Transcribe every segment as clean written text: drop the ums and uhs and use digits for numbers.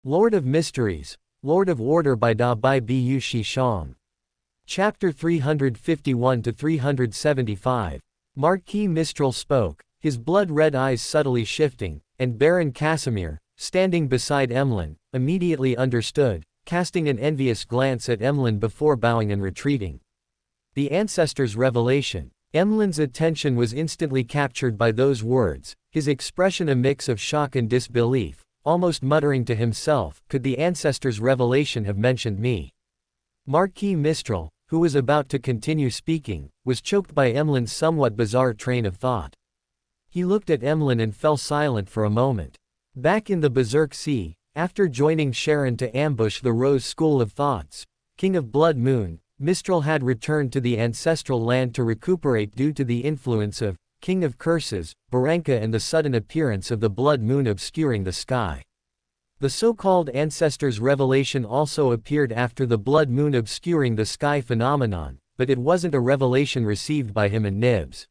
Lord of Mysteries, Lord of Order by Da Bai Bu Shi Xiong. Chapter 351-375. Marquis Mistral spoke, his blood-red eyes subtly shifting, and Baron Casimir, standing beside Emlyn, immediately understood, casting an envious glance at Emlyn before bowing and retreating. The Ancestor's revelation. Emlyn's attention was instantly captured by those words, his expression a mix of shock and disbelief, almost muttering to himself, could the Ancestor's revelation have mentioned me? Marquis Mistral, who was about to continue speaking, was choked by Emlyn's somewhat bizarre train of thought. He looked at Emlyn and fell silent for a moment. Back in the Berserk Sea, after joining Sharon to ambush the Rose School of Thoughts, King of Blood Moon, Mistral had returned to the ancestral land to recuperate due to the influence of King of Curses, Baranka, and the sudden appearance of the blood moon obscuring the sky. The so-called Ancestor's revelation also appeared after the blood moon obscuring the sky phenomenon, but it wasn't a revelation received by him and Nibs.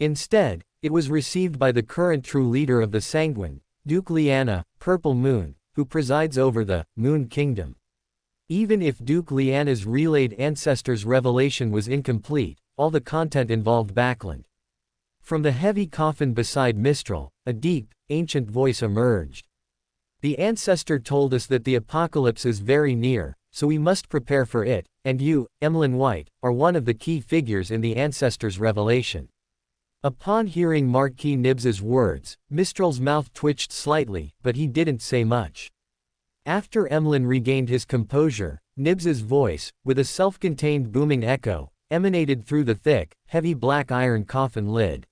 Instead, it was received by the current true leader of the Sanguine, Duke Liana, Purple Moon, who presides over the Moon Kingdom. Even if Duke Liana's relayed Ancestor's revelation was incomplete, all the content involved backland. From the heavy coffin beside Mistral, a deep, ancient voice emerged. The Ancestor told us that the apocalypse is very near, so we must prepare for it, and you, Emlyn White, are one of the key figures in the Ancestor's revelation. Upon hearing Marquis Nibs's words, Mistral's mouth twitched slightly, but he didn't say much. After Emlyn regained his composure, Nibs's voice, with a self-contained booming echo, emanated through the thick, heavy black iron coffin lid.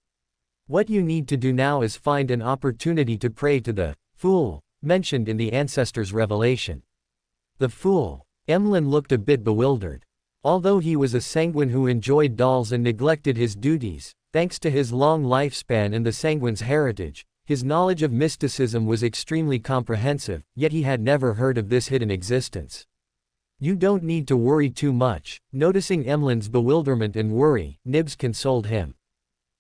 What you need to do now is find an opportunity to pray to the Fool, mentioned in the Ancestor's revelation. The Fool. Emlyn looked a bit bewildered. Although he was a sanguine who enjoyed dolls and neglected his duties, thanks to his long lifespan and the Sanguine's heritage, his knowledge of mysticism was extremely comprehensive, yet he had never heard of this hidden existence. You don't need to worry too much. Noticing Emlyn's bewilderment and worry, Nibs consoled him.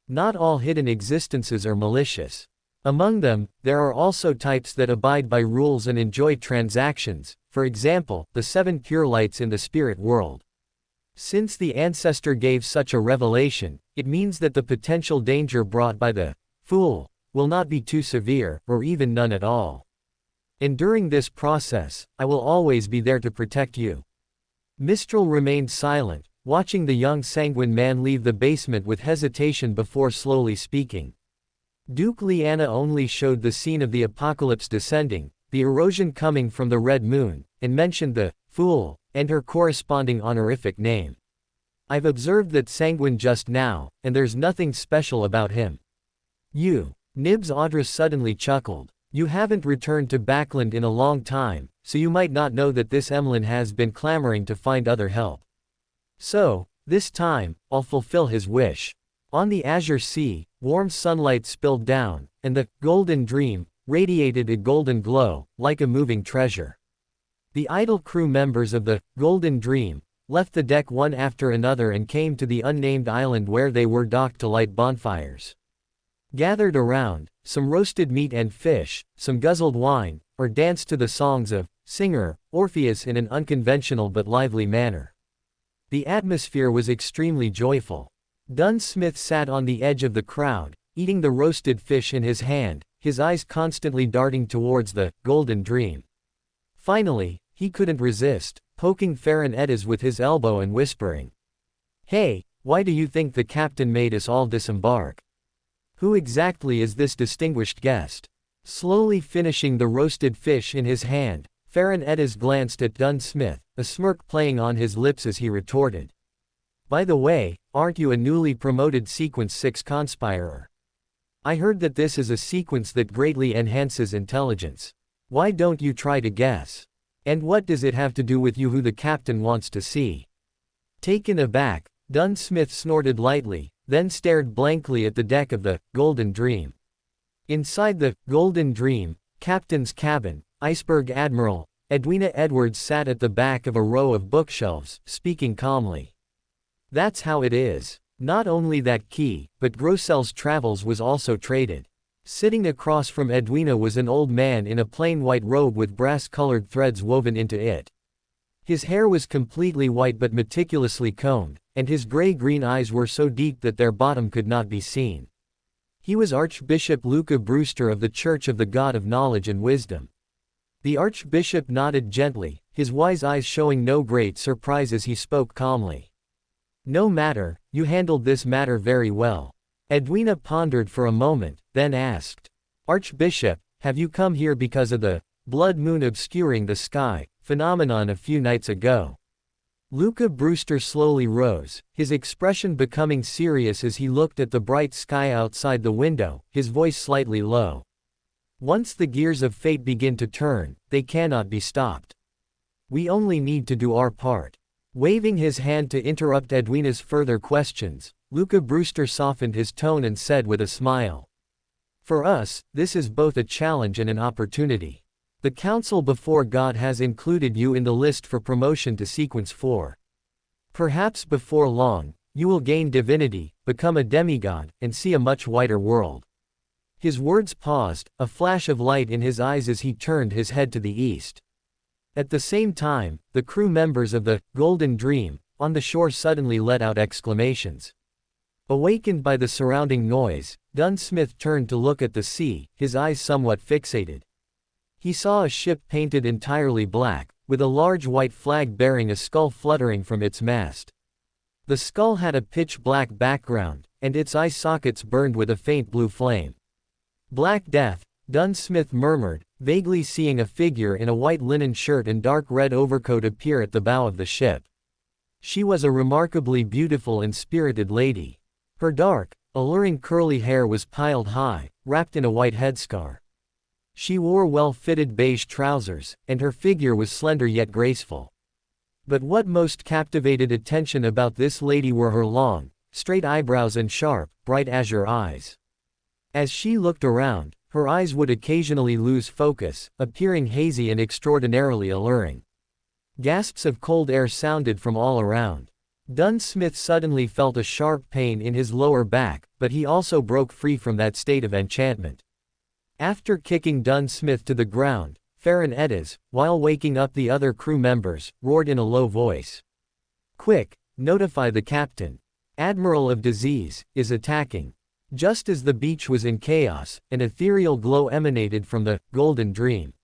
Not all hidden existences are malicious. Among them, there are also types that abide by rules and enjoy transactions, for example, the 7 pure lights in the spirit world. Since the Ancestor gave such a revelation, it means that the potential danger brought by the Fool will not be too severe, or even none at all. And during this process, I will always be there to protect you. Mistral remained silent, watching the young sanguine man leave the basement with hesitation before slowly speaking. Duke Liana only showed the scene of the apocalypse descending, the erosion coming from the red moon, and mentioned the Fool, and her corresponding honorific name. I've observed that sanguine just now, and there's nothing special about him. You. Nibs Audra suddenly chuckled. You haven't returned to Backland in a long time, so you might not know that this Emlyn has been clamoring to find other help. So, this time, I'll fulfill his wish. On the azure sea, warm sunlight spilled down, and the Golden Dream radiated a golden glow, like a moving treasure. The idle crew members of the Golden Dream left the deck one after another and came to the unnamed island where they were docked to light bonfires. Gathered around, some roasted meat and fish, some guzzled wine, or danced to the songs of singer Orpheus in an unconventional but lively manner. The atmosphere was extremely joyful. Dunn Smith sat on the edge of the crowd, eating the roasted fish in his hand, his eyes constantly darting towards the Golden Dream. Finally, he couldn't resist, poking Farron Edis with his elbow and whispering, "Hey, why do you think the captain made us all disembark? Who exactly is this distinguished guest?" Slowly finishing the roasted fish in his hand, Farron Edis glanced at Dunn Smith, a smirk playing on his lips as he retorted, "By the way, aren't you a newly promoted Sequence 6 conspirer? I heard that this is a sequence that greatly enhances intelligence. Why don't you try to guess? And what does it have to do with you who the captain wants to see?" Taken aback, Dunn Smith snorted lightly, then stared blankly at the deck of the Golden Dream. Inside the Golden Dream, Captain's cabin, Iceberg Admiral Edwina Edwards sat at the back of a row of bookshelves, speaking calmly. "That's how it is. Not only that key, but Grossel's travels was also traded. Sitting across from Edwina was an old man in a plain white robe with brass-colored threads woven into it. His hair was completely white but meticulously combed, and his gray-green eyes were so deep that their bottom could not be seen. He was Archbishop Luca Brewster of the Church of the God of Knowledge and Wisdom. The Archbishop nodded gently, his wise eyes showing no great surprise as he spoke calmly. "No matter, you handled this matter very well." Edwina pondered for a moment, then asked, "Archbishop, have you come here because of the blood moon obscuring the sky phenomenon a few nights ago?" Luca Brewster slowly rose, his expression becoming serious as he looked at the bright sky outside the window, his voice slightly low. "Once the gears of fate begin to turn, they cannot be stopped. We only need to do our part." Waving his hand to interrupt Edwina's further questions, Luca Brewster softened his tone and said with a smile, "For us, this is both a challenge and an opportunity. The Council before God has included you in the list for promotion to Sequence 4. Perhaps before long, you will gain divinity, become a demigod, and see a much wider world." His words paused, a flash of light in his eyes as he turned his head to the east. At the same time, the crew members of the Golden Dream on the shore suddenly let out exclamations. Awakened by the surrounding noise, Dunsmith turned to look at the sea, his eyes somewhat fixated. He saw a ship painted entirely black, with a large white flag bearing a skull fluttering from its mast. The skull had a pitch-black background, and its eye sockets burned with a faint blue flame. "Black Death," Dunsmith murmured, vaguely seeing a figure in a white linen shirt and dark red overcoat appear at the bow of the ship. She was a remarkably beautiful and spirited lady. Her dark, alluring curly hair was piled high, wrapped in a white headscarf. She wore well-fitted beige trousers, and her figure was slender yet graceful. But what most captivated attention about this lady were her long, straight eyebrows and sharp, bright azure eyes. As she looked around, her eyes would occasionally lose focus, appearing hazy and extraordinarily alluring. Gasps of cold air sounded from all around. Dunsmith suddenly felt a sharp pain in his lower back, but he also broke free from that state of enchantment. After kicking Dunsmith to the ground, Farron Eddes, while waking up the other crew members, roared in a low voice. "Quick, notify the captain. Admiral of Disease is attacking." Just as the beach was in chaos, an ethereal glow emanated from the Golden Dream.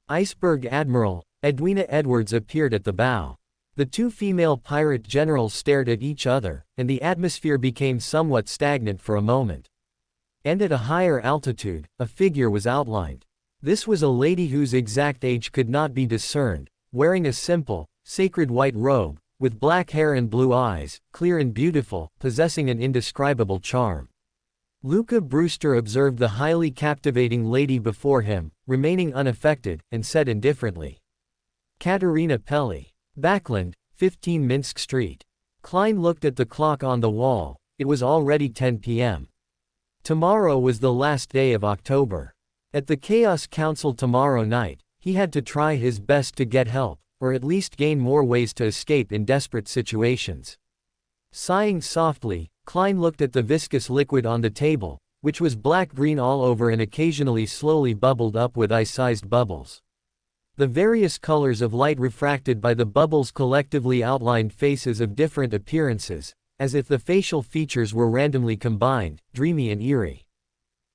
Iceberg Admiral Edwina Edwards appeared at the bow. The two female pirate generals stared at each other, and the atmosphere became somewhat stagnant for a moment. And at a higher altitude, a figure was outlined. This was a lady whose exact age could not be discerned, wearing a simple, sacred white robe, with black hair and blue eyes, clear and beautiful, possessing an indescribable charm. Luca Brewster observed the highly captivating lady before him, remaining unaffected, and said indifferently, "Katerina Pelly. Backland, 15 Minsk Street." Klein looked at the clock on the wall. It was already 10 p.m. Tomorrow was the last day of October. At the Chaos Council tomorrow night, he had to try his best to get help, or at least gain more ways to escape in desperate situations. Sighing softly, Klein looked at the viscous liquid on the table, which was black-green all over and occasionally slowly bubbled up with ice-sized bubbles. The various colors of light refracted by the bubbles collectively outlined faces of different appearances, as if the facial features were randomly combined, dreamy and eerie.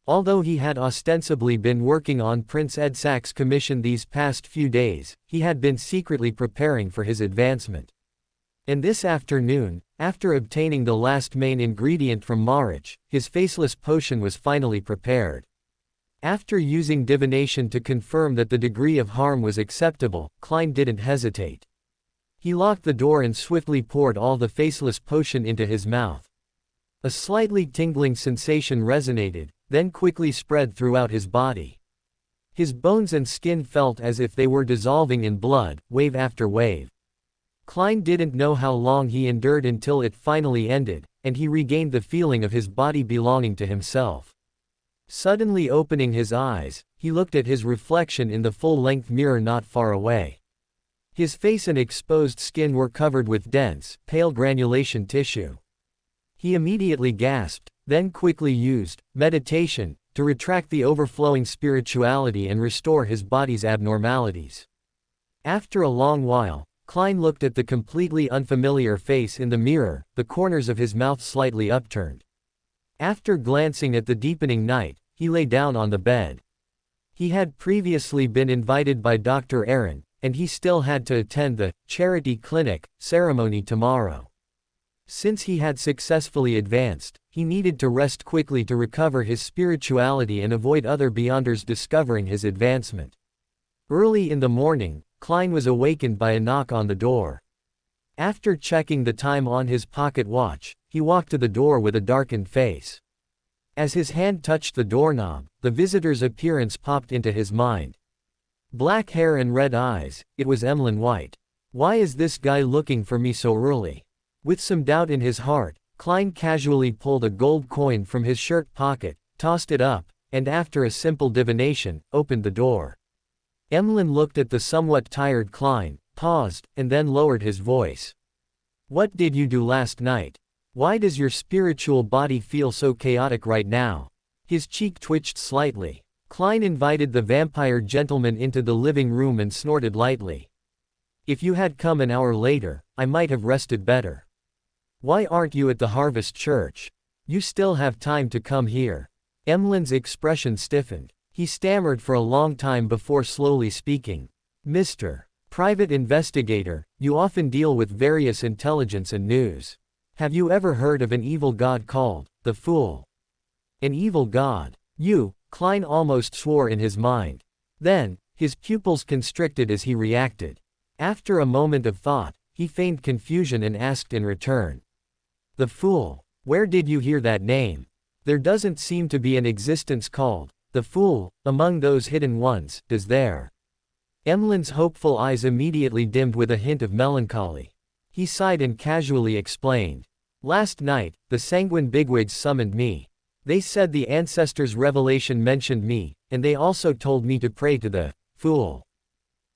Although he had ostensibly been working on Prince Edsak's commission these past few days, he had been secretly preparing for his advancement. And this afternoon, after obtaining the last main ingredient from Marich, his faceless potion was finally prepared. After using divination to confirm that the degree of harm was acceptable, Klein didn't hesitate. He locked the door and swiftly poured all the faceless potion into his mouth. A slightly tingling sensation resonated, then quickly spread throughout his body. His bones and skin felt as if they were dissolving in blood, wave after wave. Klein didn't know how long he endured until it finally ended, and he regained the feeling of his body belonging to himself. Suddenly opening his eyes, he looked at his reflection in the full-length mirror not far away. His face and exposed skin were covered with dense, pale granulation tissue. He immediately gasped, then quickly used meditation to retract the overflowing spirituality and restore his body's abnormalities. After a long while, Klein looked at the completely unfamiliar face in the mirror, the corners of his mouth slightly upturned. After glancing at the deepening night, he lay down on the bed. He had previously been invited by Dr. Aaron, and he still had to attend the charity clinic ceremony tomorrow. Since he had successfully advanced, he needed to rest quickly to recover his spirituality and avoid other Beyonders discovering his advancement. Early in the morning, Klein was awakened by a knock on the door. After checking the time on his pocket watch, he walked to the door with a darkened face. As his hand touched the doorknob, the visitor's appearance popped into his mind. Black hair and red eyes, it was Emlyn White. Why is this guy looking for me so early? With some doubt in his heart, Klein casually pulled a gold coin from his shirt pocket, tossed it up, and after a simple divination, opened the door. Emlyn looked at the somewhat tired Klein, paused, and then lowered his voice. What did you do last night? Why does your spiritual body feel so chaotic right now? His cheek twitched slightly. Klein invited the vampire gentleman into the living room and snorted lightly. If you had come an hour later, I might have rested better. Why aren't you at the Harvest Church? You still have time to come here. Emlyn's expression stiffened. He stammered for a long time before slowly speaking. Mr. Private Investigator, you often deal with various intelligence and news. Have you ever heard of an evil god called the Fool? An evil god? You? Klein almost swore in his mind. Then, his pupils constricted as he reacted. After a moment of thought, he feigned confusion and asked in return. The Fool. Where did you hear that name? There doesn't seem to be an existence called the Fool among those hidden ones, does there? Emlyn's hopeful eyes immediately dimmed with a hint of melancholy. He sighed and casually explained. Last night, the sanguine bigwigs summoned me. They said the ancestors' revelation mentioned me, and they also told me to pray to the Fool.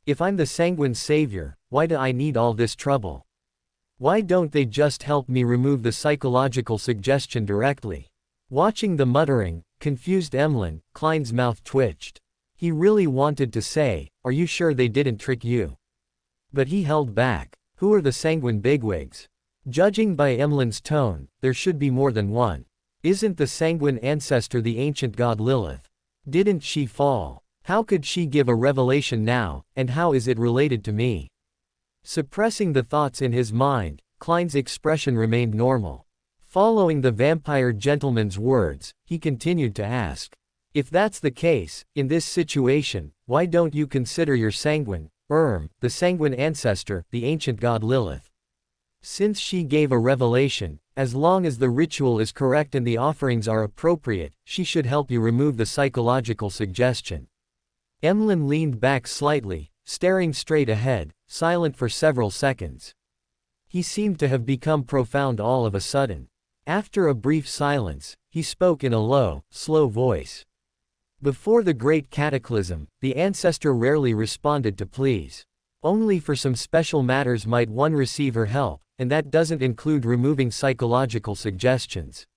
If I'm the sanguine savior, why do I need all this trouble? Why don't they just help me remove the psychological suggestion directly? Watching the muttering, confused Emlyn, Klein's mouth twitched. He really wanted to say, are you sure they didn't trick you? But he held back. Who are the sanguine bigwigs? Judging by Emlyn's tone, there should be more than one. Isn't the sanguine ancestor the ancient god Lilith? Didn't she fall? How could she give a revelation now, and how is it related to me? Suppressing the thoughts in his mind, Klein's expression remained normal. Following the vampire gentleman's words, he continued to ask. If that's the case, in this situation, why don't you consider your sanguine, the sanguine ancestor, the ancient god Lilith? Since she gave a revelation, as long as the ritual is correct and the offerings are appropriate, she should help you remove the psychological suggestion. Emlyn leaned back slightly, staring straight ahead, silent for several seconds. He seemed to have become profound all of a sudden. After a brief silence, he spoke in a low, slow voice. Before the Great Cataclysm, the ancestor rarely responded to pleas. Only for some special matters might one receive her help, and that doesn't include removing psychological suggestions.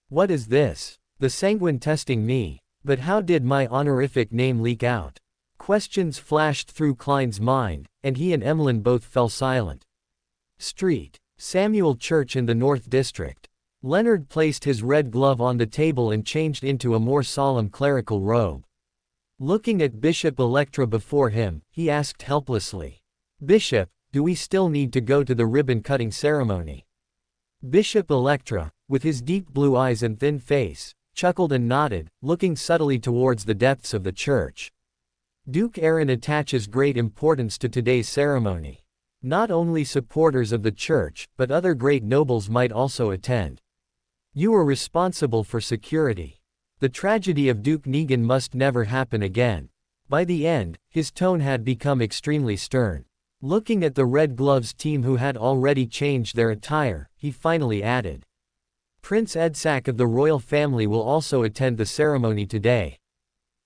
What is this? The sanguine testing me? But how did my honorific name leak out? Questions flashed through Klein's mind, and he and Emlyn both fell silent. Street. Samuel Church in the North District. Leonard placed his red glove on the table and changed into a more solemn clerical robe. Looking at Bishop Electra before him, he asked helplessly. Bishop, do we still need to go to the ribbon-cutting ceremony? Bishop Electra, with his deep blue eyes and thin face, chuckled and nodded, looking subtly towards the depths of the church. Duke Aaron attaches great importance to today's ceremony. Not only supporters of the church, but other great nobles might also attend. You are responsible for security. The tragedy of Duke Negan must never happen again. By the end, his tone had become extremely stern. Looking at the Red Gloves team who had already changed their attire, he finally added. Prince Edsac of the royal family will also attend the ceremony today.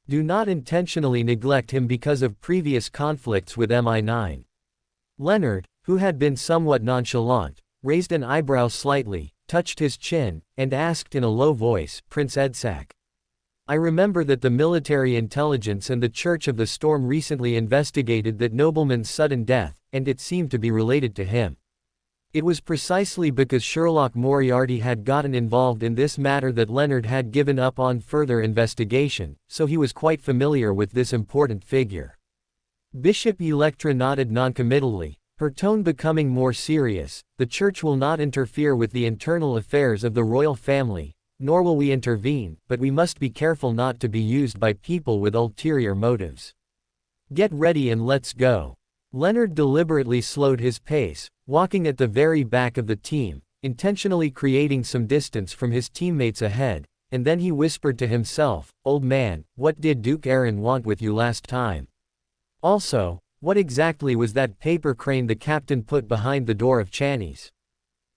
Do not intentionally neglect him because of previous conflicts with MI9. Leonard, who had been somewhat nonchalant, raised an eyebrow slightly, touched his chin, and asked in a low voice, Prince Edsac. I remember that the military intelligence and the Church of the Storm recently investigated that nobleman's sudden death, and it seemed to be related to him. It was precisely because Sherlock Moriarty had gotten involved in this matter that Leonard had given up on further investigation, so he was quite familiar with this important figure. Bishop Electra nodded noncommittally, her tone becoming more serious. The Church will not interfere with the internal affairs of the royal family, nor will we intervene, but we must be careful not to be used by people with ulterior motives. Get ready and let's go. Leonard deliberately slowed his pace, walking at the very back of the team, intentionally creating some distance from his teammates ahead, and then he whispered to himself, "Old man, what did Duke Aaron want with you last time? Also, what exactly was that paper crane the captain put behind the door of Channy's?"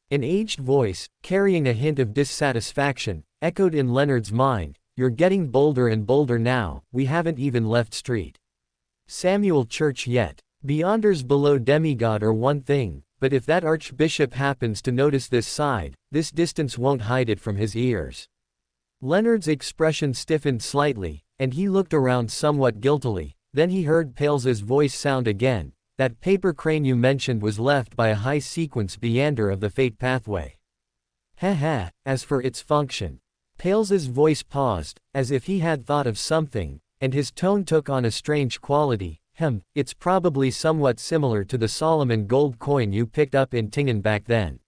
An aged voice, carrying a hint of dissatisfaction, echoed in Leonard's mind, "You're getting bolder and bolder now, we haven't even left Street Samuel Church yet. Beyonders below demigod are one thing, but if that archbishop happens to notice this side, this distance won't hide it from his ears." Leonard's expression stiffened slightly, and he looked around somewhat guiltily. Then he heard Pales's voice sound again. "That paper crane you mentioned was left by a high-sequence Beander of the Fate Pathway." "Heh, as for its function." Pales's voice paused, as if he had thought of something, and his tone took on a strange quality. It's probably somewhat similar to the Solomon gold coin you picked up in Tingen back then."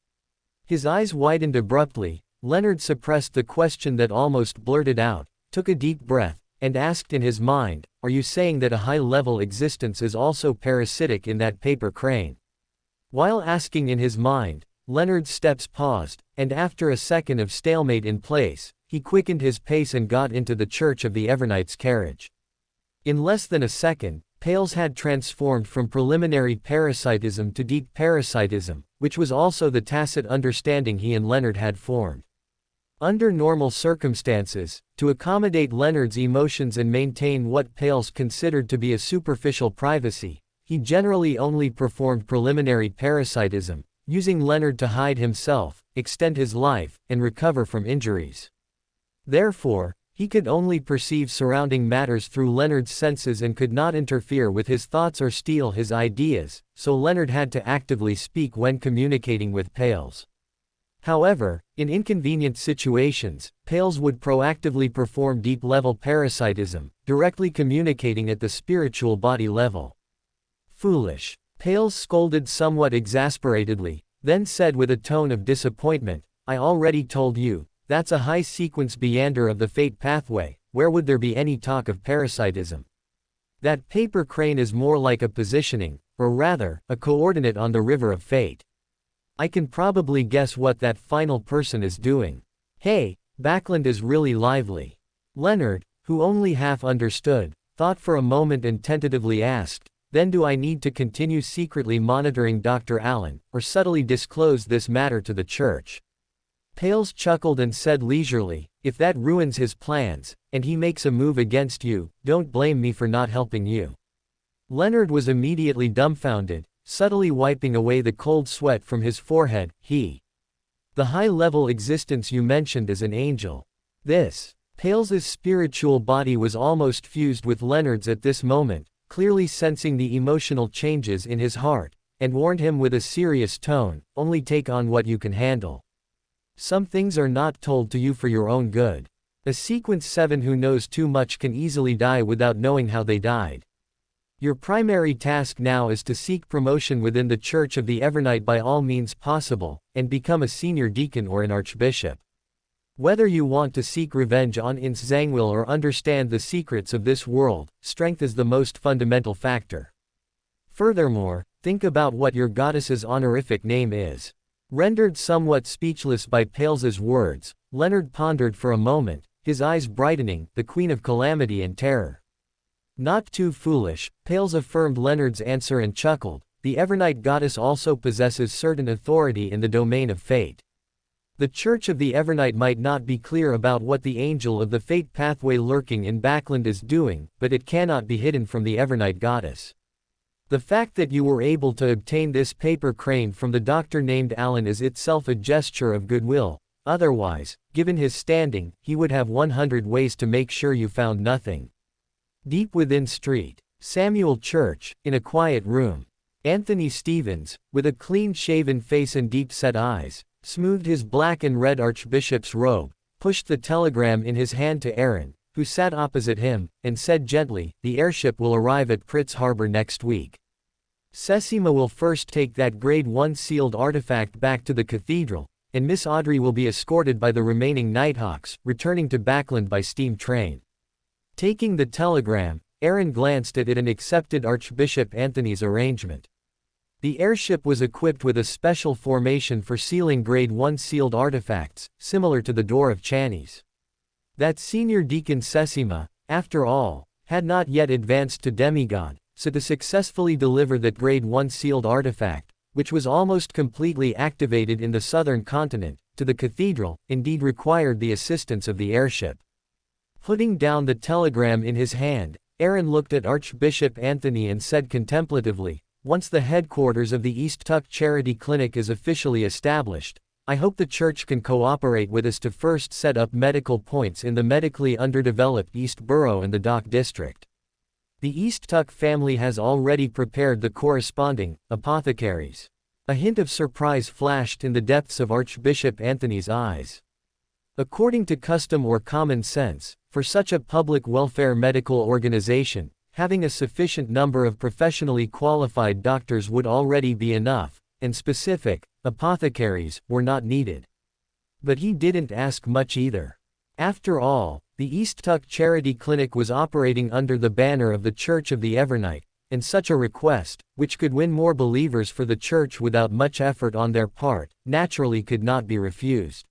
His eyes widened abruptly. Leonard suppressed the question that almost blurted out, took a deep breath, and asked in his mind, "Are you saying that a high-level existence is also parasitic in that paper crane?" While asking in his mind, Leonard's steps paused, and after a second of stalemate in place, he quickened his pace and got into the Church of the Evernights carriage. In less than a second, Pales had transformed from preliminary parasitism to deep parasitism, which was also the tacit understanding he and Leonard had formed. Under normal circumstances, to accommodate Leonard's emotions and maintain what Pales considered to be a superficial privacy, he generally only performed preliminary parasitism, using Leonard to hide himself, extend his life, and recover from injuries. Therefore, he could only perceive surrounding matters through Leonard's senses and could not interfere with his thoughts or steal his ideas, so Leonard had to actively speak when communicating with Pales. However, in inconvenient situations, Pales would proactively perform deep-level parasitism, directly communicating at the spiritual body level. "Foolish." Pales scolded somewhat exasperatedly, then said with a tone of disappointment, "I already told you. That's a high-sequence Beander of the Fate Pathway, where would there be any talk of parasitism? That paper crane is more like a positioning, or rather, a coordinate on the river of fate. I can probably guess what that final person is doing. Hey, Backlund is really lively." Leonard, who only half understood, thought for a moment and tentatively asked, "Then do I need to continue secretly monitoring Dr. Allen, or subtly disclose this matter to the Church?" Pales chuckled and said leisurely, "If that ruins his plans, and he makes a move against you, don't blame me for not helping you." Leonard was immediately dumbfounded, subtly wiping away the cold sweat from his forehead. The high-level existence you mentioned is an angel. This. Pales's spiritual body was almost fused with Leonard's at this moment, clearly sensing the emotional changes in his heart, and warned him with a serious tone, "Only take on what you can handle. Some things are not told to you for your own good. A Sequence 7 who knows too much can easily die without knowing how they died. Your primary task now is to seek promotion within the Church of the Evernight by all means possible, and become a senior deacon or an archbishop. Whether you want to seek revenge on Ince Zangwill or understand the secrets of this world, strength is the most fundamental factor. Furthermore, think about what your goddess's honorific name is." Rendered somewhat speechless by Pales's words, Leonard pondered for a moment, his eyes brightening, "The Queen of Calamity and Terror." "Not too foolish," Pales affirmed Leonard's answer and chuckled, "the Evernight goddess also possesses certain authority in the domain of fate. The Church of the Evernight might not be clear about what the Angel of the Fate Pathway lurking in Backlund is doing, but it cannot be hidden from the Evernight goddess. The fact that you were able to obtain this paper crane from the doctor named Allen is itself a gesture of goodwill, otherwise, given his standing, he would have 100 ways to make sure you found nothing. Deep within Street Samuel Church, in a quiet room, Anthony Stevens, with a clean-shaven face and deep-set eyes, smoothed his black and red archbishop's robe, pushed the telegram in his hand to Aaron, who sat opposite him, and said gently, "The airship will arrive at Pritz Harbor next week. Sesima will first take that Grade 1 sealed artifact back to the cathedral, and Miss Audrey will be escorted by the remaining Nighthawks, returning to Backland by steam train." Taking the telegram, Aaron glanced at it and accepted Archbishop Anthony's arrangement. The airship was equipped with a special formation for sealing Grade 1 sealed artifacts, similar to the door of Channy's. That senior deacon Sesima, after all, had not yet advanced to demigod, so to successfully deliver that Grade 1 sealed artifact, which was almost completely activated in the southern continent, to the cathedral, indeed required the assistance of the airship. Putting down the telegram in his hand, Aaron looked at Archbishop Anthony and said contemplatively, "Once the headquarters of the East Tuck Charity Clinic is officially established, I hope the church can cooperate with us to first set up medical points in the medically underdeveloped East Borough and the Dock District. The East Tuck family has already prepared the corresponding apothecaries." A hint of surprise flashed in the depths of Archbishop Anthony's eyes. According to custom or common sense, for such a public welfare medical organization, having a sufficient number of professionally qualified doctors would already be enough, and specific apothecaries were not needed. But he didn't ask much either. After all, the East Tuck Charity Clinic was operating under the banner of the Church of the Evernight, and such a request, which could win more believers for the church without much effort on their part, naturally could not be refused.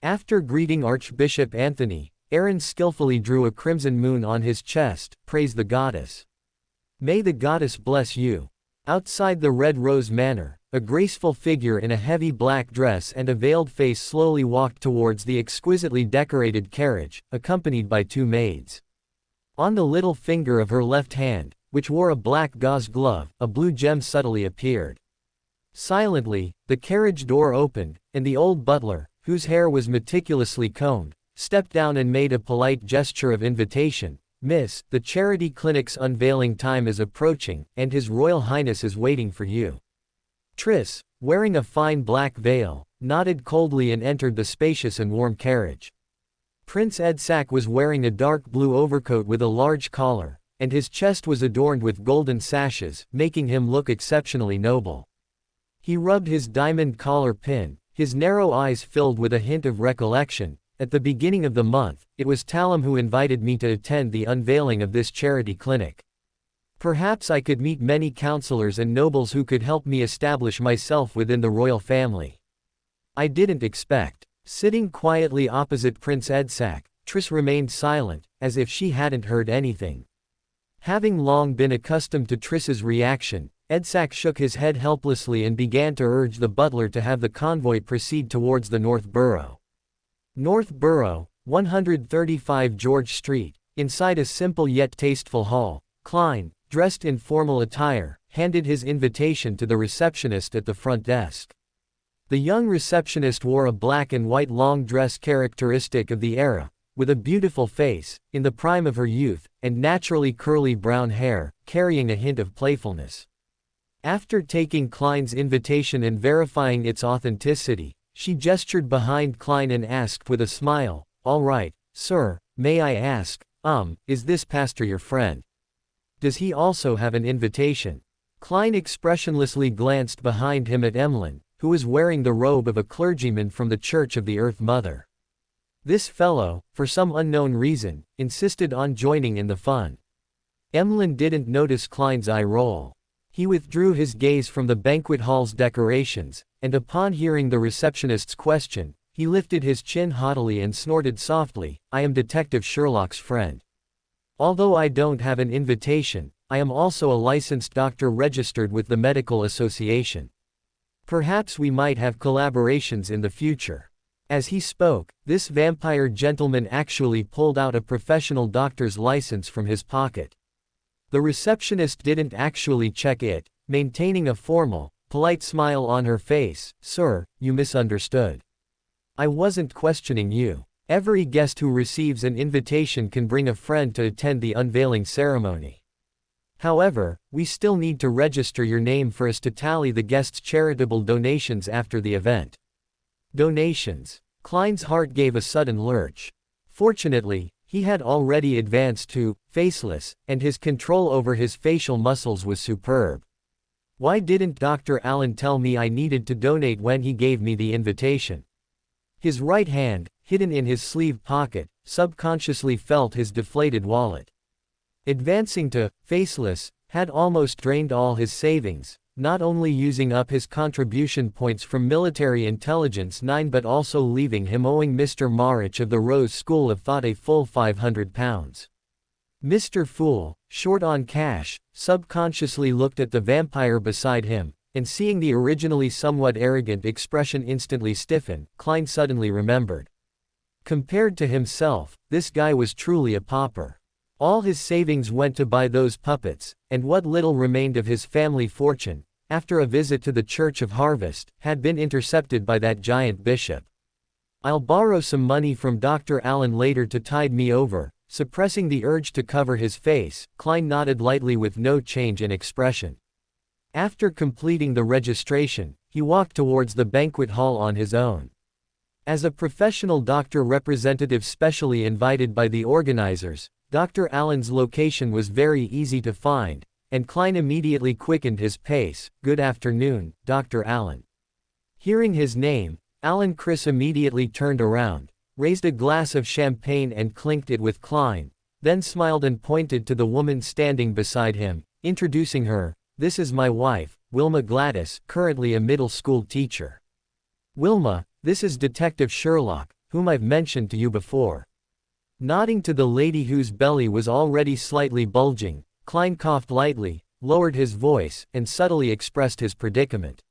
After greeting Archbishop Anthony, Aaron skillfully drew a crimson moon on his chest. "Praise the goddess. May the goddess bless you." Outside the Red Rose Manor, a graceful figure in a heavy black dress and a veiled face slowly walked towards the exquisitely decorated carriage, accompanied by two maids. On the little finger of her left hand, which wore a black gauze glove, a blue gem subtly appeared. Silently, the carriage door opened, and the old butler, whose hair was meticulously combed, stepped down and made a polite gesture of invitation. "Miss, the charity clinic's unveiling time is approaching, and His Royal Highness is waiting for you." Triss, wearing a fine black veil, nodded coldly and entered the spacious and warm carriage. Prince Edsac was wearing a dark blue overcoat with a large collar, and his chest was adorned with golden sashes, making him look exceptionally noble. He rubbed his diamond collar pin, his narrow eyes filled with a hint of recollection. "At the beginning of the month, it was Talum who invited me to attend the unveiling of this charity clinic. Perhaps I could meet many counselors and nobles who could help me establish myself within the royal family." I didn't expect. Sitting quietly opposite Prince Edsac, Triss remained silent, as if she hadn't heard anything. Having long been accustomed to Triss's reaction, Edsac shook his head helplessly and began to urge the butler to have the convoy proceed towards the North Borough. North Borough, 135 George Street, inside a simple yet tasteful hall, Klein, dressed in formal attire, handed his invitation to the receptionist at the front desk. The young receptionist wore a black and white long dress characteristic of the era, with a beautiful face, in the prime of her youth, and naturally curly brown hair, carrying a hint of playfulness. After taking Klein's invitation and verifying its authenticity, she gestured behind Klein and asked with a smile, "All right, sir, may I ask, is this pastor your friend? Does he also have an invitation?" Klein expressionlessly glanced behind him at Emlyn, who was wearing the robe of a clergyman from the Church of the Earth Mother. This fellow, for some unknown reason, insisted on joining in the fun. Emlyn didn't notice Klein's eye roll. He withdrew his gaze from the banquet hall's decorations, and upon hearing the receptionist's question, he lifted his chin haughtily and snorted softly, "I am Detective Sherlock's friend. Although I don't have an invitation, I am also a licensed doctor registered with the Medical Association. Perhaps we might have collaborations in the future." As he spoke, this vampire gentleman actually pulled out a professional doctor's license from his pocket. The receptionist didn't actually check it, maintaining a formal, polite smile on her face. "Sir, you misunderstood. I wasn't questioning you. Every guest who receives an invitation can bring a friend to attend the unveiling ceremony. However, we still need to register your name for us to tally the guests' charitable donations after the event. Donations. Klein's heart gave a sudden lurch. Fortunately, he had already advanced to faceless, and his control over his facial muscles was superb. Why didn't Dr. Allen tell me I needed to donate when he gave me the invitation? His right hand, hidden in his sleeve pocket, subconsciously felt his deflated wallet. Advancing to faceless had almost drained all his savings, not only using up his contribution points from Military Intelligence 9 but also leaving him owing Mr. Marich of the Rose School of Thought a full £500. Mr. Fool, short on cash, subconsciously looked at the vampire beside him, and seeing the originally somewhat arrogant expression instantly stiffen, Klein suddenly remembered. Compared to himself, this guy was truly a pauper. All his savings went to buy those puppets, and what little remained of his family fortune, after a visit to the Church of Harvest, had been intercepted by that giant bishop. I'll borrow some money from Dr. Allen later to tide me over. Suppressing the urge to cover his face, Klein nodded lightly with no change in expression. After completing the registration, he walked towards the banquet hall on his own. As a professional doctor representative specially invited by the organizers, Dr. Allen's location was very easy to find, and Klein immediately quickened his pace. Good afternoon, Dr. Allen. Hearing his name, Alan Chris immediately turned around, raised a glass of champagne and clinked it with Klein, then smiled and pointed to the woman standing beside him, introducing her. This is my wife, Wilma Gladys, currently a middle school teacher. Wilma, this is Detective Sherlock, whom I've mentioned to you before. Nodding to the lady whose belly was already slightly bulging, Klein coughed lightly, lowered his voice, and subtly expressed his predicament.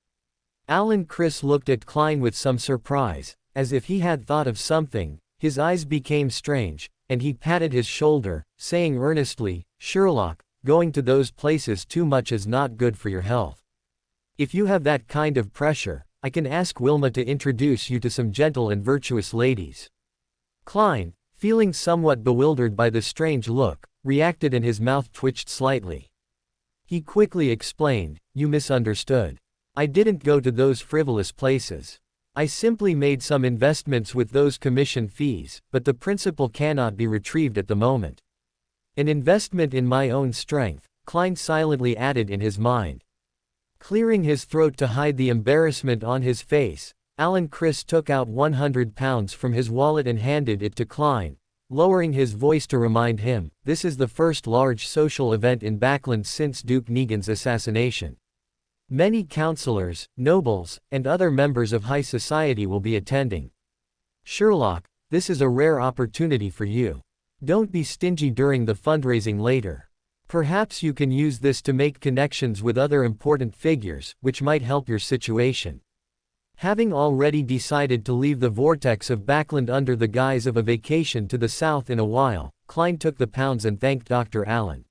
Alan Chris looked at Klein with some surprise, as if he had thought of something. His eyes became strange, and he patted his shoulder, saying earnestly, Sherlock, going to those places too much is not good for your health. If you have that kind of pressure, I can ask Wilma to introduce you to some gentle and virtuous ladies. Klein, feeling somewhat bewildered by the strange look, reacted and his mouth twitched slightly. He quickly explained, you misunderstood. I didn't go to those frivolous places. I simply made some investments with those commission fees, but the principal cannot be retrieved at the moment. An investment in my own strength, Klein silently added in his mind. Clearing his throat to hide the embarrassment on his face, Alan Chris took out £100 from his wallet and handed it to Klein, lowering his voice to remind him, this is the first large social event in Backland since Duke Negan's assassination. Many councillors, nobles, and other members of high society will be attending. Sherlock, this is a rare opportunity for you. Don't be stingy during the fundraising later. Perhaps you can use this to make connections with other important figures, which might help your situation. Having already decided to leave the vortex of Backland under the guise of a vacation to the south in a while, Klein took the pounds and thanked Dr. Allen.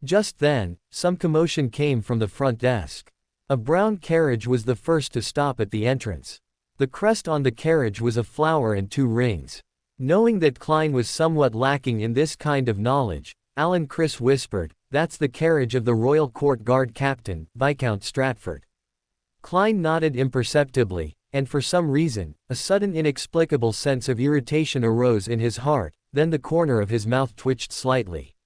Just then, some commotion came from the front desk. A brown carriage was the first to stop at the entrance. The crest on the carriage was a flower and 2 rings. Knowing that Klein was somewhat lacking in this kind of knowledge, Alan Chris whispered, that's the carriage of the Royal Court Guard Captain, Viscount Stratford. Klein nodded imperceptibly, and for some reason, a sudden inexplicable sense of irritation arose in his heart, then the corner of his mouth twitched slightly.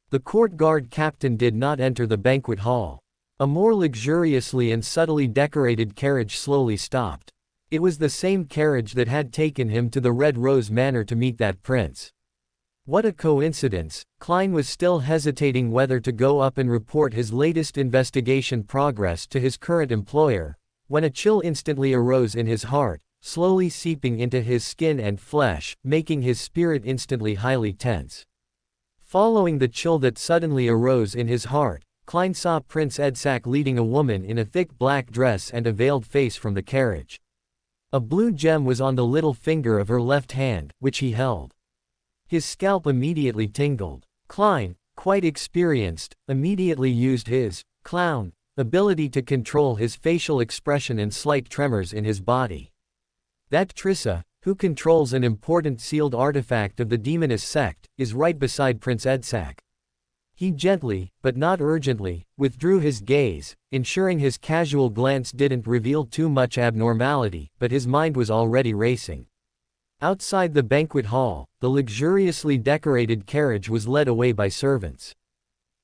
The court guard captain did not enter the banquet hall. A more luxuriously and subtly decorated carriage slowly stopped. It was the same carriage that had taken him to the Red Rose Manor to meet that prince. What a coincidence. Klein was still hesitating whether to go up and report his latest investigation progress to his current employer, when a chill instantly arose in his heart, slowly seeping into his skin and flesh, making his spirit instantly highly tense. Following the chill that suddenly arose in his heart, Klein saw Prince Edsack leading a woman in a thick black dress and a veiled face from the carriage. A blue gem was on the little finger of her left hand, which he held. His scalp immediately tingled. Klein, quite experienced, immediately used his clown ability to control his facial expression and slight tremors in his body. That Trissa, who controls an important sealed artifact of the demoness sect, is right beside Prince Edsak. He gently, but not urgently, withdrew his gaze, ensuring his casual glance didn't reveal too much abnormality, but his mind was already racing. Outside the banquet hall, the luxuriously decorated carriage was led away by servants.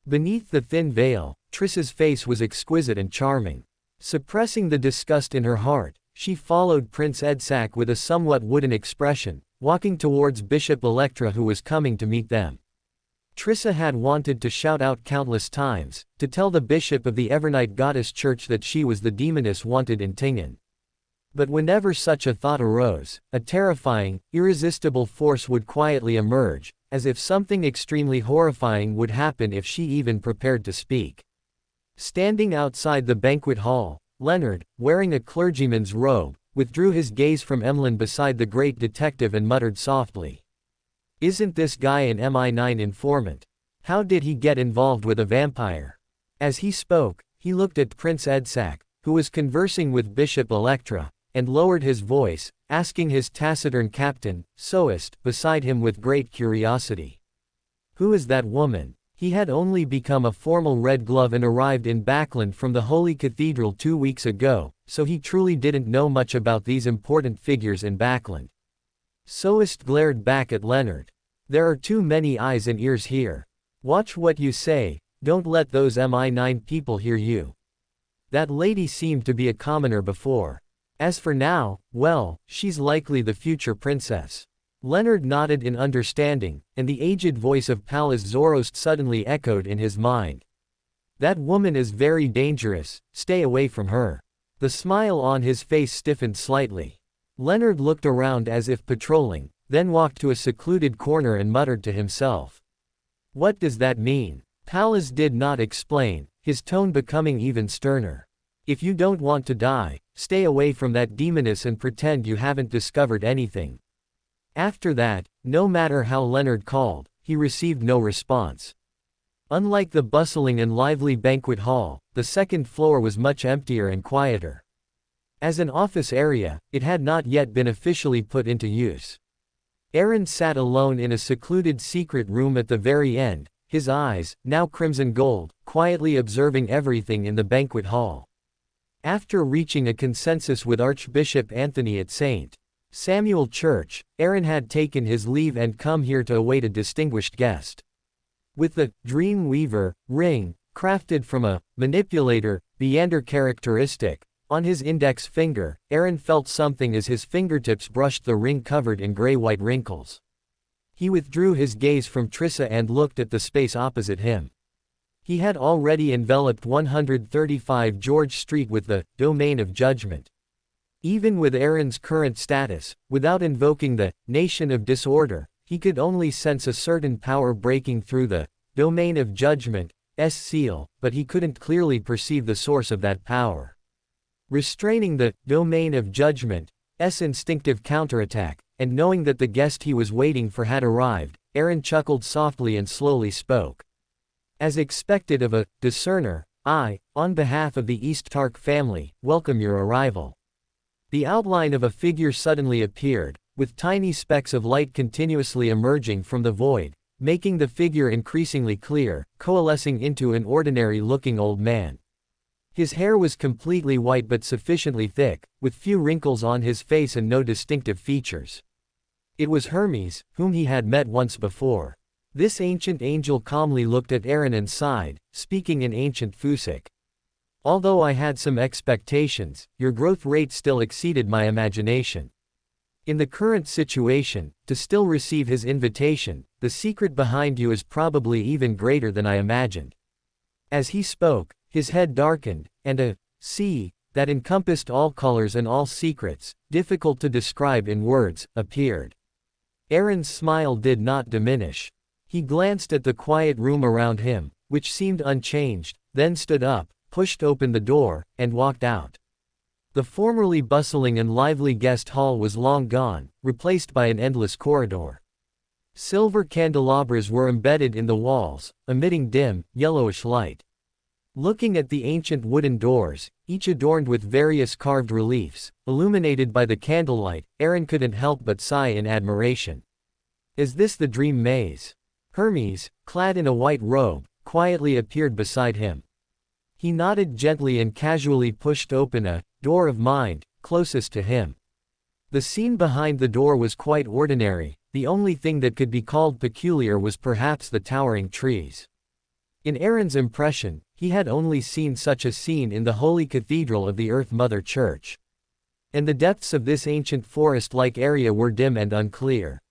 Beneath the thin veil, Trissa's face was exquisite and charming. Suppressing the disgust in her heart, she followed Prince Edsak with a somewhat wooden expression, walking towards Bishop Electra who was coming to meet them. Trissa had wanted to shout out countless times, to tell the bishop of the Evernight Goddess Church that she was the demoness wanted in Tingen. But whenever such a thought arose, a terrifying, irresistible force would quietly emerge, as if something extremely horrifying would happen if she even prepared to speak. Standing outside the banquet hall, Leonard, wearing a clergyman's robe, withdrew his gaze from Emlyn beside the great detective and muttered softly. "Isn't this guy an MI9 informant? How did he get involved with a vampire?" As he spoke, he looked at Prince Edsak, who was conversing with Bishop Electra, and lowered his voice, asking his taciturn captain, Soest, beside him with great curiosity. "Who is that woman?" He had only become a formal Red Glove and arrived in Backland from the Holy Cathedral 2 weeks ago, so he truly didn't know much about these important figures in Backland. Soest glared back at Leonard. "There are too many eyes and ears here. Watch what you say, don't let those MI9 people hear you. That lady seemed to be a commoner before. As for now, well, she's likely the future princess." Leonard nodded in understanding, and the aged voice of Pallas Zoroast suddenly echoed in his mind. "That woman is very dangerous, stay away from her." The smile on his face stiffened slightly. Leonard looked around as if patrolling, then walked to a secluded corner and muttered to himself. "What does that mean?" Pallas did not explain, his tone becoming even sterner. "If you don't want to die, stay away from that demoness and pretend you haven't discovered anything." After that, no matter how Leonard called, he received no response. Unlike the bustling and lively banquet hall, the second floor was much emptier and quieter. As an office area, it had not yet been officially put into use. Aaron sat alone in a secluded secret room at the very end, his eyes, now crimson gold, quietly observing everything in the banquet hall. After reaching a consensus with Archbishop Anthony at St. Samuel Church, Aaron had taken his leave and come here to await a distinguished guest. With the Dream Weaver ring, crafted from a manipulator Beander characteristic, on his index finger, Aaron felt something as his fingertips brushed the ring covered in gray-white wrinkles. He withdrew his gaze from Trissa and looked at the space opposite him. He had already enveloped 135 George Street with the domain of judgment. Even with Aaron's current status, without invoking the nation of disorder, he could only sense a certain power breaking through the domain of judgment's seal, but he couldn't clearly perceive the source of that power. Restraining the domain of judgment's instinctive counterattack, and knowing that the guest he was waiting for had arrived, Aaron chuckled softly and slowly spoke. "As expected of a discerner, I, on behalf of the East Tark family, welcome your arrival." The outline of a figure suddenly appeared, with tiny specks of light continuously emerging from the void, making the figure increasingly clear, coalescing into an ordinary-looking old man. His hair was completely white but sufficiently thick, with few wrinkles on his face and no distinctive features. It was Hermes, whom he had met once before. This ancient angel calmly looked at Aaron and sighed, speaking in ancient Fusic. "Although I had some expectations, your growth rate still exceeded my imagination." In the current situation, to still receive his invitation, the secret behind you is probably even greater than I imagined. As he spoke, his head darkened, and a sea that encompassed all colors and all secrets, difficult to describe in words, appeared. Aaron's smile did not diminish. He glanced at the quiet room around him, which seemed unchanged, then stood up, pushed open the door, and walked out. The formerly bustling and lively guest hall was long gone, replaced by an endless corridor. Silver candelabras were embedded in the walls, emitting dim, yellowish light. Looking at the ancient wooden doors, each adorned with various carved reliefs, illuminated by the candlelight, Aaron couldn't help but sigh in admiration. Is this the dream maze? Hermes, clad in a white robe, quietly appeared beside him. He nodded gently and casually pushed open a door of mind, closest to him. The scene behind the door was quite ordinary. The only thing that could be called peculiar was perhaps the towering trees. In Aaron's impression, he had only seen such a scene in the holy cathedral of the Earth Mother Church. And the depths of this ancient forest-like area were dim and unclear.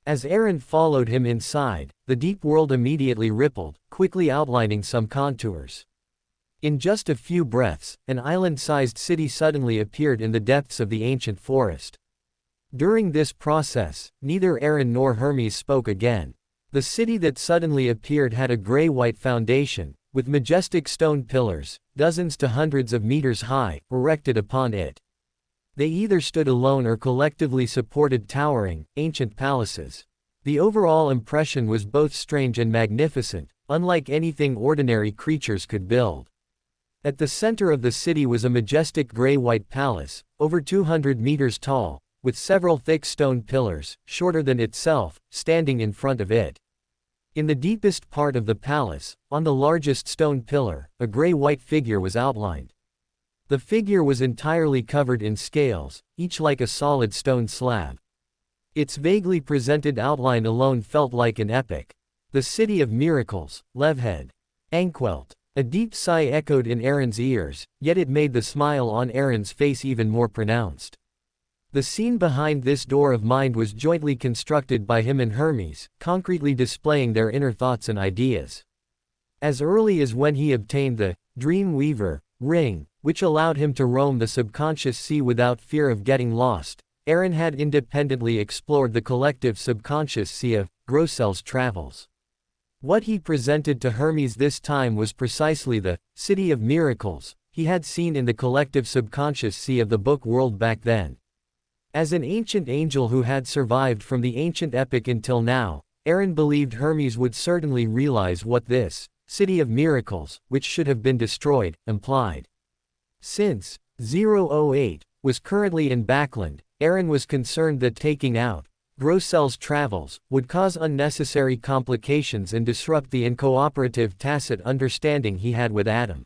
As Aaron followed him inside, the deep world immediately rippled, quickly outlining some contours. In just a few breaths, an island-sized city suddenly appeared in the depths of the ancient forest. During this process, neither Aaron nor Hermes spoke again. The city that suddenly appeared had a gray-white foundation, with majestic stone pillars, dozens to hundreds of meters high, erected upon it. They either stood alone or collectively supported towering, ancient palaces. The overall impression was both strange and magnificent, unlike anything ordinary creatures could build. At the center of the city was a majestic gray-white palace, over 200 meters tall, with several thick stone pillars, shorter than itself, standing in front of it. In the deepest part of the palace, on the largest stone pillar, a gray-white figure was outlined. The figure was entirely covered in scales, each like a solid stone slab. Its vaguely presented outline alone felt like an epic. The City of Miracles, Levhed. Ankwelt. A deep sigh echoed in Aaron's ears, yet it made the smile on Aaron's face even more pronounced. The scene behind this door of mind was jointly constructed by him and Hermes, concretely displaying their inner thoughts and ideas. As early as when he obtained the Dream Weaver ring, which allowed him to roam the subconscious sea without fear of getting lost, Aaron had independently explored the collective subconscious sea of Grossel's travels. What he presented to Hermes this time was precisely the City of Miracles he had seen in the collective subconscious sea of the book world back then. As an ancient angel who had survived from the ancient epic until now, Aaron believed Hermes would certainly realize what this City of Miracles, which should have been destroyed, implied. Since 008 was currently in Backland, Aaron was concerned that taking out Grossel's travels would cause unnecessary complications and disrupt the uncooperative tacit understanding he had with Adam.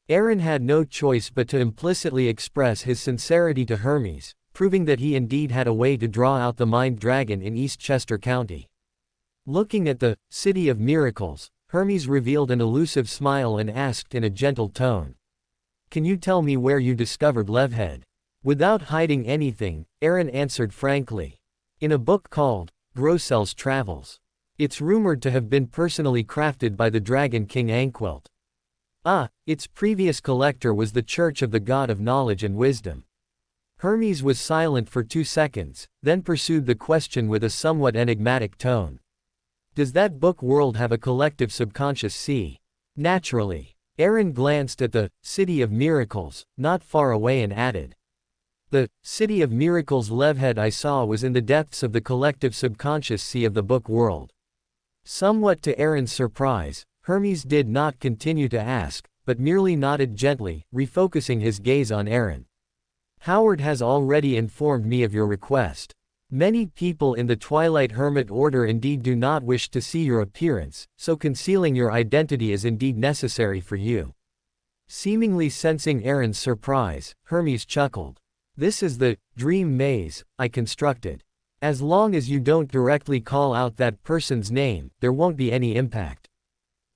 Aaron had no choice but to implicitly express his sincerity to Hermes, proving that he indeed had a way to draw out the mind dragon in Eastchester County. Looking at the City of Miracles, Hermes revealed an elusive smile and asked in a gentle tone, "Can you tell me where you discovered Levhed?" Without hiding anything, Aaron answered frankly. In a book called Grossel's Travels. It's rumored to have been personally crafted by the Dragon King Ankwelt. Its previous collector was the Church of the God of Knowledge and Wisdom. Hermes was silent for 2 seconds, then pursued the question with a somewhat enigmatic tone. Does that book world have a collective subconscious sea? Naturally. Aaron glanced at the City of Miracles, not far away and added. The City of Miracles Levhed I saw was in the depths of the collective subconscious sea of the book world. Somewhat to Aaron's surprise, Hermes did not continue to ask, but merely nodded gently, refocusing his gaze on Aaron. Howard has already informed me of your request. Many people in the Twilight Hermit Order indeed do not wish to see your appearance, so concealing your identity is indeed necessary for you. Seemingly sensing Aaron's surprise, Hermes chuckled. This is the dream maze I constructed. As long as you don't directly call out that person's name, there won't be any impact.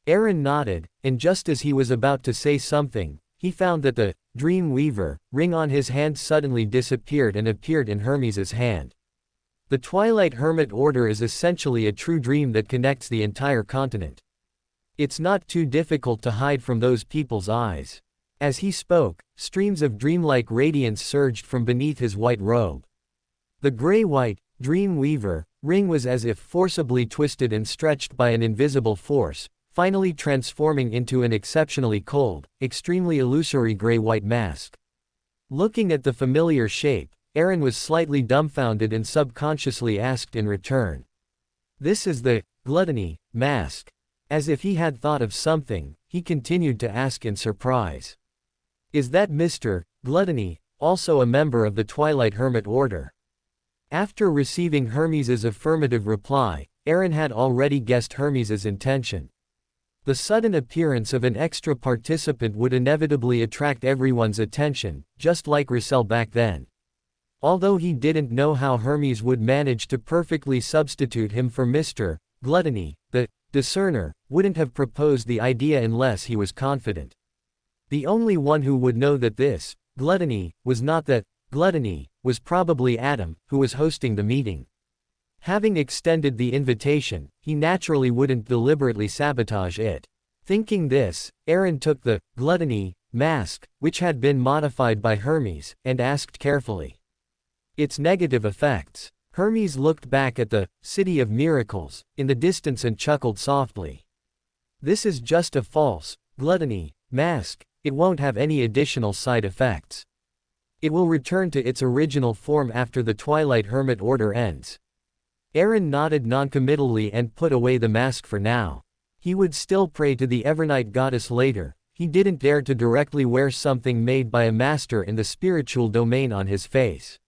Aaron nodded, and just as he was about to say something, he found that the Dream Weaver ring on his hand suddenly disappeared and appeared in Hermes's hand. The Twilight Hermit Order is essentially a true dream that connects the entire continent. It's not too difficult to hide from those people's eyes. As he spoke, streams of dreamlike radiance surged from beneath his white robe. The gray-white Dream Weaver ring was as if forcibly twisted and stretched by an invisible force, finally transforming into an exceptionally cold, extremely illusory gray-white mask. Looking at the familiar shape, Aaron was slightly dumbfounded and subconsciously asked in return. This is the Gluttony mask. As if he had thought of something, he continued to ask in surprise. Is that Mr. Gluttony, also a member of the Twilight Hermit Order? After receiving Hermes's affirmative reply, Aaron had already guessed Hermes's intention. The sudden appearance of an extra participant would inevitably attract everyone's attention, just like Russell back then. Although he didn't know how Hermes would manage to perfectly substitute him for Mr. Gluttony, the discerner wouldn't have proposed the idea unless he was confident. The only one who would know that this gluttony was not that gluttony was probably Adam, who was hosting the meeting. Having extended the invitation, he naturally wouldn't deliberately sabotage it. Thinking this, Aaron took the gluttony mask, which had been modified by Hermes, and asked carefully. Its negative effects. Hermes looked back at the City of Miracles in the distance and chuckled softly. This is just a false gluttony mask. It won't have any additional side effects. It will return to its original form after the Twilight Hermit Order ends. Aaron nodded noncommittally and put away the mask for now. He would still pray to the Evernight goddess later. He didn't dare to directly wear something made by a master in the spiritual domain on his face.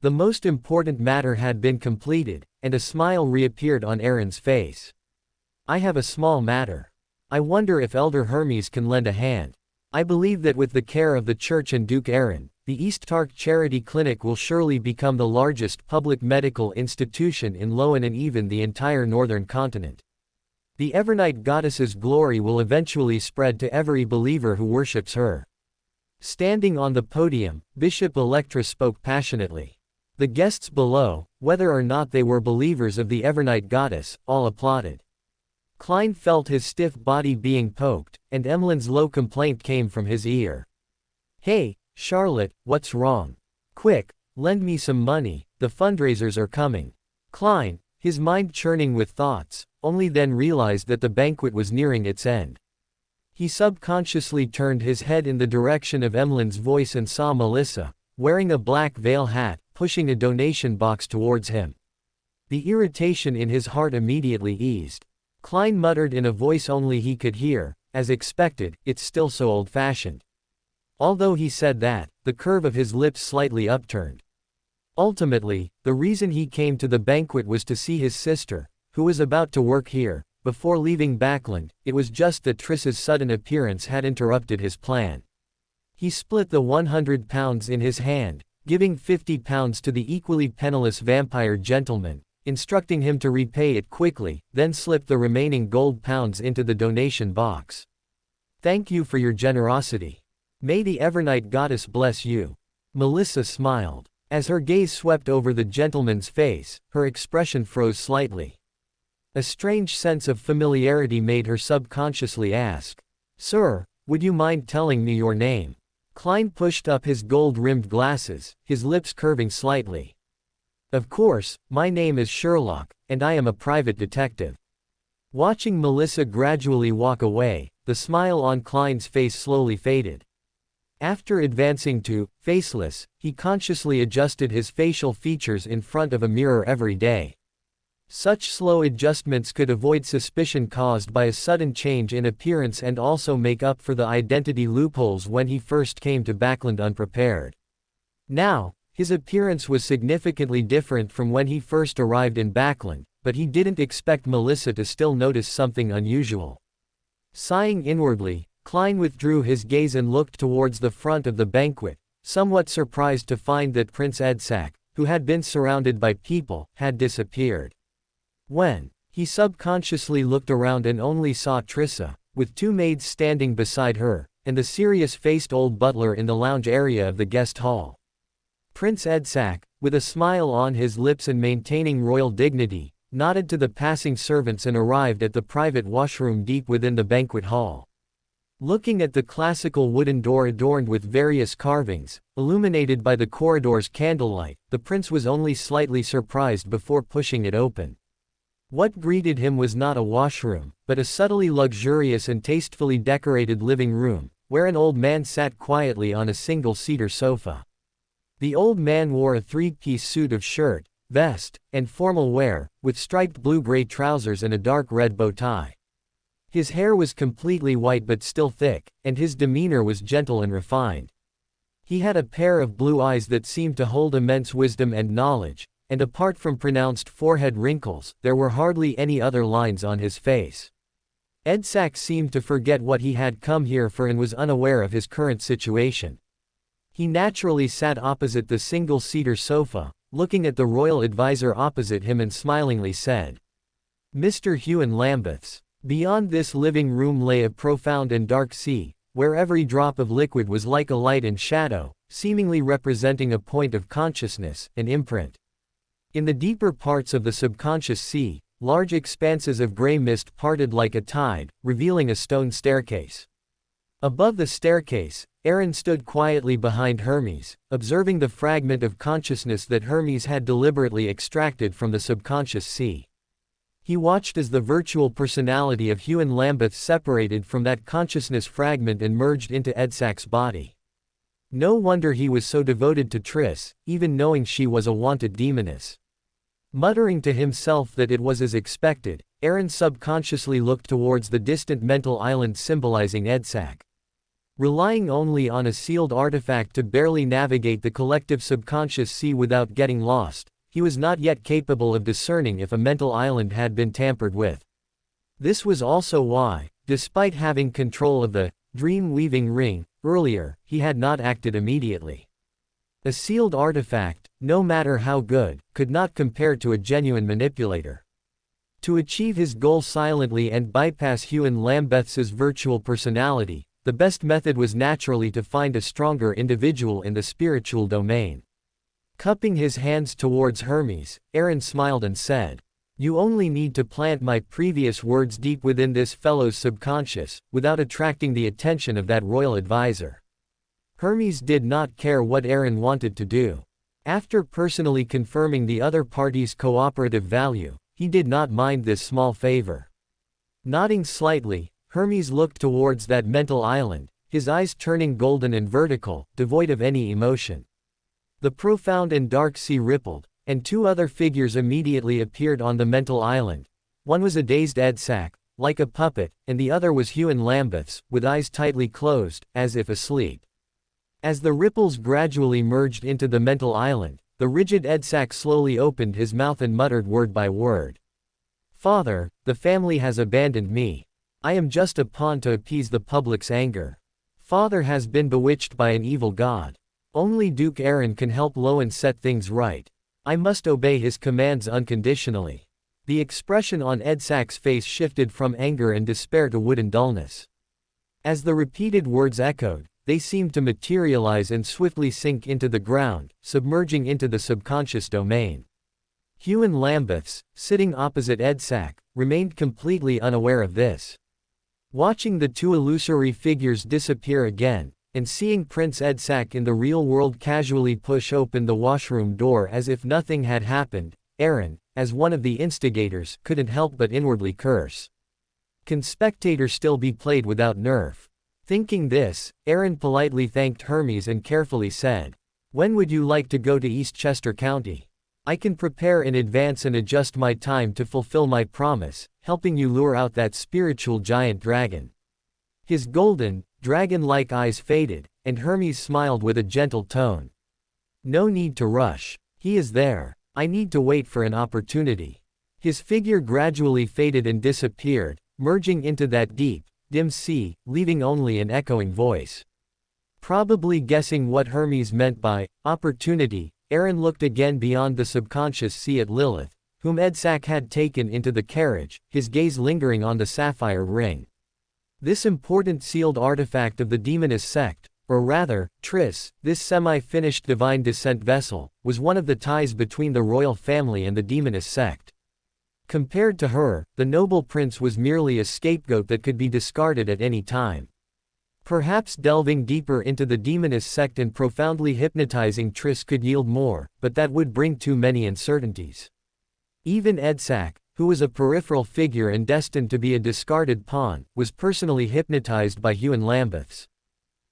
The most important matter had been completed, and a smile reappeared on Aaron's face. I have a small matter. I wonder if Elder Hermes can lend a hand. I believe that with the care of the church and Duke Aaron, the East Tark Charity Clinic will surely become the largest public medical institution in LotM and even the entire northern continent. The Evernight goddess's glory will eventually spread to every believer who worships her. Standing on the podium, Bishop Electra spoke passionately. The guests below, whether or not they were believers of the Evernight goddess, all applauded. Klein felt his stiff body being poked, and Emlyn's low complaint came from his ear. Hey, Charlotte, what's wrong? Quick, lend me some money, the fundraisers are coming. Klein, his mind churning with thoughts, only then realized that the banquet was nearing its end. He subconsciously turned his head in the direction of Emlyn's voice and saw Melissa, wearing a black veil hat, pushing a donation box towards him. The irritation in his heart immediately eased. Klein muttered in a voice only he could hear, as expected, it's still so old-fashioned. Although he said that, the curve of his lips slightly upturned. Ultimately, the reason he came to the banquet was to see his sister, who was about to work here. Before leaving Backland, it was just that Triss's sudden appearance had interrupted his plan. He split the £100 in his hand, giving £50 to the equally penniless vampire gentleman, instructing him to repay it quickly, then slip the remaining gold pounds into the donation box. Thank you for your generosity. May the Evernight goddess bless you. Melissa smiled. As her gaze swept over the gentleman's face, her expression froze slightly. A strange sense of familiarity made her subconsciously ask, Sir, would you mind telling me your name? Klein pushed up his gold-rimmed glasses, his lips curving slightly. Of course, my name is Sherlock, and I am a private detective. Watching Melissa gradually walk away, the smile on Klein's face slowly faded. After advancing to faceless, he consciously adjusted his facial features in front of a mirror every day. Such slow adjustments could avoid suspicion caused by a sudden change in appearance and also make up for the identity loopholes when he first came to Backland unprepared. Now, his appearance was significantly different from when he first arrived in Backland, but he didn't expect Melissa to still notice something unusual. Sighing inwardly, Klein withdrew his gaze and looked towards the front of the banquet, somewhat surprised to find that Prince Edsak, who had been surrounded by people, had disappeared. When he subconsciously looked around and only saw Trissa, with two maids standing beside her, and the serious-faced old butler in the lounge area of the guest hall. Prince Edsak, with a smile on his lips and maintaining royal dignity, nodded to the passing servants and arrived at the private washroom deep within the banquet hall. Looking at the classical wooden door adorned with various carvings, illuminated by the corridor's candlelight, the prince was only slightly surprised before pushing it open. What greeted him was not a washroom, but a subtly luxurious and tastefully decorated living room, where an old man sat quietly on a single cedar sofa. The old man wore a three-piece suit of shirt, vest, and formal wear, with striped blue-gray trousers and a dark red bow tie. His hair was completely white but still thick, and his demeanor was gentle and refined. He had a pair of blue eyes that seemed to hold immense wisdom and knowledge, and apart from pronounced forehead wrinkles, there were hardly any other lines on his face. Edsak seemed to forget what he had come here for and was unaware of his current situation. He naturally sat opposite the single-seater sofa, looking at the royal advisor opposite him and smilingly said, "Mr. Huon Lambeths." Beyond this living room lay a profound and dark sea, where every drop of liquid was like a light and shadow, seemingly representing a point of consciousness, an imprint. In the deeper parts of the subconscious sea, large expanses of gray mist parted like a tide, revealing a stone staircase. Above the staircase, Aaron stood quietly behind Hermes, observing the fragment of consciousness that Hermes had deliberately extracted from the subconscious sea. He watched as the virtual personality of Huon Lambeth separated from that consciousness fragment and merged into Edsak's body. No wonder he was so devoted to Triss, even knowing she was a wanted demoness. Muttering to himself that it was as expected, Aaron subconsciously looked towards the distant mental island symbolizing Edsak. Relying only on a sealed artifact to barely navigate the collective subconscious sea without getting lost, he was not yet capable of discerning if a mental island had been tampered with. This was also why, despite having control of the dream-weaving ring earlier, he had not acted immediately. A sealed artifact, no matter how good, could not compare to a genuine manipulator. To achieve his goal silently and bypass Huon Lambeth's virtual personality, the best method was naturally to find a stronger individual in the spiritual domain. Cupping his hands towards Hermes, Aaron smiled and said, "You only need to plant my previous words deep within this fellow's subconscious, without attracting the attention of that royal advisor." Hermes did not care what Aaron wanted to do. After personally confirming the other party's cooperative value, he did not mind this small favor. Nodding slightly, Hermes looked towards that mental island, his eyes turning golden and vertical, devoid of any emotion. The profound and dark sea rippled, and two other figures immediately appeared on the mental island. One was a dazed Edsak, like a puppet, and the other was Huon Lambeths, with eyes tightly closed, as if asleep. As the ripples gradually merged into the mental island, the rigid Edsak slowly opened his mouth and muttered word by word. "Father, the family has abandoned me. I am just a pawn to appease the public's anger. Father has been bewitched by an evil god. Only Duke Aaron can help Loan set things right. I must obey his commands unconditionally." The expression on Edsak's face shifted from anger and despair to wooden dullness. As the repeated words echoed, they seemed to materialize and swiftly sink into the ground, submerging into the subconscious domain. Huon Lambeths, sitting opposite Edsak, remained completely unaware of this. Watching the two illusory figures disappear again, and seeing Prince Edsak in the real world casually push open the washroom door as if nothing had happened, Aaron, as one of the instigators, couldn't help but inwardly curse. Can spectator still be played without nerve? Thinking this, Aaron politely thanked Hermes and carefully said, "When would you like to go to Eastchester County? I can prepare in advance and adjust my time to fulfill my promise, helping you lure out that spiritual giant dragon." His golden, dragon-like eyes faded, and Hermes smiled with a gentle tone. "No need to rush. He is there. I need to wait for an opportunity." His figure gradually faded and disappeared, merging into that deep, dim sea, leaving only an echoing voice. Probably guessing what Hermes meant by opportunity, Aaron looked again beyond the subconscious sea at Lilith, whom Edsak had taken into the carriage, his gaze lingering on the sapphire ring. This important sealed artifact of the demoness sect, or rather, Triss, this semi-finished divine descent vessel, was one of the ties between the royal family and the demoness sect. Compared to her, the noble prince was merely a scapegoat that could be discarded at any time. Perhaps delving deeper into the demoness sect and profoundly hypnotizing Triss could yield more, but that would bring too many uncertainties. Even Edsak, who was a peripheral figure and destined to be a discarded pawn, was personally hypnotized by Huon Lambeths.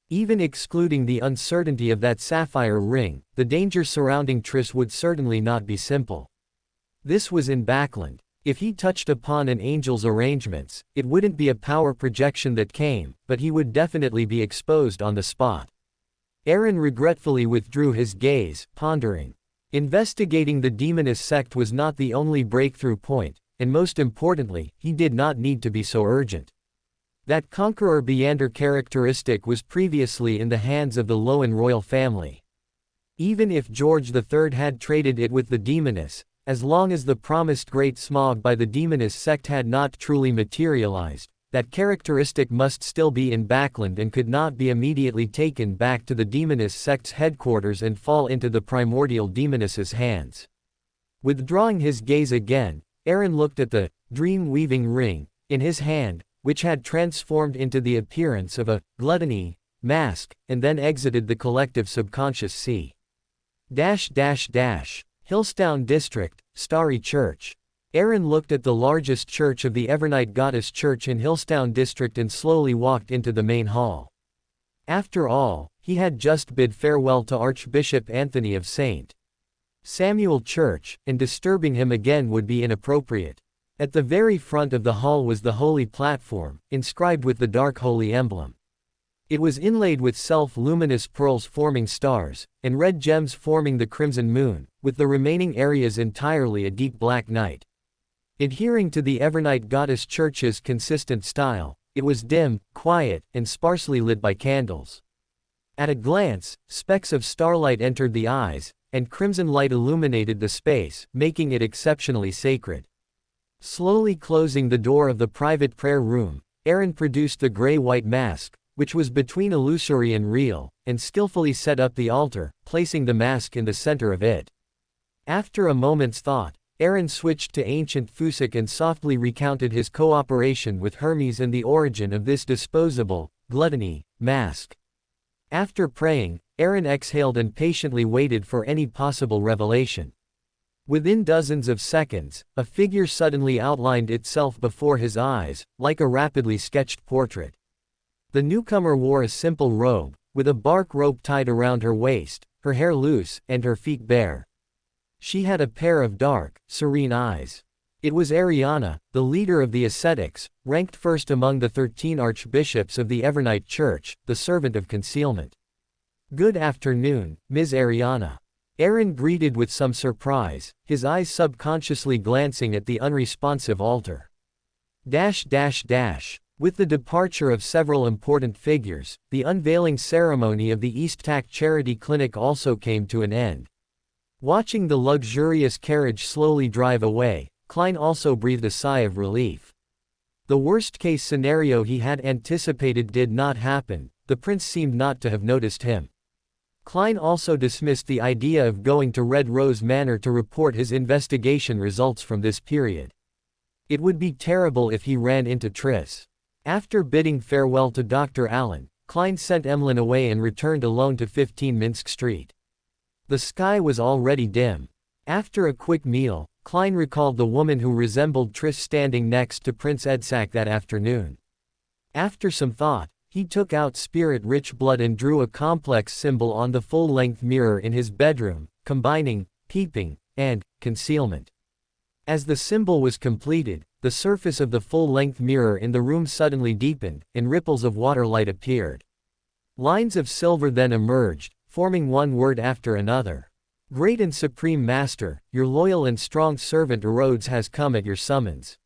Even excluding the uncertainty of that sapphire ring, the danger surrounding Triss would certainly not be simple. This was in Backland. If he touched upon an angel's arrangements, it wouldn't be a power projection that came, but he would definitely be exposed on the spot. Aaron regretfully withdrew his gaze, pondering. Investigating the demonist sect was not the only breakthrough point, and most importantly, he did not need to be so urgent. That conqueror Beander characteristic was previously in the hands of the Lowen royal family. Even if George III had traded it with the demonists, as long as the promised great smog by the demonist sect had not truly materialized, that characteristic must still be in Backland and could not be immediately taken back to the demonist sect's headquarters and fall into the primordial demoness's hands. Withdrawing his gaze again, Aaron looked at the dream-weaving ring in his hand, which had transformed into the appearance of a gluttony mask, and then exited the collective subconscious sea. Hillstown District, Starry Church. Aaron looked at the largest church of the Evernite Goddess Church in Hillstown District and slowly walked into the main hall. After all, he had just bid farewell to Archbishop Anthony of St. Samuel Church, and disturbing him again would be inappropriate. At the very front of the hall was the holy platform, inscribed with the dark holy emblem. It was inlaid with self-luminous pearls forming stars, and red gems forming the crimson moon, with the remaining areas entirely a deep black night. Adhering to the Evernite Goddess Church's consistent style, it was dim, quiet, and sparsely lit by candles. At a glance, specks of starlight entered the eyes, and crimson light illuminated the space, making it exceptionally sacred. Slowly closing the door of the private prayer room, Aaron produced the gray-white mask, which was between illusory and real, and skillfully set up the altar, placing the mask in the center of it. After a moment's thought, Aaron switched to ancient Fusic and softly recounted his cooperation with Hermes and the origin of this disposable, gluttony, mask. After praying, Aaron exhaled and patiently waited for any possible revelation. Within dozens of seconds, a figure suddenly outlined itself before his eyes, like a rapidly sketched portrait. The newcomer wore a simple robe, with a bark rope tied around her waist, her hair loose, and her feet bare. She had a pair of dark, serene eyes. It was Ariana, the leader of the ascetics, ranked first among the 13 archbishops of the Evernite Church, the servant of concealment. "Good afternoon, Ms. Ariana." Aaron greeted with some surprise, his eyes subconsciously glancing at the unresponsive altar. With the departure of several important figures, the unveiling ceremony of the East Tak Charity Clinic also came to an end. Watching the luxurious carriage slowly drive away, Klein also breathed a sigh of relief. The worst-case scenario he had anticipated did not happen. The prince seemed not to have noticed him. Klein also dismissed the idea of going to Red Rose Manor to report his investigation results from this period. It would be terrible if he ran into Triss. After bidding farewell to Dr. Allen, Klein sent Emlyn away and returned alone to 15 Minsk Street. The sky was already dim. After a quick meal, Klein recalled the woman who resembled Triss standing next to Prince Edsak that afternoon. After some thought, he took out spirit-rich blood and drew a complex symbol on the full-length mirror in his bedroom, combining peeping and concealment. As the symbol was completed, the surface of the full-length mirror in the room suddenly deepened, and ripples of water light appeared. Lines of silver then emerged, forming one word after another. "Great and Supreme Master, your loyal and strong servant Erodes has come at your summons.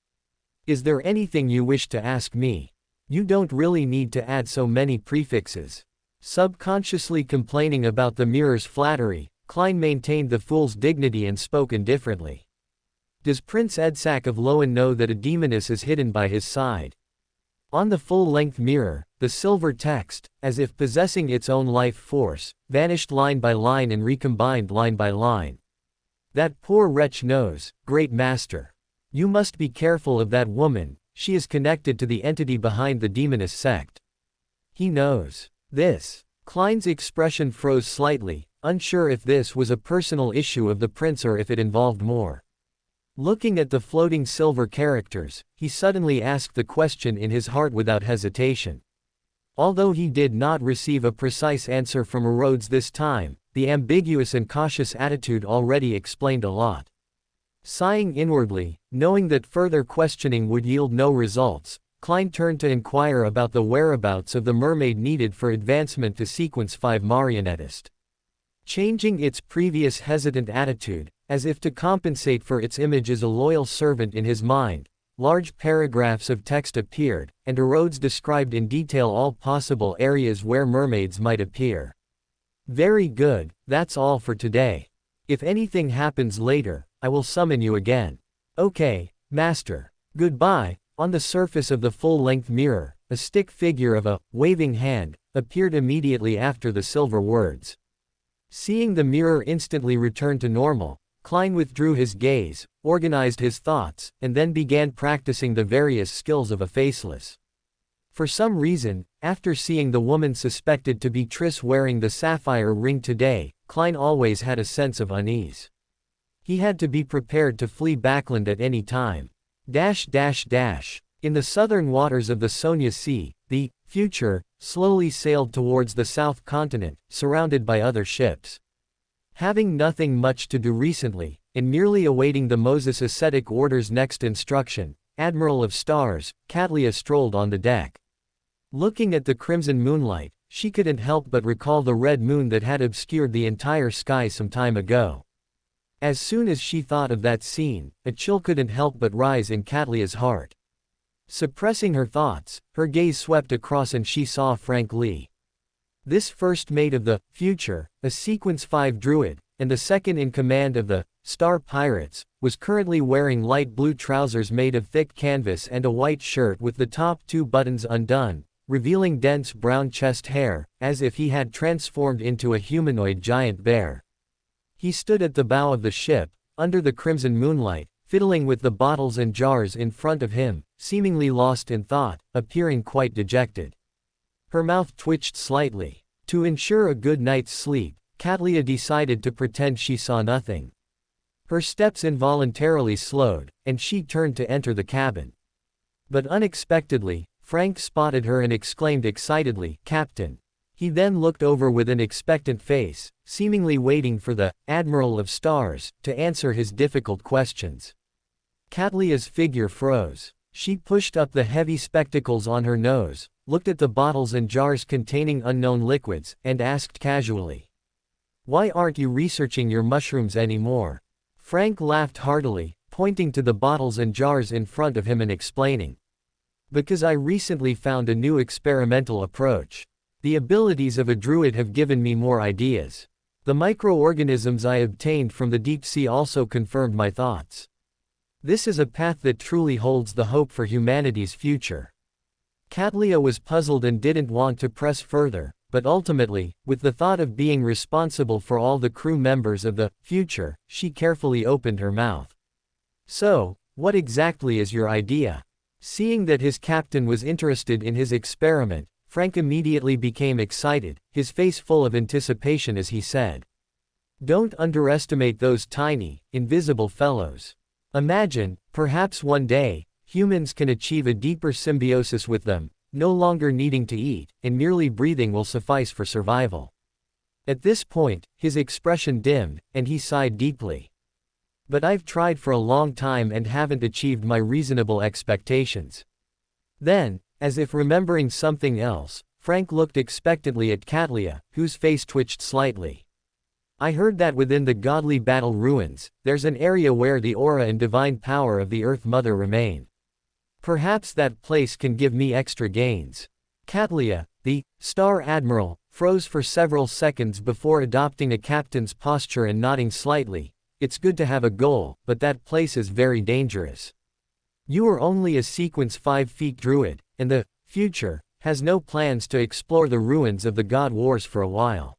Is there anything you wish to ask me? You don't really need to add so many prefixes." Subconsciously complaining about the mirror's flattery, Klein maintained the fool's dignity and spoke indifferently. "Does Prince Edsak of Lowen know that a demoness is hidden by his side?" On the full-length mirror, the silver text, as if possessing its own life force, vanished line by line and recombined line by line. "That poor wretch knows, great master. You must be careful of that woman, she is connected to the entity behind the demonist sect. He knows this." Klein's expression froze slightly, unsure if this was a personal issue of the prince or if it involved more. Looking at the floating silver characters, he suddenly asked the question in his heart without hesitation. Although he did not receive a precise answer from Erodes this time, the ambiguous and cautious attitude already explained a lot. Sighing inwardly, knowing that further questioning would yield no results, Klein turned to inquire about the whereabouts of the mermaid needed for advancement to Sequence 5 Marionettist. Changing its previous hesitant attitude, as if to compensate for its image as a loyal servant in his mind, large paragraphs of text appeared, and Rhodes described in detail all possible areas where mermaids might appear. Very good, that's all for today. If anything happens later, I will summon you again. Okay, Master. Goodbye. On the surface of the full-length mirror, a stick figure of a waving hand appeared immediately after the silver words. Seeing the mirror instantly return to normal, Klein withdrew his gaze, organized his thoughts, and then began practicing the various skills of a faceless. For some reason, after seeing the woman suspected to be Triss wearing the sapphire ring today, Klein always had a sense of unease. He had to be prepared to flee Backland at any time. In the southern waters of the Sonia Sea, the future slowly sailed towards the south continent, surrounded by other ships. Having nothing much to do recently, and merely awaiting the Moses ascetic order's next instruction, Admiral of Stars, Katlia strolled on the deck. Looking at the crimson moonlight, she couldn't help but recall the red moon that had obscured the entire sky some time ago. As soon as she thought of that scene, a chill couldn't help but rise in Katlia's heart. Suppressing her thoughts, her gaze swept across and she saw Frank Lee. This first mate of the future, a Sequence 5 druid, and the second in command of the Star Pirates, was currently wearing light blue trousers made of thick canvas and a white shirt with the top two buttons undone, revealing dense brown chest hair, as if he had transformed into a humanoid giant bear. He stood at the bow of the ship, under the crimson moonlight, fiddling with the bottles and jars in front of him, seemingly lost in thought, appearing quite dejected. Her mouth twitched slightly. To ensure a good night's sleep, Katlia decided to pretend she saw nothing. Her steps involuntarily slowed, and she turned to enter the cabin. But unexpectedly, Frank spotted her and exclaimed excitedly, "Captain!" He then looked over with an expectant face, seemingly waiting for the Admiral of Stars to answer his difficult questions. Katlia's figure froze. She pushed up the heavy spectacles on her nose, looked at the bottles and jars containing unknown liquids, and asked casually, "Why aren't you researching your mushrooms anymore?" Frank laughed heartily, pointing to the bottles and jars in front of him and explaining, "Because I recently found a new experimental approach. The abilities of a druid have given me more ideas. The microorganisms I obtained from the deep sea also confirmed my thoughts. This is a path that truly holds the hope for humanity's future." Katlia was puzzled and didn't want to press further, but ultimately, with the thought of being responsible for all the crew members of the future, she carefully opened her mouth. "So, what exactly is your idea?" Seeing that his captain was interested in his experiment, Frank immediately became excited, his face full of anticipation as he said, "Don't underestimate those tiny, invisible fellows. Imagine, perhaps one day, humans can achieve a deeper symbiosis with them, no longer needing to eat, and merely breathing will suffice for survival." At this point, his expression dimmed, and he sighed deeply. "But I've tried for a long time and haven't achieved my reasonable expectations." Then, as if remembering something else, Frank looked expectantly at Katlia, whose face twitched slightly. "I heard that within the godly battle ruins, there's an area where the aura and divine power of the Earth Mother remain. Perhaps that place can give me extra gains." Katlia, the Star Admiral, froze for several seconds before adopting a captain's posture and nodding slightly. "It's good to have a goal, but that place is very dangerous. You are only a Sequence 5 feet druid, and the future has no plans to explore the ruins of the God Wars for a while."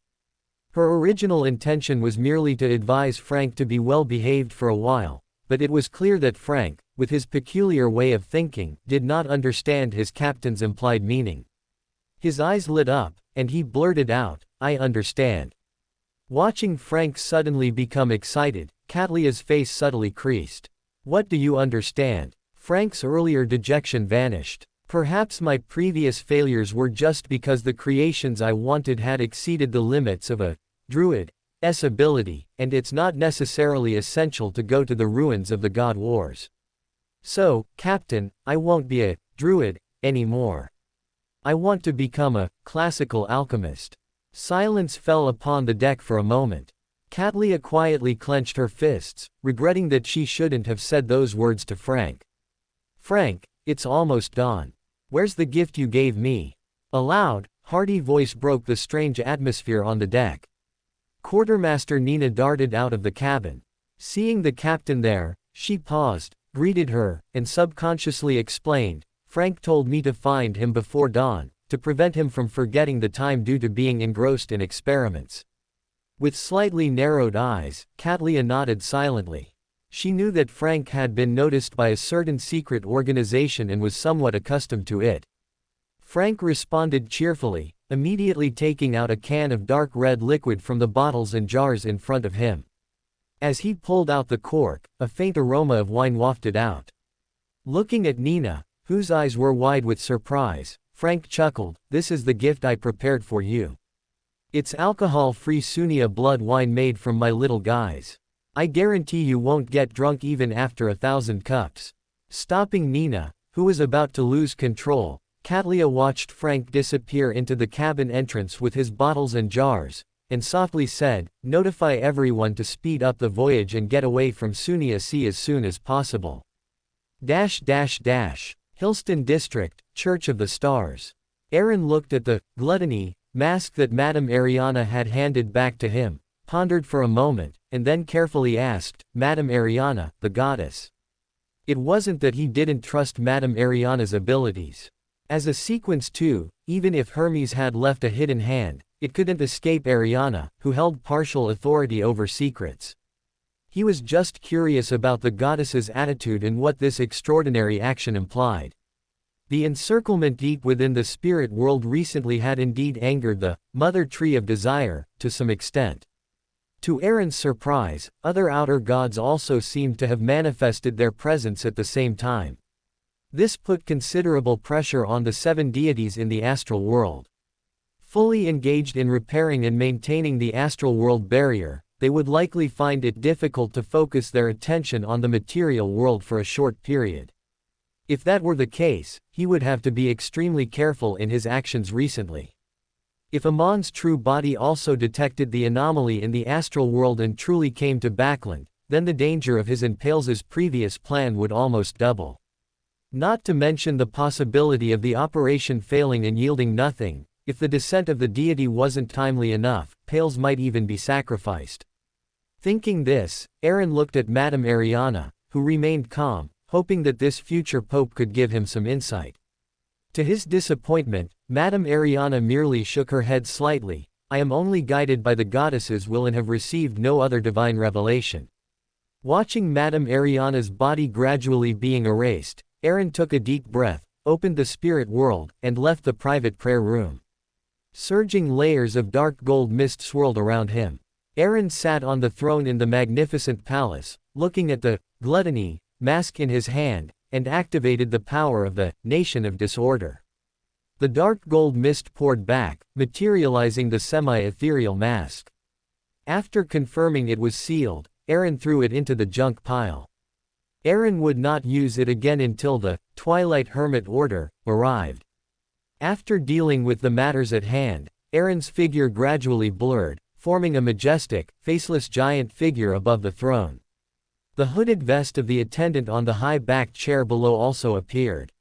Her original intention was merely to advise Frank to be well behaved for a while, but it was clear that Frank, with his peculiar way of thinking, did not understand his captain's implied meaning. His eyes lit up, and he blurted out, "I understand." Watching Frank suddenly become excited, Katlia's face subtly creased. "What do you understand?" Frank's earlier dejection vanished. "Perhaps my previous failures were just because the creations I wanted had exceeded the limits of a druid, ability, and it's not necessarily essential to go to the ruins of the God Wars. So, Captain, I won't be a druid anymore. I want to become a classical alchemist. Silence fell upon the deck for a moment. Katlia quietly clenched her fists, regretting that she shouldn't have said those words to Frank. Frank, it's almost dawn. Where's the gift you gave me? A loud, hearty voice broke the strange atmosphere on the deck. Quartermaster Nina darted out of the cabin. Seeing the captain there, she paused, greeted her, and subconsciously explained, Frank told me to find him before dawn, to prevent him from forgetting the time due to being engrossed in experiments. With slightly narrowed eyes, Katlia nodded silently. She knew that Frank had been noticed by a certain secret organization and was somewhat accustomed to it. Frank responded cheerfully, immediately taking out a can of dark red liquid from the bottles and jars in front of him. As he pulled out the cork, a faint aroma of wine wafted out. Looking at Nina, whose eyes were wide with surprise, Frank chuckled, "This is the gift I prepared for you. It's alcohol-free Sunia blood wine made from my little guys. I guarantee you won't get drunk even after 1,000 cups." Stopping Nina, who was about to lose control, Katlia watched Frank disappear into the cabin entrance with his bottles and jars, and softly said, "Notify everyone to speed up the voyage and get away from Sunia Sea as soon as possible. Hillston District, Church of the Stars." Aaron looked at the gluttony mask that Madame Ariana had handed back to him, pondered for a moment, and then carefully asked, "Madame Ariana, the goddess." It wasn't that he didn't trust Madame Ariana's abilities. As a sequence too, even if Hermes had left a hidden hand, it couldn't escape Ariana, who held partial authority over secrets. He was just curious about the goddess's attitude and what this extraordinary action implied. The encirclement deep within the spirit world recently had indeed angered the Mother Tree of Desire, to some extent. To Aaron's surprise, other outer gods also seemed to have manifested their presence at the same time. This put considerable pressure on the 7 deities in the astral world. Fully engaged in repairing and maintaining the astral world barrier, they would likely find it difficult to focus their attention on the material world for a short period. If that were the case, he would have to be extremely careful in his actions recently. If Amon's true body also detected the anomaly in the astral world and truly came to Backland, then the danger of his and Pales's previous plan would almost double. Not to mention the possibility of the operation failing and yielding nothing. If the descent of the deity wasn't timely enough, Pales might even be sacrificed. Thinking this, Aaron looked at Madame Ariana, who remained calm, hoping that this future pope could give him some insight. To his disappointment, Madame Ariana merely shook her head slightly. "I am only guided by the goddess's will and have received no other divine revelation." Watching Madame Ariana's body gradually being erased, Aaron took a deep breath, opened the spirit world, and left the private prayer room. Surging layers of dark gold mist swirled around him. Aaron sat on the throne in the magnificent palace, looking at the gluttony mask in his hand, and activated the power of the Nation of Disorder. The dark gold mist poured back, materializing the semi-ethereal mask. After confirming it was sealed, Aaron threw it into the junk pile. Aaron would not use it again until the Twilight Hermit Order arrived. After dealing with the matters at hand, Aaron's figure gradually blurred, forming a majestic, faceless giant figure above the throne. The hooded vest of the attendant on the high-backed chair below also appeared.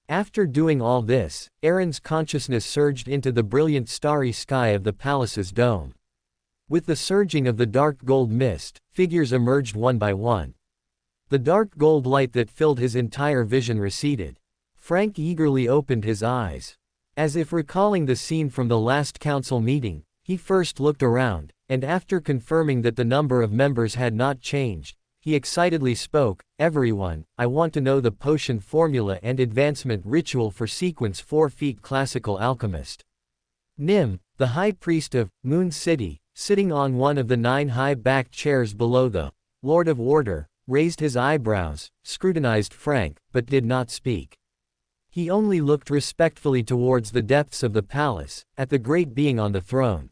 After doing all this, Aaron's consciousness surged into the brilliant starry sky of the palace's dome. With the surging of the dark gold mist, figures emerged one by one. The dark gold light that filled his entire vision receded. Frank eagerly opened his eyes. As if recalling the scene from the last council meeting, he first looked around, and after confirming that the number of members had not changed, he excitedly spoke, "Everyone, I want to know the potion formula and advancement ritual for sequence 4 feet classical alchemist." Nim, the high priest of Moon City, sitting on one of the 9 high-backed chairs below the Lord of Order, raised his eyebrows, scrutinized Frank, but did not speak. He only looked respectfully towards the depths of the palace, at the great being on the throne.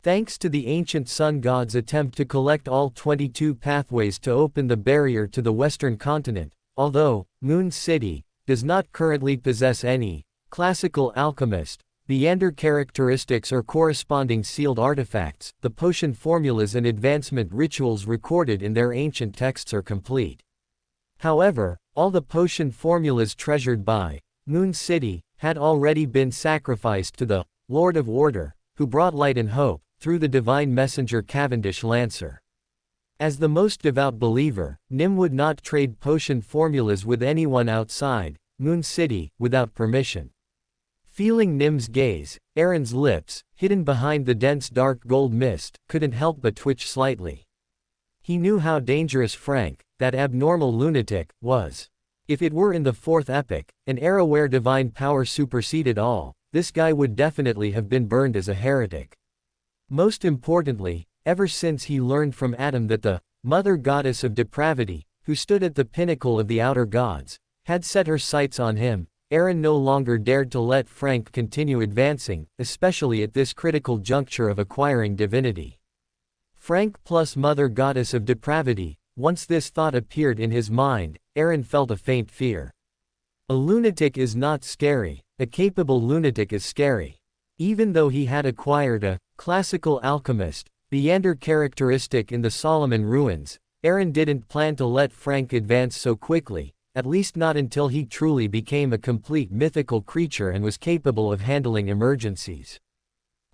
Thanks to the ancient sun god's attempt to collect all 22 pathways to open the barrier to the western continent, although Moon City does not currently possess any classical alchemist, Leander characteristics or corresponding sealed artifacts, the potion formulas and advancement rituals recorded in their ancient texts are complete. However, all the potion formulas treasured by Moon City had already been sacrificed to the Lord of Order, who brought light and hope through the divine messenger Cavendish Lancer. As the most devout believer, Nim would not trade potion formulas with anyone outside Moon City without permission. Feeling Nim's gaze, Aaron's lips, hidden behind the dense dark gold mist, couldn't help but twitch slightly. He knew how dangerous Frank, that abnormal lunatic, was. If it were in the fourth epoch, an era where divine power superseded all, this guy would definitely have been burned as a heretic. Most importantly, ever since he learned from Adam that the mother goddess of depravity, who stood at the pinnacle of the outer gods, had set her sights on him, Aaron no longer dared to let Frank continue advancing, especially at this critical juncture of acquiring divinity. Frank plus mother goddess of depravity, once this thought appeared in his mind, Aaron felt a faint fear. A lunatic is not scary, a capable lunatic is scary. Even though he had acquired a classical alchemist, Leander characteristic in the Solomon ruins, Aaron didn't plan to let Frank advance so quickly, at least not until he truly became a complete mythical creature and was capable of handling emergencies.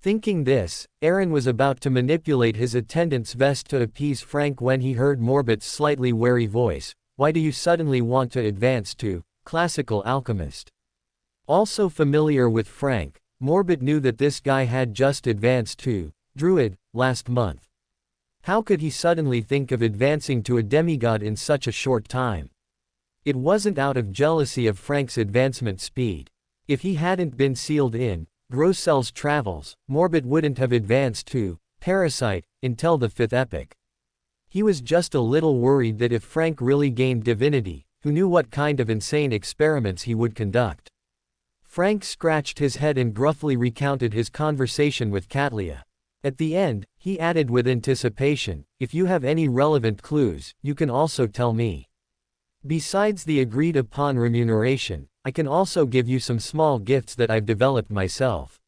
Thinking this, Aaron was about to manipulate his attendant's vest to appease Frank when he heard Morbid's slightly wary voice. "Why do you suddenly want to advance to classical alchemist?" Also familiar with Frank, Morbid knew that this guy had just advanced to druid last month. How could he suddenly think of advancing to a demigod in such a short time? It wasn't out of jealousy of Frank's advancement speed. If he hadn't been sealed in Grossel's travels, Morbid wouldn't have advanced to Parasite until the fifth epoch. He was just a little worried that if Frank really gained divinity, who knew what kind of insane experiments he would conduct. Frank scratched his head and gruffly recounted his conversation with Katlia. At the end, he added with anticipation, "If you have any relevant clues, you can also tell me. Besides the agreed-upon remuneration, I can also give you some small gifts that I've developed myself."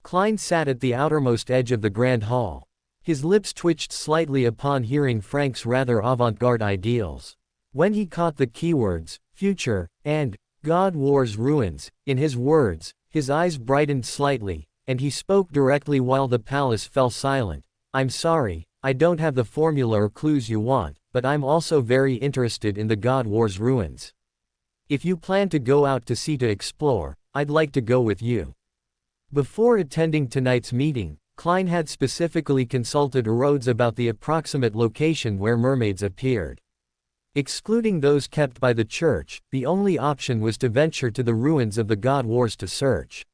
Klein sat at the outermost edge of the grand hall. His lips twitched slightly upon hearing Frank's rather avant-garde ideals. When he caught the keywords, future, and God War's ruins, in his words, his eyes brightened slightly, and he spoke directly while the palace fell silent. "I'm sorry, I don't have the formula or clues you want, but I'm also very interested in the God War's ruins. If you plan to go out to sea to explore, I'd like to go with you." Before attending tonight's meeting, Klein had specifically consulted Rhodes about the approximate location where mermaids appeared. Excluding those kept by the church, the only option was to venture to the ruins of the God Wars to search.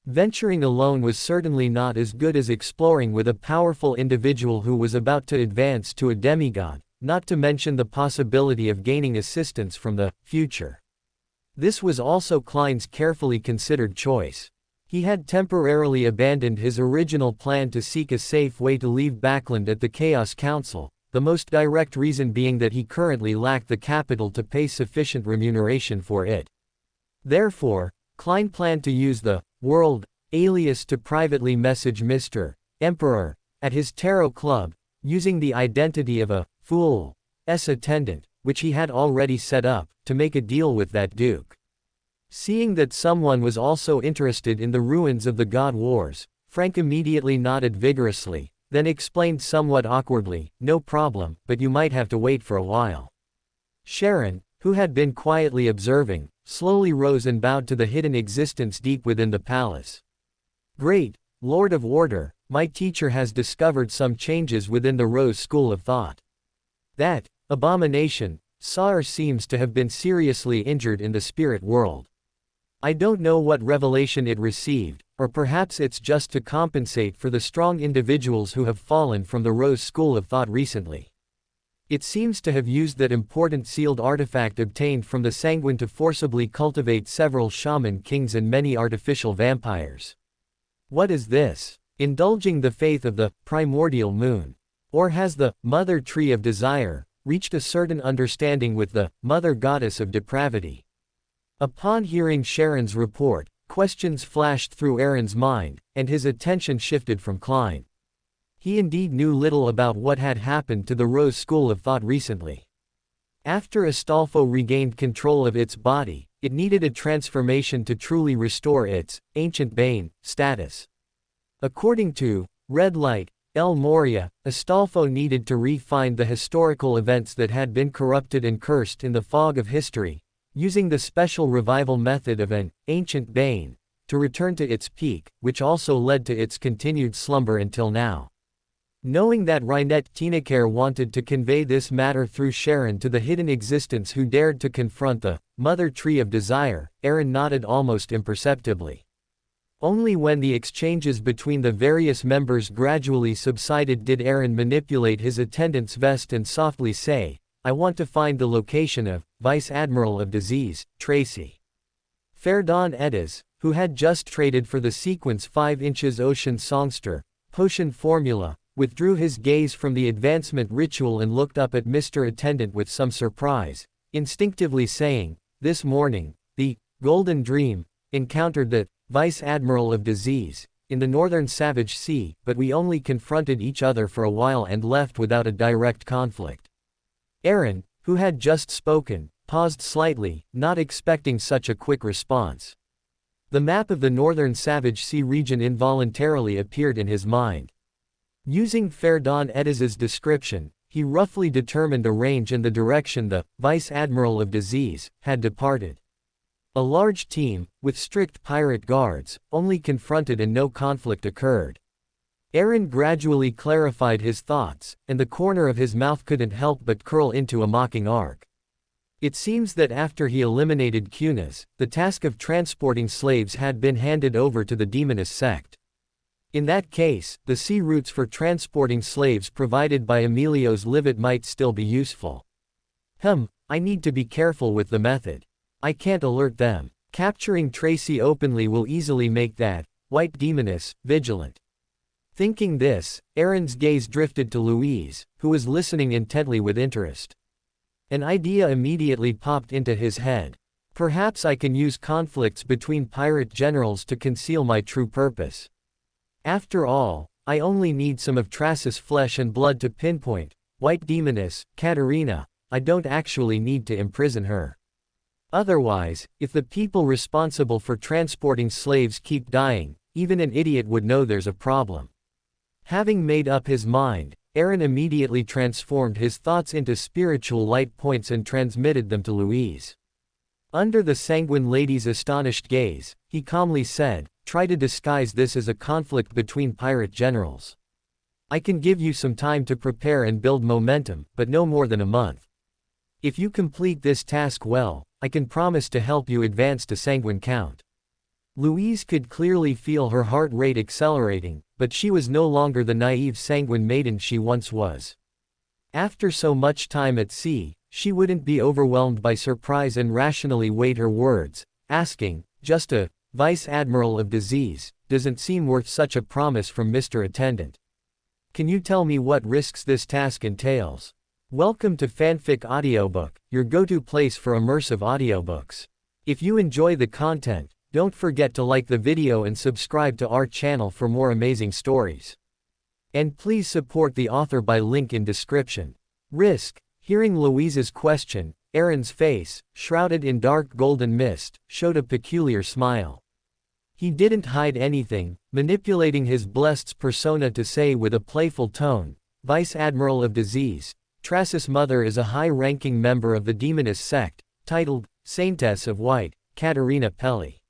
Venturing alone was certainly not as good as exploring with a powerful individual who was about to advance to a demigod, not to mention the possibility of gaining assistance from the future. This was also Klein's carefully considered choice. He had temporarily abandoned his original plan to seek a safe way to leave Backland at the Chaos Council, the most direct reason being that he currently lacked the capital to pay sufficient remuneration for it. Therefore, Klein planned to use the world alias to privately message Mr. Emperor at his tarot club, using the identity of a fool's attendant, which he had already set up, to make a deal with that duke. Seeing that someone was also interested in the ruins of the God Wars, Frank immediately nodded vigorously, then explained somewhat awkwardly, "No problem, but you might have to wait for a while." Sharon, who had been quietly observing, slowly rose and bowed to the hidden existence deep within the palace. "Great, Lord of Order, my teacher has discovered some changes within the Rose school of thought. That abomination, Saar, seems to have been seriously injured in the spirit world. I don't know what revelation it received, or perhaps it's just to compensate for the strong individuals who have fallen from the Rose school of thought recently. It seems to have used that important sealed artifact obtained from the Sanguine to forcibly cultivate several shaman kings and many artificial vampires." "What is this?" indulging the faith of the primordial moon? Or has the mother tree of desire reached a certain understanding with the mother goddess of depravity? Upon hearing Sharon's report, questions flashed through Aaron's mind, and his attention shifted from Klein. He indeed knew little about what had happened to the Rose school of thought recently. After Astolfo regained control of its body, it needed a transformation to truly restore its ancient bane status. According to Red Light, El Moria, Astolfo needed to re-find the historical events that had been corrupted and cursed in the fog of history, using the special revival method of an ancient bane, to return to its peak, which also led to its continued slumber until now. Knowing that Reinette Tinaker wanted to convey this matter through Sharon to the hidden existence who dared to confront the mother tree of desire, Aaron nodded almost imperceptibly. Only when the exchanges between the various members gradually subsided did Aaron manipulate his attendant's vest and softly say, "I want to find the location of Vice Admiral of Disease, Tracy." Ferdon Edis, who had just traded for the sequence 5 inches Ocean Songster potion formula, withdrew his gaze from the advancement ritual and looked up at Mr. Attendant with some surprise, instinctively saying, "This morning, the Golden Dream encountered the Vice Admiral of Disease in the Northern Savage Sea, but we only confronted each other for a while and left without a direct conflict." Aaron, who had just spoken, paused slightly, not expecting such a quick response. The map of the Northern Savage Sea region involuntarily appeared in his mind. Using Ferdon Edis's description, he roughly determined a range and the direction the Vice Admiral of Disease had departed. A large team, with strict pirate guards, only confronted and no conflict occurred. Aaron gradually clarified his thoughts, and the corner of his mouth couldn't help but curl into a mocking arc. It seems that after he eliminated Cunas, the task of transporting slaves had been handed over to the demonist sect. In that case, the sea routes for transporting slaves provided by Emilio's Livet might still be useful. I need to be careful with the method. I can't alert them. Capturing Tracy openly will easily make that white demoness vigilant. Thinking this, Aaron's gaze drifted to Louise, who was listening intently with interest. An idea immediately popped into his head. Perhaps I can use conflicts between pirate generals to conceal my true purpose. After all, I only need some of Tracis' flesh and blood to pinpoint white demoness Katerina. I don't actually need to imprison her. Otherwise, if the people responsible for transporting slaves keep dying, even an idiot would know there's a problem. Having made up his mind, Aaron immediately transformed his thoughts into spiritual light points and transmitted them to Louise. Under the sanguine lady's astonished gaze, he calmly said, "Try to disguise this as a conflict between pirate generals. I can give you some time to prepare and build momentum, but no more than a month. If you complete this task well, I can promise to help you advance to Sanguine Count." Louise could clearly feel her heart rate accelerating, but she was no longer the naive sanguine maiden she once was. After so much time at sea, she wouldn't be overwhelmed by surprise and rationally weighed her words, asking, "Just a Vice Admiral of Disease doesn't seem worth such a promise from Mr. Attendant. Can you tell me what risks this task entails?" Welcome to Fanfic Audiobook, your go-to place for immersive audiobooks. If you enjoy the content, don't forget to like the video and subscribe to our channel for more amazing stories. And please support the author by link in description. Risk. Hearing Louise's question, Aaron's face, shrouded in dark golden mist, showed a peculiar smile. He didn't hide anything, manipulating his blessed persona to say with a playful tone, "Vice Admiral of Disease, Tracis' mother is a high-ranking member of the demonist sect, titled Saintess of White, Katerina Pelli."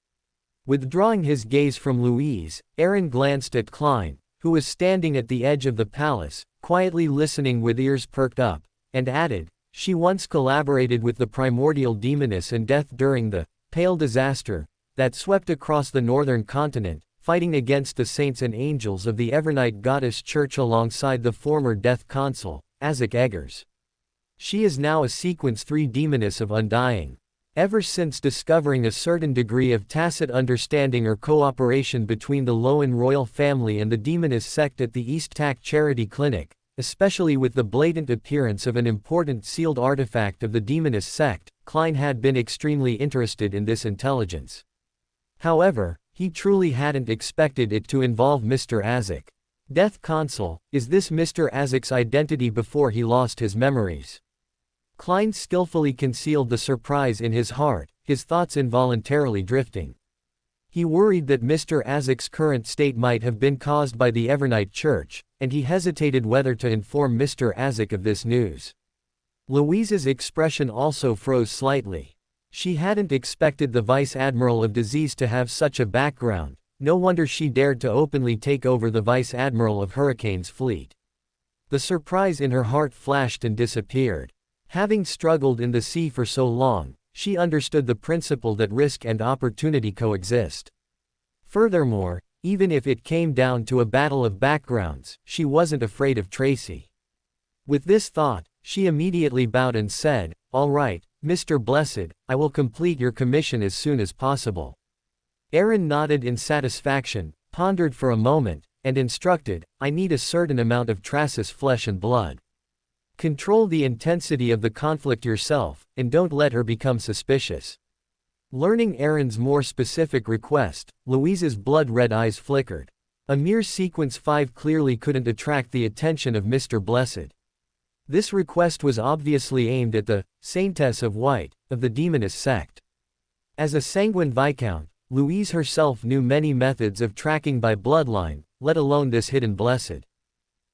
Withdrawing his gaze from Louise, Aaron glanced at Klein, who was standing at the edge of the palace, quietly listening with ears perked up, and added, "She once collaborated with the primordial demoness and death during the pale disaster that swept across the northern continent, fighting against the saints and angels of the Evernight Goddess Church alongside the former death consul, Azek Eggers. She is now a Sequence 3 demoness of Undying." Ever since discovering a certain degree of tacit understanding or cooperation between the Loan royal family and the demonist sect at the East Tak Charity Clinic, especially with the blatant appearance of an important sealed artifact of the demonist sect, Klein had been extremely interested in this intelligence. However, he truly hadn't expected it to involve Mr. Azek. Death Consul, is this Mr. Azek's identity before he lost his memories? Klein skillfully concealed the surprise in his heart, his thoughts involuntarily drifting. He worried that Mr. Azek's current state might have been caused by the Evernight Church, and he hesitated whether to inform Mr. Azek of this news. Louise's expression also froze slightly. She hadn't expected the Vice Admiral of Disease to have such a background, no wonder she dared to openly take over the Vice Admiral of Hurricane's fleet. The surprise in her heart flashed and disappeared. Having struggled in the sea for so long, she understood the principle that risk and opportunity coexist. Furthermore, even if it came down to a battle of backgrounds, she wasn't afraid of Tracy. With this thought, she immediately bowed and said, "All right, Mr. Blessed, I will complete your commission as soon as possible." Aaron nodded in satisfaction, pondered for a moment, and instructed, "I need a certain amount of Trasis flesh and blood. Control the intensity of the conflict yourself, and don't let her become suspicious." Learning Aaron's more specific request, Louise's blood-red eyes flickered. A mere sequence 5 clearly couldn't attract the attention of Mr. Blessed. This request was obviously aimed at the Saintess of White, of the demonist sect. As a sanguine viscount, Louise herself knew many methods of tracking by bloodline, let alone this hidden blessed.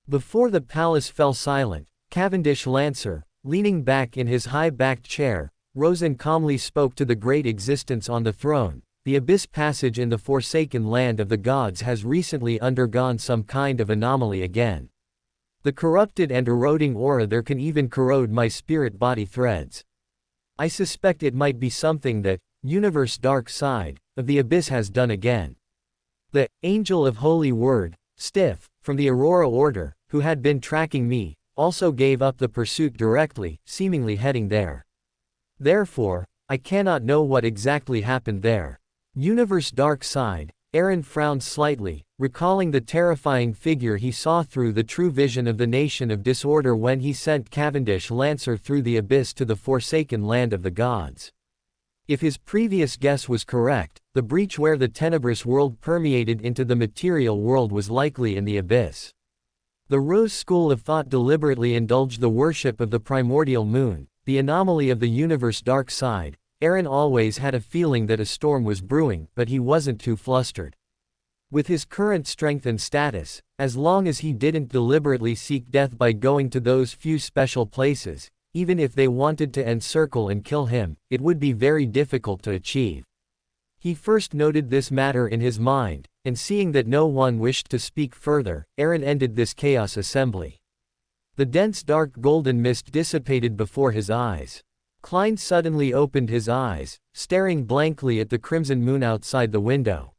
Before the palace fell silent, Cavendish Lancer, leaning back in his high-backed chair, rose and calmly spoke to the great existence on the throne. "The abyss passage in the forsaken land of the gods has recently undergone some kind of anomaly again. The corrupted and eroding aura there can even corrode my spirit-body threads. I suspect it might be something that, universe dark side, of the abyss has done again." The Angel of Holy Word, Stiff, from the Aurora Order, who had been tracking me, also gave up the pursuit directly, seemingly heading there. Therefore, I cannot know what exactly happened there. Universe dark side, Aaron frowned slightly, recalling the terrifying figure he saw through the true vision of the Nation of Disorder when he sent Cavendish Lancer through the abyss to the forsaken land of the gods. If his previous guess was correct, the breach where the tenebrous world permeated into the material world was likely in the abyss. The Rose School of Thought deliberately indulged the worship of the primordial moon, the anomaly of the universe dark side. Aaron always had a feeling that a storm was brewing, but he wasn't too flustered. With his current strength and status, as long as he didn't deliberately seek death by going to those few special places, even if they wanted to encircle and kill him, it would be very difficult to achieve. He first noted this matter in his mind, and seeing that no one wished to speak further, Aaron ended this chaos assembly. The dense dark golden mist dissipated before his eyes. Klein suddenly opened his eyes, staring blankly at the crimson moon outside the window.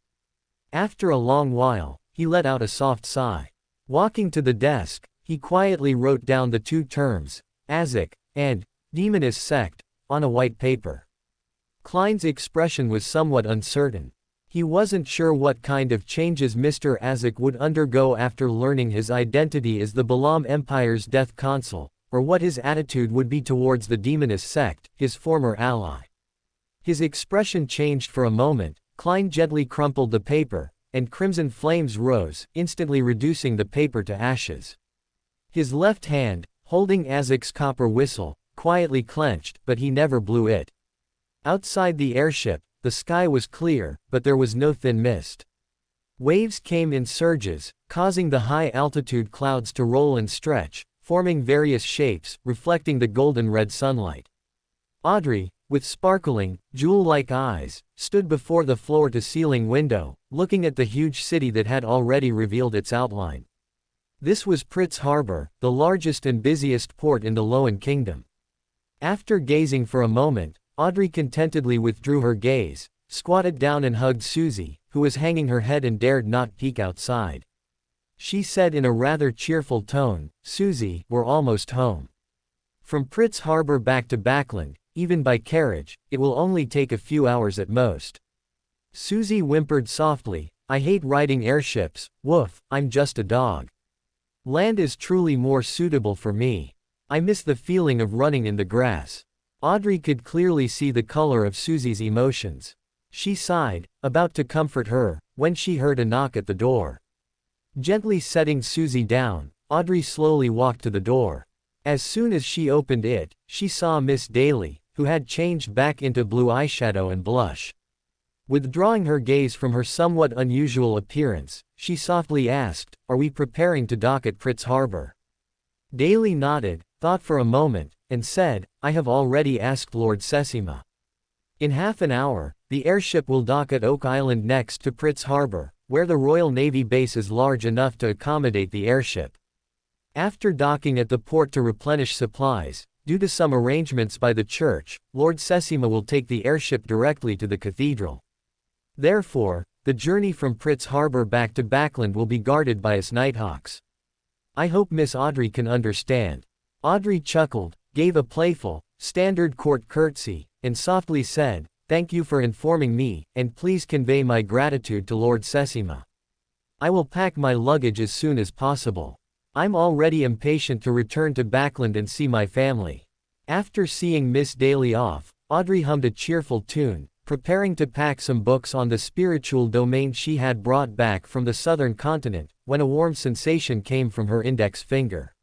After a long while, he let out a soft sigh. Walking to the desk, he quietly wrote down the 2 terms, Azek, and demonist sect, on a white paper. Klein's expression was somewhat uncertain. He wasn't sure what kind of changes Mr. Azek would undergo after learning his identity as the Balam Empire's Death Consul, or what his attitude would be towards the demonist sect, his former ally. His expression changed for a moment. Klein gently crumpled the paper, and crimson flames rose, instantly reducing the paper to ashes. His left hand, holding Azek's copper whistle, quietly clenched, but he never blew it. Outside the airship, the sky was clear, but there was no thin mist. Waves came in surges, causing the high-altitude clouds to roll and stretch, forming various shapes, reflecting the golden-red sunlight. Audrey, with sparkling, jewel-like eyes, stood before the floor-to-ceiling window, looking at the huge city that had already revealed its outline. This was Pritz Harbor, the largest and busiest port in the Loan Kingdom. After gazing for a moment, Audrey contentedly withdrew her gaze, squatted down and hugged Susie, who was hanging her head and dared not peek outside. She said in a rather cheerful tone, "Susie, we're almost home." From Pritz Harbor back to Backland, even by carriage, it will only take a few hours at most. Susie whimpered softly, I hate riding airships, woof, I'm just a dog. Land is truly more suitable for me. I miss the feeling of running in the grass. Audrey could clearly see the color of Susie's emotions. She sighed, about to comfort her, when she heard a knock at the door. Gently setting Susie down, Audrey slowly walked to the door. As soon as she opened it, she saw Miss Daly, who had changed back into blue eyeshadow and blush. Withdrawing her gaze from her somewhat unusual appearance, she softly asked, Are we preparing to dock at Pritz Harbor? Daly nodded, thought for a moment, and said, I have already asked Lord Sesima. In half an hour, the airship will dock at Oak Island next to Pritz Harbor, where the Royal Navy base is large enough to accommodate the airship. After docking at the port to replenish supplies, due to some arrangements by the church, Lord Sesima will take the airship directly to the cathedral. Therefore, the journey from Pritz Harbor back to Backland will be guarded by us Nighthawks. I hope Miss Audrey can understand. Audrey chuckled, gave a playful, standard court curtsy, and softly said, Thank you for informing me, and please convey my gratitude to Lord Sesima. I will pack my luggage as soon as possible. I'm already impatient to return to Backland and see my family. After seeing Miss Daly off, Audrey hummed a cheerful tune, preparing to pack some books on the spiritual domain she had brought back from the southern continent, when a warm sensation came from her index finger.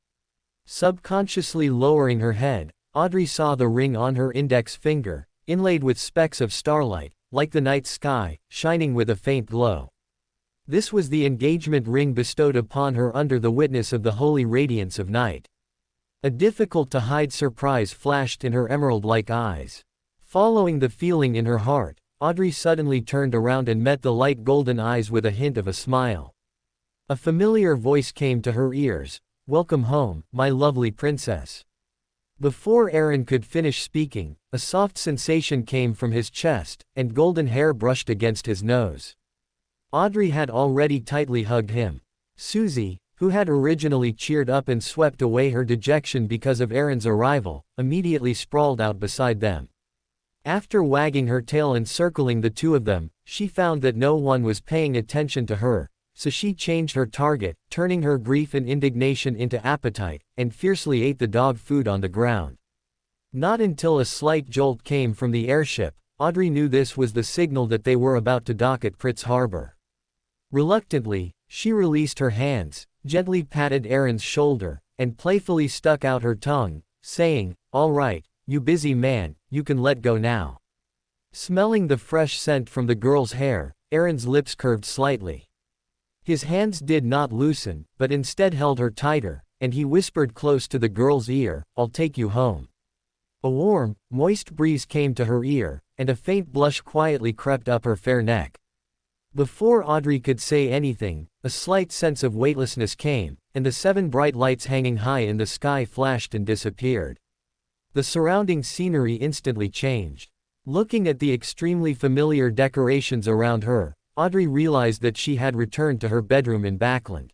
Subconsciously lowering her head, Audrey saw the ring on her index finger, inlaid with specks of starlight, like the night sky, shining with a faint glow. This was the engagement ring bestowed upon her under the witness of the holy radiance of night. A difficult-to-hide surprise flashed in her emerald-like eyes. Following the feeling in her heart, Audrey suddenly turned around and met the light golden eyes with a hint of a smile. A familiar voice came to her ears, Welcome home, my lovely princess. Before Aaron could finish speaking, a soft sensation came from his chest, and golden hair brushed against his nose. Audrey had already tightly hugged him. Susie, who had originally cheered up and swept away her dejection because of Aaron's arrival, immediately sprawled out beside them. After wagging her tail and circling the two of them, she found that no one was paying attention to her, so she changed her target, turning her grief and indignation into appetite, and fiercely ate the dog food on the ground. Not until a slight jolt came from the airship, Audrey knew this was the signal that they were about to dock at Pritz Harbor. Reluctantly, she released her hands, gently patted Aaron's shoulder, and playfully stuck out her tongue, saying, All right, you busy man, you can let go now. Smelling the fresh scent from the girl's hair, Aaron's lips curved slightly. His hands did not loosen, but instead held her tighter, and he whispered close to the girl's ear, I'll take you home. A warm, moist breeze came to her ear, and a faint blush quietly crept up her fair neck. Before Audrey could say anything, a slight sense of weightlessness came, and the 7 bright lights hanging high in the sky flashed and disappeared. The surrounding scenery instantly changed. Looking at the extremely familiar decorations around her, Audrey realized that she had returned to her bedroom in Backland.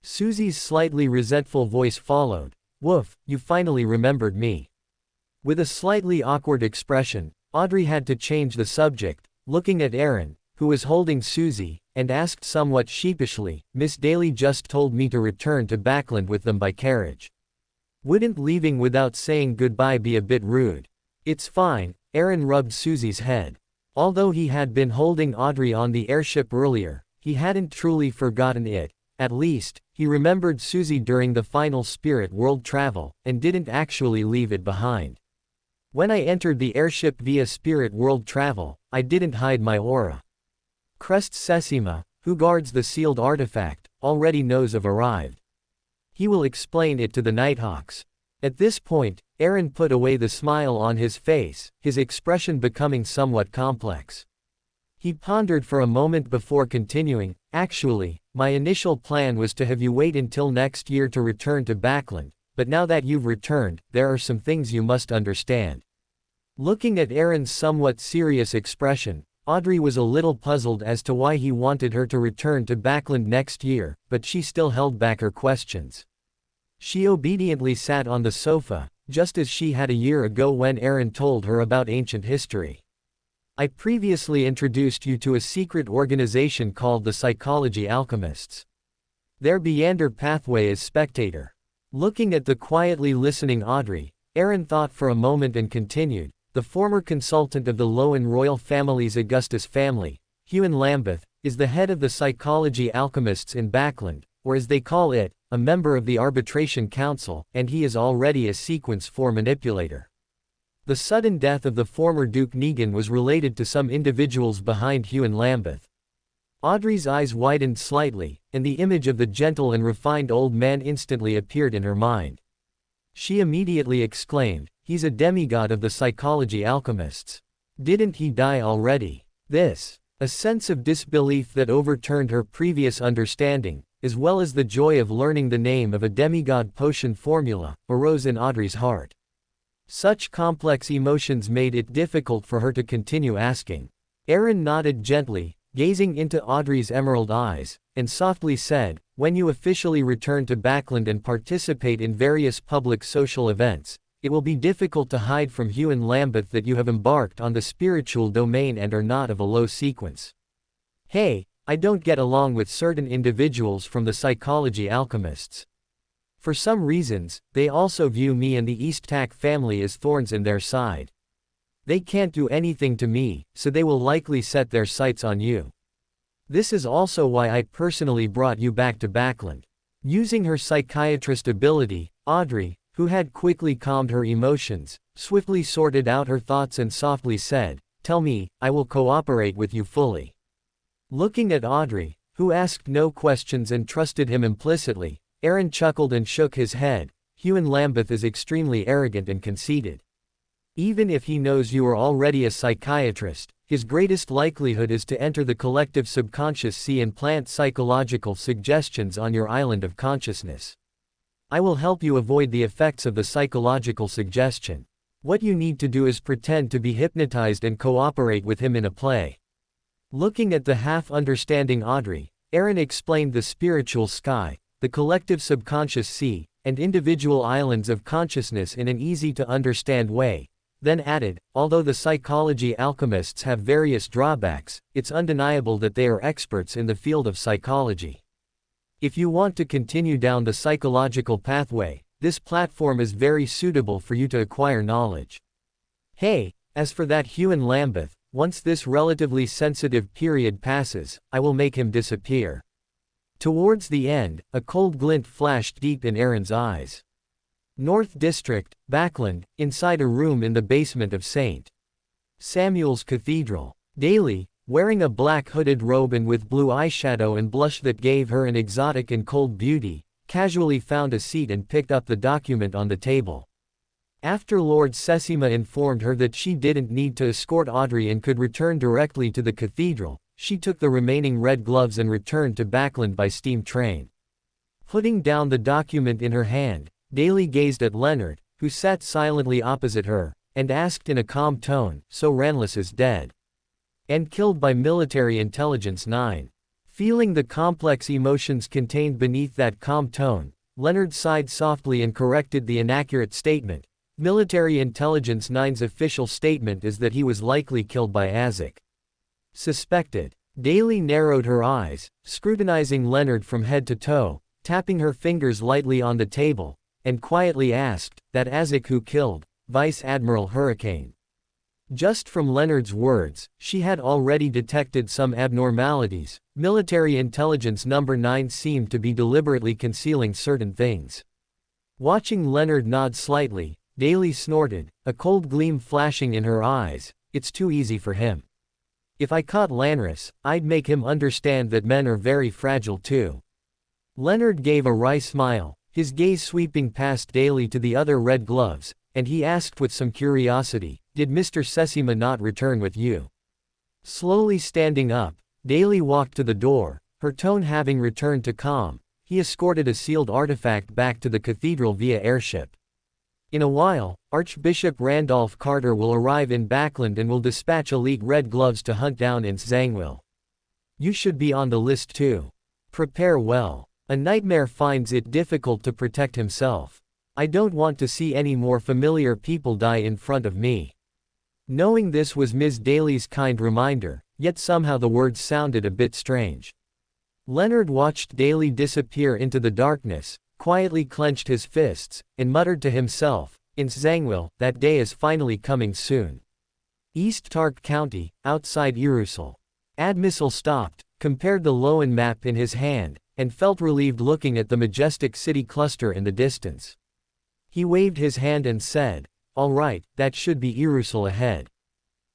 Susie's slightly resentful voice followed, Woof, you finally remembered me. With a slightly awkward expression, Audrey had to change the subject, looking at Aaron, who was holding Susie, and asked somewhat sheepishly, Miss Daly just told me to return to Backland with them by carriage. Wouldn't leaving without saying goodbye be a bit rude? It's fine, Aaron rubbed Susie's head. Although he had been holding Audrey on the airship earlier, he hadn't truly forgotten it. At least, he remembered Susie during the final spirit world travel, and didn't actually leave it behind. When I entered the airship via spirit world travel, I didn't hide my aura. Crest Sesima, who guards the sealed artifact, already knows I've arrived. He will explain it to the Nighthawks. At this point, Aaron put away the smile on his face, his expression becoming somewhat complex. He pondered for a moment before continuing, Actually, my initial plan was to have you wait until next year to return to Backland, but now that you've returned, there are some things you must understand. Looking at Aaron's somewhat serious expression, Audrey was a little puzzled as to why he wanted her to return to Backland next year, but she still held back her questions. She obediently sat on the sofa, just as she had a year ago when Aaron told her about ancient history. I previously introduced you to a secret organization called the Psychology Alchemists. Their Meander pathway is spectator. Looking at the quietly listening Audrey, Aaron thought for a moment and continued, the former consultant of the Lowen royal family's Augustus family, Xiong Lambeth, is the head of the Psychology Alchemists in Backland, or as they call it, a member of the Arbitration Council, and he is already a Sequence 4 manipulator. The sudden death of the former Duke Negan was related to some individuals behind Xiong Lambeth. Audrey's eyes widened slightly, and the image of the gentle and refined old man instantly appeared in her mind. She immediately exclaimed, "He's a demigod of the Psychology Alchemists. Didn't he die already?" A sense of disbelief that overturned her previous understanding, as well as the joy of learning the name of a demigod potion formula, arose in Audrey's heart. Such complex emotions made it difficult for her to continue asking. Aaron nodded gently, gazing into Audrey's emerald eyes, and softly said, "When you officially return to Backland and participate in various public social events, it will be difficult to hide from Xiong Lambeth that you have embarked on the spiritual domain and are not of a low sequence. Hey, I don't get along with certain individuals from the Psychology Alchemists. For some reasons, they also view me and the Easttak family as thorns in their side. They can't do anything to me, so they will likely set their sights on you. This is also why I personally brought you back to Backland." Using her psychiatrist ability, Audrey, who had quickly calmed her emotions, swiftly sorted out her thoughts and softly said, "Tell me, I will cooperate with you fully." Looking at Audrey, who asked no questions and trusted him implicitly, Aaron chuckled and shook his head. Xiong Lambeth is extremely arrogant and conceited. Even if he knows you are already a psychiatrist, his greatest likelihood is to enter the collective subconscious sea and plant psychological suggestions on your island of consciousness. I will help you avoid the effects of the psychological suggestion. What you need to do is pretend to be hypnotized and cooperate with him in a play. Looking at the half-understanding Audrey, Aaron explained the spiritual sky, the collective subconscious sea, and individual islands of consciousness in an easy-to-understand way, then added, although the Psychology Alchemists have various drawbacks, it's undeniable that they are experts in the field of psychology. If you want to continue down the psychological pathway, this platform is very suitable for you to acquire knowledge. Hey, as for that Xiong Lambeth, once this relatively sensitive period passes, I will make him disappear." Towards the end, a cold glint flashed deep in Aaron's eyes. North District, Backland, inside a room in the basement of St. Samuel's Cathedral. Daly, wearing a black hooded robe and with blue eyeshadow and blush that gave her an exotic and cold beauty, casually found a seat and picked up the document on the table. After Lord Sesima informed her that she didn't need to escort Audrey and could return directly to the cathedral, she took the remaining red gloves and returned to Backland by steam train. Putting down the document in her hand, Daly gazed at Leonard, who sat silently opposite her, and asked in a calm tone, "So Ranlis is dead? And killed by Military Intelligence 9. Feeling the complex emotions contained beneath that calm tone, Leonard sighed softly and corrected the inaccurate statement. Military Intelligence 9's official statement is that he was likely killed by Azek. Suspected. Daly narrowed her eyes, scrutinizing Leonard from head to toe, tapping her fingers lightly on the table, and quietly asked, "That Azek who killed Vice Admiral Hurricane?" Just from Leonard's words, she had already detected some abnormalities. Military Intelligence Number 9 seemed to be deliberately concealing certain things. Watching Leonard nod slightly, Daly snorted, a cold gleam flashing in her eyes. "It's too easy for him. If I caught Lanris, I'd make him understand that men are very fragile too." Leonard gave a wry smile, his gaze sweeping past Daly to the other red gloves, and he asked with some curiosity, "Did Mr. Sesima not return with you?" Slowly standing up, Daly walked to the door, her tone having returned to calm. He escorted a sealed artifact back to the cathedral via airship. In a while, Archbishop Randolph Carter will arrive in Backland and will dispatch elite red gloves to hunt down Ince Zangwil. You should be on the list too. Prepare well. A nightmare finds it difficult to protect himself. I don't want to see any more familiar people die in front of me. Knowing this was Ms. Daly's kind reminder, yet somehow the words sounded a bit strange. Leonard watched Daly disappear into the darkness, quietly clenched his fists, and muttered to himself, "In Zangwill, that day is finally coming soon." East Tark County, outside Irussel. Admissal stopped, compared the Loan map in his hand, and felt relieved looking at the majestic city cluster in the distance. He waved his hand and said, "All right, that should be Irussel ahead."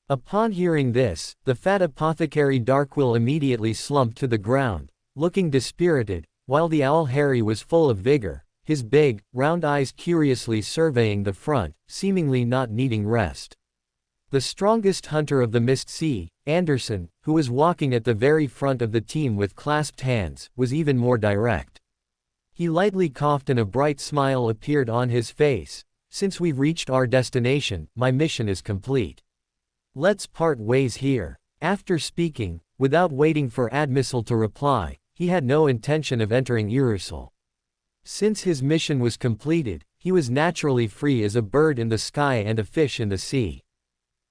Upon hearing this, the fat apothecary Darkwill immediately slumped to the ground, looking dispirited, while the owl Harry was full of vigor, his big, round eyes curiously surveying the front, seemingly not needing rest. The strongest hunter of the Mist Sea, Anderson, who was walking at the very front of the team with clasped hands, was even more direct. He lightly coughed and a bright smile appeared on his face. "Since we've reached our destination, my mission is complete. Let's part ways here." After speaking, without waiting for Admissal to reply, he had no intention of entering Irussel. Since his mission was completed, he was naturally free as a bird in the sky and a fish in the sea.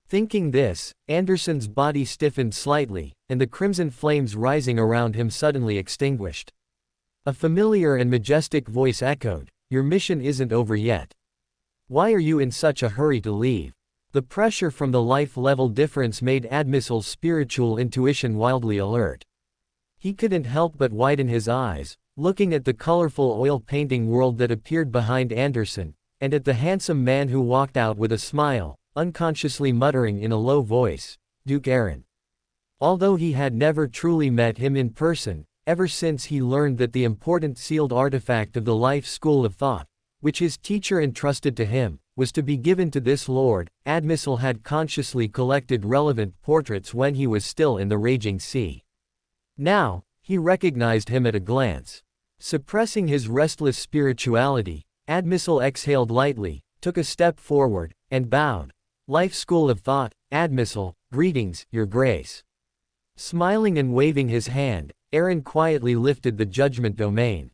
Thinking this, Anderson's body stiffened slightly, and the crimson flames rising around him suddenly extinguished. A familiar and majestic voice echoed, "Your mission isn't over yet. Why are you in such a hurry to leave?" The pressure from the life level difference made Admissal's spiritual intuition wildly alert. He couldn't help but widen his eyes, looking at the colorful oil painting world that appeared behind Anderson, and at the handsome man who walked out with a smile, unconsciously muttering in a low voice, "Duke Aaron." Although he had never truly met him in person, ever since he learned that the important sealed artifact of the life school of thought, which his teacher entrusted to him, was to be given to this lord, Admissal had consciously collected relevant portraits when he was still in the raging sea. Now, he recognized him at a glance. Suppressing his restless spirituality, Admissal exhaled lightly, took a step forward, and bowed. "Life School of Thought, Admissal, greetings, Your Grace." Smiling and waving his hand, Aaron quietly lifted the judgment domain.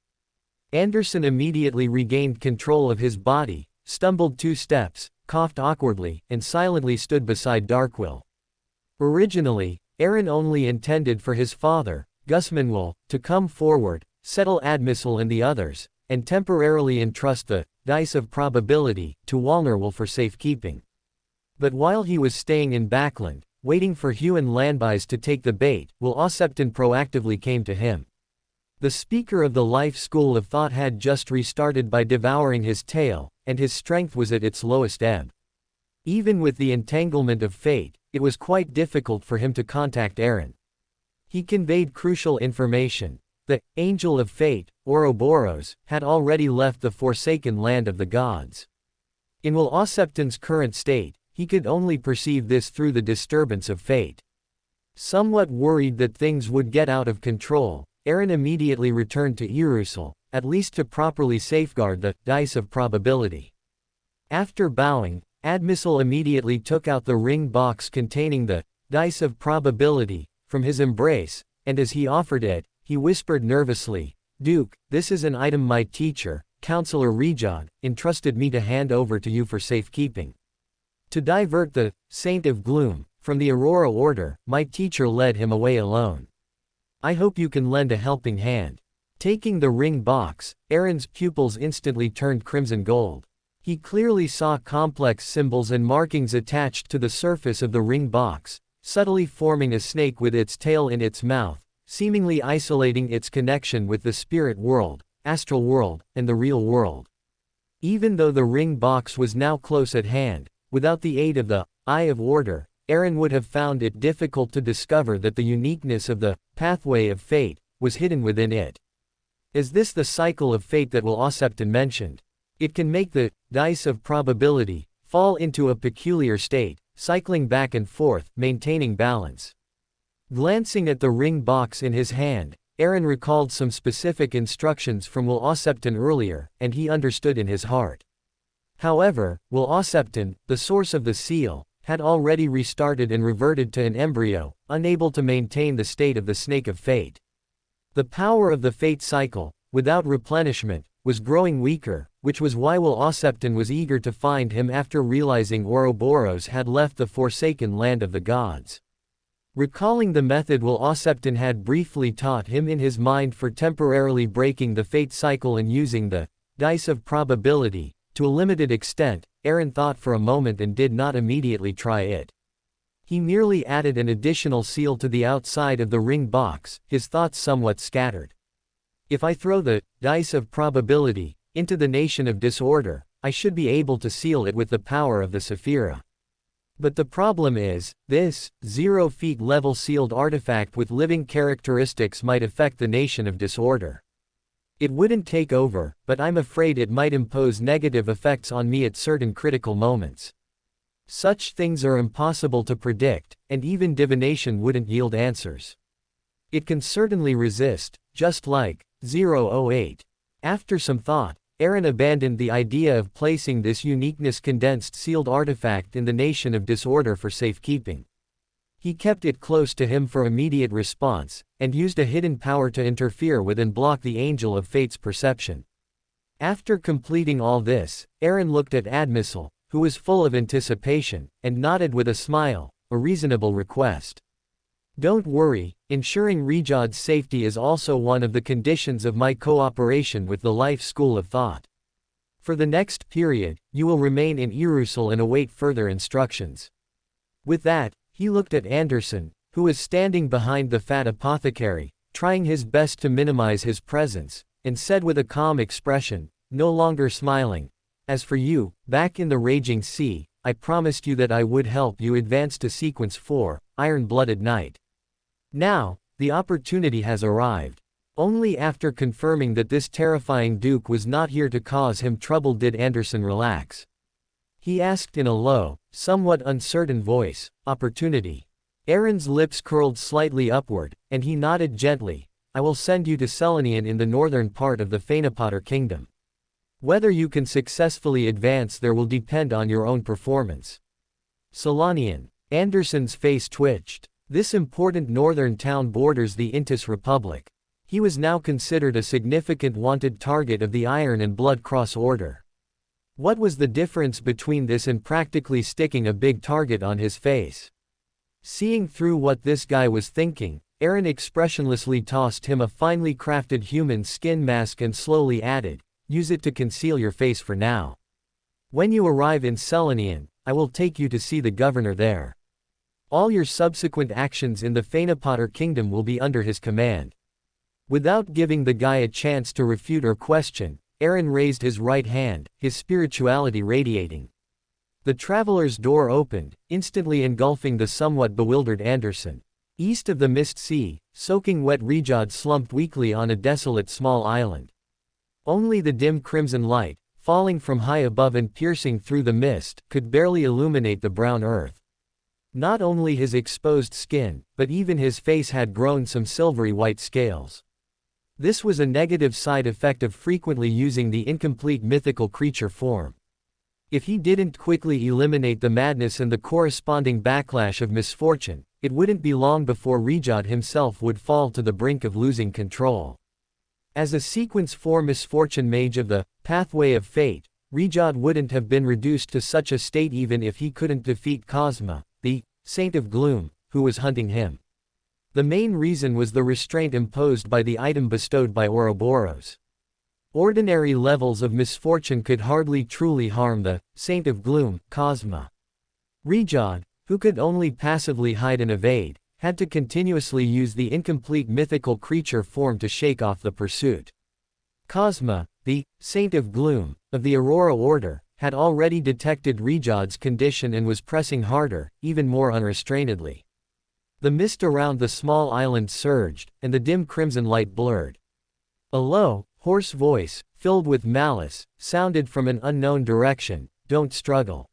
Anderson immediately regained control of his body, stumbled 2 steps, coughed awkwardly, and silently stood beside Darkwill. Originally, Aaron only intended for his father, Gusmanwell, to come forward, settle Admissal and the others, and temporarily entrust the dice of probability to Walnerwell for safekeeping. But while he was staying in Backland, waiting for Hugh and Landbys to take the bait, Will Ossepton proactively came to him. The speaker of the Life School of Thought had just restarted by devouring his tail, and his strength was at its lowest ebb. Even with the entanglement of fate, it was quite difficult for him to contact Aaron. He conveyed crucial information. The Angel of Fate, Ouroboros, had already left the forsaken land of the gods. In Will Ossepton's current state, he could only perceive this through the disturbance of fate. Somewhat worried that things would get out of control, Aaron immediately returned to Irussel, at least to properly safeguard the dice of probability. After bowing, Admissal immediately took out the ring box containing the dice of probability from his embrace, and as he offered it, he whispered nervously, "Duke, this is an item my teacher, Counselor Rejod, entrusted me to hand over to you for safekeeping. To divert the Saint of Gloom from the Aurora Order, my teacher led him away alone. I hope you can lend a helping hand." Taking the ring box, Aaron's pupils instantly turned crimson gold. He clearly saw complex symbols and markings attached to the surface of the ring box, subtly forming a snake with its tail in its mouth, seemingly isolating its connection with the spirit world, astral world, and the real world. Even though the ring box was now close at hand, without the aid of the Eye of Order, Aaron would have found it difficult to discover that the uniqueness of the pathway of fate was hidden within it. Is this the cycle of fate that Will Ossepton mentioned? It can make the dice of probability fall into a peculiar state, cycling back and forth, maintaining balance. Glancing at the ring box in his hand, Aaron recalled some specific instructions from Will Ossepton earlier, and he understood in his heart. However, Will Ossepton, the source of the seal, had already restarted and reverted to an embryo, unable to maintain the state of the Snake of Fate. The power of the fate cycle, without replenishment, was growing weaker, which was why Will Osepton was eager to find him after realizing Ouroboros had left the forsaken land of the gods. Recalling the method Will Osepton had briefly taught him in his mind for temporarily breaking the fate cycle and using the dice of probability, to a limited extent, Aaron thought for a moment and did not immediately try it. He merely added an additional seal to the outside of the ring box, his thoughts somewhat scattered. If I throw the dice of probability into the nation of disorder, I should be able to seal it with the power of the Sephira. But the problem is, this 0 feet level sealed artifact with living characteristics might affect the nation of disorder. It wouldn't take over, but I'm afraid it might impose negative effects on me at certain critical moments. Such things are impossible to predict, and even divination wouldn't yield answers. It can certainly resist, just like 008. After some thought, Aaron abandoned the idea of placing this uniqueness condensed sealed artifact in the nation of disorder for safekeeping. He kept it close to him for immediate response, and used a hidden power to interfere with and block the Angel of Fate's perception. After completing all this, Aaron looked at Admissal, who was full of anticipation, and nodded with a smile, a reasonable request. Don't worry, ensuring Rejod's safety is also one of the conditions of my cooperation with the Life School of Thought. For the next period, you will remain in Irusal and await further instructions. With that, he looked at Anderson, who was standing behind the fat apothecary, trying his best to minimize his presence, and said with a calm expression, no longer smiling, "As for you, back in the raging sea, I promised you that I would help you advance to Sequence 4, Iron-Blooded Knight. Now, the opportunity has arrived." Only after confirming that this terrifying Duke was not here to cause him trouble did Anderson relax. He asked in a low, somewhat uncertain voice, "Opportunity?" Aaron's lips curled slightly upward, and he nodded gently, "I will send you to Selenian in the northern part of the Phaenopotter Kingdom. Whether you can successfully advance there will depend on your own performance." Selenian. Anderson's face twitched. This important northern town borders the Intis Republic. He was now considered a significant wanted target of the Iron and Blood Cross Order. What was the difference between this and practically sticking a big target on his face? Seeing through what this guy was thinking, Aaron expressionlessly tossed him a finely crafted human skin mask and slowly added, "Use it to conceal your face for now. When you arrive in Selenian, I will take you to see the governor there. All your subsequent actions in the Phaenopotter Kingdom will be under his command." Without giving the guy a chance to refute or question, Aaron raised his right hand, his spirituality radiating. The traveler's door opened, instantly engulfing the somewhat bewildered Anderson. East of the Mist Sea, soaking wet Rejod slumped weakly on a desolate small island. Only the dim crimson light, falling from high above and piercing through the mist, could barely illuminate the brown earth. Not only his exposed skin, but even his face had grown some silvery white scales. This was a negative side effect of frequently using the incomplete mythical creature form. If he didn't quickly eliminate the madness and the corresponding backlash of misfortune, it wouldn't be long before Rejod himself would fall to the brink of losing control. As a Sequence 4 misfortune mage of the Pathway of Fate, Rejod wouldn't have been reduced to such a state even if he couldn't defeat Cosma, the Saint of Gloom, who was hunting him. The main reason was the restraint imposed by the item bestowed by Ouroboros. Ordinary levels of misfortune could hardly truly harm the Saint of Gloom, Cosma. Rejod, who could only passively hide and evade, had to continuously use the incomplete mythical creature form to shake off the pursuit. Cosma, the Saint of Gloom, of the Aurora Order, had already detected Rejod's condition and was pressing harder, even more unrestrainedly. The mist around the small island surged, and the dim crimson light blurred. A low, hoarse voice, filled with malice, sounded from an unknown direction, "Don't struggle.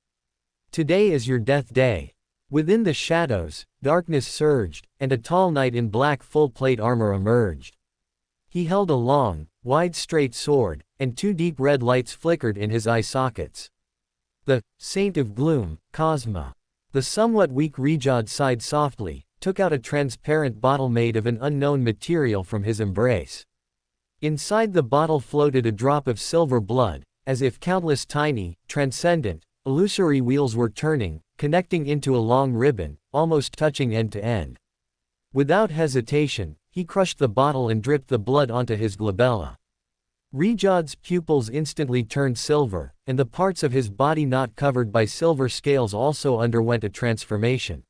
Today is your death day." Within the shadows, darkness surged, and a tall knight in black full-plate armor emerged. He held a long, wide straight sword, and two deep red lights flickered in his eye sockets. The Saint of Gloom, Cosma. The somewhat weak Rejod sighed softly, took out a transparent bottle made of an unknown material from his embrace. Inside the bottle floated a drop of silver blood, as if countless tiny, transcendent, illusory wheels were turning, connecting into a long ribbon, almost touching end to end. Without hesitation, he crushed the bottle and dripped the blood onto his glabella. Rijad's pupils instantly turned silver, and the parts of his body not covered by silver scales also underwent a transformation.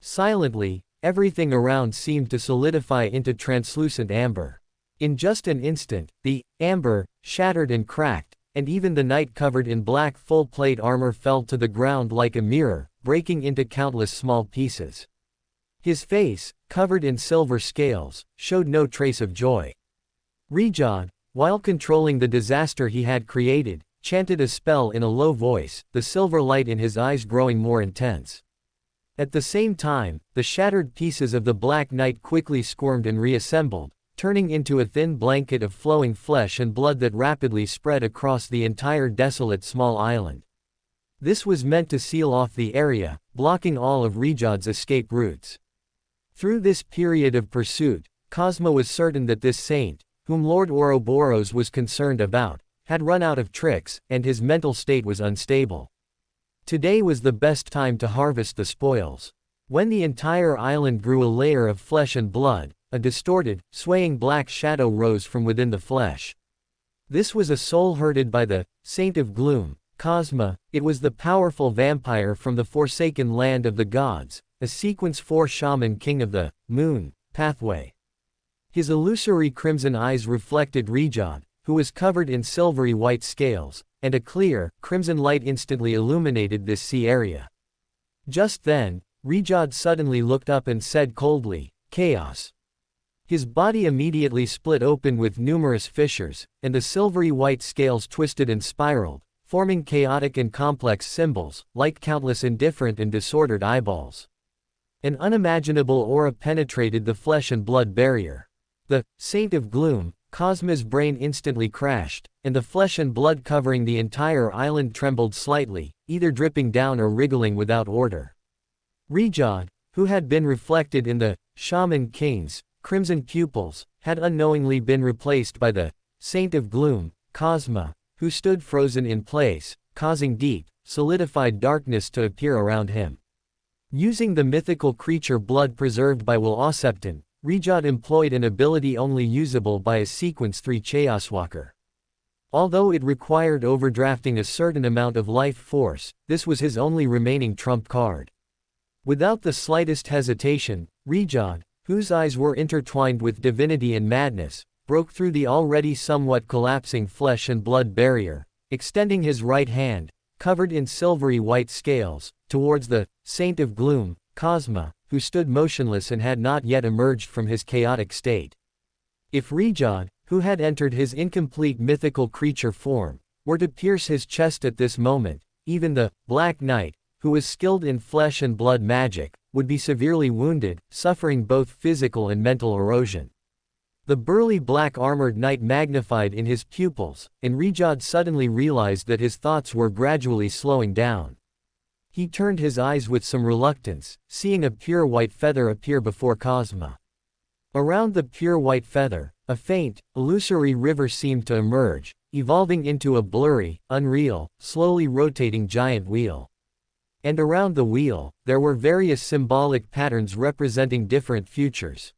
Silently, everything around seemed to solidify into translucent amber. In just an instant, the amber shattered and cracked, and even the knight covered in black full-plate armor fell to the ground like a mirror, breaking into countless small pieces. His face, covered in silver scales, showed no trace of joy. Rijad, while controlling the disaster he had created, chanted a spell in a low voice, the silver light in his eyes growing more intense. At the same time, the shattered pieces of the Black Knight quickly squirmed and reassembled, turning into a thin blanket of flowing flesh and blood that rapidly spread across the entire desolate small island. This was meant to seal off the area, blocking all of Rijad's escape routes. Through this period of pursuit, Cosmo was certain that this saint, whom Lord Ouroboros was concerned about, had run out of tricks, and his mental state was unstable. Today was the best time to harvest the spoils. When the entire island grew a layer of flesh and blood, a distorted, swaying black shadow rose from within the flesh. This was a soul herded by the Saint of Gloom, Cosma. It was the powerful vampire from the forsaken land of the gods, a Sequence 4 shaman king of the Moon pathway. His illusory crimson eyes reflected Rijad, who was covered in silvery white scales, and a clear, crimson light instantly illuminated this sea area. Just then, Rijad suddenly looked up and said coldly, "Chaos." His body immediately split open with numerous fissures, and the silvery white scales twisted and spiraled, forming chaotic and complex symbols, like countless indifferent and disordered eyeballs. An unimaginable aura penetrated the flesh and blood barrier. The Saint of Gloom, Cosma's brain instantly crashed, and the flesh and blood covering the entire island trembled slightly, either dripping down or wriggling without order. Rijad, who had been reflected in the Shaman King's crimson pupils, had unknowingly been replaced by the Saint of Gloom, Cosma, who stood frozen in place, causing deep, solidified darkness to appear around him. Using the mythical creature blood preserved by Will Osepton, Rijad employed an ability only usable by a Sequence 3 Chaoswalker. Although it required overdrafting a certain amount of life force, this was his only remaining trump card. Without the slightest hesitation, Rijad, whose eyes were intertwined with divinity and madness, broke through the already somewhat collapsing flesh and blood barrier, extending his right hand, covered in silvery white scales, towards the Saint of Gloom, Cosma, who stood motionless and had not yet emerged from his chaotic state. If Rijad, who had entered his incomplete mythical creature form, were to pierce his chest at this moment, even the Black Knight, who was skilled in flesh and blood magic, would be severely wounded, suffering both physical and mental erosion. The burly black-armored knight magnified in his pupils, and Rijad suddenly realized that his thoughts were gradually slowing down. He turned his eyes with some reluctance, seeing a pure white feather appear before Cosma. Around the pure white feather, a faint, illusory river seemed to emerge, evolving into a blurry, unreal, slowly rotating giant wheel. And around the wheel, there were various symbolic patterns representing different futures.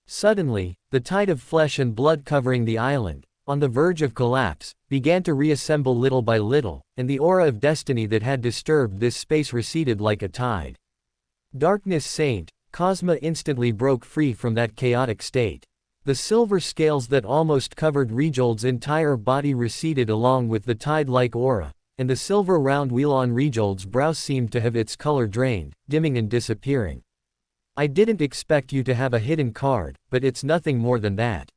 Suddenly, the tide of flesh and blood covering the island, on the verge of collapse, began to reassemble little by little, and the aura of destiny that had disturbed this space receded like a tide. Darkness Saint, Cosma instantly broke free from that chaotic state. The silver scales that almost covered Rijald's entire body receded along with the tide-like aura, and the silver round wheel on Rijald's brow seemed to have its color drained, dimming and disappearing. "I didn't expect you to have a hidden card, but it's nothing more than that."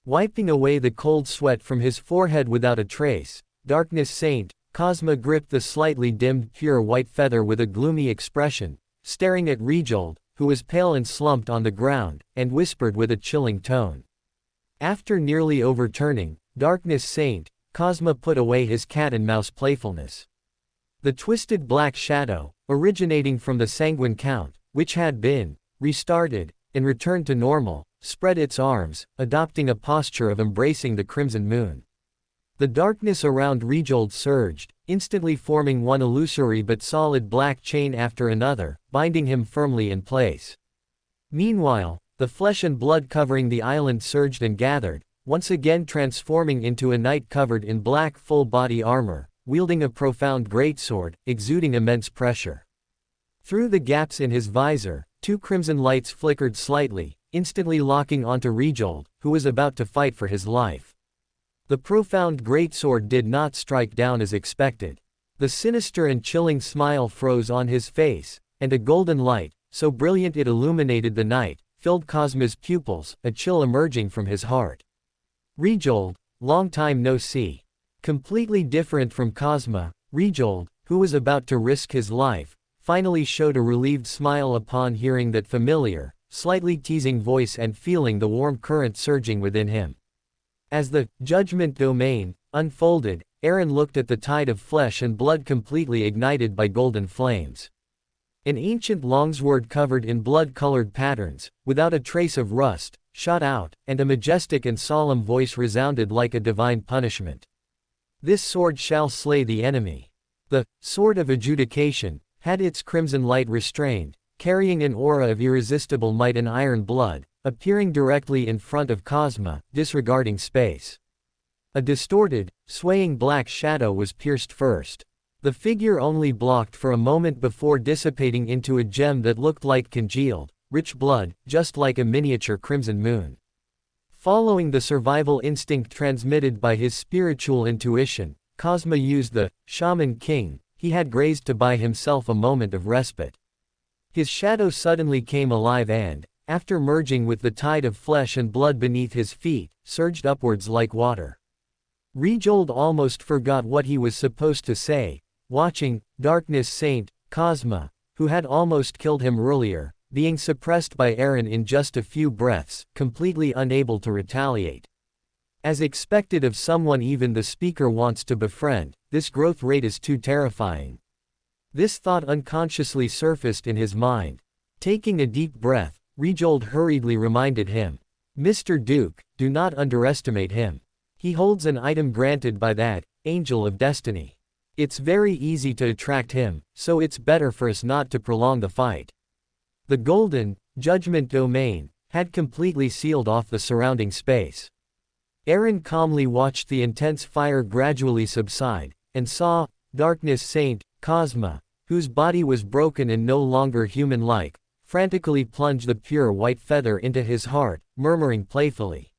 Wiping away the cold sweat from his forehead without a trace, Darkness Saint, Cosma gripped the slightly dimmed pure white feather with a gloomy expression, staring at Rijald, who was pale and slumped on the ground, and whispered with a chilling tone. After nearly overturning, Darkness Saint, Cosma put away his cat-and-mouse playfulness. The twisted black shadow, originating from the Sanguine Count, which had been restarted and returned to normal, spread its arms, adopting a posture of embracing the crimson moon. The darkness around Rejold surged, instantly forming one illusory but solid black chain after another, binding him firmly in place. Meanwhile, the flesh and blood covering the island surged and gathered, once again transforming into a knight covered in black full-body armor, wielding a profound greatsword, exuding immense pressure. Through the gaps in his visor, two crimson lights flickered slightly, instantly locking onto Rejold, who was about to fight for his life. The profound greatsword did not strike down as expected. The sinister and chilling smile froze on his face, and a golden light, so brilliant it illuminated the night, filled Cosma's pupils, a chill emerging from his heart. Rejold, long time no see. Completely different from Cosma, Rejold, who was about to risk his life, finally showed a relieved smile upon hearing that familiar, slightly teasing voice and feeling the warm current surging within him. As the judgment domain unfolded, Aaron looked at the tide of flesh and blood completely ignited by golden flames. An ancient longsword covered in blood-colored patterns, without a trace of rust, shot out, and a majestic and solemn voice resounded like a divine punishment. This sword shall slay the enemy. The sword of adjudication had its crimson light restrained, carrying an aura of irresistible might and iron blood, appearing directly in front of Cosma, disregarding space. A distorted, swaying black shadow was pierced first. The figure only blocked for a moment before dissipating into a gem that looked like congealed, rich blood, just like a miniature crimson moon. Following the survival instinct transmitted by his spiritual intuition, Cosma used the shaman king he had grazed to buy himself a moment of respite. His shadow suddenly came alive and, after merging with the tide of flesh and blood beneath his feet, surged upwards like water. Rejold almost forgot what he was supposed to say, watching Darkness Saint Cosma, who had almost killed him earlier, being suppressed by Aaron in just a few breaths, completely unable to retaliate. As expected of someone even the speaker wants to befriend, this growth rate is too terrifying. This thought unconsciously surfaced in his mind. Taking a deep breath, Rejold hurriedly reminded him, "Mr. Duke, do not underestimate him. He holds an item granted by that angel of destiny. It's very easy to attract him, so it's better for us not to prolong the fight." The golden judgment domain had completely sealed off the surrounding space. Aaron calmly watched the intense fire gradually subside, and saw Darkness Saint Cosma, whose body was broken and no longer human-like, frantically plunge the pure white feather into his heart, murmuring playfully,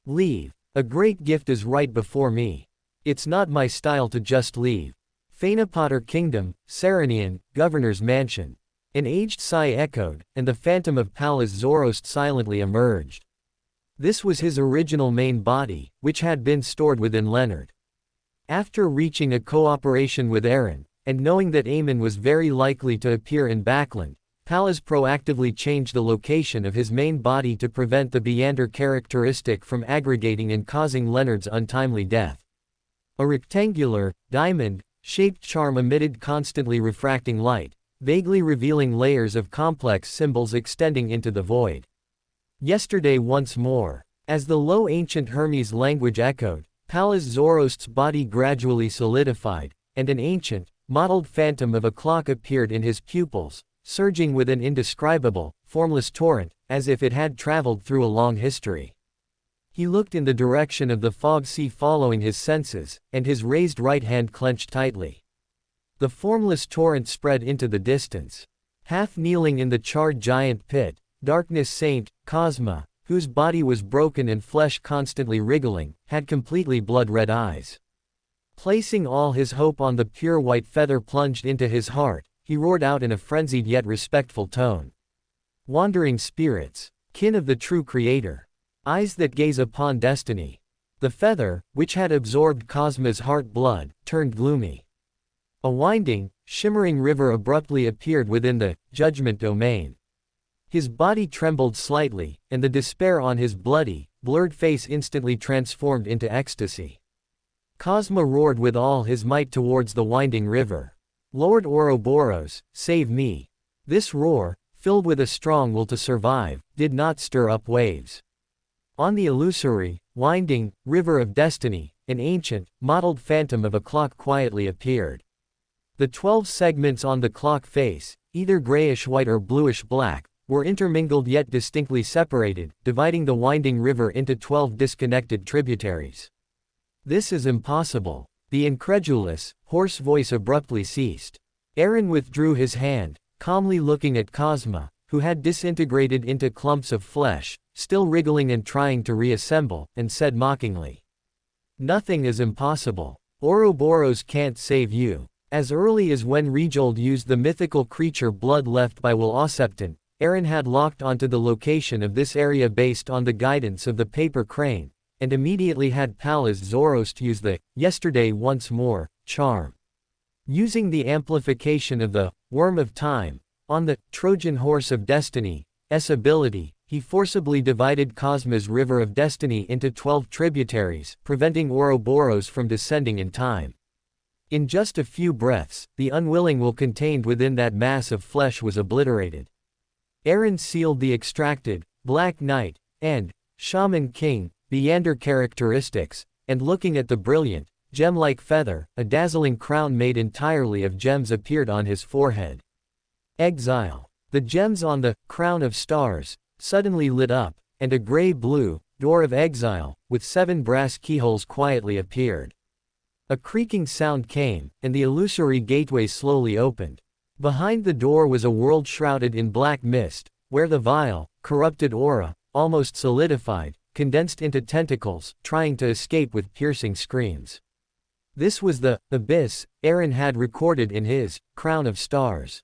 "Leave. A great gift is right before me. It's not my style to just leave." Phaenopotter Kingdom, Saranian, Governor's Mansion. An aged sigh echoed, and the phantom of Pallas Zoroast silently emerged. This was his original main body, which had been stored within Leonard. After reaching a cooperation with Aaron, and knowing that Aemon was very likely to appear in Backland, Pallas proactively changed the location of his main body to prevent the Beander characteristic from aggregating and causing Leonard's untimely death. A rectangular, diamond-shaped charm emitted constantly refracting light, vaguely revealing layers of complex symbols extending into the void. Yesterday once more. As the low ancient Hermes language echoed, Pallas Zoroast's body gradually solidified, and an ancient, mottled phantom of a clock appeared in his pupils, surging with an indescribable, formless torrent, as if it had traveled through a long history. He looked in the direction of the fog sea following his senses, and his raised right hand clenched tightly. The formless torrent spread into the distance. Half kneeling in the charred giant pit, Darkness Saint Cosma, whose body was broken and flesh constantly wriggling, had completely blood-red eyes. Placing all his hope on the pure white feather plunged into his heart, he roared out in a frenzied yet respectful tone. "Wandering spirits, kin of the true Creator, eyes that gaze upon destiny." The feather, which had absorbed Cosma's heart blood, turned gloomy. A winding, shimmering river abruptly appeared within the judgment domain. His body trembled slightly, and the despair on his bloody, blurred face instantly transformed into ecstasy. Cosma roared with all his might towards the winding river. "Lord Ouroboros, save me." This roar, filled with a strong will to survive, did not stir up waves. On the illusory, winding, river of destiny, an ancient, mottled phantom of a clock quietly appeared. The 12 segments on the clock face, either grayish-white or bluish-black, were intermingled yet distinctly separated, dividing the winding river into 12 disconnected tributaries. "This is impossible." The incredulous, hoarse voice abruptly ceased. Aaron withdrew his hand, calmly looking at Cosma, who had disintegrated into clumps of flesh, still wriggling and trying to reassemble, and said mockingly, "Nothing is impossible. Ouroboros can't save you." As early as when Rejold used the mythical creature blood left by Will Osepton, Aaron had locked onto the location of this area based on the guidance of the paper crane, and immediately had Pallas Zorost use the "yesterday once more" charm. Using the amplification of the Worm of Time on the Trojan Horse of Destiny's ability, he forcibly divided Cosma's River of Destiny into 12 tributaries, preventing Ouroboros from descending in time. In just a few breaths, the unwilling will contained within that mass of flesh was obliterated. Aaron sealed the extracted Black Knight and Shaman King Beyander characteristics, and looking at the brilliant, gem-like feather, a dazzling crown made entirely of gems appeared on his forehead. Exile. The gems on the crown of stars suddenly lit up, and a gray-blue door of exile, with 7 brass keyholes quietly appeared. A creaking sound came, and the illusory gateway slowly opened. Behind the door was a world shrouded in black mist, where the vile, corrupted aura, almost solidified, condensed into tentacles, trying to escape with piercing screams. This was the abyss Aaron had recorded in his Crown of Stars.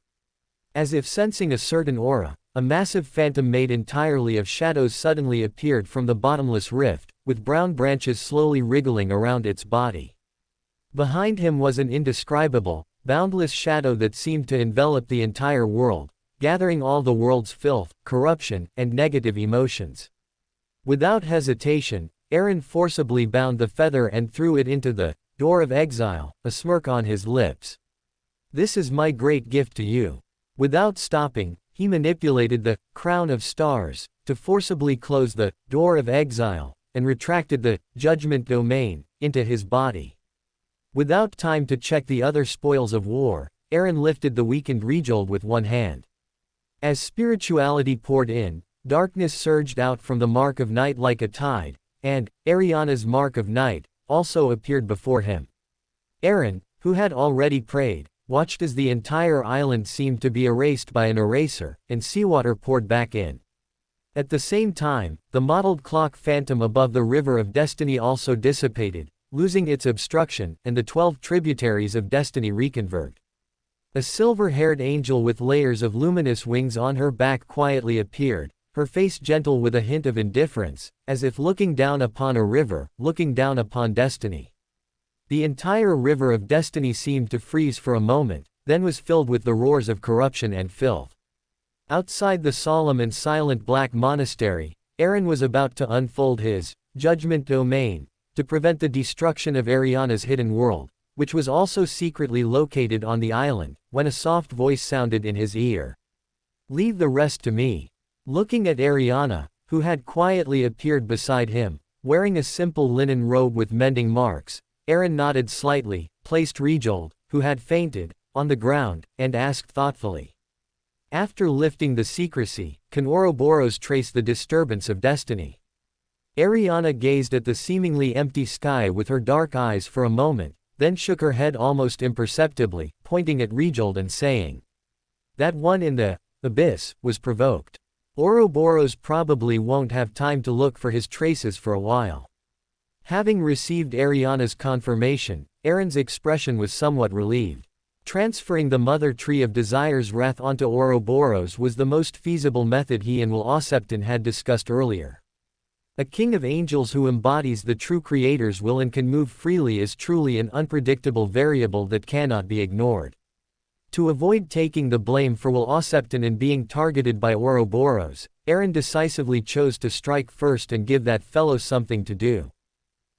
As if sensing a certain aura, a massive phantom made entirely of shadows suddenly appeared from the bottomless rift, with brown branches slowly wriggling around its body. Behind him was an indescribable, boundless shadow that seemed to envelop the entire world, gathering all the world's filth, corruption, and negative emotions. Without hesitation, Aaron forcibly bound the feather and threw it into the door of exile, a smirk on his lips. "This is my great gift to you." Without stopping, he manipulated the Crown of Stars to forcibly close the door of exile, and retracted the Judgment Domain into his body. Without time to check the other spoils of war, Aaron lifted the weakened Rejold with one hand. As spirituality poured in, darkness surged out from the mark of night like a tide, and Ariana's mark of night also appeared before him. Aaron, who had already prayed, watched as the entire island seemed to be erased by an eraser, and seawater poured back in. At the same time, the mottled clock phantom above the River of Destiny also dissipated, losing its obstruction, and the 12 tributaries of destiny reconvert. A silver-haired angel with layers of luminous wings on her back quietly appeared, her face gentle with a hint of indifference, as if looking down upon a river, looking down upon destiny. The entire River of Destiny seemed to freeze for a moment, then was filled with the roars of corruption and filth. Outside the solemn and silent black monastery, Aaron was about to unfold his Judgment Domain, to prevent the destruction of Ariana's hidden world, which was also secretly located on the island, when a soft voice sounded in his ear. "Leave the rest to me." Looking at Ariana, who had quietly appeared beside him, wearing a simple linen robe with mending marks, Aaron nodded slightly, placed Rejold, who had fainted, on the ground, and asked thoughtfully, "After lifting the secrecy, can Ouroboros trace the disturbance of destiny?" Ariana gazed at the seemingly empty sky with her dark eyes for a moment, then shook her head almost imperceptibly, pointing at Rejold and saying, "That one in the abyss was provoked. Ouroboros probably won't have time to look for his traces for a while." Having received Ariana's confirmation, Aaron's expression was somewhat relieved. Transferring the Mother Tree of Desire's wrath onto Ouroboros was the most feasible method he and Will Osepton had discussed earlier. A king of angels who embodies the true Creator's will and can move freely is truly an unpredictable variable that cannot be ignored. To avoid taking the blame for Will Osepton and being targeted by Ouroboros, Aaron decisively chose to strike first and give that fellow something to do.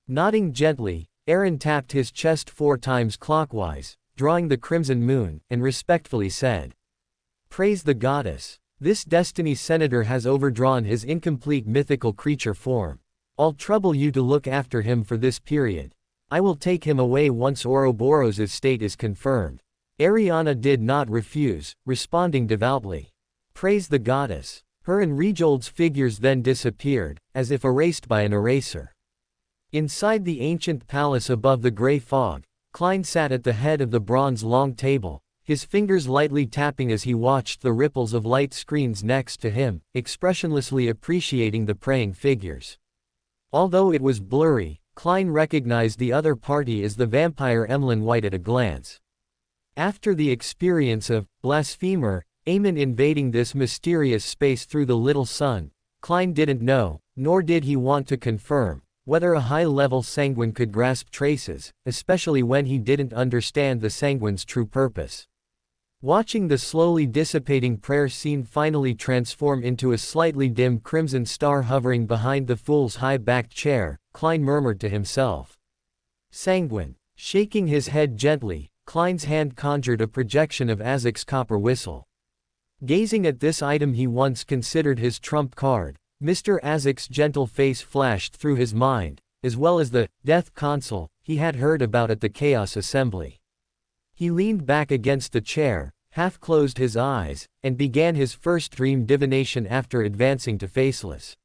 Nodding gently, Aaron tapped his chest 4 times clockwise, drawing the crimson moon, and respectfully said, "Praise the goddess." This destiny senator has overdrawn his incomplete mythical creature form. I'll trouble you to look after him for this period. I will take him away once Ouroboros' estate is confirmed." Ariana did not refuse, responding devoutly. "Praise the goddess." Her and Rejold's figures then disappeared, as if erased by an eraser. Inside the ancient palace above the grey fog, Klein sat at the head of the bronze long table, his fingers lightly tapping as he watched the ripples of light screens next to him, expressionlessly appreciating the praying figures. Although it was blurry, Klein recognized the other party as the vampire Emlyn White at a glance. After the experience of blasphemer Aemon invading this mysterious space through the little sun, Klein didn't know, nor did he want to confirm, whether a high-level sanguine could grasp traces, especially when he didn't understand the sanguine's true purpose. Watching the slowly dissipating prayer scene finally transform into a slightly dim crimson star hovering behind the fool's high-backed chair, Klein murmured to himself. Sanguine. Shaking his head gently, Klein's hand conjured a projection of Azek's copper whistle. Gazing at this item he once considered his trump card, Mr. Azek's gentle face flashed through his mind, as well as the death console he had heard about at the Chaos Assembly. He leaned back against the chair, half-closed his eyes, and began his first dream divination after advancing to Faceless.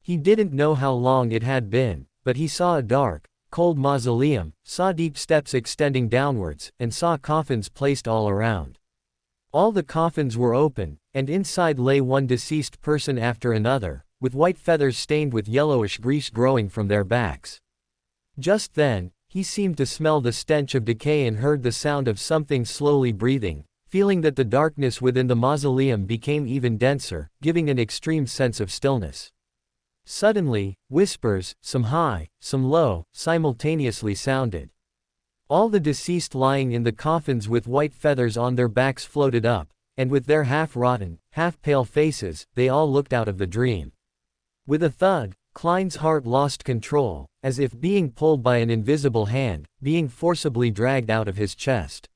He didn't know how long it had been, but he saw a dark, cold mausoleum, saw deep steps extending downwards, and saw coffins placed all around. All the coffins were open, and inside lay one deceased person after another, with white feathers stained with yellowish grease growing from their backs. Just then, he seemed to smell the stench of decay and heard the sound of something slowly breathing, feeling that the darkness within the mausoleum became even denser, giving an extreme sense of stillness. Suddenly, whispers, some high, some low, simultaneously sounded. All the deceased lying in the coffins with white feathers on their backs floated up, and with their half-rotten, half-pale faces, they all looked out of the dream. With a thud, Klein's heart lost control, as if being pulled by an invisible hand, being forcibly dragged out of his chest.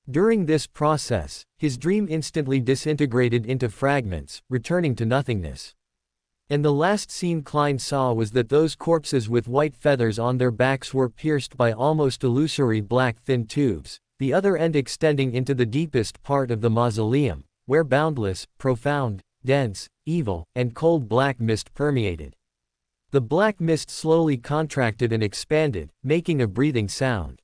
During this process, his dream instantly disintegrated into fragments, returning to nothingness. And the last scene Klein saw was that those corpses with white feathers on their backs were pierced by almost illusory black thin tubes, the other end extending into the deepest part of the mausoleum, where boundless, profound, dense, evil, and cold black mist permeated. The black mist slowly contracted and expanded, making a breathing sound.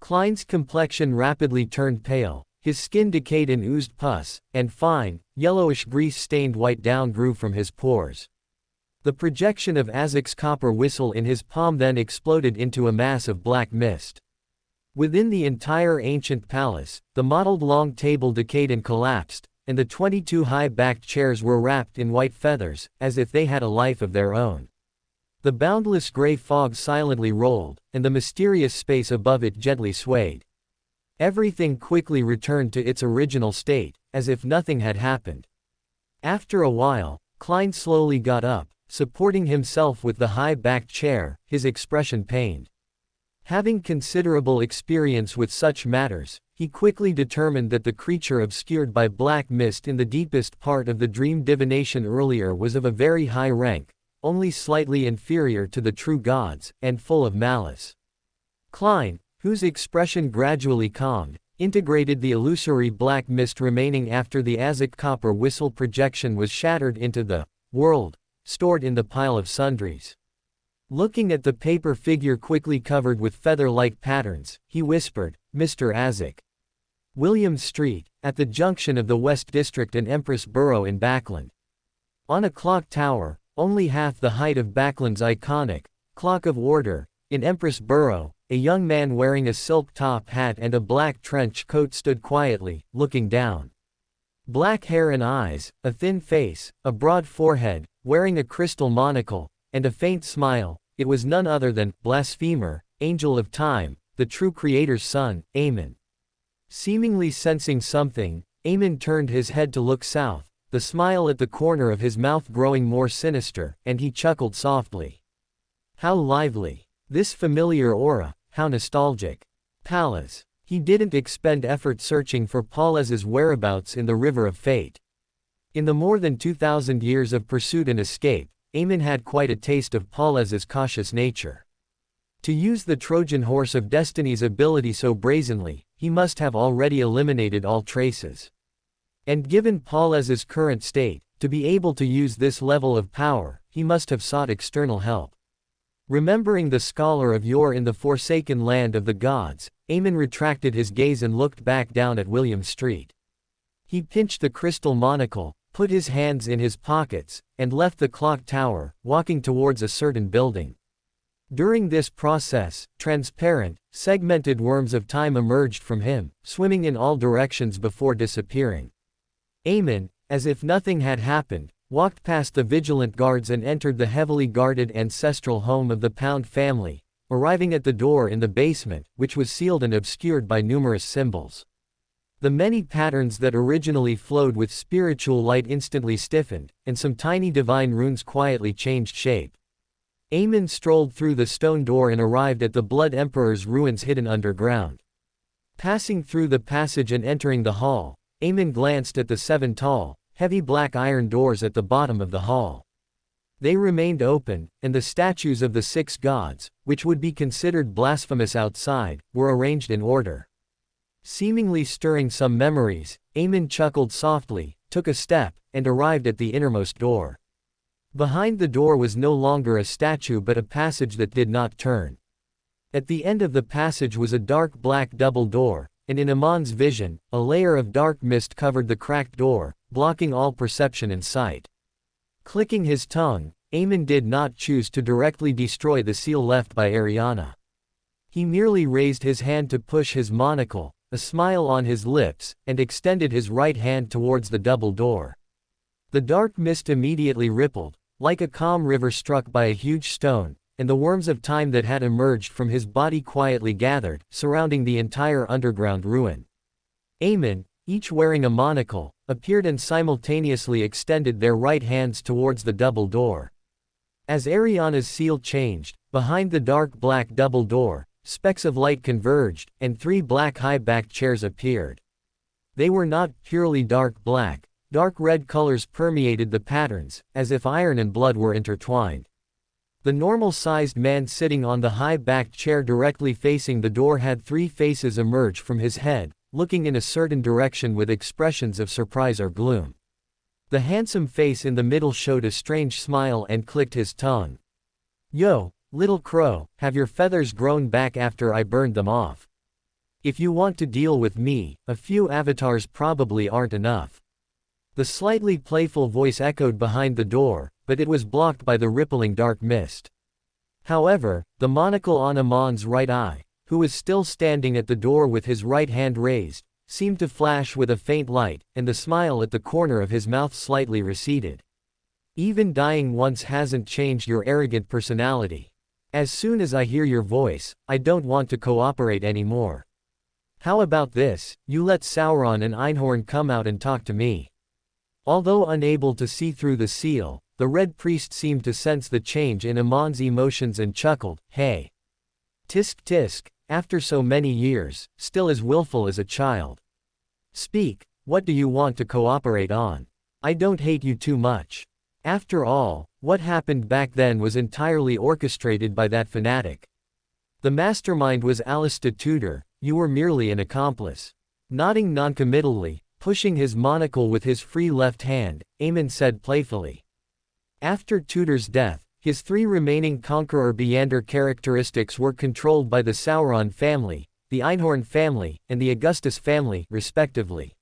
Klein's complexion rapidly turned pale, his skin decayed and oozed pus, and fine, yellowish grease-stained white down grew from his pores. The projection of Azek's copper whistle in his palm then exploded into a mass of black mist. Within the entire ancient palace, the mottled long table decayed and collapsed, and the 22 high-backed chairs were wrapped in white feathers, as if they had a life of their own. The boundless gray fog silently rolled, and the mysterious space above it gently swayed. Everything quickly returned to its original state, as if nothing had happened. After a while, Klein slowly got up, supporting himself with the high-backed chair, his expression pained. Having considerable experience with such matters, he quickly determined that the creature obscured by black mist in the deepest part of the dream divination earlier was of a very high rank, only slightly inferior to the true gods, and full of malice. Klein, whose expression gradually calmed, integrated the illusory black mist remaining after the Azek copper whistle projection was shattered into the world, stored in the pile of sundries. Looking at the paper figure quickly covered with feather-like patterns, he whispered, "Mr. Azek. William Street, at the junction of the West District and Empress Borough in Backland. On a clock tower, only half the height of Backland's iconic Clock of Order, in Empress Borough, a young man wearing a silk top hat and a black trench coat stood quietly, looking down. Black hair and eyes, a thin face, a broad forehead, wearing a crystal monocle, and a faint smile, it was none other than blasphemer, angel of time, the true creator's son, Aemon. Seemingly sensing something, Aemon turned his head to look south, the smile at the corner of his mouth growing more sinister, and he chuckled softly. How lively. This familiar aura, how nostalgic. Pallas. He didn't expend effort searching for Paulez's whereabouts in the river of fate. In the more than 2,000 years of pursuit and escape, Aemon had quite a taste of Paulez's cautious nature. To use the Trojan horse of destiny's ability so brazenly, he must have already eliminated all traces. And given Paulez's current state, to be able to use this level of power, he must have sought external help. Remembering the scholar of yore in the forsaken land of the gods, Aemon retracted his gaze and looked back down at William Street. He pinched the crystal monocle, put his hands in his pockets, and left the clock tower, walking towards a certain building. During this process, transparent, segmented worms of time emerged from him, swimming in all directions before disappearing. Aemon, as if nothing had happened, walked past the vigilant guards and entered the heavily guarded ancestral home of the Pound family, arriving at the door in the basement, which was sealed and obscured by numerous symbols. The many patterns that originally flowed with spiritual light instantly stiffened, and some tiny divine runes quietly changed shape. Aemon strolled through the stone door and arrived at the Blood Emperor's ruins hidden underground. Passing through the passage and entering the hall, Aemon glanced at the 7 tall, heavy black iron doors at the bottom of the hall. They remained open, and the statues of the 6 gods, which would be considered blasphemous outside, were arranged in order. Seemingly stirring some memories, Aemon chuckled softly, took a step, and arrived at the innermost door. Behind the door was no longer a statue but a passage that did not turn. At the end of the passage was a dark black double door, and in Amon's vision, a layer of dark mist covered the cracked door, blocking all perception and sight. Clicking his tongue, Aemon did not choose to directly destroy the seal left by Ariana. He merely raised his hand to push his monocle, a smile on his lips, and extended his right hand towards the double door. The dark mist immediately rippled, like a calm river struck by a huge stone, and the worms of time that had emerged from his body quietly gathered, surrounding the entire underground ruin. Aemon, each wearing a monocle, appeared and simultaneously extended their right hands towards the double door. As Ariana's seal changed, behind the dark black double door, specks of light converged, and 3 black high-backed chairs appeared. They were not purely dark black. Dark red colors permeated the patterns, as if iron and blood were intertwined. The normal-sized man sitting on the high-backed chair directly facing the door had 3 faces emerge from his head, looking in a certain direction with expressions of surprise or gloom. The handsome face in the middle showed a strange smile and clicked his tongue. "Yo, little crow, have your feathers grown back after I burned them off? If you want to deal with me, a few avatars probably aren't enough." The slightly playful voice echoed behind the door, but it was blocked by the rippling dark mist. However, the monocle on Amon's right eye, who was still standing at the door with his right hand raised, seemed to flash with a faint light, and the smile at the corner of his mouth slightly receded. "Even dying once hasn't changed your arrogant personality. As soon as I hear your voice, I don't want to cooperate anymore. How about this, you let Sauron and Einhorn come out and talk to me?" Although unable to see through the seal, the Red Priest seemed to sense the change in Amon's emotions and chuckled, "Hey. Tisk tisk, after so many years, still as willful as a child. Speak, what do you want to cooperate on? I don't hate you too much. After all, what happened back then was entirely orchestrated by that fanatic. The mastermind was Alistair Tudor, you were merely an accomplice." Nodding noncommittally, pushing his monocle with his free left hand, Aemon said playfully. After Tudor's death, his 3 remaining Conqueror Beander characteristics were controlled by the Sauron family, the Einhorn family, and the Augustus family, respectively.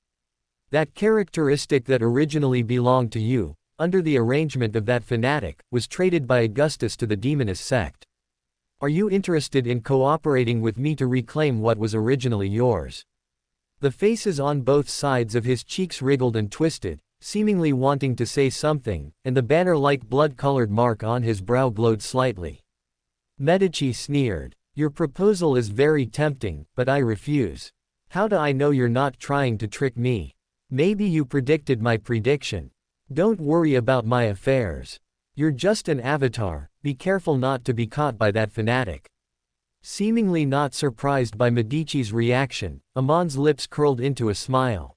That characteristic that originally belonged to you, under the arrangement of that fanatic, was traded by Augustus to the Demonist sect. Are you interested in cooperating with me to reclaim what was originally yours? The faces on both sides of his cheeks wriggled and twisted, seemingly wanting to say something, and the banner-like blood-colored mark on his brow glowed slightly. Medici sneered. "Your proposal is very tempting, but I refuse. How do I know you're not trying to trick me? Maybe you predicted my prediction. Don't worry about my affairs. You're just an avatar, be careful not to be caught by that fanatic." Seemingly not surprised by Medici's reaction, Amon's lips curled into a smile.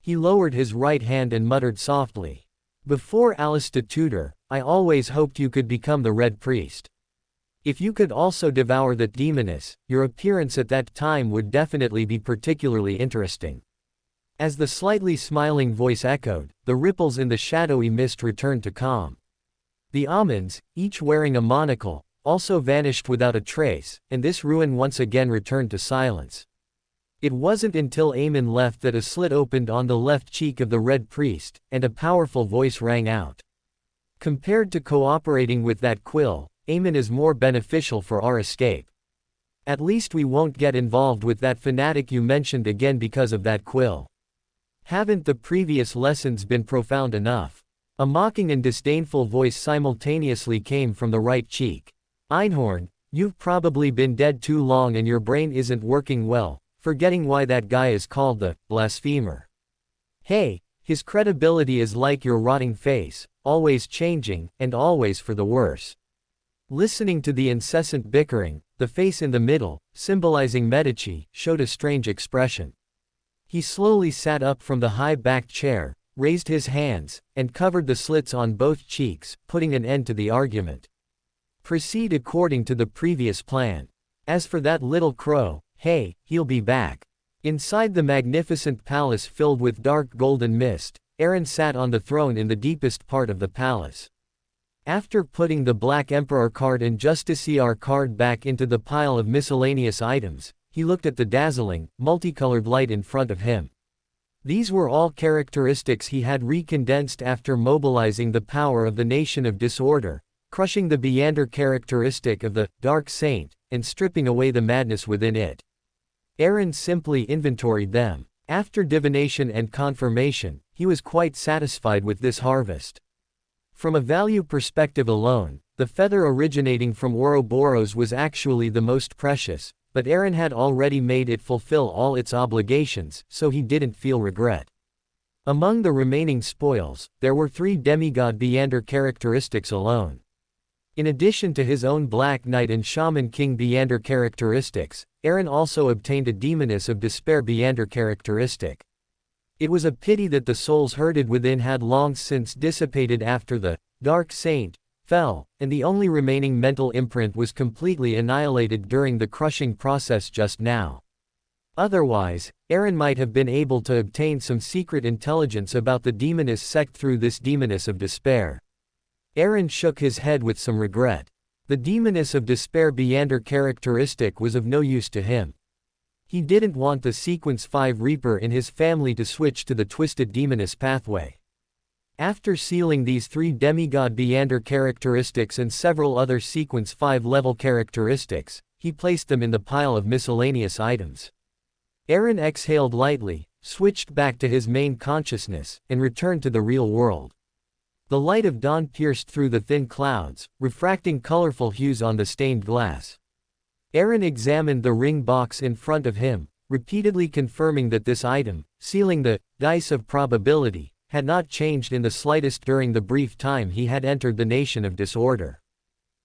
He lowered his right hand and muttered softly. Before Alista Tutor, I always hoped you could become the Red Priest. If you could also devour that demoness, your appearance at that time would definitely be particularly interesting. As the slightly smiling voice echoed, the ripples in the shadowy mist returned to calm. The Amens, each wearing a monocle, also vanished without a trace, and this ruin once again returned to silence. It wasn't until Aemon left that a slit opened on the left cheek of the Red Priest, and a powerful voice rang out. Compared to cooperating with that quill, Aemon is more beneficial for our escape. At least we won't get involved with that fanatic you mentioned again because of that quill. Haven't the previous lessons been profound enough? A mocking and disdainful voice simultaneously came from the right cheek. Einhorn, you've probably been dead too long and your brain isn't working well, forgetting why that guy is called the blasphemer. Hey, his credibility is like your rotting face, always changing, and always for the worse. Listening to the incessant bickering, the face in the middle, symbolizing Medici, showed a strange expression. He slowly sat up from the high-backed chair, raised his hands, and covered the slits on both cheeks, putting an end to the argument. Proceed according to the previous plan. As for that little crow, hey, he'll be back. Inside the magnificent palace filled with dark golden mist, Eren sat on the throne in the deepest part of the palace. After putting the Black Emperor card and Justiciar card back into the pile of miscellaneous items, he looked at the dazzling, multicolored light in front of him. These were all characteristics he had recondensed after mobilizing the power of the Nation of Disorder, crushing the Byander characteristic of the Dark Saint, and stripping away the madness within it. Eren simply inventoried them. After divination and confirmation, he was quite satisfied with this harvest. From a value perspective alone, the feather originating from Ouroboros was actually the most precious, but Eren had already made it fulfill all its obligations, so he didn't feel regret. Among the remaining spoils, there were 3 demigod Byander characteristics alone. In addition to his own Black Knight and Shaman King Byander characteristics, Eren also obtained a Demoness of Despair Byander characteristic. It was a pity that the souls herded within had long since dissipated after the Dark Saint fell, and the only remaining mental imprint was completely annihilated during the crushing process just now. Otherwise, Eren might have been able to obtain some secret intelligence about the Demoness sect through this Demoness of Despair. Eren shook his head with some regret. The Demoness of Despair Byander characteristic was of no use to him. He didn't want the Sequence 5 Reaper in his family to switch to the Twisted Demoness pathway. After sealing these 3 demigod Byander characteristics and several other Sequence 5 level characteristics, he placed them in the pile of miscellaneous items. Eren exhaled lightly, switched back to his main consciousness, and returned to the real world. The light of dawn pierced through the thin clouds, refracting colorful hues on the stained glass. Eren examined the ring box in front of him, repeatedly confirming that this item, sealing the dice of probability, had not changed in the slightest during the brief time he had entered the Nation of Disorder.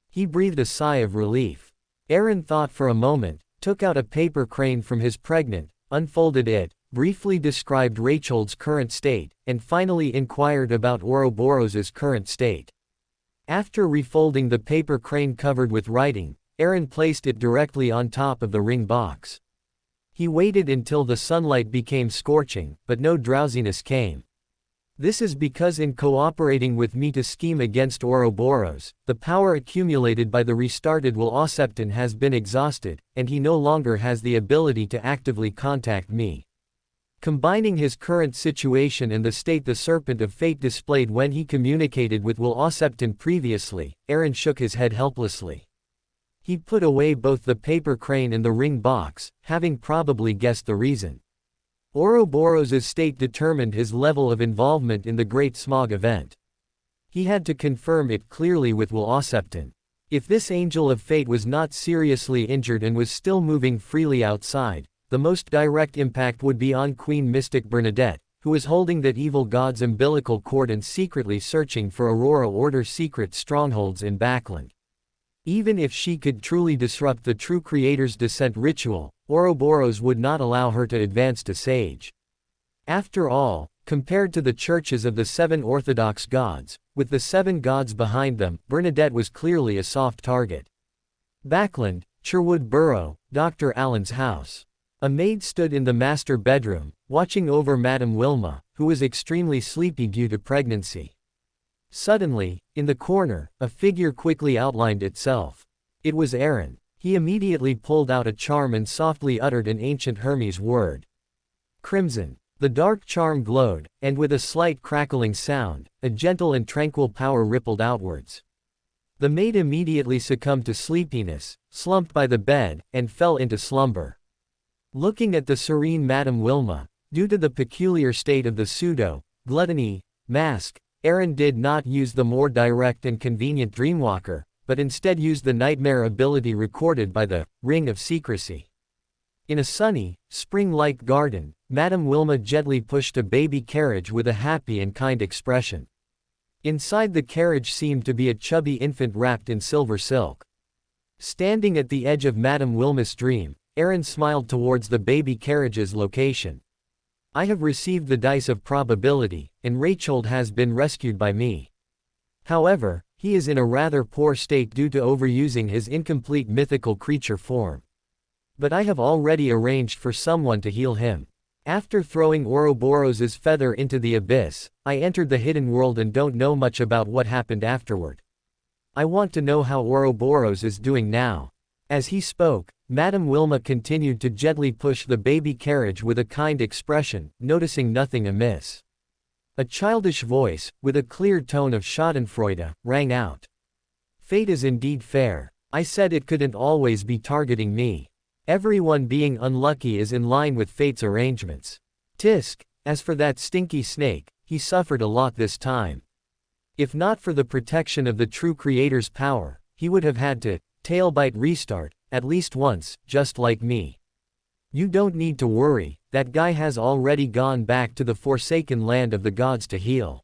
He breathed a sigh of relief. Eren thought for a moment, took out a paper crane from his pregnant, unfolded it, briefly described Rachel's current state, and finally inquired about Ouroboros's current state. After refolding the paper crane covered with writing, Eren placed it directly on top of the ring box. He waited until the sunlight became scorching, but no drowsiness came. This is because in cooperating with me to scheme against Ouroboros, the power accumulated by the restarted Will Osepton has been exhausted, and he no longer has the ability to actively contact me. Combining his current situation and the state the Serpent of Fate displayed when he communicated with Will Osepton previously, Eren shook his head helplessly. He put away both the paper crane and the ring box, having probably guessed the reason. Ouroboros's state determined his level of involvement in the Great Smog event. He had to confirm it clearly with Will Osepton. If this Angel of Fate was not seriously injured and was still moving freely outside, the most direct impact would be on Queen Mystic Bernadette, who is holding that evil god's umbilical cord and secretly searching for Aurora Order's secret strongholds in Backland. Even if she could truly disrupt the True Creator's descent ritual, Ouroboros would not allow her to advance to Sage. After all, compared to the churches of the 7 Orthodox gods, with the 7 gods behind them, Bernadette was clearly a soft target. Backland, Sherwood Borough, Dr. Allen's house. A maid stood in the master bedroom, watching over Madame Wilma, who was extremely sleepy due to pregnancy. Suddenly, in the corner, a figure quickly outlined itself. It was Aaron. He immediately pulled out a charm and softly uttered an ancient Hermes word. Crimson. The dark charm glowed, and with a slight crackling sound, a gentle and tranquil power rippled outwards. The maid immediately succumbed to sleepiness, slumped by the bed, and fell into slumber. Looking at the serene Madame Wilma, due to the peculiar state of the pseudo-gluttony mask, Aaron did not use the more direct and convenient Dreamwalker, but instead used the nightmare ability recorded by the Ring of Secrecy. In a sunny, spring-like garden, Madame Wilma gently pushed a baby carriage with a happy and kind expression. Inside the carriage seemed to be a chubby infant wrapped in silver silk. Standing at the edge of Madame Wilma's dream, Aaron smiled towards the baby carriage's location. I have received the dice of probability, and Rachel has been rescued by me. However, he is in a rather poor state due to overusing his incomplete mythical creature form. But I have already arranged for someone to heal him. After throwing Ouroboros's feather into the abyss, I entered the hidden world and don't know much about what happened afterward. I want to know how Ouroboros is doing now. As he spoke, Madame Wilma continued to gently push the baby carriage with a kind expression, noticing nothing amiss. A childish voice, with a clear tone of schadenfreude, rang out. Fate is indeed fair. I said it couldn't always be targeting me. Everyone being unlucky is in line with fate's arrangements. Tisk, as for that stinky snake, he suffered a lot this time. If not for the protection of the true creator's power, he would have had to tailbite restart, at least once, just like me. You don't need to worry, that guy has already gone back to the forsaken land of the gods to heal.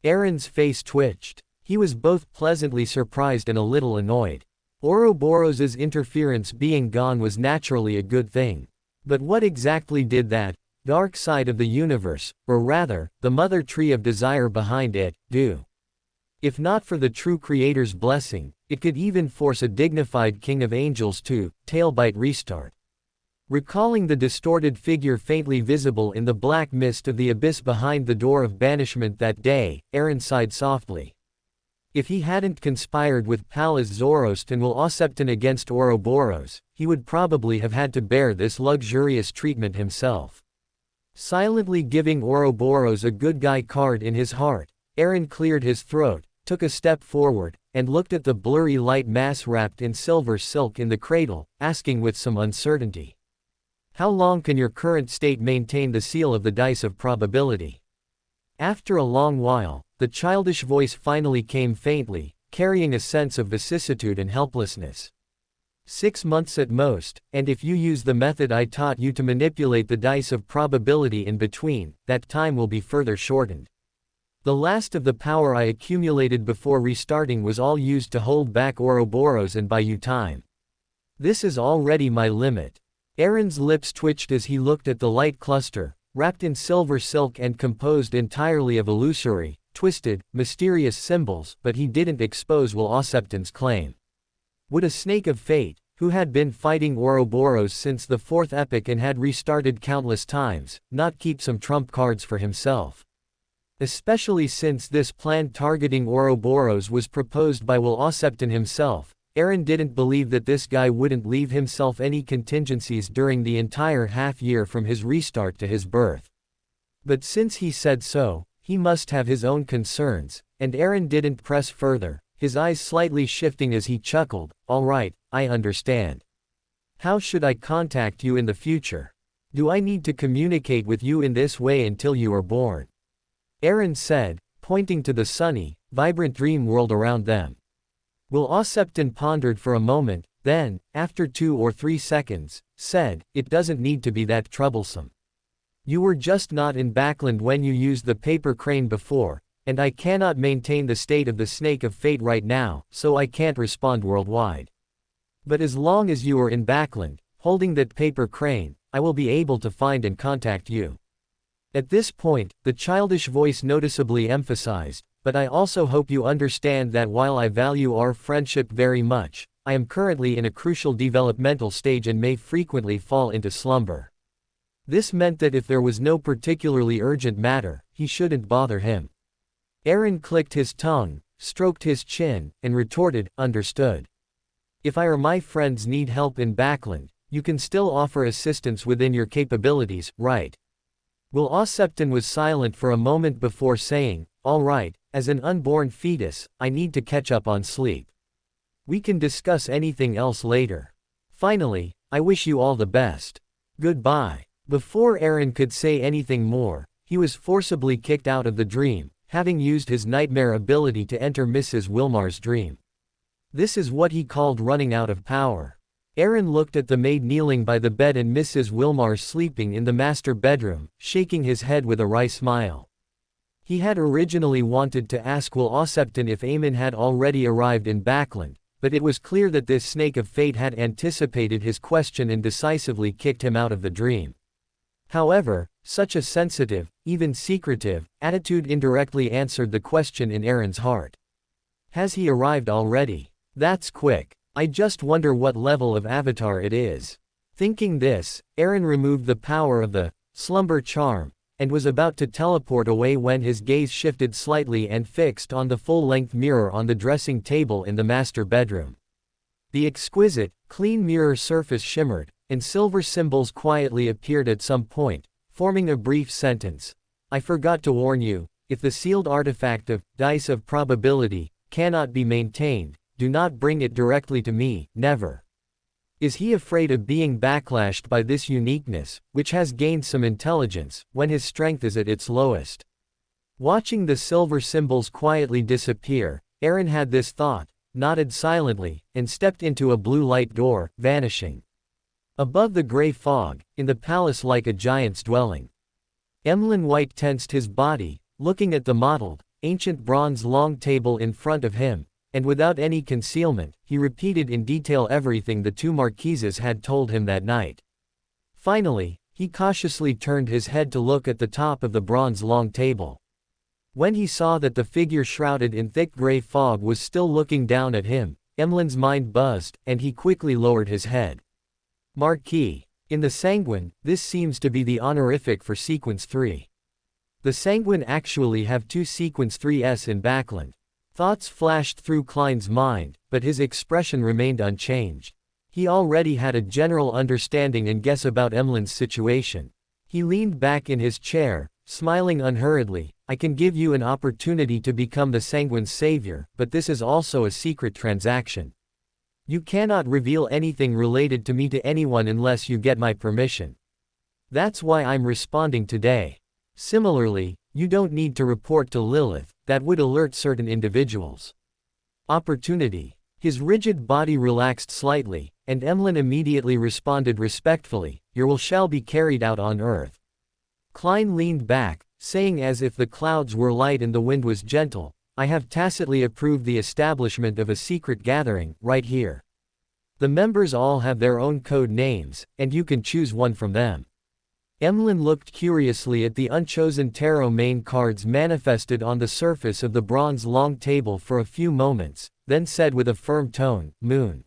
Aaron's face twitched. He was both pleasantly surprised and a little annoyed. Ouroboros's interference being gone was naturally a good thing. But what exactly did that dark side of the universe, or rather, the mother tree of desire behind it, do? If not for the true creator's blessing, it could even force a dignified king of angels to tailbite restart. Recalling the distorted figure faintly visible in the black mist of the abyss behind the door of banishment that day, Aaron sighed softly. If he hadn't conspired with Pallas Zoroast and Will Osepton against Ouroboros, he would probably have had to bear this luxurious treatment himself. Silently giving Ouroboros a good guy card in his heart, Aaron cleared his throat, took a step forward, and looked at the blurry light mass wrapped in silver silk in the cradle, asking with some uncertainty. How long can your current state maintain the seal of the dice of probability? After a long while, the childish voice finally came faintly, carrying a sense of vicissitude and helplessness. 6 months at most, and if you use the method I taught you to manipulate the dice of probability in between, that time will be further shortened. The last of the power I accumulated before restarting was all used to hold back Ouroboros and buy you time. This is already my limit. Aaron's lips twitched as he looked at the light cluster, wrapped in silver silk and composed entirely of illusory, twisted, mysterious symbols, but he didn't expose Will Osepton's claim. Would a snake of fate, who had been fighting Ouroboros since the 4th epoch and had restarted countless times, not keep some trump cards for himself? Especially since this plan targeting Ouroboros was proposed by Will Osepton himself, Aaron didn't believe that this guy wouldn't leave himself any contingencies during the entire half-year from his restart to his birth. But since he said so, he must have his own concerns, and Aaron didn't press further, his eyes slightly shifting as he chuckled. All right, I understand. How should I contact you in the future? Do I need to communicate with you in this way until you are born? Aaron said, pointing to the sunny, vibrant dream world around them. Will Osepton pondered for a moment, then, after 2 or 3 seconds, said, it doesn't need to be that troublesome. You were just not in Backland when you used the paper crane before, and I cannot maintain the state of the snake of fate right now, so I can't respond worldwide. But as long as you are in Backland, holding that paper crane, I will be able to find and contact you. At this point, the childish voice noticeably emphasized, "But I also hope you understand that while I value our friendship very much, I am currently in a crucial developmental stage and may frequently fall into slumber." This meant that if there was no particularly urgent matter, he shouldn't bother him. Aaron clicked his tongue, stroked his chin, and retorted, "Understood. If I or my friends need help in Backland, you can still offer assistance within your capabilities, right?" Will Osepton was silent for a moment before saying, "All right, as an unborn fetus, I need to catch up on sleep. We can discuss anything else later. Finally, I wish you all the best. Goodbye." Before Aaron could say anything more, he was forcibly kicked out of the dream, having used his nightmare ability to enter Mrs. Wilmar's dream. This is what he called running out of power. Aaron looked at the maid kneeling by the bed and Mrs. Wilmar sleeping in the master bedroom, shaking his head with a wry smile. He had originally wanted to ask Will Osepton if Eamon had already arrived in Backland, but it was clear that this snake of fate had anticipated his question and decisively kicked him out of the dream. However, such a sensitive, even secretive, attitude indirectly answered the question in Aaron's heart. Has he arrived already? That's quick. I just wonder what level of avatar it is. Thinking this, Aaron removed the power of the slumber charm, and was about to teleport away when his gaze shifted slightly and fixed on the full-length mirror on the dressing table in the master bedroom. The exquisite, clean mirror surface shimmered, and silver symbols quietly appeared at some point, forming a brief sentence. "I forgot to warn you, if the sealed artifact of dice of probability cannot be maintained, do not bring it directly to me, never." Is he afraid of being backlashed by this uniqueness, which has gained some intelligence, when his strength is at its lowest? Watching the silver symbols quietly disappear, Aaron had this thought, nodded silently, and stepped into a blue light door, vanishing above the gray fog, in the palace like a giant's dwelling. Emlyn White tensed his body, looking at the mottled, ancient bronze long table in front of him, and without any concealment, he repeated in detail everything the two marquises had told him that night. Finally, he cautiously turned his head to look at the top of the bronze long table. When he saw that the figure shrouded in thick gray fog was still looking down at him, Emlyn's mind buzzed, and he quickly lowered his head. Marquis. In the Sanguine, this seems to be the honorific for Sequence 3. The Sanguine actually have two Sequence 3s in Backland. Thoughts flashed through Klein's mind, but his expression remained unchanged. He already had a general understanding and guess about Emlyn's situation. He leaned back in his chair, smiling unhurriedly. "I can give you an opportunity to become the Sanguine's savior, but this is also a secret transaction. You cannot reveal anything related to me to anyone unless you get my permission. That's why I'm responding today. Similarly, you don't need to report to Lilith, that would alert certain individuals." Opportunity. His rigid body relaxed slightly, and Emlyn immediately responded respectfully, "Your will shall be carried out on earth." Klein leaned back, saying as if the clouds were light and the wind was gentle, "I have tacitly approved the establishment of a secret gathering, right here. The members all have their own code names, and you can choose one from them." Emlyn looked curiously at the unchosen tarot main cards manifested on the surface of the bronze long table for a few moments, then said with a firm tone, "Moon.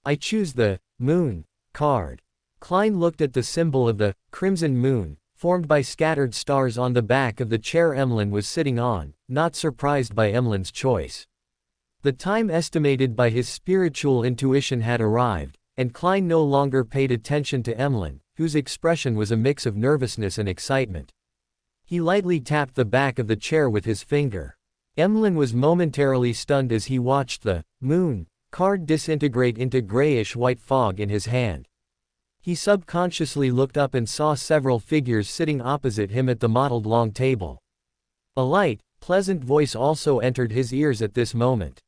I choose the Moon card." Klein looked at the symbol of the crimson moon, formed by scattered stars on the back of the chair Emlyn was sitting on, not surprised by Emlyn's choice. The time estimated by his spiritual intuition had arrived, and Klein no longer paid attention to Emlyn, whose expression was a mix of nervousness and excitement. He lightly tapped the back of the chair with his finger. Emlyn was momentarily stunned as he watched the Moon card disintegrate into grayish-white fog in his hand. He subconsciously looked up and saw several figures sitting opposite him at the mottled long table. A light, pleasant voice also entered his ears at this moment.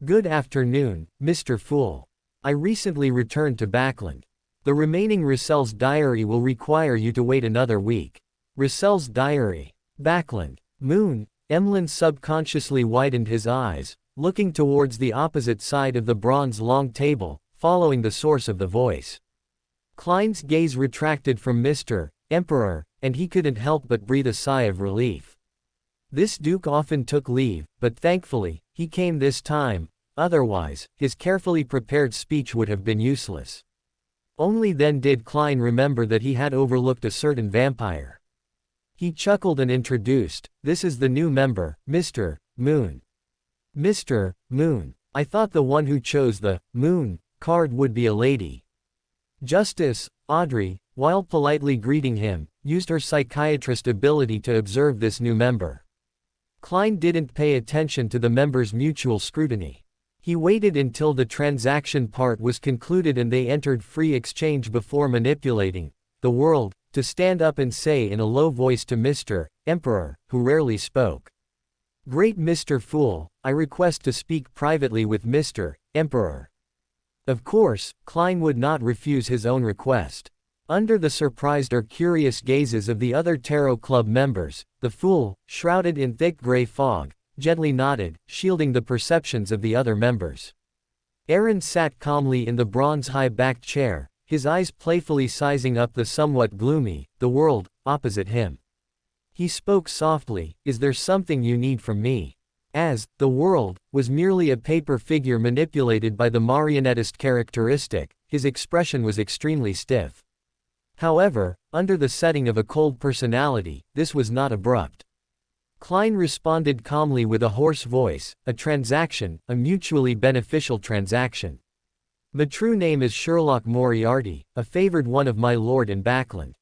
"Good afternoon, Mr. Fool. I recently returned to Backland. The remaining Russell's diary will require you to wait another week." Russell's diary. Backland. Moon. Emlyn subconsciously widened his eyes, looking towards the opposite side of the bronze long table, following the source of the voice. Klein's gaze retracted from Mr. Emperor, and he couldn't help but breathe a sigh of relief. This Duke often took leave, but thankfully, he came this time, otherwise, his carefully prepared speech would have been useless. Only then did Klein remember that he had overlooked a certain vampire. He chuckled and introduced, "This is the new member, Mr. Moon." Mr. Moon. I thought the one who chose the Moon card would be a lady. Justice Audrey, while politely greeting him, used her psychiatrist ability to observe this new member. Klein didn't pay attention to the member's mutual scrutiny. He waited until the transaction part was concluded and they entered free exchange before manipulating the world to stand up and say in a low voice to Mr. Emperor, who rarely spoke, "Great Mr. Fool, I request to speak privately with Mr. Emperor." Of course, Klein would not refuse his own request. Under the surprised or curious gazes of the other Tarot Club members, the Fool, shrouded in thick gray fog, gently nodded, shielding the perceptions of the other members. Aaron sat calmly in the bronze high-backed chair, his eyes playfully sizing up the somewhat gloomy, the world, opposite him. He spoke softly, "Is there something you need from me?" As, the world, was merely a paper figure manipulated by the marionettist characteristic, his expression was extremely stiff. However, under the setting of a cold personality, this was not abrupt. Klein responded calmly with a hoarse voice, "A transaction, a mutually beneficial transaction. My true name is Sherlock Moriarty, a favored one of my lord in Backland.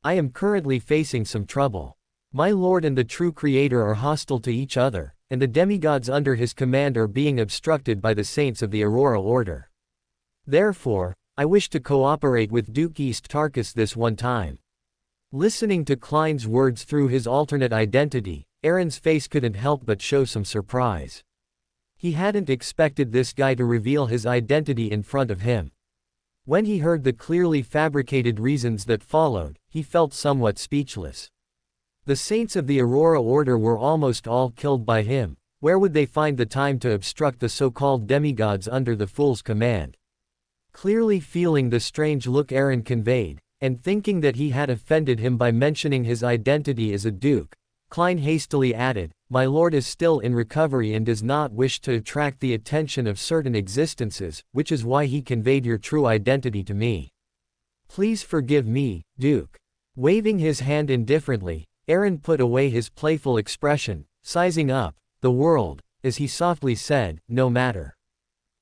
I am currently facing some trouble. My lord and the true creator are hostile to each other, and the demigods under his command are being obstructed by the saints of the Aurora Order. Therefore, I wish to cooperate with Duke East Tarkus this one time." Listening to Klein's words through his alternate identity, Aaron's face couldn't help but show some surprise. He hadn't expected this guy to reveal his identity in front of him. When he heard the clearly fabricated reasons that followed, he felt somewhat speechless. The saints of the Aurora Order were almost all killed by him. Where would they find the time to obstruct the so-called demigods under the Fool's command? Clearly feeling the strange look Aaron conveyed, and thinking that he had offended him by mentioning his identity as a duke, Klein hastily added, "My lord is still in recovery and does not wish to attract the attention of certain existences, which is why he conveyed your true identity to me. Please forgive me, Duke." Waving his hand indifferently, Aaron put away his playful expression, sizing up the world, as he softly said, "No matter.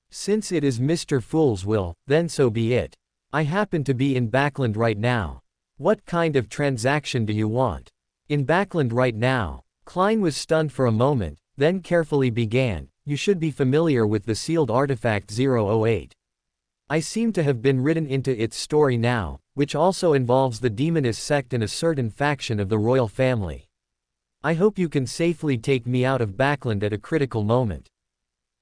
Since it is Mr. Fool's will, then so be it. I happen to be in Backland right now. What kind of transaction do you want?" "In Backland right now." Klein was stunned for a moment, then carefully began, "You should be familiar with the sealed artifact 008. I seem to have been written into its story now, which also involves the demonist sect and a certain faction of the royal family. I hope you can safely take me out of Backland at a critical moment."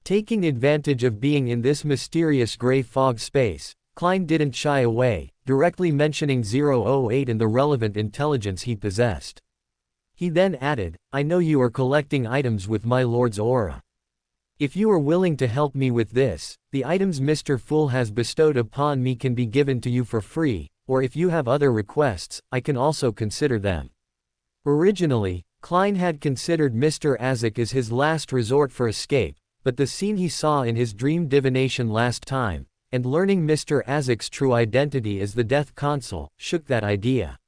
Taking advantage of being in this mysterious gray fog space, Klein didn't shy away, directly mentioning 008 and the relevant intelligence he possessed. He then added, "I know you are collecting items with my lord's aura. If you are willing to help me with this, the items Mr. Fool has bestowed upon me can be given to you for free, or if you have other requests, I can also consider them." Originally, Klein had considered Mr. Azek as his last resort for escape, but the scene he saw in his dream divination last time, and learning Mr. Azek's true identity as the Death Consul, shook that idea.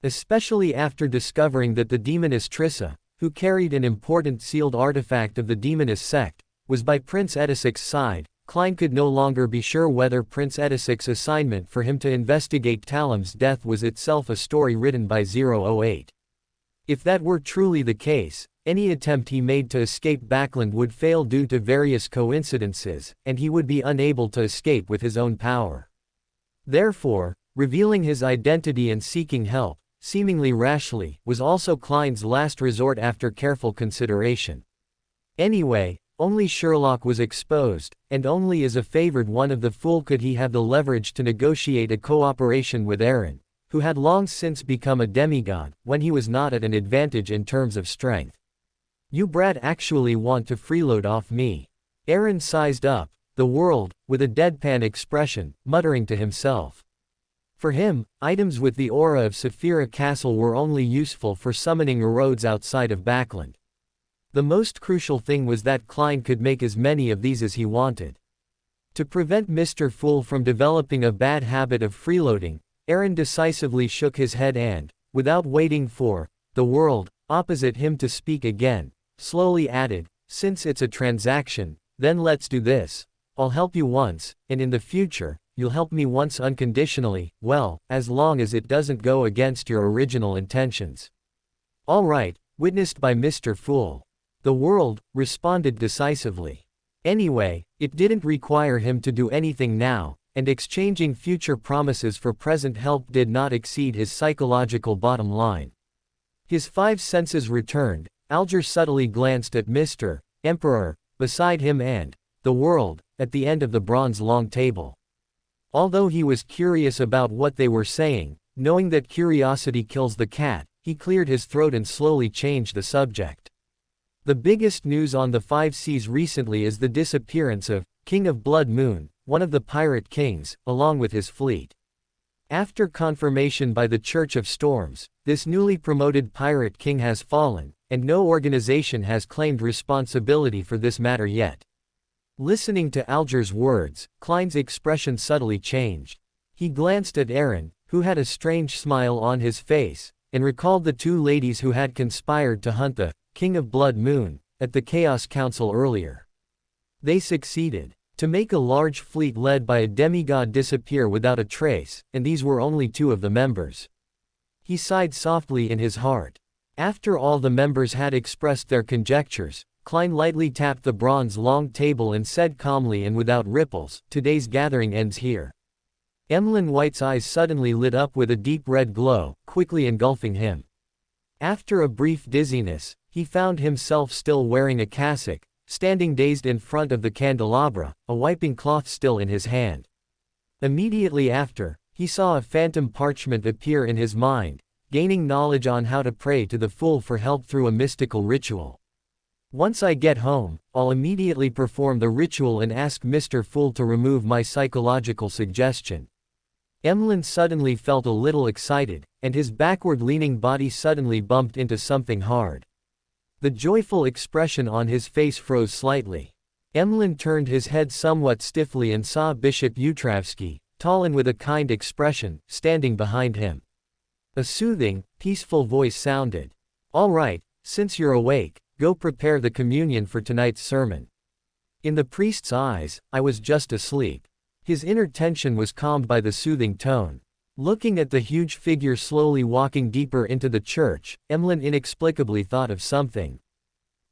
Especially after discovering that the demoness Trissa, who carried an important sealed artifact of the demonist sect, was by Prince Edisik's side, Klein could no longer be sure whether Prince Edisik's assignment for him to investigate Talam's death was itself a story written by 008. If that were truly the case, any attempt he made to escape Backland would fail due to various coincidences, and he would be unable to escape with his own power. Therefore, revealing his identity and seeking help, seemingly rashly, was also Klein's last resort after careful consideration. Anyway, only Sherlock was exposed, and only as a favored one of the Fool could he have the leverage to negotiate a cooperation with Aaron, who had long since become a demigod, when he was not at an advantage in terms of strength. "You brat actually want to freeload off me." Aaron sized up the world, with a deadpan expression, muttering to himself. For him, items with the aura of Saphira Castle were only useful for summoning erodes outside of Backland. The most crucial thing was that Klein could make as many of these as he wanted. To prevent Mr. Fool from developing a bad habit of freeloading, Aaron decisively shook his head and, without waiting for the world opposite him to speak again, slowly added, "Since it's a transaction, then let's do this. I'll help you once, and in the future, you'll help me once unconditionally, well, as long as it doesn't go against your original intentions." "All right," witnessed by Mr. Fool. The world responded decisively. Anyway, it didn't require him to do anything now, and exchanging future promises for present help did not exceed his psychological bottom line. His 5 senses returned. Alger subtly glanced at Mr. Emperor beside him and the world at the end of the bronze long table. Although he was curious about what they were saying, knowing that curiosity kills the cat, he cleared his throat and slowly changed the subject. The biggest news on the 5 seas recently is the disappearance of King of Blood Moon, one of the pirate kings, along with his fleet. After confirmation by the Church of Storms, this newly promoted pirate king has fallen, and no organization has claimed responsibility for this matter yet. Listening to Alger's words, Klein's expression subtly changed. He glanced at Aaron, who had a strange smile on his face, and recalled the 2 ladies who had conspired to hunt the King of Blood Moon at the Chaos Council earlier. They succeeded to make a large fleet led by a demigod disappear without a trace, and these were only 2 of the members. He sighed softly in his heart. After all the members had expressed their conjectures, Klein lightly tapped the bronze long table and said calmly and without ripples, "Today's gathering ends here." Emlyn White's eyes suddenly lit up with a deep red glow, quickly engulfing him. After a brief dizziness, he found himself still wearing a cassock, standing dazed in front of the candelabra, a wiping cloth still in his hand. Immediately after, he saw a phantom parchment appear in his mind, gaining knowledge on how to pray to the Fool for help through a mystical ritual. "Once I get home, I'll immediately perform the ritual and ask Mr. Fool to remove my psychological suggestion." Emlyn suddenly felt a little excited, and his backward-leaning body suddenly bumped into something hard. The joyful expression on his face froze slightly. Emlyn turned his head somewhat stiffly and saw Bishop Utravsky, tall and with a kind expression, standing behind him. A soothing, peaceful voice sounded. "All right, since you're awake, go prepare the communion for tonight's sermon." In the priest's eyes, I was just asleep. His inner tension was calmed by the soothing tone. Looking at the huge figure slowly walking deeper into the church, Emlyn inexplicably thought of something.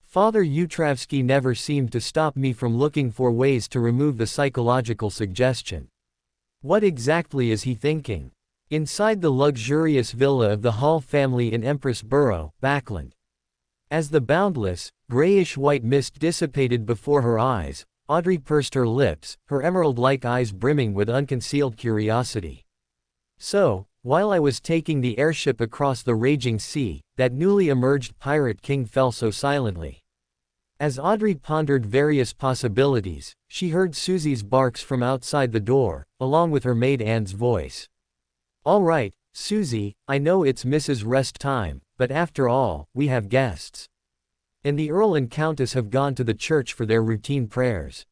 Father Utravsky never seemed to stop me from looking for ways to remove the psychological suggestion. What exactly is he thinking? Inside the luxurious villa of the Hall family in Empress Borough, Backland. As the boundless, grayish-white mist dissipated before her eyes, Audrey pursed her lips, her emerald-like eyes brimming with unconcealed curiosity. "So, while I was taking the airship across the raging sea, that newly emerged pirate king fell so silently." As Audrey pondered various possibilities, she heard Susie's barks from outside the door, along with her maid Anne's voice. "All right, Susie, I know it's Mrs. Rest time, but after all, we have guests. And the Earl and Countess have gone to the church for their routine prayers.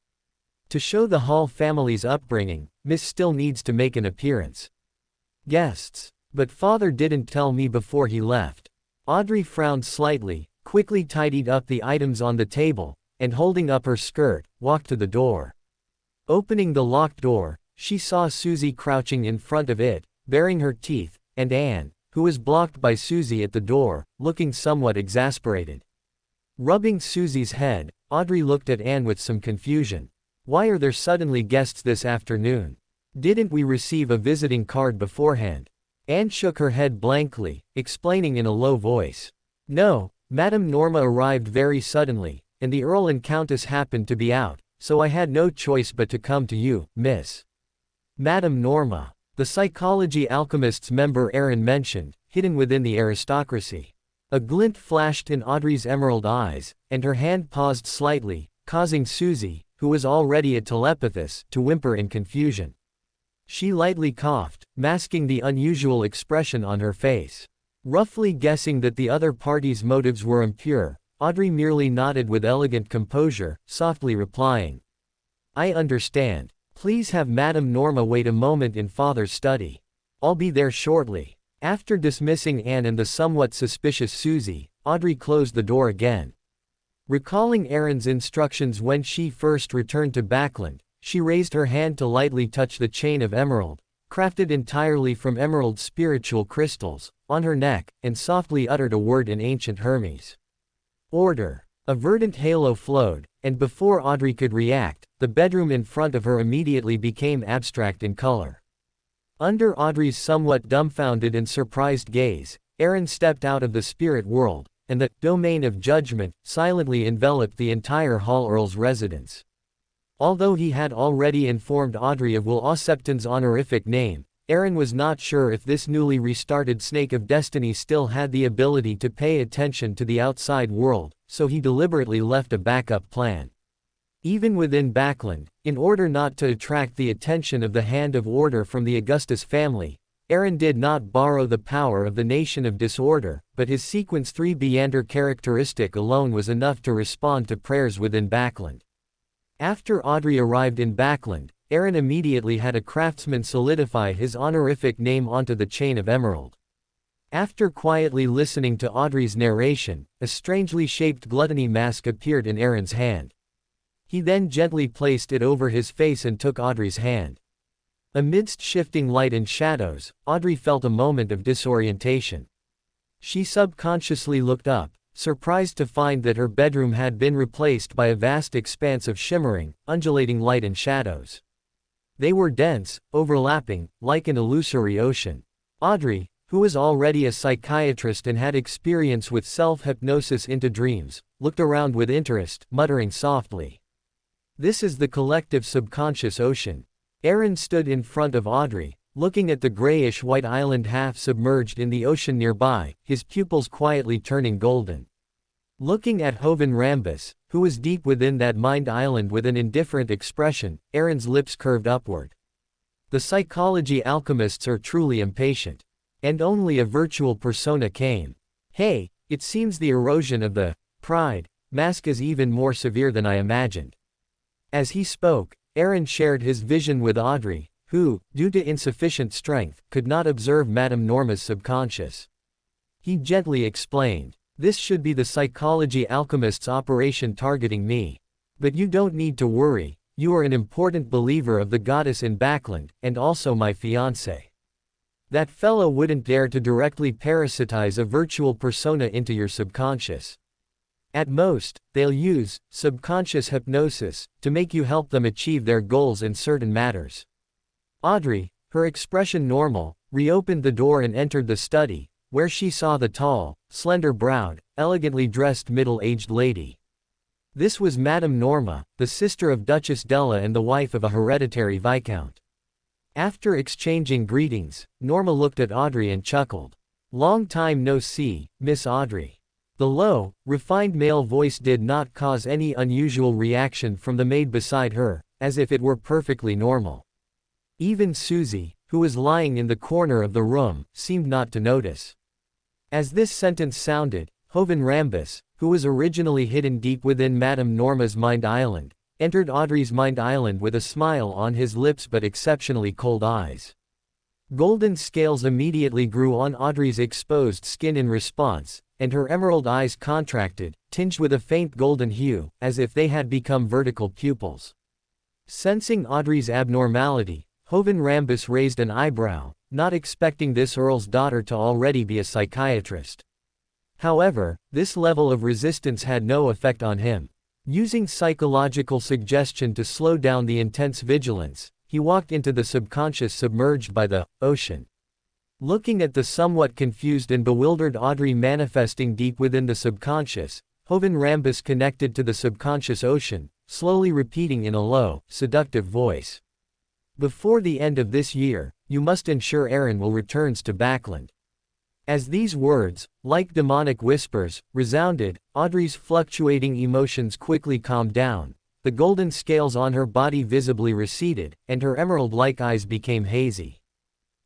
To show the Hall family's upbringing, Miss still needs to make an appearance." "Guests. But Father didn't tell me before he left." Audrey frowned slightly, quickly tidied up the items on the table, and holding up her skirt, walked to the door. Opening the locked door, she saw Susie crouching in front of it, baring her teeth, and Anne, who was blocked by Susie at the door, looking somewhat exasperated. Rubbing Susie's head, Audrey looked at Anne with some confusion. "Why are there suddenly guests this afternoon? Didn't we receive a visiting card beforehand?" Anne shook her head blankly, explaining in a low voice. "No, Madame Norma arrived very suddenly, and the Earl and Countess happened to be out, so I had no choice but to come to you, Miss." Madame Norma, the Psychology Alchemists member Aaron mentioned, hidden within the aristocracy. A glint flashed in Audrey's emerald eyes, and her hand paused slightly, causing Susie, who was already a telepathist, to whimper in confusion. She lightly coughed, masking the unusual expression on her face. Roughly guessing that the other party's motives were impure, Audrey merely nodded with elegant composure, softly replying, "I understand. Please have Madame Norma wait a moment in Father's study. I'll be there shortly." After dismissing Anne and the somewhat suspicious Susie, Audrey closed the door again. Recalling Aaron's instructions when she first returned to Backland, she raised her hand to lightly touch the chain of emerald, crafted entirely from emerald spiritual crystals, on her neck, and softly uttered a word in ancient Hermes. Order. A verdant halo flowed, and before Audrey could react, the bedroom in front of her immediately became abstract in color. Under Audrey's somewhat dumbfounded and surprised gaze, Aaron stepped out of the spirit world, and the domain of judgment silently enveloped the entire Hall Earl's residence. Although he had already informed Audrey of Will Aucepton's honorific name, Aaron was not sure if this newly restarted Snake of Destiny still had the ability to pay attention to the outside world, so he deliberately left a backup plan. Even within Backland, in order not to attract the attention of the Hand of Order from the Augustus family, Aaron did not borrow the power of the Nation of Disorder, but his Sequence 3 Beander characteristic alone was enough to respond to prayers within Backland. After Audrey arrived in Backland, Aaron immediately had a craftsman solidify his honorific name onto the chain of emerald. After quietly listening to Audrey's narration, a strangely shaped gluttony mask appeared in Aaron's hand. He then gently placed it over his face and took Audrey's hand. Amidst shifting light and shadows, Audrey felt a moment of disorientation. She subconsciously looked up, surprised to find that her bedroom had been replaced by a vast expanse of shimmering, undulating light and shadows. They were dense, overlapping, like an illusory ocean. Audrey, who was already a psychiatrist and had experience with self-hypnosis into dreams, looked around with interest, muttering softly, "This is the collective subconscious ocean." Aaron stood in front of Audrey, looking at the grayish-white island half submerged in the ocean nearby, his pupils quietly turning golden. Looking at Hovan Rambus, who was deep within that mind island with an indifferent expression, Aaron's lips curved upward. The psychology alchemists are truly impatient. And only a virtual persona came. Hey, it seems the erosion of the pride mask is even more severe than I imagined. As he spoke, Aaron shared his vision with Audrey, who, due to insufficient strength, could not observe Madame Norma's subconscious. He gently explained, "This should be the psychology alchemist's operation targeting me. But you don't need to worry, you are an important believer of the goddess in Backland, and also my fiancé. That fellow wouldn't dare to directly parasitize a virtual persona into your subconscious. At most, they'll use subconscious hypnosis to make you help them achieve their goals in certain matters." Audrey, her expression normal, reopened the door and entered the study, where she saw the tall, slender-browed, elegantly dressed middle-aged lady. This was Madame Norma, the sister of Duchess Della and the wife of a hereditary viscount. After exchanging greetings, Norma looked at Audrey and chuckled. "Long time no see, Miss Audrey." The low, refined male voice did not cause any unusual reaction from the maid beside her, as if it were perfectly normal. Even Susie, who was lying in the corner of the room, seemed not to notice. As this sentence sounded, Hovan Rambus, who was originally hidden deep within Madame Norma's mind island, entered Audrey's mind island with a smile on his lips but exceptionally cold eyes. Golden scales immediately grew on Audrey's exposed skin in response, and her emerald eyes contracted, tinged with a faint golden hue, as if they had become vertical pupils. Sensing Audrey's abnormality, Hovan Rambus raised an eyebrow, not expecting this Earl's daughter to already be a psychiatrist. However, this level of resistance had no effect on him. Using psychological suggestion to slow down the intense vigilance, he walked into the subconscious submerged by the ocean. Looking at the somewhat confused and bewildered Audrey manifesting deep within the subconscious, Hovan Rambus connected to the subconscious ocean, slowly repeating in a low, seductive voice. "Before the end of this year, you must ensure Aaron will returns to Backland." As these words, like demonic whispers, resounded, Audrey's fluctuating emotions quickly calmed down. the golden scales on her body visibly receded, and her emerald-like eyes became hazy.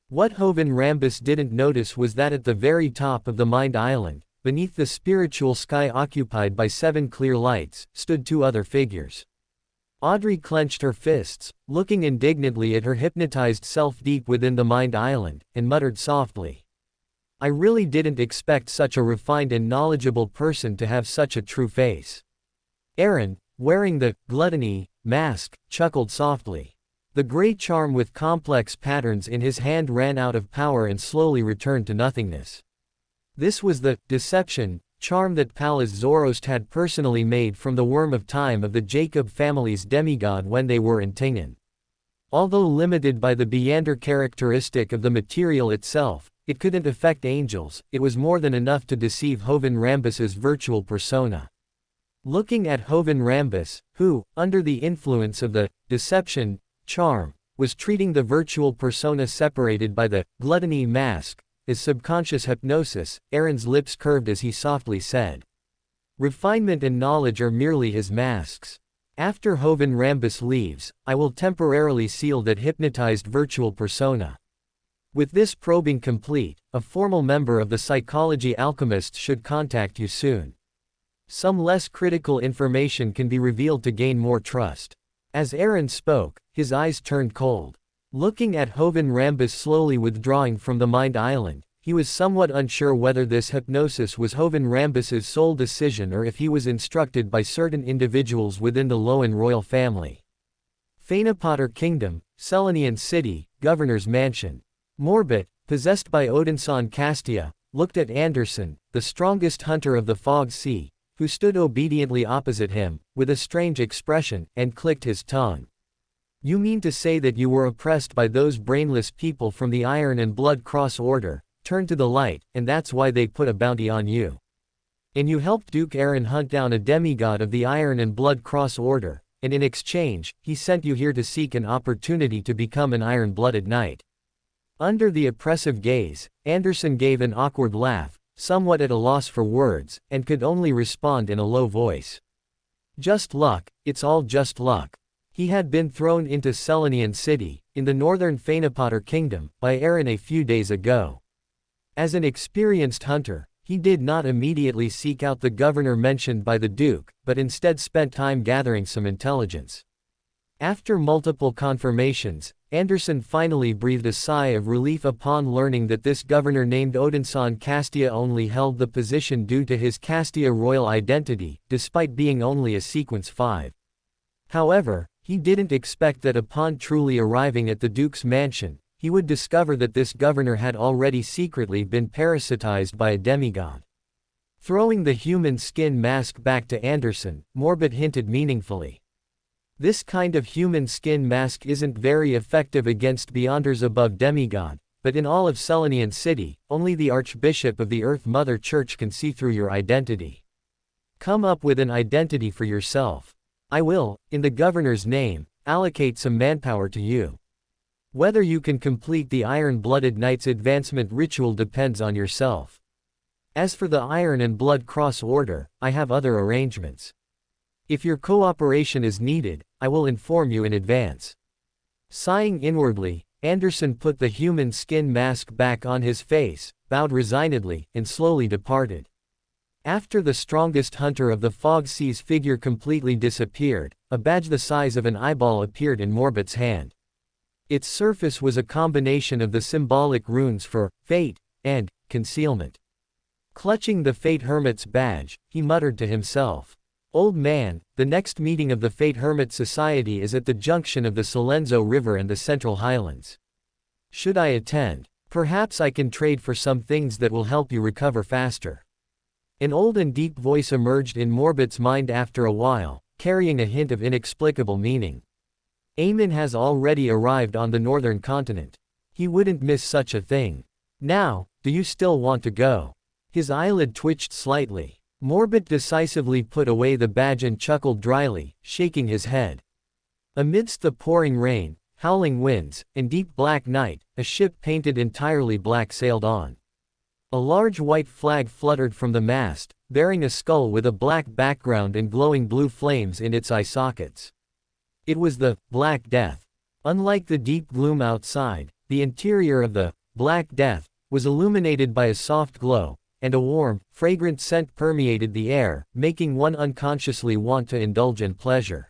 What Hovin Rambus didn't notice was that at the very top of the Mind Island, beneath the spiritual sky occupied by 7 clear lights, stood 2 other figures. Audrey clenched her fists, looking indignantly at her hypnotized self deep within the Mind Island, and muttered softly. I really didn't expect such a refined and knowledgeable person to have such a true face. Aaron, wearing the gluttony mask, chuckled softly. The gray charm with complex patterns in his hand ran out of power and slowly returned to nothingness. This was the deception charm that Pallas Zoroast had personally made from the Worm of Time of the Jacob family's demigod when they were in Tingen. Although limited by the Beander characteristic of the material itself, it couldn't affect angels. It was more than enough to deceive Hovin Rambus's virtual persona. Looking at Hovin Rambus, who, under the influence of the deception charm, was treating the virtual persona separated by the gluttony mask as subconscious hypnosis, Aaron's lips curved as he softly said. Refinement and knowledge are merely his masks. After Hovin Rambus leaves, I will temporarily seal that hypnotized virtual persona. With this probing complete, a formal member of the Psychology Alchemists should contact you soon. Some less critical information can be revealed to gain more trust. As Aaron spoke, his eyes turned cold. Looking at Hovin Rambus slowly withdrawing from the Mind Island, he was somewhat unsure whether this hypnosis was Hovin Rambus's sole decision or if he was instructed by certain individuals within the Loan royal family. Phaenopotter Kingdom, Selenian City, Governor's Mansion. Morbid, possessed by Odinson Castia, looked at Anderson, the strongest hunter of the Fog Sea, who stood obediently opposite him, with a strange expression, and clicked his tongue. You mean to say that you were oppressed by those brainless people from the Iron and Blood Cross Order, turned to the light, and that's why they put a bounty on you. And you helped Duke Aaron hunt down a demigod of the Iron and Blood Cross Order, and in exchange, he sent you here to seek an opportunity to become an iron-blooded knight. Under the oppressive gaze, Anderson gave an awkward laugh, somewhat at a loss for words, and could only respond in a low voice. Just luck, it's all just luck. He had been thrown into Selenian City, in the northern Phaenopotter Kingdom, by Aaron a few days ago. As an experienced hunter, he did not immediately seek out the governor mentioned by the Duke, but instead spent time gathering some intelligence. After multiple confirmations, Anderson finally breathed a sigh of relief upon learning that this governor named Odinson Castia only held the position due to his Castia royal identity, despite being only a Sequence 5. However, he didn't expect that upon truly arriving at the Duke's mansion, he would discover that this governor had already secretly been parasitized by a demigod. Throwing the human skin mask back to Anderson, Morbid hinted meaningfully. This kind of human skin mask isn't very effective against Beyonders above demigod, but in all of Selenian City, only the Archbishop of the Earth Mother Church can see through your identity. Come up with an identity for yourself. I will, in the governor's name, allocate some manpower to you. Whether you can complete the Iron-Blooded Knight's advancement ritual depends on yourself. As for the Iron and Blood Cross Order, I have other arrangements. If your cooperation is needed, I will inform you in advance. Sighing inwardly, Anderson put the human skin mask back on his face, bowed resignedly, and slowly departed. After the strongest hunter of the Fog Sea's figure completely disappeared, a badge the size of an eyeball appeared in Morbid's hand. Its surface was a combination of the symbolic runes for fate and concealment. Clutching the Fate Hermit's badge, he muttered to himself, "Old man, the next meeting of the Fate Hermit Society is at the junction of the Solenzo River and the Central Highlands. Should I attend? Perhaps I can trade for some things that will help you recover faster." An old and deep voice emerged in Morbid's mind after a while, carrying a hint of inexplicable meaning. Eamon has already arrived on the northern continent. He wouldn't miss such a thing. Now, do you still want to go? His eyelid twitched slightly. Morbid decisively put away the badge and chuckled dryly, shaking his head. Amidst the pouring rain, howling winds, and deep black night, a ship painted entirely black sailed on. A large white flag fluttered from the mast, bearing a skull with a black background and glowing blue flames in its eye sockets. It was the Black Death. Unlike the deep gloom outside, the interior of the Black Death was illuminated by a soft glow, and a warm, fragrant scent permeated the air, making one unconsciously want to indulge in pleasure.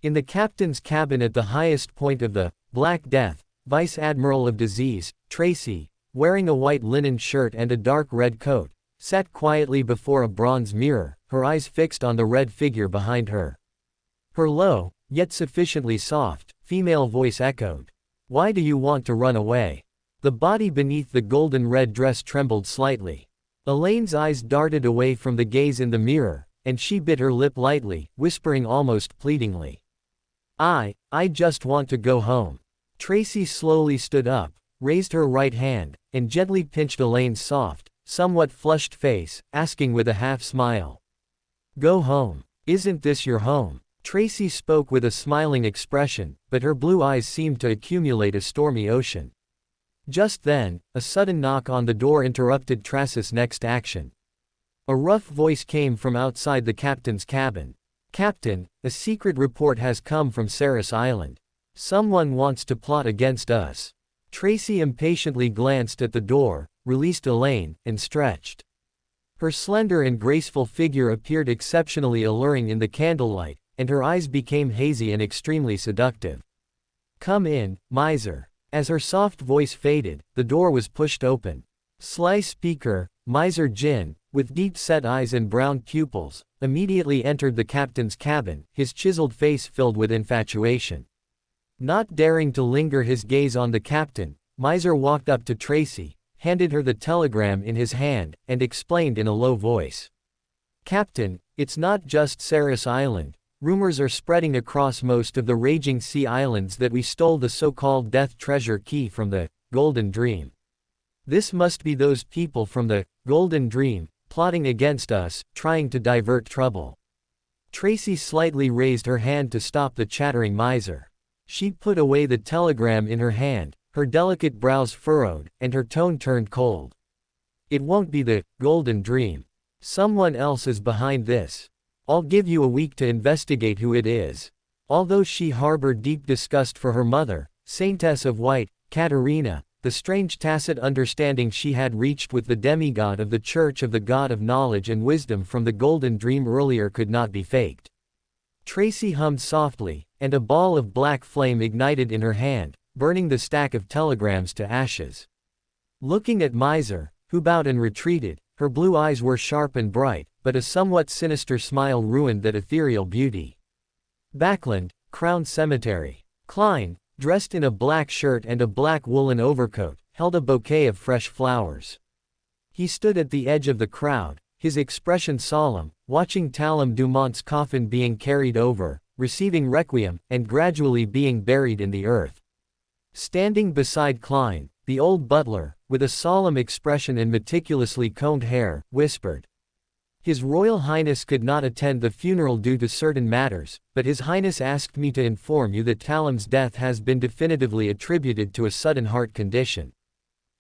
In the captain's cabin at the highest point of the Black Death, Vice Admiral of Disease, Tracy, wearing a white linen shirt and a dark red coat, sat quietly before a bronze mirror, her eyes fixed on the red figure behind her. Her low, yet sufficiently soft, female voice echoed, "Why do you want to run away?" The body beneath the golden red dress trembled slightly. Elaine's eyes darted away from the gaze in the mirror, and she bit her lip lightly, whispering almost pleadingly, I just want to go home." Tracy slowly stood up, raised her right hand, and gently pinched Elaine's soft, somewhat flushed face, asking with a half-smile, "Go home. Isn't this your home?" Tracy spoke with a smiling expression, but her blue eyes seemed to accumulate a stormy ocean. Just then, a sudden knock on the door interrupted Tracy's next action. A rough voice came from outside the captain's cabin. "Captain, a secret report has come from Saris Island. Someone wants to plot against us." Tracy impatiently glanced at the door, released Elaine, and stretched. Her slender and graceful figure appeared exceptionally alluring in the candlelight, and her eyes became hazy and extremely seductive. "Come in, miser." As her soft voice faded, the door was pushed open. Sly speaker, Miser Jin, with deep-set eyes and brown pupils, immediately entered the captain's cabin, his chiseled face filled with infatuation. Not daring to linger his gaze on the captain, Miser walked up to Tracy, handed her the telegram in his hand, and explained in a low voice. "Captain, it's not just Saris Island. Rumors are spreading across most of the raging sea islands that we stole the so-called Death Treasure Key from the Golden Dream. This must be those people from the Golden Dream, plotting against us, trying to divert trouble." Tracy slightly raised her hand to stop the chattering miser. She put away the telegram in her hand, her delicate brows furrowed, and her tone turned cold. "It won't be the Golden Dream. Someone else is behind this. I'll give you a week to investigate who it is." Although she harbored deep disgust for her mother, Saintess of White, Katerina, the strange tacit understanding she had reached with the demigod of the Church of the God of Knowledge and Wisdom from the Golden Dream earlier could not be faked. Tracy hummed softly, and a ball of black flame ignited in her hand, burning the stack of telegrams to ashes. Looking at Miser, who bowed and retreated, her blue eyes were sharp and bright, but a somewhat sinister smile ruined that ethereal beauty. Backland, Crown Cemetery. Klein, dressed in a black shirt and a black woolen overcoat, held a bouquet of fresh flowers. He stood at the edge of the crowd, his expression solemn, watching Talum Dumont's coffin being carried over, receiving requiem, and gradually being buried in the earth. Standing beside Klein, the old butler, with a solemn expression and meticulously combed hair, whispered, "His Royal Highness could not attend the funeral due to certain matters, but His Highness asked me to inform you that Talum's death has been definitively attributed to a sudden heart condition."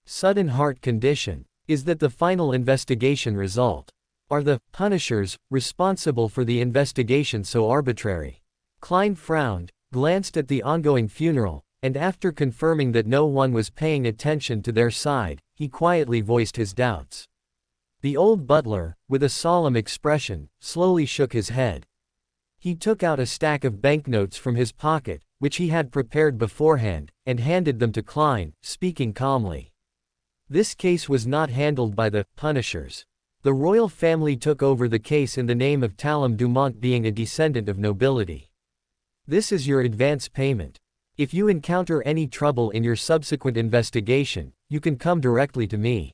Sudden heart condition. Is that the final investigation result? Are the punishers responsible for the investigation so arbitrary? Klein frowned, glanced at the ongoing funeral, and after confirming that no one was paying attention to their side, he quietly voiced his doubts. The old butler, with a solemn expression, slowly shook his head. He took out a stack of banknotes from his pocket, which he had prepared beforehand, and handed them to Klein, speaking calmly. This case was not handled by the punishers. The royal family took over the case in the name of Talum Dumont being a descendant of nobility. This is your advance payment. If you encounter any trouble in your subsequent investigation, you can come directly to me.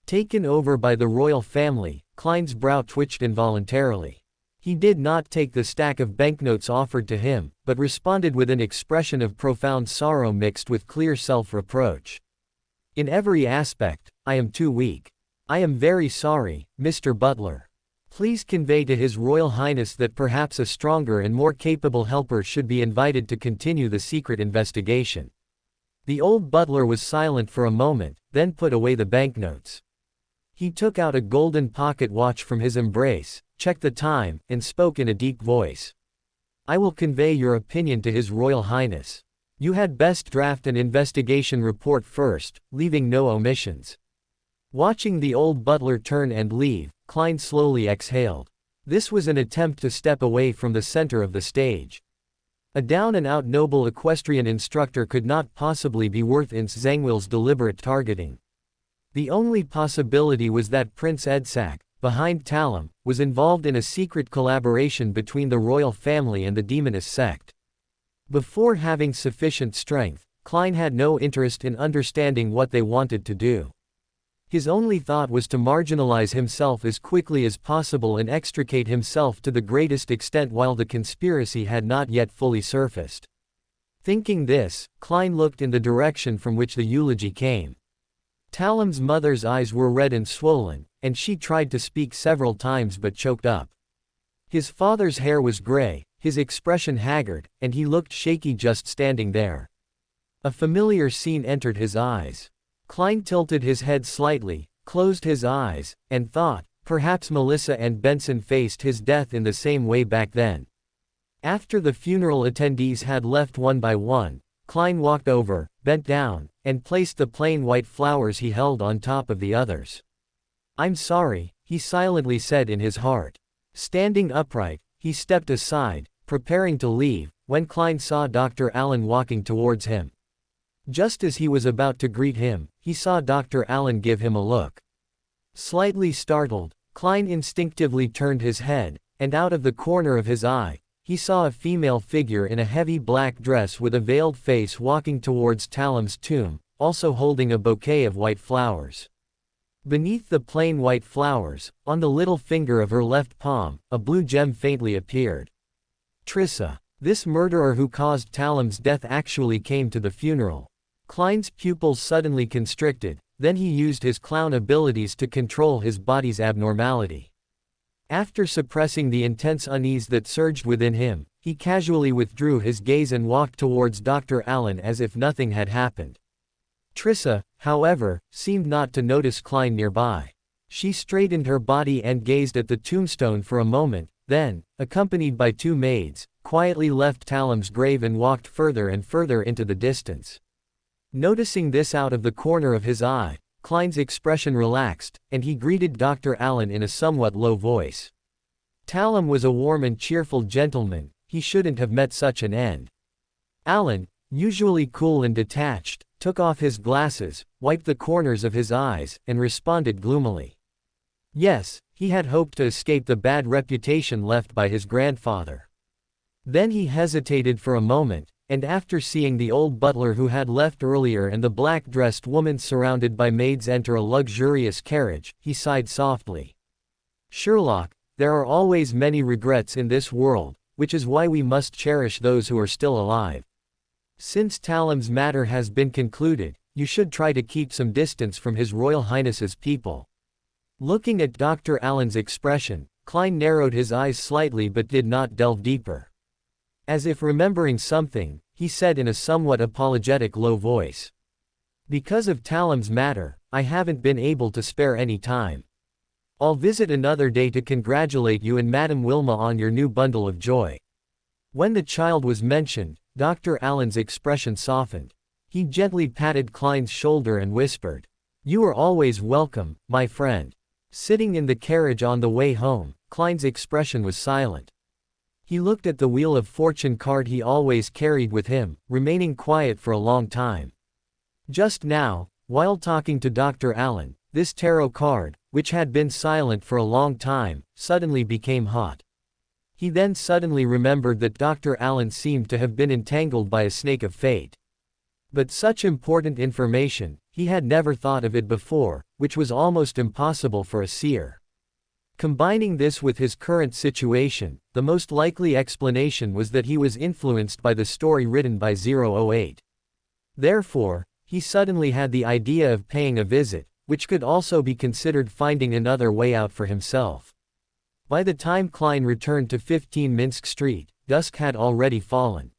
Taken over by the royal family, Klein's brow twitched involuntarily. He did not take the stack of banknotes offered to him, but responded with an expression of profound sorrow mixed with clear self-reproach. "In every aspect, I am too weak. I am very sorry, Mr. Butler. Please convey to His Royal Highness that perhaps a stronger and more capable helper should be invited to continue the secret investigation." The old butler was silent for a moment, then put away the banknotes. He took out a golden pocket watch from his embrace, checked the time, and spoke in a deep voice. I will convey your opinion to His Royal Highness. You had best draft an investigation report first, leaving no omissions. Watching the old butler turn and leave, Klein slowly exhaled. This was an attempt to step away from the center of the stage. A down-and-out noble equestrian instructor could not possibly be worth Ince Zangwill's deliberate targeting. The only possibility was that Prince Edsak, behind Talim, was involved in a secret collaboration between the royal family and the demonist sect. Before having sufficient strength, Klein had no interest in understanding what they wanted to do. His only thought was to marginalize himself as quickly as possible and extricate himself to the greatest extent while the conspiracy had not yet fully surfaced. Thinking this, Klein looked in the direction from which the eulogy came. Talim's mother's eyes were red and swollen, and she tried to speak several times but choked up. His father's hair was gray, his expression haggard, and he looked shaky just standing there. A familiar scene entered his eyes. Klein tilted his head slightly, closed his eyes, and thought, perhaps Melissa and Benson faced his death in the same way back then. After the funeral attendees had left one by one, Klein walked over, bent down, and placed the plain white flowers he held on top of the others. I'm sorry, he silently said in his heart. Standing upright, he stepped aside, preparing to leave, when Klein saw Dr. Allen walking towards him. Just as he was about to greet him, he saw Dr. Allen give him a look. Slightly startled, Klein instinctively turned his head, and out of the corner of his eye, he saw a female figure in a heavy black dress with a veiled face walking towards Talim's tomb, also holding a bouquet of white flowers. Beneath the plain white flowers, on the little finger of her left palm, a blue gem faintly appeared. Trissa. This murderer who caused Talim's death actually came to the funeral. Klein's pupils suddenly constricted, then he used his clown abilities to control his body's abnormality. After suppressing the intense unease that surged within him, he casually withdrew his gaze and walked towards Dr. Allen as if nothing had happened. Trissa, however, seemed not to notice Klein nearby. She straightened her body and gazed at the tombstone for a moment, then, accompanied by two maids, quietly left Talim's grave and walked further and further into the distance. Noticing this out of the corner of his eye, Klein's expression relaxed, and he greeted Dr. Allen in a somewhat low voice. Talim was a warm and cheerful gentleman, he shouldn't have met such an end. Allen, usually cool and detached, took off his glasses, wiped the corners of his eyes, and responded gloomily. Yes, he had hoped to escape the bad reputation left by his grandfather. Then he hesitated for a moment, and after seeing the old butler who had left earlier and the black-dressed woman surrounded by maids enter a luxurious carriage, he sighed softly. Sherlock, there are always many regrets in this world, which is why we must cherish those who are still alive. Since Talim's matter has been concluded, you should try to keep some distance from His Royal Highness's people. Looking at Dr. Allen's expression, Klein narrowed his eyes slightly but did not delve deeper. As if remembering something, he said in a somewhat apologetic low voice. Because of Talim's matter, I haven't been able to spare any time. I'll visit another day to congratulate you and Madame Wilma on your new bundle of joy. When the child was mentioned, Dr. Allen's expression softened. He gently patted Klein's shoulder and whispered, "You are always welcome, my friend." Sitting in the carriage on the way home, Klein's expression was silent. He looked at the Wheel of Fortune card he always carried with him, remaining quiet for a long time. Just now, while talking to Dr. Allen, this tarot card, which had been silent for a long time, suddenly became hot. He then suddenly remembered that Dr. Allen seemed to have been entangled by a snake of fate. But such important information, he had never thought of it before, which was almost impossible for a seer. Combining this with his current situation, the most likely explanation was that he was influenced by the story written by 008. Therefore, he suddenly had the idea of paying a visit, which could also be considered finding another way out for himself. By the time Klein returned to 15 Minsk Street, dusk had already fallen.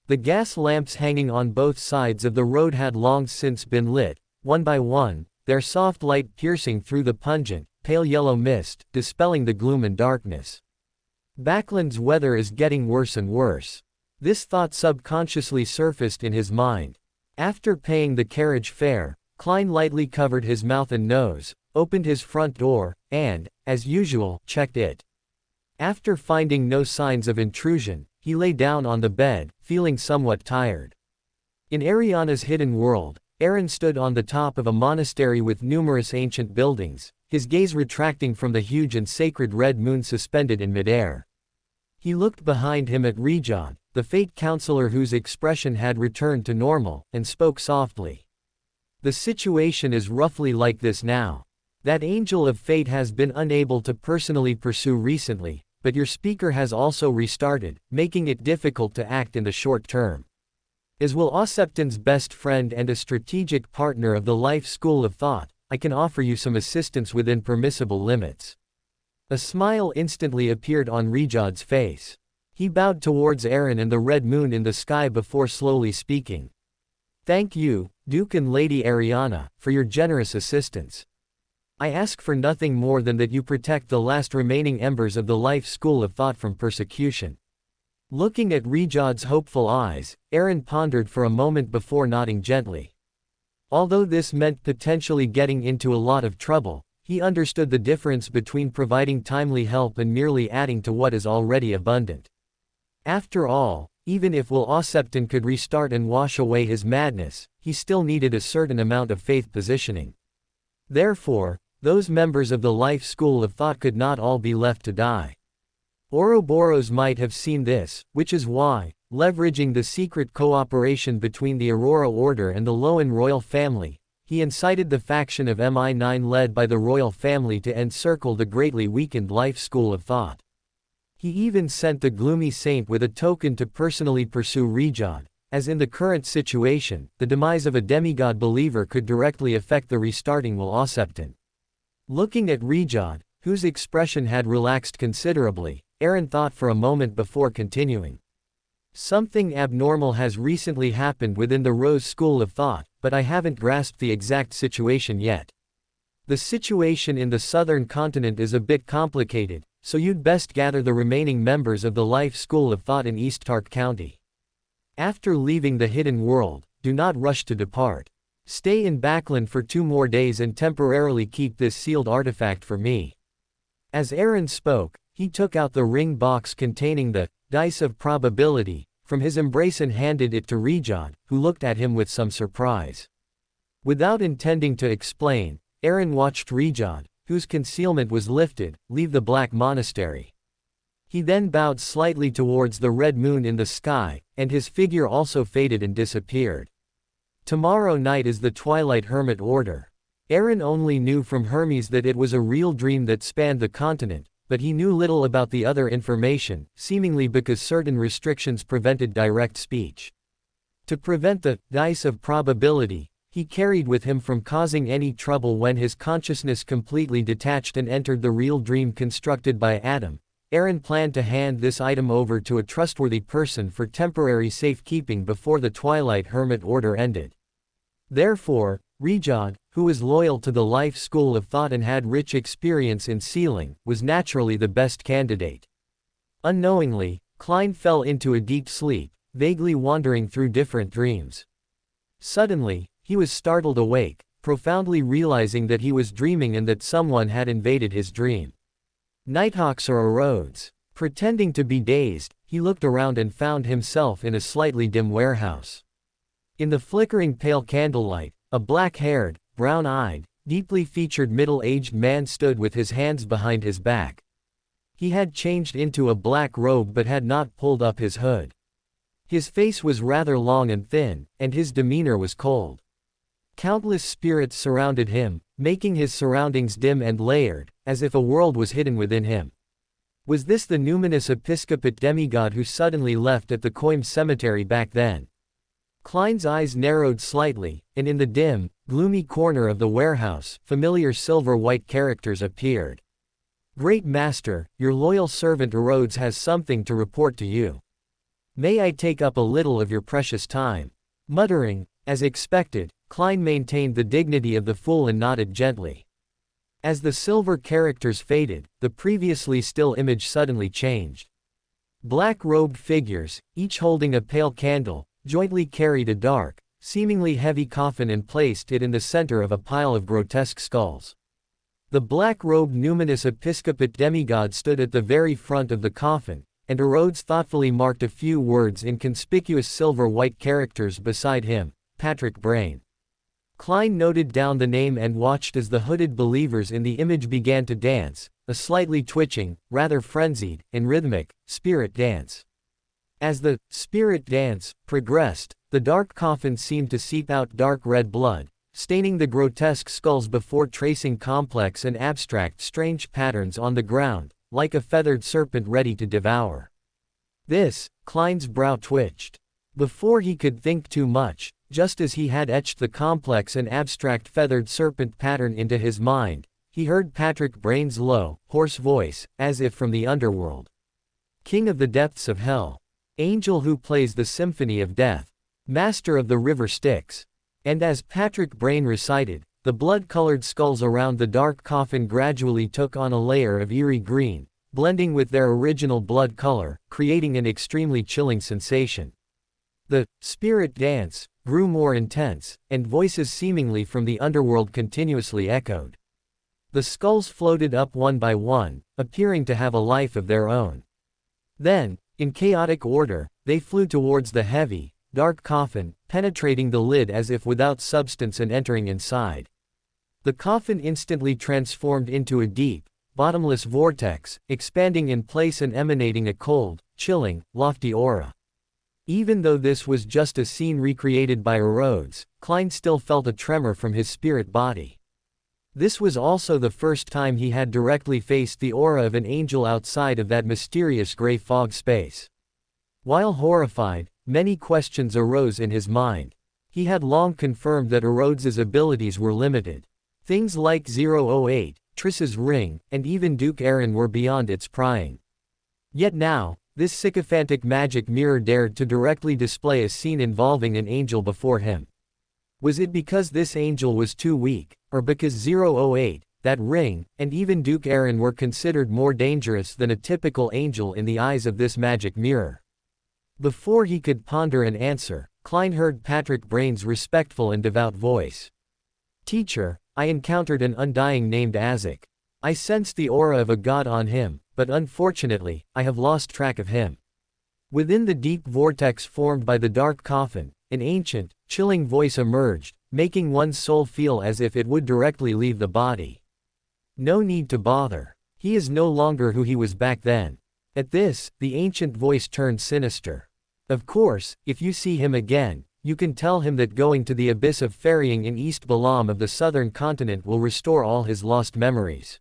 The gas lamps hanging on both sides of the road had long since been lit, one by one, their soft light piercing through the pungent, pale yellow mist, dispelling the gloom and darkness. Backland's weather is getting worse and worse. This thought subconsciously surfaced in his mind. After paying the carriage fare, Klein lightly covered his mouth and nose, opened his front door, and, as usual, checked it. After finding no signs of intrusion, he lay down on the bed, feeling somewhat tired. In Ariana's hidden world, Aaron stood on the top of a monastery with numerous ancient buildings, his gaze retracting from the huge and sacred red moon suspended in midair. He looked behind him at Rijad, the fate counselor whose expression had returned to normal, and spoke softly. The situation is roughly like this now. That angel of fate has been unable to personally pursue recently, but your speaker has also restarted, making it difficult to act in the short term. As Will Osepton's best friend and a strategic partner of the life school of thought, I can offer you some assistance within permissible limits. A smile instantly appeared on Rijad's face. He bowed towards Aaron and the red moon in the sky before slowly speaking. Thank you, Duke and Lady Ariana, for your generous assistance. I ask for nothing more than that you protect the last remaining embers of the life school of thought from persecution. Looking at Rijad's hopeful eyes, Aaron pondered for a moment before nodding gently. Although this meant potentially getting into a lot of trouble, he understood the difference between providing timely help and merely adding to what is already abundant. After all, even if Will Osepton could restart and wash away his madness, he still needed a certain amount of faith positioning. Therefore, those members of the life school of thought could not all be left to die. Ouroboros might have seen this, which is why, leveraging the secret cooperation between the Aurora Order and the Loan royal family, he incited the faction of MI9 led by the royal family to encircle the greatly weakened life school of thought. He even sent the gloomy saint with a token to personally pursue Rijad, as in the current situation, the demise of a demigod believer could directly affect the restarting Will Osepton. Looking at Rijad, whose expression had relaxed considerably, Aaron thought for a moment before continuing. Something abnormal has recently happened within the Rose School of Thought, but I haven't grasped the exact situation yet. The situation in the southern continent is a bit complicated, so you'd best gather the remaining members of the Life School of Thought in East Tark County. After leaving the hidden world, do not rush to depart. Stay in Backland for 2 more days and temporarily keep this sealed artifact for me. As Aaron spoke, he took out the ring box containing the dice of probability from his embrace and handed it to Rijad, who looked at him with some surprise. Without intending to explain, Aaron watched Rijad, whose concealment was lifted, leave the black monastery. He then bowed slightly towards the red moon in the sky, and his figure also faded and disappeared. Tomorrow night is the Twilight Hermit Order. Aaron only knew from Hermes that it was a real dream that spanned the continent, but he knew little about the other information, seemingly because certain restrictions prevented direct speech. To prevent the dice of probability, he carried with him from causing any trouble when his consciousness completely detached and entered the real dream constructed by Adam, Aaron planned to hand this item over to a trustworthy person for temporary safekeeping before the Twilight Hermit Order ended. Therefore, Rijad, who was loyal to the Life School of Thought and had rich experience in sealing, was naturally the best candidate. Unknowingly, Klein fell into a deep sleep, vaguely wandering through different dreams. Suddenly, he was startled awake, profoundly realizing that he was dreaming and that someone had invaded his dream. Nighthawks arose. Pretending to be dazed, he looked around and found himself in a slightly dim warehouse. In the flickering pale candlelight, a black-haired, brown-eyed, deeply featured middle-aged man stood with his hands behind his back. He had changed into a black robe but had not pulled up his hood. His face was rather long and thin, and his demeanor was cold. Countless spirits surrounded him, making his surroundings dim and layered, as if a world was hidden within him. Was this the numinous episcopate demigod who suddenly left at the Coim cemetery back then? Klein's eyes narrowed slightly, and in the dim, gloomy corner of the warehouse, familiar silver-white characters appeared. Great Master, your loyal servant Erodes has something to report to you. May I take up a little of your precious time? Muttering, As expected, Klein maintained the dignity of the fool and nodded gently. As the silver characters faded, the previously still image suddenly changed. Black-robed figures, each holding a pale candle, jointly carried a dark, seemingly heavy coffin and placed it in the center of a pile of grotesque skulls. The black-robed numinous episcopate demigod stood at the very front of the coffin, and Rhodes thoughtfully marked a few words in conspicuous silver-white characters beside him: Patrick Brain. Klein noted down the name and watched as the hooded believers in the image began to dance, a slightly twitching, rather frenzied, and rhythmic, spirit dance. As the spirit dance progressed, the dark coffin seemed to seep out dark red blood, staining the grotesque skulls before tracing complex and abstract strange patterns on the ground, like a feathered serpent ready to devour. Klein's brow twitched. Before he could think too much, just as he had etched the complex and abstract feathered serpent pattern into his mind, he heard Patrick Brain's low, hoarse voice, as if from the underworld. King of the depths of hell. Angel who plays the symphony of death. Master of the river Styx. And as Patrick Brain recited, the blood-colored skulls around the dark coffin gradually took on a layer of eerie green, blending with their original blood color, creating an extremely chilling sensation. The spirit dance grew more intense, and voices seemingly from the underworld continuously echoed. The skulls floated up one by one, appearing to have a life of their own. Then, in chaotic order, they flew towards the heavy, dark coffin, penetrating the lid as if without substance and entering inside. The coffin instantly transformed into a deep, bottomless vortex, expanding in place and emanating a cold, chilling, lofty aura. Even though this was just a scene recreated by Rhodes, Klein still felt a tremor from his spirit body. This was also the first time he had directly faced the aura of an angel outside of that mysterious gray fog space. While horrified, many questions arose in his mind. He had long confirmed that Rhodes's abilities were limited. Things like 008, Triss's ring, and even Duke Aaron were beyond its prying. Yet now, this sycophantic magic mirror dared to directly display a scene involving an angel before him. Was it because this angel was too weak, or because 008, that ring, and even Duke Aaron were considered more dangerous than a typical angel in the eyes of this magic mirror? Before he could ponder an answer, Klein heard Patrick Brain's respectful and devout voice. "Teacher, I encountered an undying named Azek. I sensed the aura of a god on him, but unfortunately, I have lost track of him." Within the deep vortex formed by the dark coffin, an ancient, chilling voice emerged, making one's soul feel as if it would directly leave the body. "No need to bother. He is no longer who he was back then." At this, the ancient voice turned sinister. "Of course, if you see him again, you can tell him that going to the abyss of ferrying in East Balam of the southern continent will restore all his lost memories."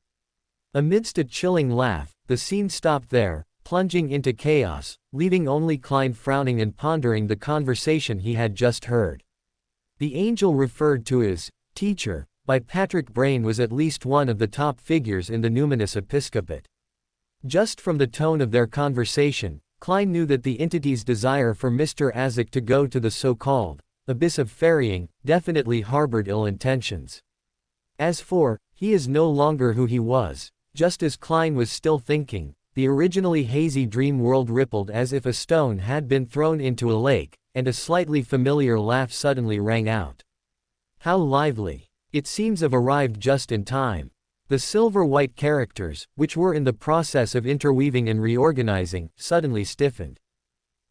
Amidst a chilling laugh, the scene stopped there, plunging into chaos, leaving only Klein frowning and pondering the conversation he had just heard. The angel referred to as teacher by Patrick Brain was at least one of the top figures in the numinous episcopate. Just from the tone of their conversation, Klein knew that the entity's desire for Mr. Azek to go to the so-called abyss of ferrying definitely harbored ill intentions. As for, he is no longer who he was, just as Klein was still thinking, the originally hazy dream world rippled as if a stone had been thrown into a lake, and a slightly familiar laugh suddenly rang out. "How lively. It seems I've arrived just in time." The silver-white characters, which were in the process of interweaving and reorganizing, suddenly stiffened.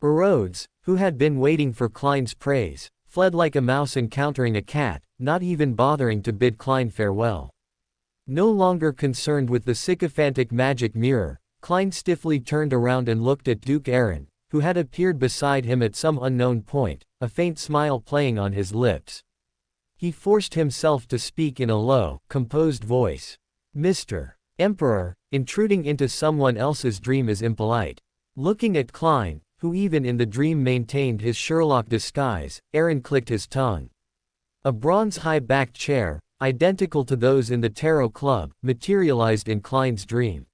Rhodes, who had been waiting for Klein's praise, fled like a mouse encountering a cat, not even bothering to bid Klein farewell. No longer concerned with the sycophantic magic mirror, Klein stiffly turned around and looked at Duke Aaron, who had appeared beside him at some unknown point, a faint smile playing on his lips. He forced himself to speak in a low, composed voice. "Mr. Emperor, intruding into someone else's dream is impolite." Looking at Klein, who even in the dream maintained his Sherlock disguise, Aaron clicked his tongue. A bronze high-backed chair, identical to those in the Tarot Club, materialized in Klein's dream.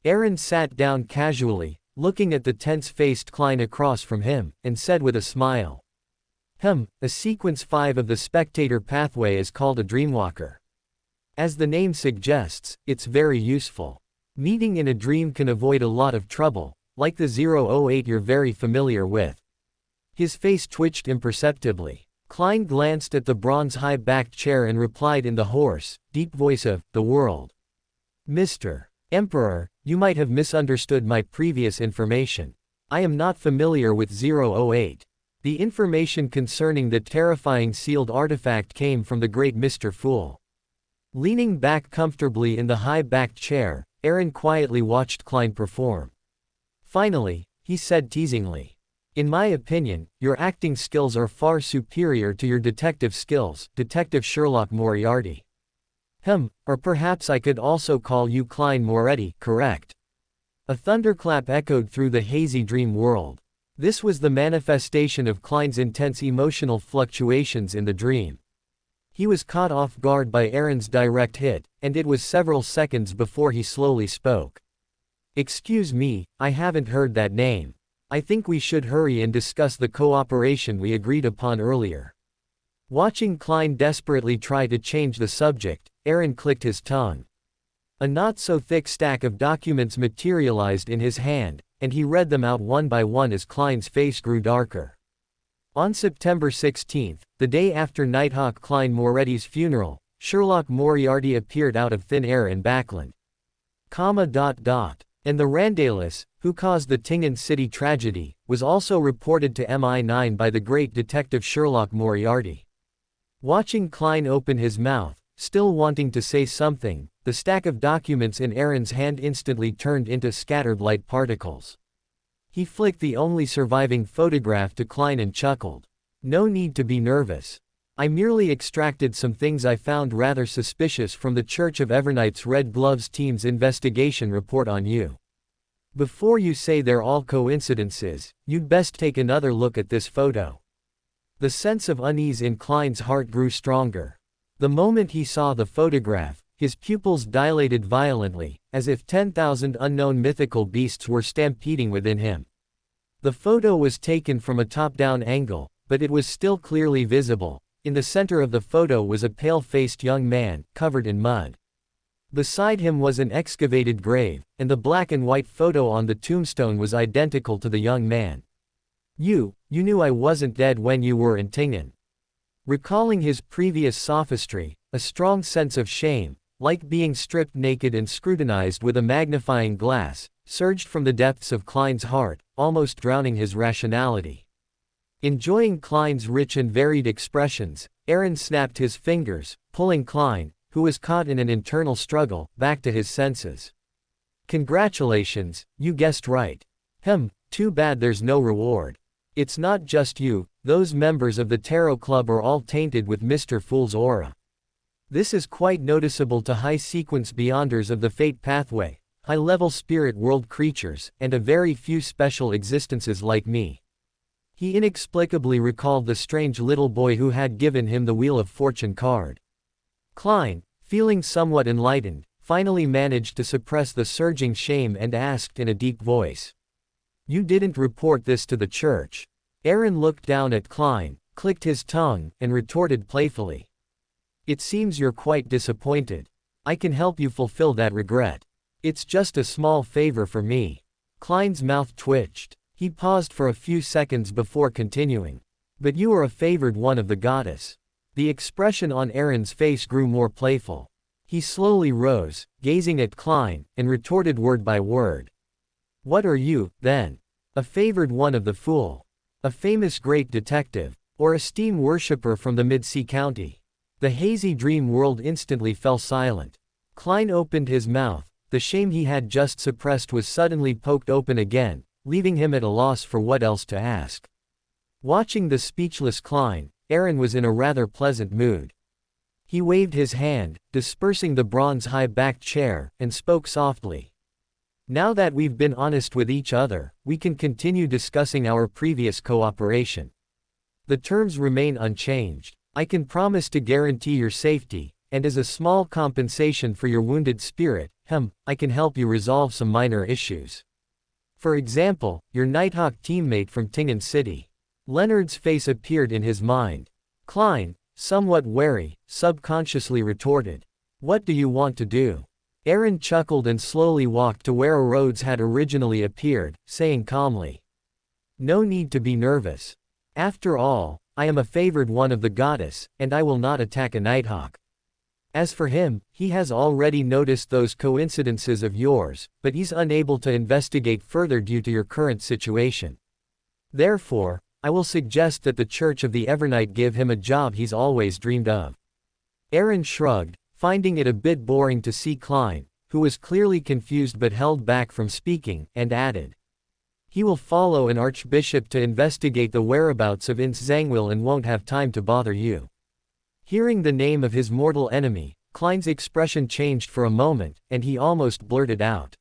Aaron sat down casually, looking at the tense-faced Klein across from him, and said with a smile, A sequence 5 of the spectator pathway is called a dreamwalker. As the name suggests, it's very useful. Meeting in a dream can avoid a lot of trouble, like the 008 you're very familiar with. His face twitched imperceptibly. Klein glanced at the bronze high-backed chair and replied in the hoarse, deep voice of the world. Mr. Emperor, you might have misunderstood my previous information. I am not familiar with 008. The information concerning the terrifying sealed artifact came from the great Mr. Fool. Leaning back comfortably in the high-backed chair, Aaron quietly watched Klein perform. Finally, he said teasingly, "In my opinion, your acting skills are far superior to your detective skills, Detective Sherlock Moriarty." Or perhaps I could also call you Klein Moretti, correct? A thunderclap echoed through the hazy dream world. This was the manifestation of Klein's intense emotional fluctuations in the dream. He was caught off guard by Aaron's direct hit, and it was several seconds before he slowly spoke. "Excuse me, I haven't heard that name. I think we should hurry and discuss the cooperation we agreed upon earlier." Watching Klein desperately try to change the subject, Aaron clicked his tongue. A not-so-thick stack of documents materialized in his hand, and he read them out one by one as Klein's face grew darker. On September 16, the day after Nighthawk Klein Moretti's funeral, Sherlock Moriarty appeared out of thin air in Backland. And the Randalus, who caused the Tingen City tragedy, was also reported to MI9 by the great detective Sherlock Moriarty. Watching Klein open his mouth, still wanting to say something, the stack of documents in Aaron's hand instantly turned into scattered light particles. He flicked the only surviving photograph to Klein and chuckled. "No need to be nervous. I merely extracted some things I found rather suspicious from the Church of Evernight's Red Gloves team's investigation report on you. Before you say they're all coincidences, you'd best take another look at this photo." The sense of unease in Klein's heart grew stronger. The moment he saw the photograph, his pupils dilated violently, as if 10,000 unknown mythical beasts were stampeding within him. The photo was taken from a top-down angle, but it was still clearly visible. In the center of the photo was a pale-faced young man, covered in mud. Beside him was an excavated grave, and the black and white photo on the tombstone was identical to the young man. You knew I wasn't dead when you were in Tingen." Recalling his previous sophistry, a strong sense of shame, like being stripped naked and scrutinized with a magnifying glass, surged from the depths of Klein's heart, almost drowning his rationality. Enjoying Klein's rich and varied expressions, Aaron snapped his fingers, pulling Klein, who was caught in an internal struggle, back to his senses. "Congratulations, you guessed right. Too bad there's no reward. It's not just you, those members of the Tarot Club are all tainted with Mr. Fool's aura. This is quite noticeable to high-sequence beyonders of the Fate Pathway, high-level spirit world creatures, and a very few special existences like me." He inexplicably recalled the strange little boy who had given him the Wheel of Fortune card. Klein, feeling somewhat enlightened, finally managed to suppress the surging shame and asked in a deep voice, "You didn't report this to the church?" Aaron looked down at Klein, clicked his tongue, and retorted playfully, "It seems you're quite disappointed. I can help you fulfill that regret. It's just a small favor for me." Klein's mouth twitched. He paused for a few seconds before continuing. "But you are a favored one of the goddess." The expression on Aaron's face grew more playful. He slowly rose, gazing at Klein, and retorted word by word. "What are you, then? A favored one of the Fool? A famous great detective? Or a steam worshipper from the Mid-Sea County?" The hazy dream world instantly fell silent. Klein opened his mouth. The shame he had just suppressed was suddenly poked open again, leaving him at a loss for what else to ask. Watching the speechless Klein, Aaron was in a rather pleasant mood. He waved his hand, dispersing the bronze high-backed chair, and spoke softly. "Now that we've been honest with each other, we can continue discussing our previous cooperation. The terms remain unchanged. I can promise to guarantee your safety, and as a small compensation for your wounded spirit, I can help you resolve some minor issues. For example, your Nighthawk teammate from Tingen City. Leonard's face appeared in his mind. Klein, somewhat wary, subconsciously retorted. What do you want to do? Aaron chuckled and slowly walked to where Rhodes had originally appeared, saying calmly. No need to be nervous. After all, I am a favored one of the goddess, and I will not attack a nighthawk. As for him, he has already noticed those coincidences of yours, but he's unable to investigate further due to your current situation. Therefore, I will suggest that the Church of the Evernight give him a job he's always dreamed of. Aaron shrugged, finding it a bit boring to see Klein, who was clearly confused but held back from speaking, and added. He will follow an archbishop to investigate the whereabouts of Ince Zangwill and won't have time to bother you. Hearing the name of his mortal enemy, Klein's expression changed for a moment, and he almost blurted out.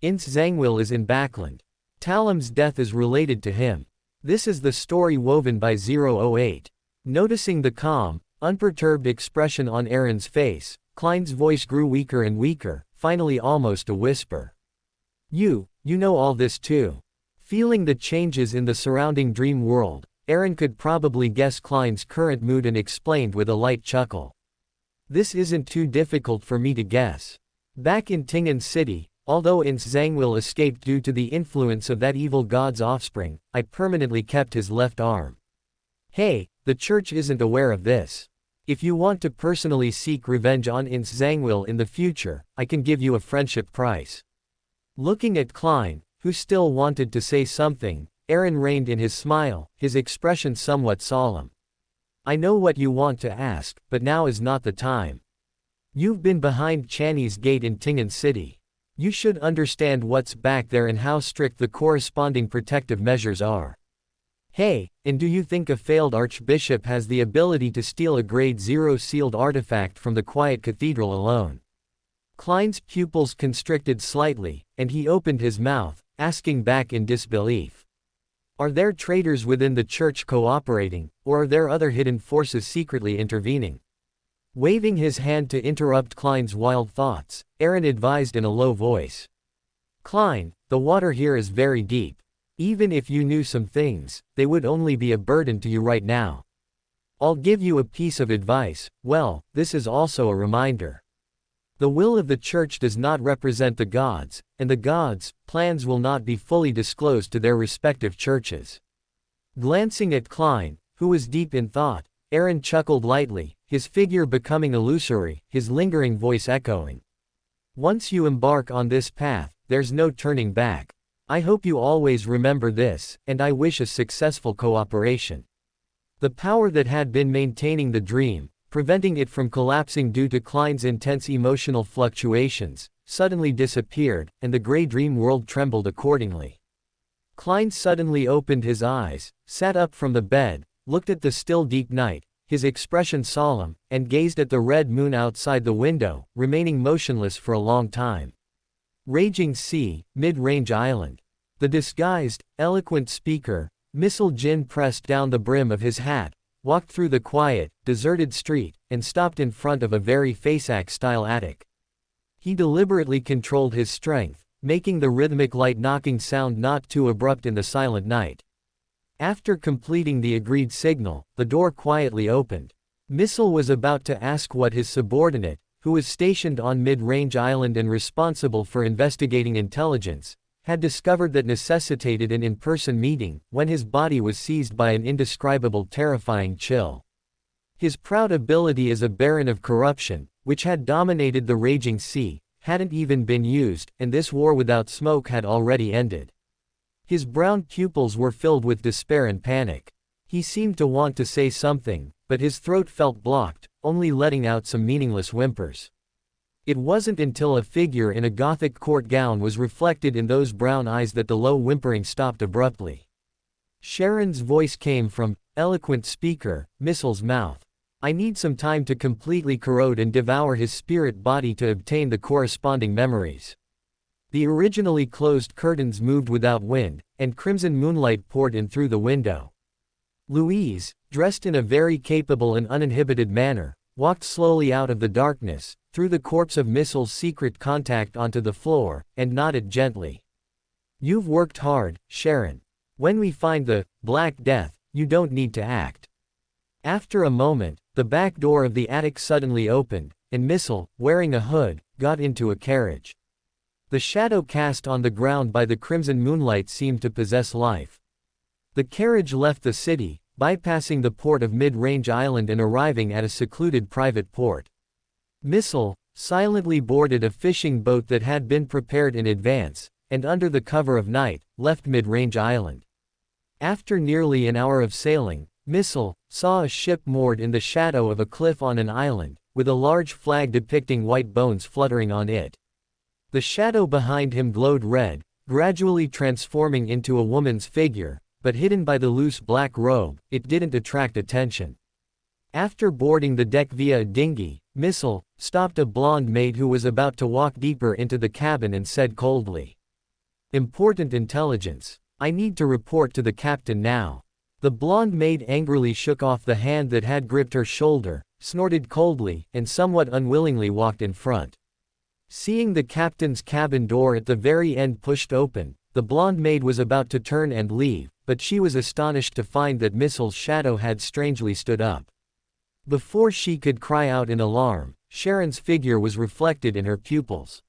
Ince Zangwill is in Backland. Talam's death is related to him. This is the story woven by 008. Noticing the calm, unperturbed expression on Aaron's face, Klein's voice grew weaker and weaker, finally almost a whisper. You know all this too. Feeling the changes in the surrounding dream world, Aaron could probably guess Klein's current mood and explained with a light chuckle. This isn't too difficult for me to guess. Back in Tingen City, although Ince Zangwill escaped due to the influence of that evil god's offspring, I permanently kept his left arm. Hey, the church isn't aware of this. If you want to personally seek revenge on Ince Zangwill in the future, I can give you a friendship price. Looking at Klein, who still wanted to say something, Aaron reined in his smile, his expression somewhat solemn. I know what you want to ask, but now is not the time. You've been behind Channy's gate in Tingen City. You should understand what's back there and how strict the corresponding protective measures are. Hey, and do you think a failed archbishop has the ability to steal a grade 0 sealed artifact from the quiet cathedral alone? Klein's pupils constricted slightly, and he opened his mouth, asking back in disbelief. Are there traitors within the church cooperating, or are there other hidden forces secretly intervening? Waving his hand to interrupt Klein's wild thoughts, Aaron advised in a low voice. Klein, the water here is very deep. Even if you knew some things, they would only be a burden to you right now. I'll give you a piece of advice. Well, this is also a reminder. The will of the church does not represent the gods, and the gods' plans will not be fully disclosed to their respective churches. Glancing at Klein, who was deep in thought, Aaron chuckled lightly, his figure becoming illusory, his lingering voice echoing. Once you embark on this path, there's no turning back. I hope you always remember this, and I wish a successful cooperation. The power that had been maintaining the dream, preventing it from collapsing due to Klein's intense emotional fluctuations, suddenly disappeared, and the gray dream world trembled accordingly. Klein suddenly opened his eyes, sat up from the bed, looked at the still deep night, his expression solemn, and gazed at the red moon outside the window, remaining motionless for a long time. Raging Sea, Mid-Range Island. The disguised, eloquent speaker, Missile Jin pressed down the brim of his hat, walked through the quiet, deserted street, and stopped in front of a very Faceac-style attic. He deliberately controlled his strength, making the rhythmic light knocking sound not too abrupt in the silent night. After completing the agreed signal, the door quietly opened. Missile was about to ask what his subordinate, who was stationed on Mid-Range Island and responsible for investigating intelligence, had discovered that necessitated an in-person meeting, when his body was seized by an indescribable terrifying chill. His proud ability as a baron of corruption, which had dominated the raging sea, hadn't even been used, and this war without smoke had already ended. His brown pupils were filled with despair and panic. He seemed to want to say something, but his throat felt blocked, only letting out some meaningless whimpers. It wasn't until a figure in a Gothic court gown was reflected in those brown eyes that the low whimpering stopped abruptly. Sharon's voice came from, eloquent speaker, Missile's mouth. I need some time to completely corrode and devour his spirit body to obtain the corresponding memories. The originally closed curtains moved without wind, and crimson moonlight poured in through the window. Louise, dressed in a very capable and uninhibited manner, walked slowly out of the darkness, threw the corpse of Missile's secret contact onto the floor, and nodded gently. You've worked hard, Sharon. When we find the Black Death, you don't need to act. After a moment, the back door of the attic suddenly opened, and Missile, wearing a hood, got into a carriage. The shadow cast on the ground by the crimson moonlight seemed to possess life. The carriage left the city, bypassing the port of Mid-Range Island and arriving at a secluded private port. Missile silently boarded a fishing boat that had been prepared in advance, and under the cover of night, left Mid-Range Island. After nearly an hour of sailing, Missile saw a ship moored in the shadow of a cliff on an island, with a large flag depicting white bones fluttering on it. The shadow behind him glowed red, gradually transforming into a woman's figure, but hidden by the loose black robe, it didn't attract attention. After boarding the deck via a dinghy, Missile stopped a blonde maid who was about to walk deeper into the cabin and said coldly, "Important intelligence. I need to report to the captain now." The blonde maid angrily shook off the hand that had gripped her shoulder, snorted coldly, and somewhat unwillingly walked in front. Seeing the captain's cabin door at the very end pushed open, the blonde maid was about to turn and leave, but she was astonished to find that Missile's shadow had strangely stood up. Before she could cry out in alarm, Sharon's figure was reflected in her pupils.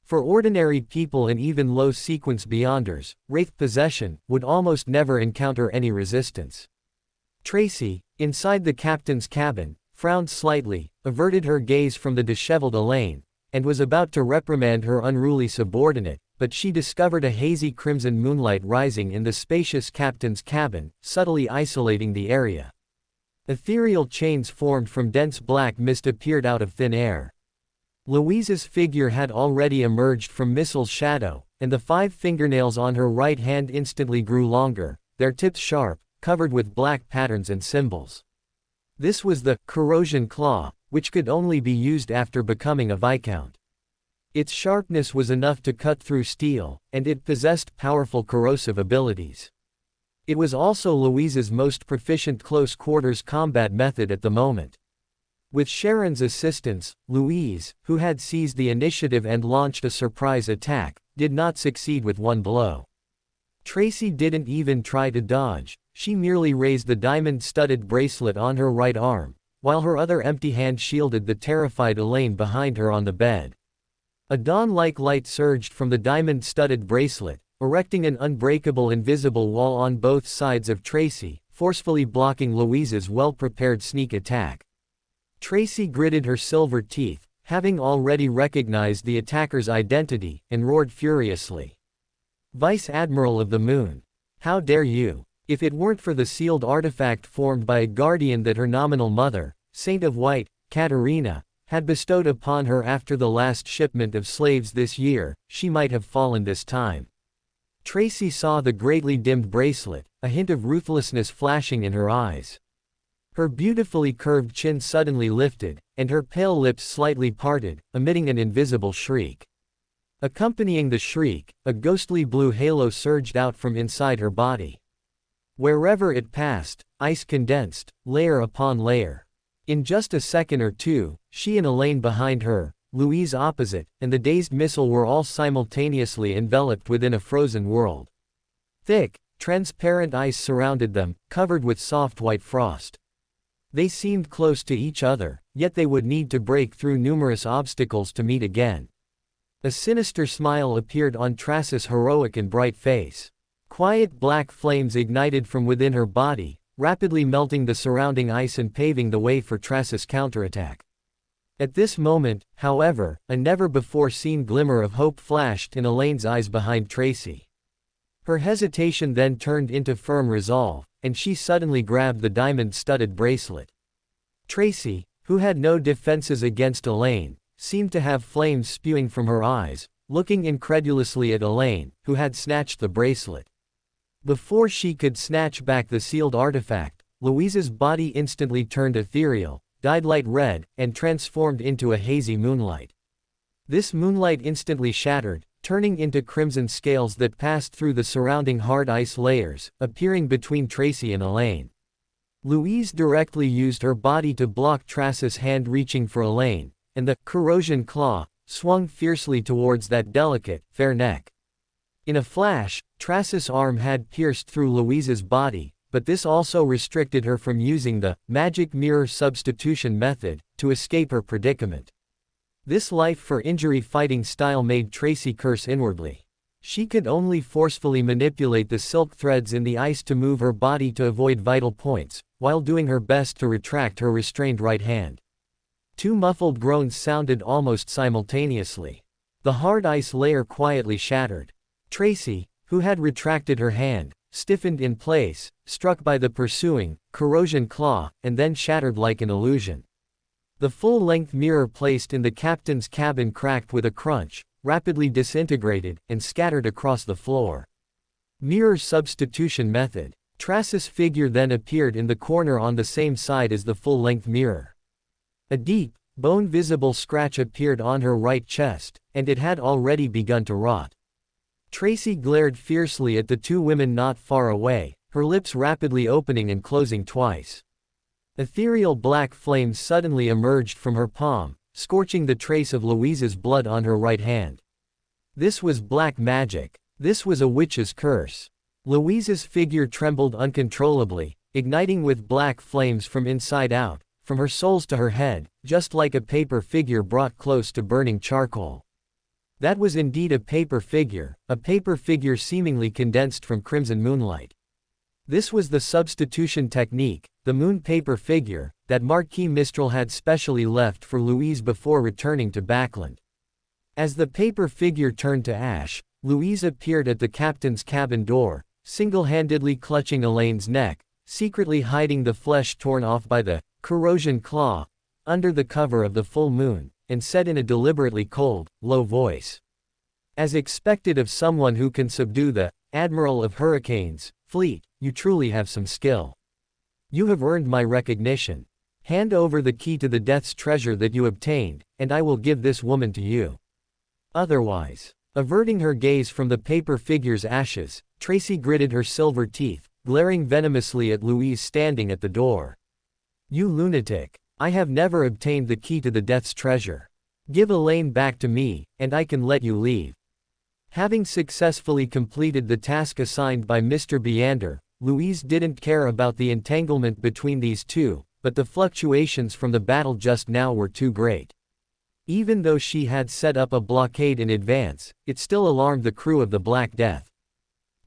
For ordinary people and even low-sequence beyonders, wraith possession would almost never encounter any resistance. Tracy, inside the captain's cabin, frowned slightly, averted her gaze from the disheveled Elaine, and was about to reprimand her unruly subordinate, but she discovered a hazy crimson moonlight rising in the spacious captain's cabin, subtly isolating the area. Ethereal chains formed from dense black mist appeared out of thin air. Louise's figure had already emerged from Missile's shadow, and the 5 fingernails on her right hand instantly grew longer, their tips sharp, covered with black patterns and symbols. This was the corrosion claw, which could only be used after becoming a Viscount. Its sharpness was enough to cut through steel, and it possessed powerful corrosive abilities. It was also Louise's most proficient close-quarters combat method at the moment. With Sharon's assistance, Louise, who had seized the initiative and launched a surprise attack, did not succeed with one blow. Tracy didn't even try to dodge, she merely raised the diamond-studded bracelet on her right arm, while her other empty hand shielded the terrified Elaine behind her on the bed. A dawn-like light surged from the diamond-studded bracelet, erecting an unbreakable invisible wall on both sides of Tracy, forcefully blocking Louise's well-prepared sneak attack. Tracy gritted her silver teeth, having already recognized the attacker's identity, and roared furiously. "Vice Admiral of the Moon! How dare you! If it weren't for the sealed artifact formed by a guardian that her nominal mother, Saint of White, Katerina, had bestowed upon her after the last shipment of slaves this year, she might have fallen this time." Tracy saw the greatly dimmed bracelet, a hint of ruthlessness flashing in her eyes. Her beautifully curved chin suddenly lifted, and her pale lips slightly parted, emitting an invisible shriek. Accompanying the shriek, a ghostly blue halo surged out from inside her body. Wherever it passed, ice condensed, layer upon layer. In just a second or two, she and Elaine behind her, Louise opposite, and the dazed Missile were all simultaneously enveloped within a frozen world. Thick, transparent ice surrounded them, covered with soft white frost. They seemed close to each other, yet they would need to break through numerous obstacles to meet again. A sinister smile appeared on Tracis' heroic and bright face. Quiet black flames ignited from within her body, rapidly melting the surrounding ice and paving the way for Tracis' counterattack. At this moment, however, a never-before-seen glimmer of hope flashed in Elaine's eyes behind Tracy. Her hesitation then turned into firm resolve, and she suddenly grabbed the diamond-studded bracelet. Tracy, who had no defenses against Elaine, seemed to have flames spewing from her eyes, looking incredulously at Elaine, who had snatched the bracelet. Before she could snatch back the sealed artifact, Louise's body instantly turned ethereal, dyed light red, and transformed into a hazy moonlight. This moonlight instantly shattered, turning into crimson scales that passed through the surrounding hard ice layers, appearing between Tracy and Elaine. Louise directly used her body to block Tracis' hand reaching for Elaine, and the corrosion claw swung fiercely towards that delicate, fair neck. In a flash, Tracis' arm had pierced through Louise's body, but this also restricted her from using the magic mirror substitution method to escape her predicament. This life for injury fighting style made Tracy curse inwardly. She could only forcefully manipulate the silk threads in the ice to move her body to avoid vital points, while doing her best to retract her restrained right hand. Two muffled groans sounded almost simultaneously. The hard ice layer quietly shattered. Tracy, who had retracted her hand, stiffened in place, struck by the pursuing, corrosion claw, and then shattered like an illusion. The full-length mirror placed in the captain's cabin cracked with a crunch, rapidly disintegrated, and scattered across the floor. Mirror substitution method. Tracy's figure then appeared in the corner on the same side as the full-length mirror. A deep, bone-visible scratch appeared on her right chest, and it had already begun to rot. Tracy glared fiercely at the two women not far away, her lips rapidly opening and closing twice. Ethereal black flames suddenly emerged from her palm, scorching the trace of Louise's blood on her right hand. This was black magic. This was a witch's curse. Louise's figure trembled uncontrollably, igniting with black flames from inside out, from her soles to her head, just like a paper figure brought close to burning charcoal. That was indeed a paper figure seemingly condensed from crimson moonlight. This was the substitution technique, the moon paper figure, that Marquis Mistral had specially left for Louise before returning to Backland. As the paper figure turned to ash, Louise appeared at the captain's cabin door, single-handedly clutching Elaine's neck, secretly hiding the flesh torn off by the corrosion claw, under the cover of the full moon, and said in a deliberately cold, low voice. As expected of someone who can subdue the Admiral of Hurricanes fleet, you truly have some skill. You have earned my recognition. Hand over the key to the Death's treasure that you obtained, and I will give this woman to you. Otherwise. Averting her gaze from the paper figure's ashes, Tracy gritted her silver teeth, glaring venomously at Louise standing at the door. You lunatic. I have never obtained the key to the Death's treasure. Give Elaine back to me, and I can let you leave. Having successfully completed the task assigned by Mr. Beander, Louise didn't care about the entanglement between these two, but the fluctuations from the battle just now were too great. Even though she had set up a blockade in advance, it still alarmed the crew of the Black Death.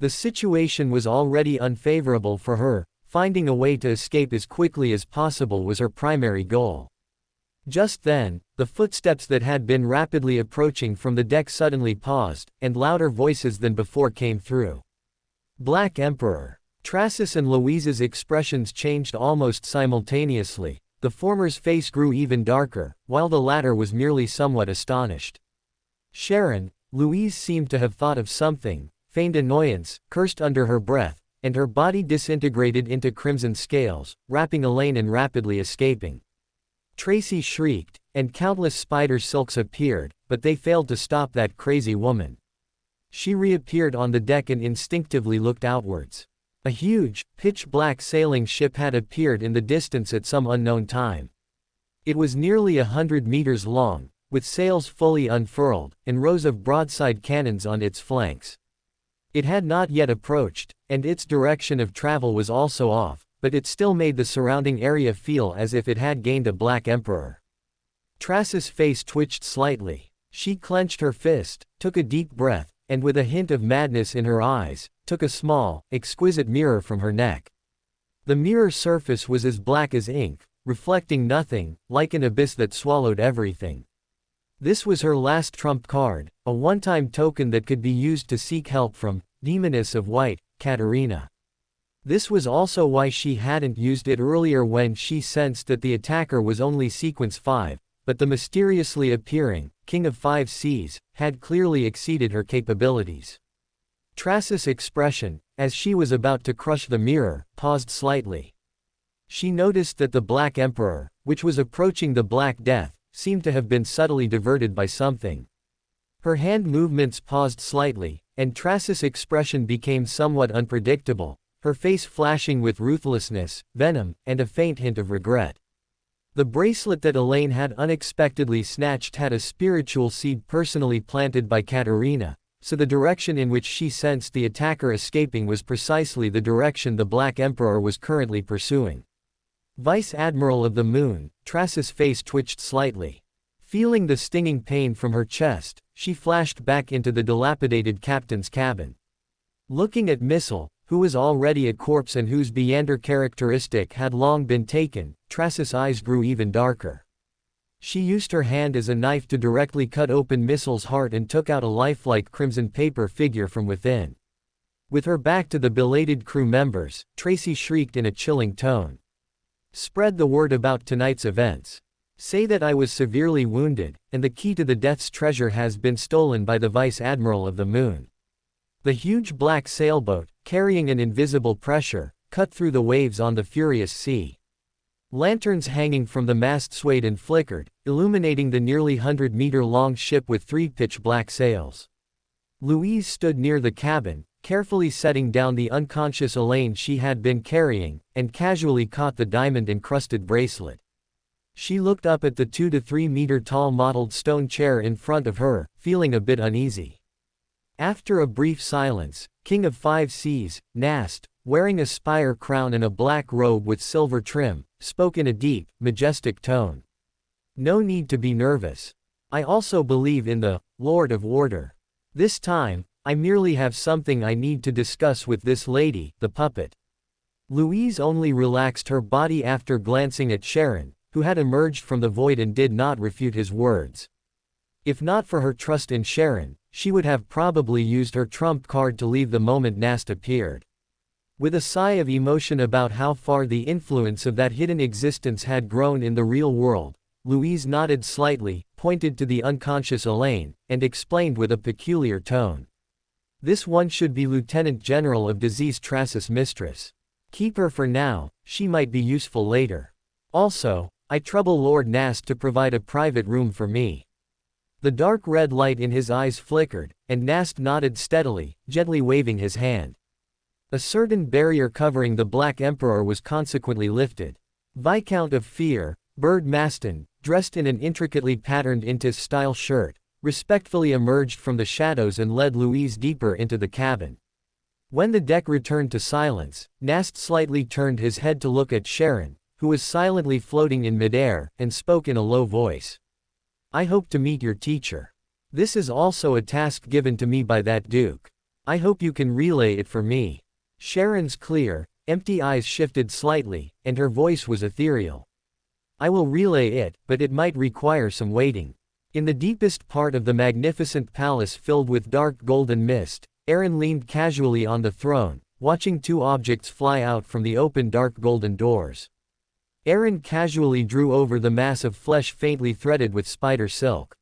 The situation was already unfavorable for her. Finding a way to escape as quickly as possible was her primary goal. Just then, the footsteps that had been rapidly approaching from the deck suddenly paused, and louder voices than before came through. Black Emperor. Tracy's and Louise's expressions changed almost simultaneously. The former's face grew even darker, while the latter was merely somewhat astonished. Sharon. Louise seemed to have thought of something, feigned annoyance, cursed under her breath, and her body disintegrated into crimson scales, wrapping Elaine and rapidly escaping. Tracy shrieked, and countless spider silks appeared, but they failed to stop that crazy woman. She reappeared on the deck and instinctively looked outwards. A huge, pitch-black sailing ship had appeared in the distance at some unknown time. It was nearly 100 meters long, with sails fully unfurled, and rows of broadside cannons on its flanks. It had not yet approached, and its direction of travel was also off, but it still made the surrounding area feel as if it had gained a Black Emperor. Tracy's face twitched slightly. She clenched her fist, took a deep breath, and with a hint of madness in her eyes, took a small, exquisite mirror from her neck. The mirror surface was as black as ink, reflecting nothing, like an abyss that swallowed everything. This was her last trump card, a one-time token that could be used to seek help from Demoness of White, Katarina. This was also why she hadn't used it earlier when she sensed that the attacker was only Sequence 5, but the mysteriously appearing King of Five Seas had clearly exceeded her capabilities. Tracy's expression, as she was about to crush the mirror, paused slightly. She noticed that the Black Emperor, which was approaching the Black Death, seemed to have been subtly diverted by something. Her hand movements paused slightly, and Tracy's expression became somewhat unpredictable, her face flashing with ruthlessness, venom, and a faint hint of regret. The bracelet that Elaine had unexpectedly snatched had a spiritual seed personally planted by Katarina, so the direction in which she sensed the attacker escaping was precisely the direction the Black Emperor was currently pursuing. Vice Admiral of the Moon, Trasis' face twitched slightly. Feeling the stinging pain from her chest, she flashed back into the dilapidated captain's cabin. Looking at Missile, who was already a corpse and whose Beander characteristic had long been taken, Trasis' eyes grew even darker. She used her hand as a knife to directly cut open Missile's heart and took out a lifelike crimson paper figure from within. With her back to the belated crew members, Tracy shrieked in a chilling tone. "Spread the word about tonight's events. Say that I was severely wounded, and the key to the Death's treasure has been stolen by the Vice Admiral of the Moon." The huge black sailboat, carrying an invisible pressure, cut through the waves on the furious sea. Lanterns hanging from the mast swayed and flickered, illuminating the nearly 100-meter-long ship with 3 pitch-black sails. Louise stood near the cabin, carefully setting down the unconscious Elaine she had been carrying, and casually caught the diamond-encrusted bracelet. She looked up at the 2 to 3 meter tall mottled stone chair in front of her, feeling a bit uneasy. After a brief silence, King of 5 Seas, Nast, wearing a spire crown and a black robe with silver trim, spoke in a deep, majestic tone. "No need to be nervous. I also believe in the Lord of Order. This time, I merely have something I need to discuss with this lady, the puppet." Louise only relaxed her body after glancing at Sharon, who had emerged from the void and did not refute his words. If not for her trust in Sharon, she would have probably used her trump card to leave the moment Nast appeared. With a sigh of emotion about how far the influence of that hidden existence had grown in the real world, Louise nodded slightly, pointed to the unconscious Elaine, and explained with a peculiar tone. "This one should be Lieutenant General of Disease Trasis' mistress. Keep her for now, she might be useful later. Also, I trouble Lord Nast to provide a private room for me." The dark red light in his eyes flickered, and Nast nodded steadily, gently waving his hand. A certain barrier covering the Black Emperor was consequently lifted. Viscount of Fear, Bird Maston, dressed in an intricately patterned Intis-style shirt, respectfully emerged from the shadows and led Louise deeper into the cabin. When the deck returned to silence, Nast slightly turned his head to look at Sharon, who was silently floating in midair, and spoke in a low voice. "I hope to meet your teacher. This is also a task given to me by that Duke. I hope you can relay it for me." Sharon's clear, empty eyes shifted slightly, and her voice was ethereal. "I will relay it, but it might require some waiting." In the deepest part of the magnificent palace filled with dark golden mist, Aaron leaned casually on the throne, watching 2 objects fly out from the open dark golden doors. Aaron casually drew over the mass of flesh faintly threaded with spider silk.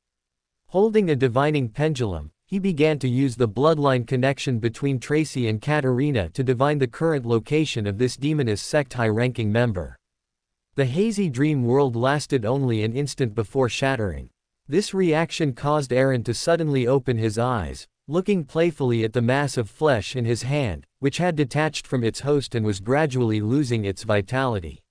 Holding a divining pendulum, he began to use the bloodline connection between Tracy and Katerina to divine the current location of this demoness sect high-ranking member. The hazy dream world lasted only an instant before shattering. This reaction caused Aaron to suddenly open his eyes, looking playfully at the mass of flesh in his hand, which had detached from its host and was gradually losing its vitality.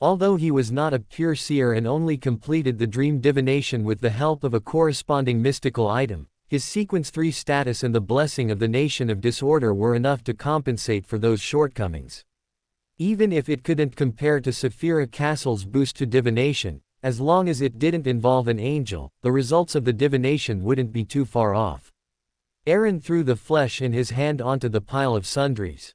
Although he was not a pure seer and only completed the dream divination with the help of a corresponding mystical item, his Sequence 3 status and the blessing of the Nation of Disorder were enough to compensate for those shortcomings. Even if it couldn't compare to Saphira Castle's boost to divination, as long as it didn't involve an angel, the results of the divination wouldn't be too far off. Aaron threw the flesh in his hand onto the pile of sundries.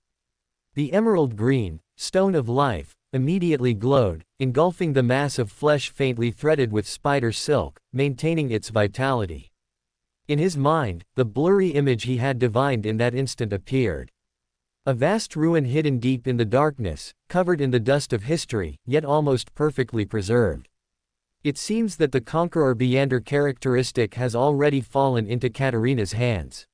The emerald green stone of life immediately glowed, engulfing the mass of flesh faintly threaded with spider silk, maintaining its vitality. In his mind, the blurry image he had divined in that instant appeared. A vast ruin hidden deep in the darkness, covered in the dust of history, yet almost perfectly preserved. It seems that the Conqueror Beander characteristic has already fallen into Katerina's hands.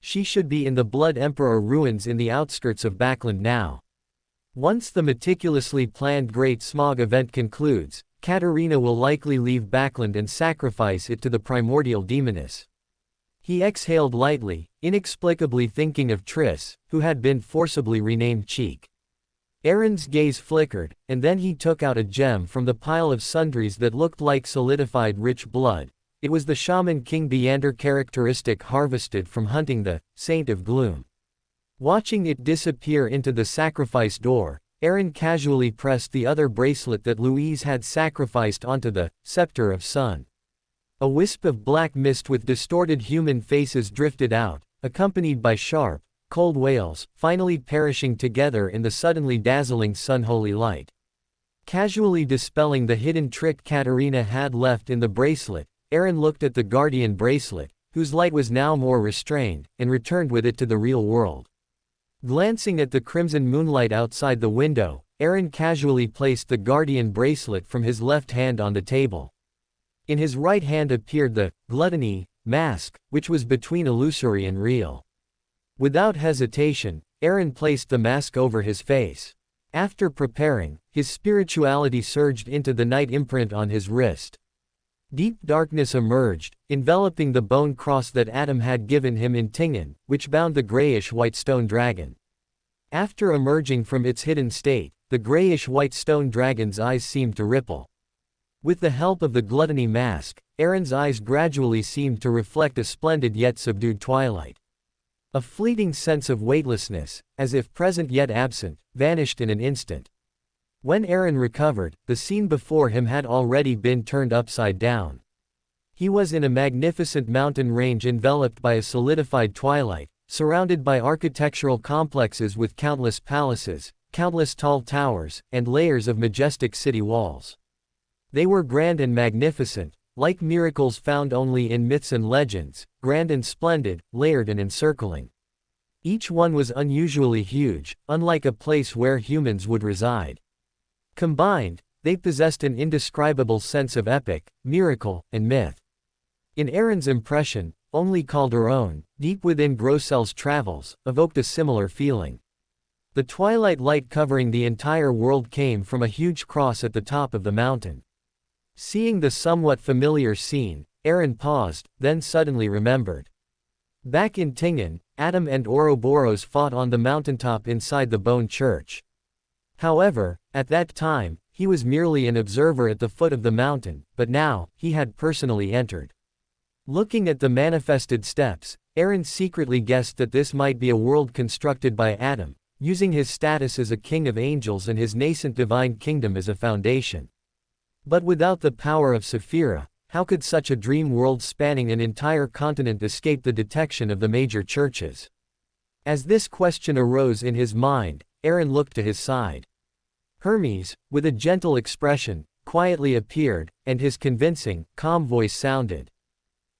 She should be in the Blood Emperor ruins in the outskirts of Backland now. Once the meticulously planned Great Smog event concludes, Katerina will likely leave Backland and sacrifice it to the primordial demoness. He exhaled lightly, inexplicably thinking of Triss, who had been forcibly renamed Cheek. Aaron's gaze flickered, and then he took out a gem from the pile of sundries that looked like solidified rich blood, It was the Shaman King Beander characteristic harvested from hunting the Saint of Gloom. Watching it disappear into the sacrifice door, Aaron casually pressed the other bracelet that Louise had sacrificed onto the Scepter of Sun. A wisp of black mist with distorted human faces drifted out, accompanied by sharp, cold wails, finally perishing together in the suddenly dazzling sun-holy light. Casually dispelling the hidden trick Katerina had left in the bracelet, Aaron looked at the guardian bracelet, whose light was now more restrained, and returned with it to the real world. Glancing at the crimson moonlight outside the window, Aaron casually placed the guardian bracelet from his left hand on the table. In his right hand appeared the gluttony mask, which was between illusory and real. Without hesitation, Aaron placed the mask over his face. After preparing, his spirituality surged into the night imprint on his wrist. Deep darkness emerged, enveloping the bone cross that Adam had given him in Tingen, which bound the grayish-white stone dragon. After emerging from its hidden state, the grayish-white stone dragon's eyes seemed to ripple. With the help of the gluttony mask, Aaron's eyes gradually seemed to reflect a splendid yet subdued twilight. A fleeting sense of weightlessness, as if present yet absent, vanished in an instant. When Aaron recovered, the scene before him had already been turned upside down. He was in a magnificent mountain range enveloped by a solidified twilight, surrounded by architectural complexes with countless palaces, countless tall towers, and layers of majestic city walls. They were grand and magnificent, like miracles found only in myths and legends, grand and splendid, layered and encircling. Each one was unusually huge, unlike a place where humans would reside. Combined, they possessed an indescribable sense of epic, miracle, and myth. In Aaron's impression, only Calderon, deep within Grossel's travels, evoked a similar feeling. The twilight light covering the entire world came from a huge cross at the top of the mountain. Seeing the somewhat familiar scene, Aaron paused, then suddenly remembered. Back in Tingen, Adam and Ouroboros fought on the mountaintop inside the Bone Church. However, at that time, he was merely an observer at the foot of the mountain, but now, he had personally entered. Looking at the manifested steps, Aaron secretly guessed that this might be a world constructed by Adam, using his status as a king of angels and his nascent divine kingdom as a foundation. But without the power of Saphira, how could such a dream world spanning an entire continent escape the detection of the major churches? As this question arose in his mind, Aaron looked to his side. Hermes, with a gentle expression, quietly appeared, and his convincing, calm voice sounded.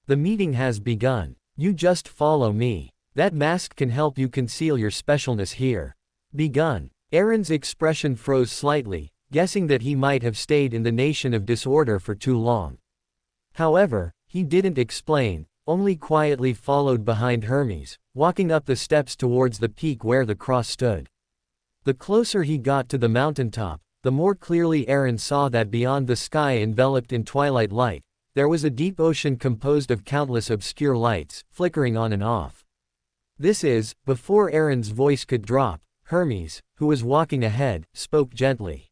"The meeting has begun. You just follow me. That mask can help you conceal your specialness here." Begun. Aaron's expression froze slightly, guessing that he might have stayed in the nation of disorder for too long. However, he didn't explain, only quietly followed behind Hermes, walking up the steps towards the peak where the cross stood. The closer he got to the mountaintop, the more clearly Aaron saw that beyond the sky enveloped in twilight light, there was a deep ocean composed of countless obscure lights, flickering on and off. This is, before Aaron's voice could drop, Hermes, who was walking ahead, spoke gently.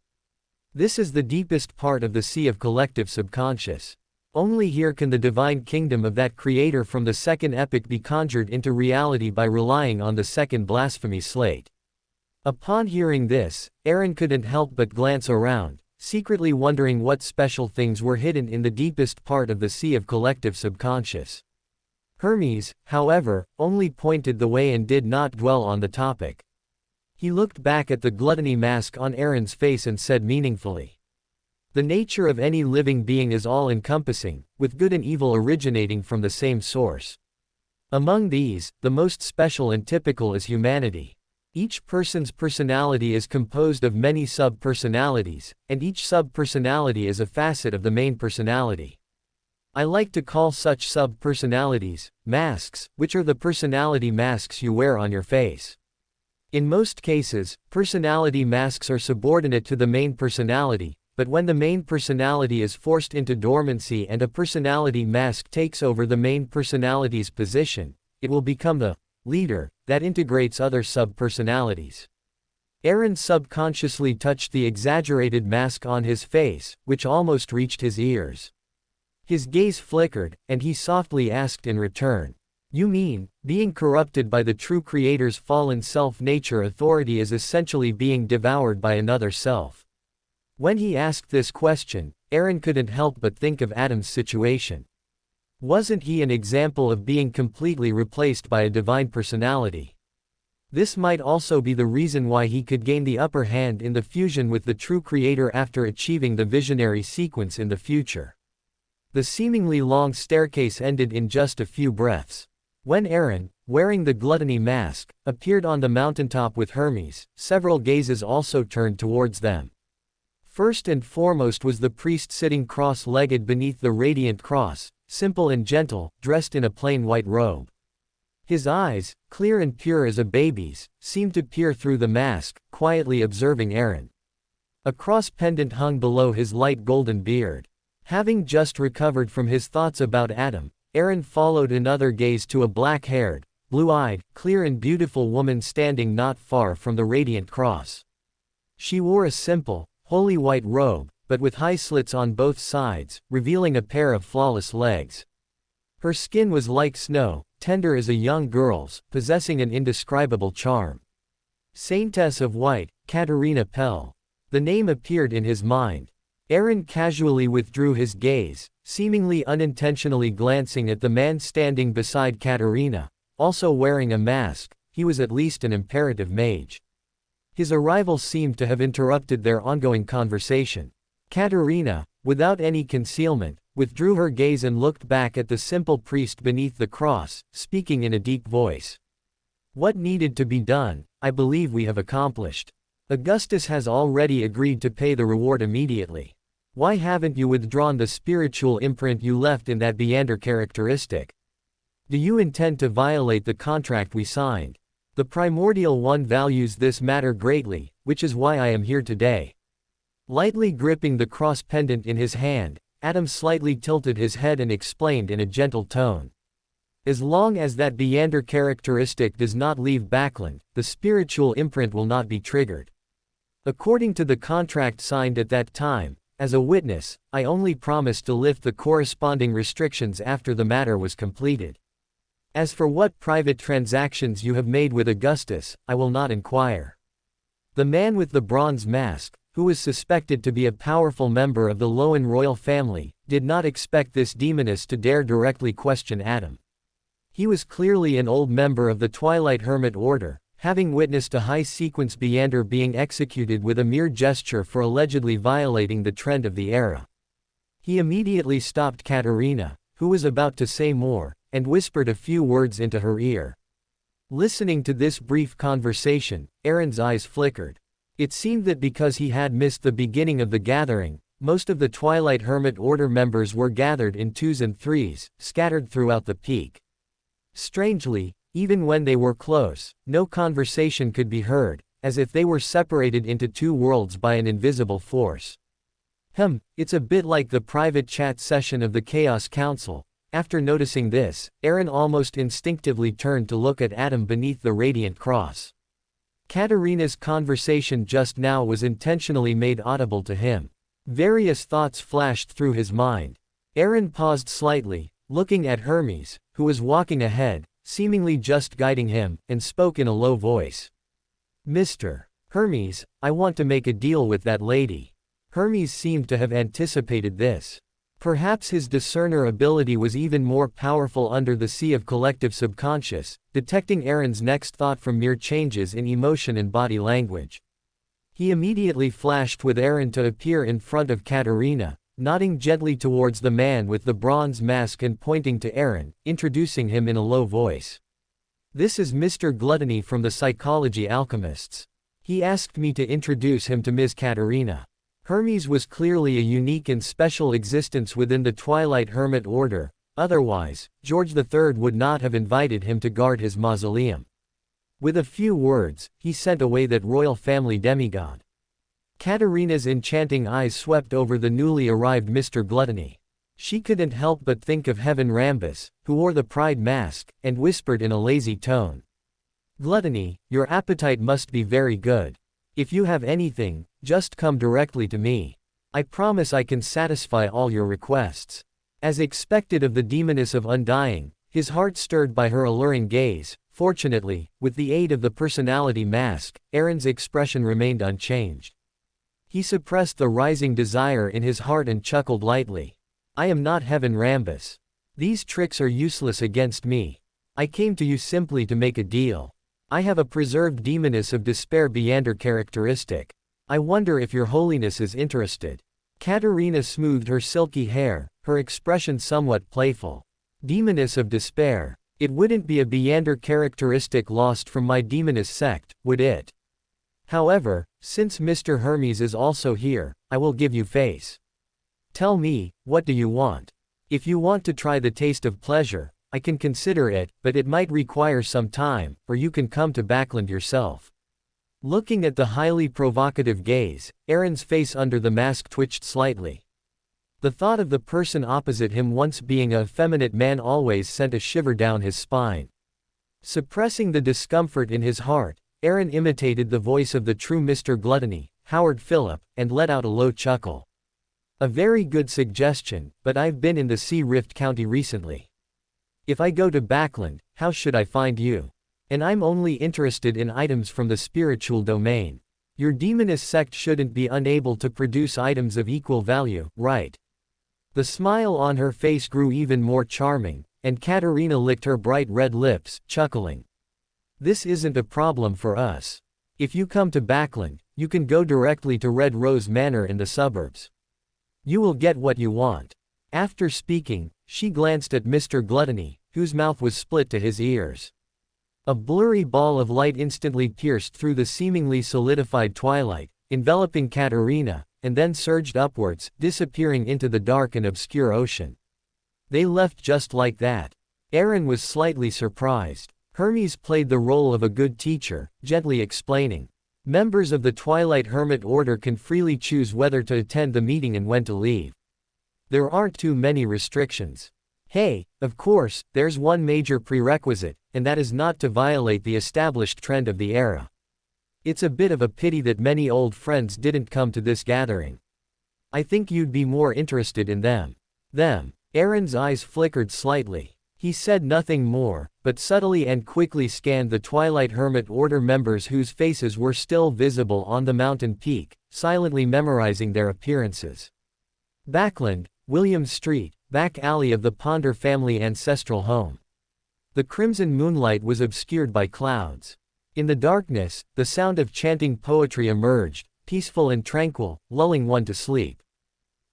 "This is the deepest part of the sea of collective subconscious. Only here can the divine kingdom of that creator from the second epic be conjured into reality by relying on the second blasphemy slate." Upon hearing this, Aaron couldn't help but glance around, secretly wondering what special things were hidden in the deepest part of the sea of collective subconscious. Hermes, however, only pointed the way and did not dwell on the topic. He looked back at the gluttony mask on Aaron's face and said meaningfully, "The nature of any living being is all-encompassing, with good and evil originating from the same source. Among these, the most special and typical is humanity. Each person's personality is composed of many sub-personalities, and each sub-personality is a facet of the main personality. I like to call such sub-personalities masks, which are the personality masks you wear on your face. In most cases, personality masks are subordinate to the main personality, but when the main personality is forced into dormancy and a personality mask takes over the main personality's position, it will become the leader that integrates other sub-personalities." Aaron subconsciously touched the exaggerated mask on his face, which almost reached his ears. His gaze flickered, and he softly asked in return, "You mean, being corrupted by the true creator's fallen self-nature authority is essentially being devoured by another self?" When he asked this question, Aaron couldn't help but think of Adam's situation. Wasn't he an example of being completely replaced by a divine personality? This might also be the reason why he could gain the upper hand in the fusion with the true creator after achieving the visionary sequence in the future. The seemingly long staircase ended in just a few breaths. When Aaron, wearing the gluttony mask, appeared on the mountaintop with Hermes, several gazes also turned towards them. First and foremost was the priest sitting cross-legged beneath the radiant cross, simple and gentle, dressed in a plain white robe. His eyes, clear and pure as a baby's, seemed to peer through the mask, quietly observing Aaron. A cross pendant hung below his light golden beard. Having just recovered from his thoughts about Adam, Aaron followed another gaze to a black-haired, blue-eyed, clear and beautiful woman standing not far from the radiant cross. She wore a simple, holy white robe, but with high slits on both sides, revealing a pair of flawless legs. Her skin was like snow, tender as a young girl's, possessing an indescribable charm. Saintess of White, Katerina Pell. The name appeared in his mind. Aaron casually withdrew his gaze, seemingly unintentionally glancing at the man standing beside Katerina, also wearing a mask. He was at least an imperative mage. His arrival seemed to have interrupted their ongoing conversation. Katerina, without any concealment, withdrew her gaze and looked back at the simple priest beneath the cross, speaking in a deep voice. "What needed to be done, I believe we have accomplished. Augustus has already agreed to pay the reward immediately. Why haven't you withdrawn the spiritual imprint you left in that Beander characteristic? Do you intend to violate the contract we signed? The Primordial One values this matter greatly, which is why I am here today." Lightly gripping the cross pendant in his hand, Adam slightly tilted his head and explained in a gentle tone. "As long as that Beander characteristic does not leave Backland, the spiritual imprint will not be triggered. According to the contract signed at that time, as a witness, I only promised to lift the corresponding restrictions after the matter was completed. As for what private transactions you have made with Augustus, I will not inquire." The man with the bronze mask, who was suspected to be a powerful member of the Loan royal family, did not expect this demoness to dare directly question Adam. He was clearly an old member of the Twilight Hermit Order, having witnessed a high-sequence Beander being executed with a mere gesture for allegedly violating the trend of the era. He immediately stopped Katerina, who was about to say more, and whispered a few words into her ear. Listening to this brief conversation, Aaron's eyes flickered. It seemed that because he had missed the beginning of the gathering, most of the Twilight Hermit Order members were gathered in twos and threes, scattered throughout the peak. Strangely, even when they were close, no conversation could be heard, as if they were separated into two worlds by an invisible force. It's a bit like the private chat session of the Chaos Council. After noticing this, Aaron almost instinctively turned to look at Adam beneath the radiant cross. Katerina's conversation just now was intentionally made audible to him. Various thoughts flashed through his mind. Aaron paused slightly, looking at Hermes, who was walking ahead, seemingly just guiding him, and spoke in a low voice. "Mr. Hermes, I want to make a deal with that lady." Hermes seemed to have anticipated this. Perhaps his discerner ability was even more powerful under the sea of collective subconscious, detecting Aaron's next thought from mere changes in emotion and body language. He immediately flashed with Aaron to appear in front of Katerina, nodding gently towards the man with the bronze mask and pointing to Aaron, introducing him in a low voice. "This is Mr. Gluttony from the Psychology Alchemists. He asked me to introduce him to Ms. Katerina." Hermes was clearly a unique and special existence within the Twilight Hermit Order, otherwise, George III would not have invited him to guard his mausoleum. With a few words, he sent away that royal family demigod. Katerina's enchanting eyes swept over the newly arrived Mr. Gluttony. She couldn't help but think of Heaven Rambus, who wore the pride mask, and whispered in a lazy tone. "Gluttony, your appetite must be very good. If you have anything, just come directly to me. I promise I can satisfy all your requests." As expected of the demoness of Undying, his heart stirred by her alluring gaze. Fortunately, with the aid of the personality mask, Aaron's expression remained unchanged. He suppressed the rising desire in his heart and chuckled lightly. I am not Heaven Rambus. These tricks are useless against me. I came to you simply to make a deal. I have a preserved demoness of despair Beander characteristic. I wonder if your holiness is interested. Katerina smoothed her silky hair, her expression somewhat playful. Demoness of despair. It wouldn't be a Beander characteristic lost from my demoness sect, would it? However, since Mr. Hermes is also here, I will give you face. Tell me, what do you want? If you want to try the taste of pleasure, I can consider it, but it might require some time, or you can come to Backland yourself. Looking at the highly provocative gaze, Aaron's face under the mask twitched slightly. The thought of the person opposite him once being a effeminate man always sent a shiver down his spine. Suppressing the discomfort in his heart, Aaron imitated the voice of the true Mr. Gluttony, Howard Phillip, and let out a low chuckle. A very good suggestion, but I've been in the Sea Rift County recently. If I go to Backland, how should I find you? And I'm only interested in items from the spiritual domain. Your demoness sect shouldn't be unable to produce items of equal value, right? The smile on her face grew even more charming, and Katerina licked her bright red lips, chuckling. This isn't a problem for us. If you come to Backland, you can go directly to Red Rose Manor in the suburbs. You will get what you want. After speaking, she glanced at Mr. Gluttony, whose mouth was split to his ears. A blurry ball of light instantly pierced through the seemingly solidified twilight, enveloping Katerina, and then surged upwards, disappearing into the dark and obscure ocean. They left just like that. Aaron was slightly surprised. Hermes played the role of a good teacher, gently explaining. Members of the Twilight Hermit Order can freely choose whether to attend the meeting and when to leave. There aren't too many restrictions. Hey, of course, there's one major prerequisite, and that is not to violate the established trend of the era. It's a bit of a pity that many old friends didn't come to this gathering. I think you'd be more interested in them. Them. Aaron's eyes flickered slightly. He said nothing more, but subtly and quickly scanned the Twilight Hermit Order members whose faces were still visible on the mountain peak, silently memorizing their appearances. Backland, William Street, back alley of the Ponder family ancestral home. The crimson moonlight was obscured by clouds. In the darkness, the sound of chanting poetry emerged, peaceful and tranquil, lulling one to sleep.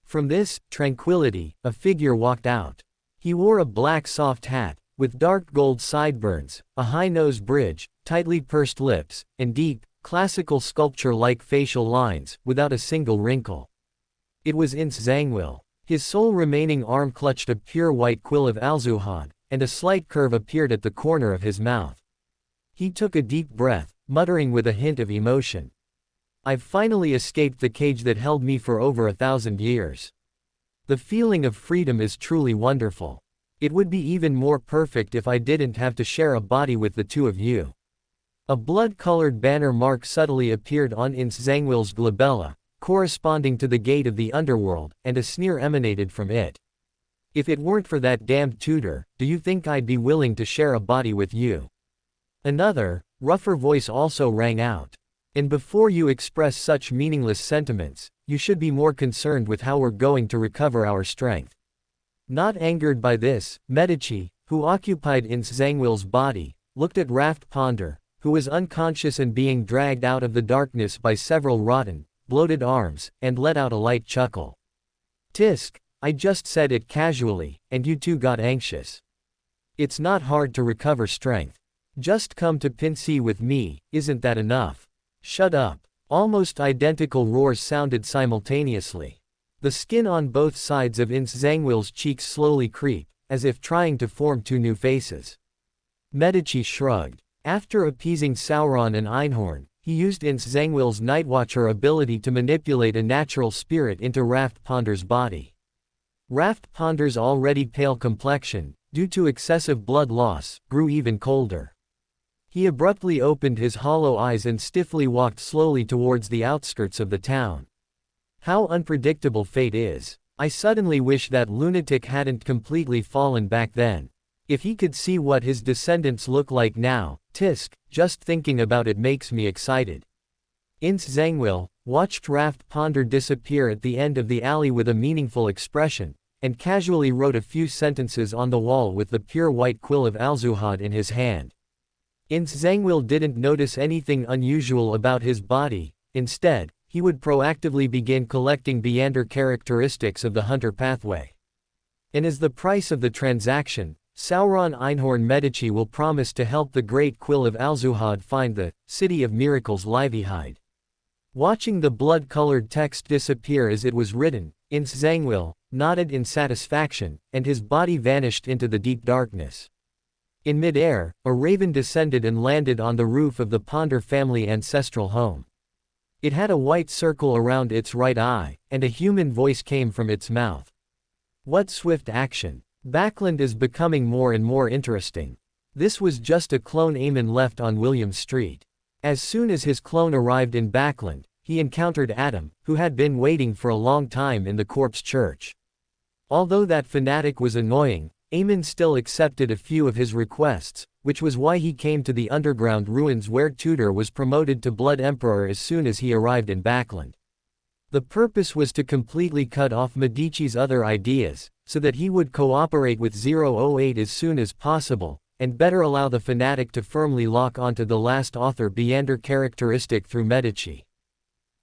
From this tranquility, a figure walked out. He wore a black soft hat, with dark gold sideburns, a high-nose bridge, tightly pursed lips, and deep, classical sculpture-like facial lines, without a single wrinkle. It was Ince Zangwill. His sole remaining arm clutched a pure white quill of Alzuhad, and a slight curve appeared at the corner of his mouth. He took a deep breath, muttering with a hint of emotion. I've finally escaped the cage that held me for over 1,000 years. The feeling of freedom is truly wonderful. It would be even more perfect if I didn't have to share a body with the two of you. A blood-colored banner mark subtly appeared on Ince Zangwill's glabella, corresponding to the gate of the underworld, and a sneer emanated from it. If it weren't for that damned tutor, do you think I'd be willing to share a body with you? Another, rougher voice also rang out. And before you express such meaningless sentiments, you should be more concerned with how we're going to recover our strength. Not angered by this, Medici, who occupied Ince Zangwill's body, looked at Raft Ponder, who was unconscious and being dragged out of the darkness by several rotten, bloated arms, and let out a light chuckle. Tisk, I just said it casually, and you two got anxious. It's not hard to recover strength. Just come to Pincy with me, isn't that enough? Shut up. Almost identical roars sounded simultaneously. The skin on both sides of Ince Zangwill's cheeks slowly creeped, as if trying to form two new faces. Medici shrugged. After appeasing Sauron and Einhorn, he used Ince Zangwill's Nightwatcher ability to manipulate a natural spirit into Raft Ponder's body. Raft Ponder's already pale complexion, due to excessive blood loss, grew even colder. He abruptly opened his hollow eyes and stiffly walked slowly towards the outskirts of the town. How unpredictable fate is. I suddenly wish that lunatic hadn't completely fallen back then. If he could see what his descendants look like now, tisk, just thinking about it makes me excited. Ince Zangwil watched Raft Ponder disappear at the end of the alley with a meaningful expression, and casually wrote a few sentences on the wall with the pure white quill of Alzuhad in his hand. Ince Zangwil didn't notice anything unusual about his body. Instead, he would proactively begin collecting Beander characteristics of the Hunter pathway. And as the price of the transaction, Sauron Einhorn Medici will promise to help the Great Quill of Alzuhad find the City of Miracles Livelyhide. Watching the blood-colored text disappear as it was written, Ince Zangwil nodded in satisfaction, and his body vanished into the deep darkness. In mid-air, a raven descended and landed on the roof of the Ponder family ancestral home. It had a white circle around its right eye, and a human voice came from its mouth. What swift action! Backland is becoming more and more interesting. This was just a clone Eamon left on William Street. As soon as his clone arrived in Backland, he encountered Adam, who had been waiting for a long time in the corpse church. Although that fanatic was annoying, Eamon still accepted a few of his requests, which was why he came to the underground ruins where Tudor was promoted to Blood Emperor as soon as he arrived in Backland. The purpose was to completely cut off Medici's other ideas, so that he would cooperate with 008 as soon as possible, and better allow the fanatic to firmly lock onto the last author Beander characteristic through Medici.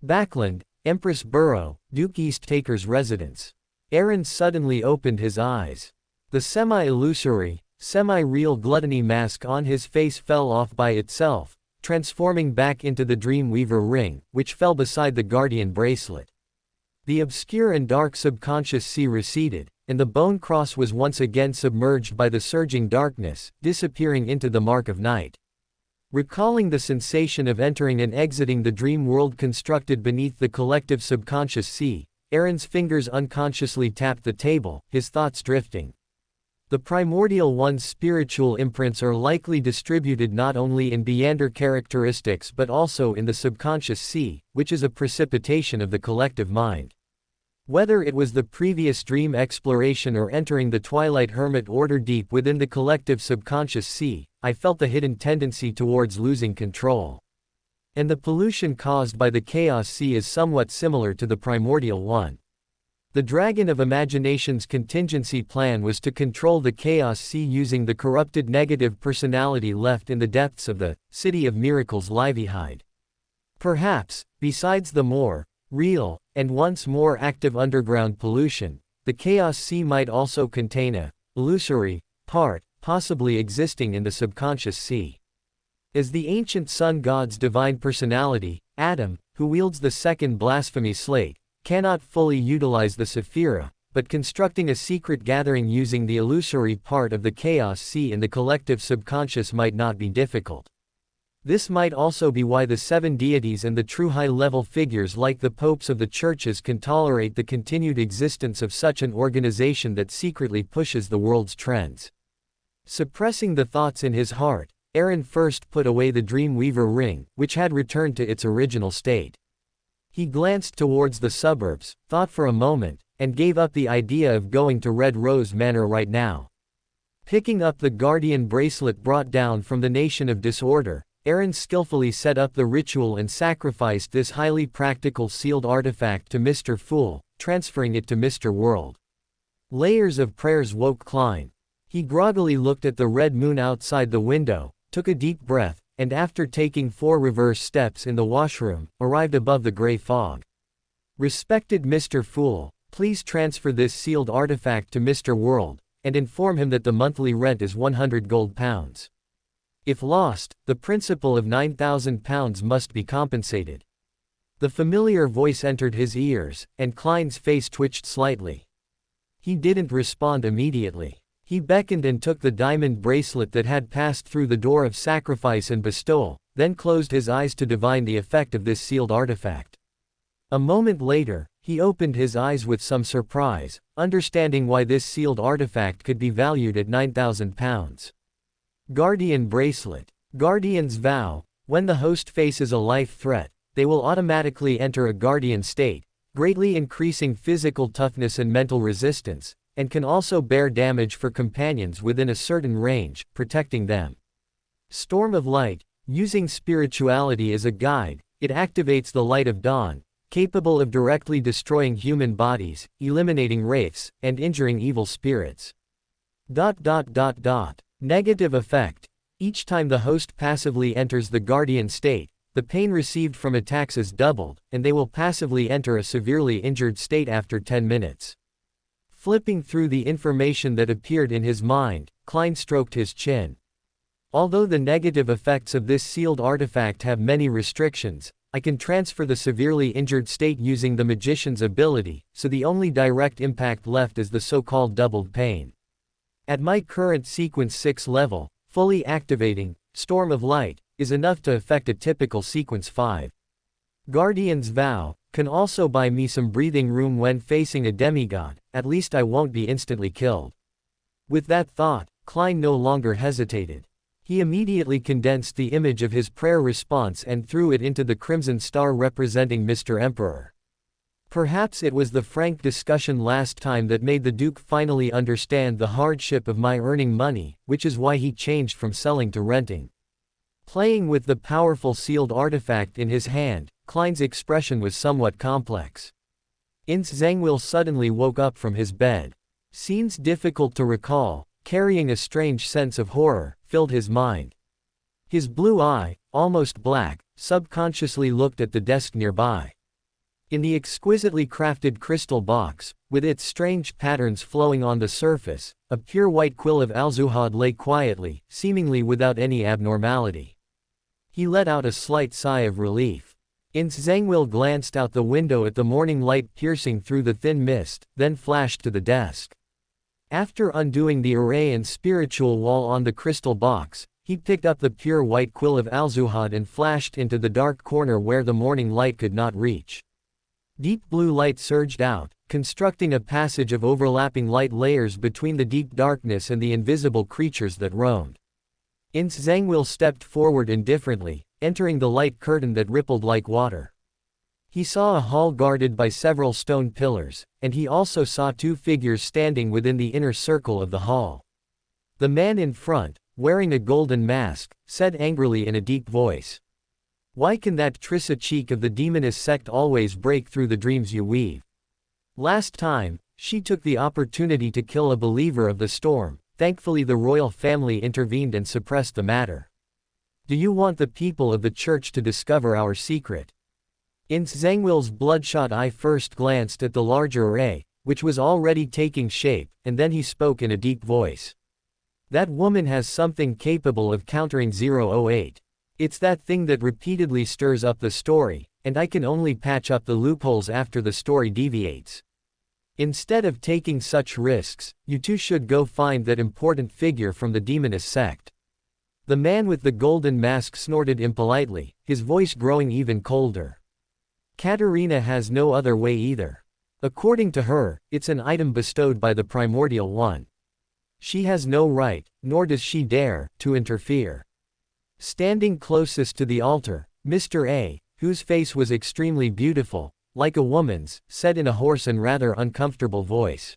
Backland, Empress Burrow, Duke Easttaker's residence. Aaron suddenly opened his eyes. The semi-illusory, semi-real gluttony mask on his face fell off by itself, transforming back into the Dreamweaver ring, which fell beside the Guardian bracelet. The obscure and dark subconscious sea receded, and the bone cross was once again submerged by the surging darkness, disappearing into the mark of night. Recalling the sensation of entering and exiting the dream world constructed beneath the collective subconscious sea, Aaron's fingers unconsciously tapped the table, his thoughts drifting. The Primordial One's spiritual imprints are likely distributed not only in Beander characteristics but also in the subconscious sea, which is a precipitation of the collective mind. Whether it was the previous dream exploration or entering the Twilight Hermit order deep within the collective subconscious sea, I felt the hidden tendency towards losing control. And the pollution caused by the Chaos Sea is somewhat similar to the Primordial One. The Dragon of Imagination's contingency plan was to control the Chaos Sea using the corrupted negative personality left in the depths of the City of Miracles Livelyhide. Perhaps, besides the more real, and once more active underground pollution, the Chaos Sea might also contain a illusory part, possibly existing in the subconscious sea. As the ancient sun god's divine personality, Adam, who wields the second blasphemy slate, cannot fully utilize the Sephira, but constructing a secret gathering using the illusory part of the Chaos Sea in the collective subconscious might not be difficult. This might also be why the seven deities and the true high-level figures like the popes of the churches can tolerate the continued existence of such an organization that secretly pushes the world's trends. Suppressing the thoughts in his heart, Aaron first put away the Dreamweaver ring, which had returned to its original state. He glanced towards the suburbs, thought for a moment, and gave up the idea of going to Red Rose Manor right now. Picking up the Guardian bracelet brought down from the Nation of Disorder, Aaron skillfully set up the ritual and sacrificed this highly practical sealed artifact to Mr. Fool, transferring it to Mr. World. Layers of prayers woke Klein. He groggily looked at the red moon outside the window, took a deep breath, and after taking 4 reverse steps in the washroom, arrived above the gray fog. Respected Mr. Fool, please transfer this sealed artifact to Mr. World, and inform him that the monthly rent is 100 gold pounds. If lost, the principal of 9,000 pounds must be compensated. The familiar voice entered his ears, and Klein's face twitched slightly. He didn't respond immediately. He beckoned and took the diamond bracelet that had passed through the door of sacrifice and bestowal, then closed his eyes to divine the effect of this sealed artifact. A moment later, he opened his eyes with some surprise, understanding why this sealed artifact could be valued at 9,000 pounds. Guardian bracelet. Guardian's vow: when the host faces a life threat, they will automatically enter a guardian state, greatly increasing physical toughness and mental resistance, and can also bear damage for companions within a certain range, protecting them. Storm of Light. Using spirituality as a guide, it activates the light of dawn, capable of directly destroying human bodies, eliminating wraiths, and injuring evil spirits. Negative effect. Each time the host passively enters the guardian state, the pain received from attacks is doubled, and they will passively enter a severely injured state after 10 minutes. Flipping through the information that appeared in his mind, Klein stroked his chin. Although the negative effects of this sealed artifact have many restrictions, I can transfer the severely injured state using the magician's ability, so the only direct impact left is the so-called doubled pain. At my current sequence 6 level, fully activating Storm of Light is enough to affect a typical sequence 5. Guardian's Vow can also buy me some breathing room when facing a demigod, at least I won't be instantly killed. With that thought, Klein no longer hesitated. He immediately condensed the image of his prayer response and threw it into the crimson star representing Mr. Emperor. Perhaps it was the frank discussion last time that made the Duke finally understand the hardship of my earning money, which is why he changed from selling to renting. Playing with the powerful sealed artifact in his hand, Klein's expression was somewhat complex. Ince Zangwil suddenly woke up from his bed. Scenes difficult to recall, carrying a strange sense of horror, filled his mind. His blue eye, almost black, subconsciously looked at the desk nearby. In the exquisitely crafted crystal box, with its strange patterns flowing on the surface, a pure white quill of Alzuhad lay quietly, seemingly without any abnormality. He let out a slight sigh of relief. Ince Zangwil glanced out the window at the morning light piercing through the thin mist, then flashed to the desk. After undoing the array and spiritual wall on the crystal box, he picked up the pure white quill of Alzuhad and flashed into the dark corner where the morning light could not reach. Deep blue light surged out, constructing a passage of overlapping light layers between the deep darkness and the invisible creatures that roamed. Ince Zangwil stepped forward indifferently, entering the light curtain that rippled like water. He saw a hall guarded by several stone pillars, and he also saw 2 figures standing within the inner circle of the hall. The man in front, wearing a golden mask, said angrily in a deep voice, "Why can that Trissa cheek of the demoness sect always break through the dreams you weave? Last time, she took the opportunity to kill a believer of the storm. Thankfully the royal family intervened and suppressed the matter. Do you want the people of the church to discover our secret?" Ince Zangwil's bloodshot eye first glanced at the larger array, which was already taking shape, and then he spoke in a deep voice. "That woman has something capable of countering 008. It's that thing that repeatedly stirs up the story, and I can only patch up the loopholes after the story deviates. Instead of taking such risks, you two should go find that important figure from the demoness sect." The man with the golden mask snorted impolitely, his voice growing even colder. "Katerina has no other way either. According to her, it's an item bestowed by the Primordial One. She has no right, nor does she dare, to interfere." Standing closest to the altar, Mr. A, whose face was extremely beautiful, like a woman's, said in a hoarse and rather uncomfortable voice,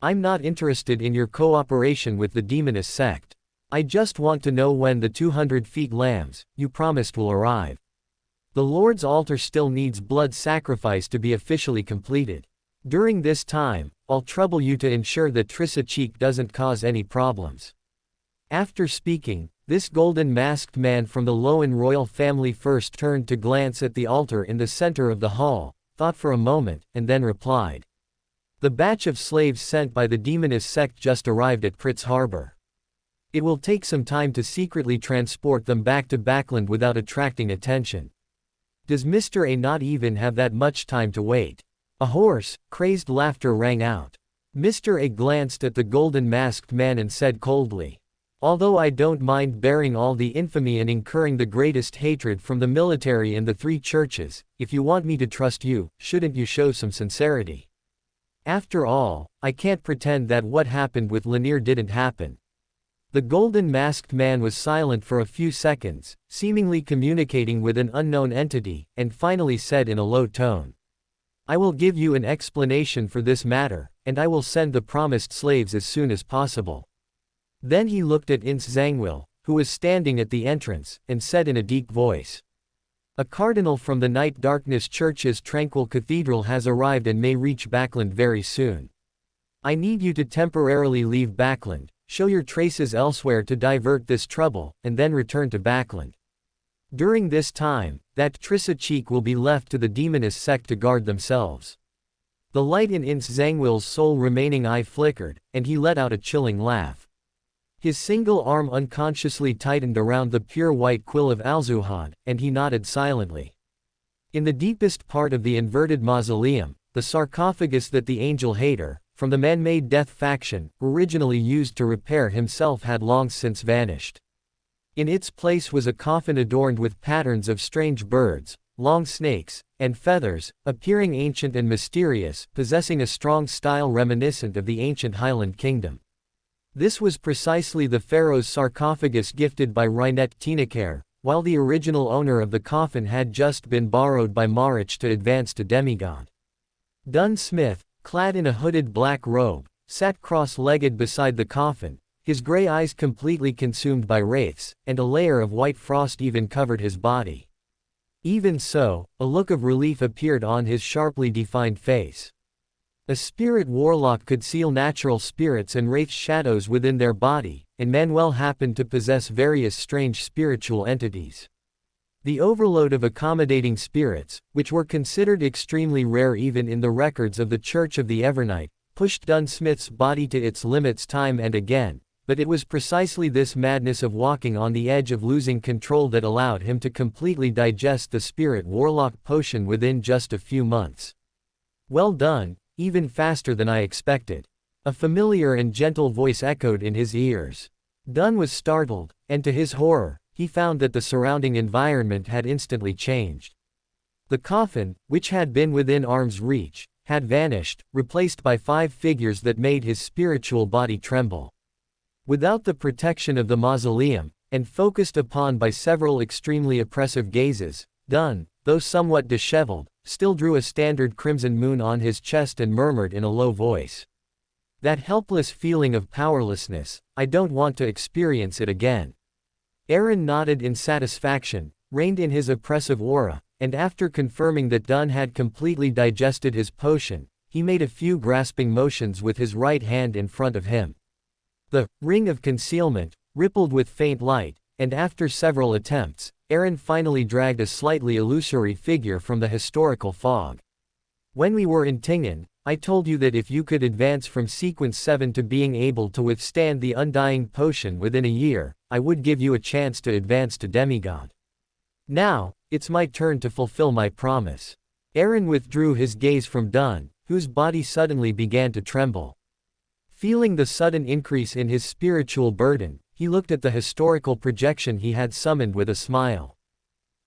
"I'm not interested in your cooperation with the demoness sect. I just want to know when the 200 feet lambs you promised will arrive. The Lord's altar still needs blood sacrifice to be officially completed. During this time, I'll trouble you to ensure that Trissa Cheek doesn't cause any problems." After speaking, this golden-masked man from the Lowen royal family first turned to glance at the altar in the center of the hall, thought for a moment, and then replied, "The batch of slaves sent by the demoness sect just arrived at Pritz Harbor. It will take some time to secretly transport them back to Backland without attracting attention. Does Mr. A not even have that much time to wait?" A hoarse, crazed laughter rang out. Mr. A glanced at the golden-masked man and said coldly, "Although I don't mind bearing all the infamy and incurring the greatest hatred from the military and the 3 churches, if you want me to trust you, shouldn't you show some sincerity? After all, I can't pretend that what happened with Lanier didn't happen." The golden-masked man was silent for a few seconds, seemingly communicating with an unknown entity, and finally said in a low tone, I will give you an explanation for this matter, and I will send the promised slaves as soon as possible." Then he looked at Ince Zangwil, who was standing at the entrance, and said in a deep voice, "A cardinal from the Night Darkness Church's tranquil cathedral has arrived and may reach Backland very soon. I need you to temporarily leave Backland, show your traces elsewhere to divert this trouble, and then return to Backland. During this time, that Trissa Cheek will be left to the demoness sect to guard themselves." The light in Ince Zangwil's sole remaining eye flickered, and he let out a chilling laugh. His single arm unconsciously tightened around the pure white quill of Alzuhad, and he nodded silently. In the deepest part of the inverted mausoleum, the sarcophagus that the angel hater, from the man-made death faction, originally used to repair himself had long since vanished. In its place was a coffin adorned with patterns of strange birds, long snakes, and feathers, appearing ancient and mysterious, possessing a strong style reminiscent of the ancient Highland kingdom. This was precisely the pharaoh's sarcophagus gifted by Rynette Tinaker, while the original owner of the coffin had just been borrowed by Marich to advance to demigod. Dunn Smith, clad in a hooded black robe, sat cross-legged beside the coffin, his gray eyes completely consumed by wraiths, and a layer of white frost even covered his body. Even so, a look of relief appeared on his sharply defined face. A spirit warlock could seal natural spirits and wraith shadows within their body, and Manuel happened to possess various strange spiritual entities. The overload of accommodating spirits, which were considered extremely rare even in the records of the Church of the Evernight, pushed Dunn Smith's body to its limits time and again, but it was precisely this madness of walking on the edge of losing control that allowed him to completely digest the spirit warlock potion within just a few months. "Well done, even faster than I expected," a familiar and gentle voice echoed in his ears. Dunn was startled, and to his horror, he found that the surrounding environment had instantly changed. The coffin, which had been within arm's reach, had vanished, replaced by 5 figures that made his spiritual body tremble. Without the protection of the mausoleum, and focused upon by several extremely oppressive gazes, Dunn, though somewhat disheveled, still drew a standard crimson moon on his chest and murmured in a low voice, "That helpless feeling of powerlessness, I don't want to experience it again." Aaron nodded in satisfaction, reined in his oppressive aura, and after confirming that Dunn had completely digested his potion, he made a few grasping motions with his right hand in front of him. The ring of concealment rippled with faint light, and after several attempts, Aaron finally dragged a slightly illusory figure from the historical fog. "When we were in Tingen, I told you that if you could advance from Sequence 7 to being able to withstand the Undying Potion within a year, I would give you a chance to advance to demigod. Now, it's my turn to fulfill my promise." Aaron withdrew his gaze from Dunn, whose body suddenly began to tremble. Feeling the sudden increase in his spiritual burden, he looked at the historical projection he had summoned with a smile.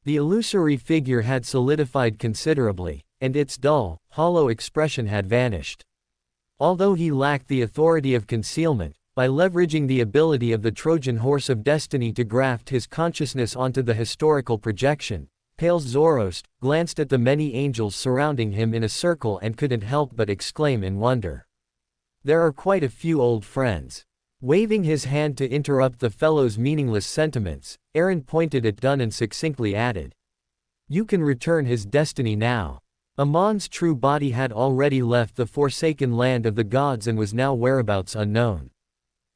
The illusory figure had solidified considerably, and its dull, hollow expression had vanished. Although he lacked the authority of concealment, by leveraging the ability of the Trojan Horse of Destiny to graft his consciousness onto the historical projection, Pales Zoroast glanced at the many angels surrounding him in a circle and couldn't help but exclaim in wonder, "There are quite a few old friends." Waving his hand to interrupt the fellow's meaningless sentiments, Aaron pointed at Dunn and succinctly added, "You can return his destiny now." Amon's true body had already left the forsaken land of the gods and was now whereabouts unknown.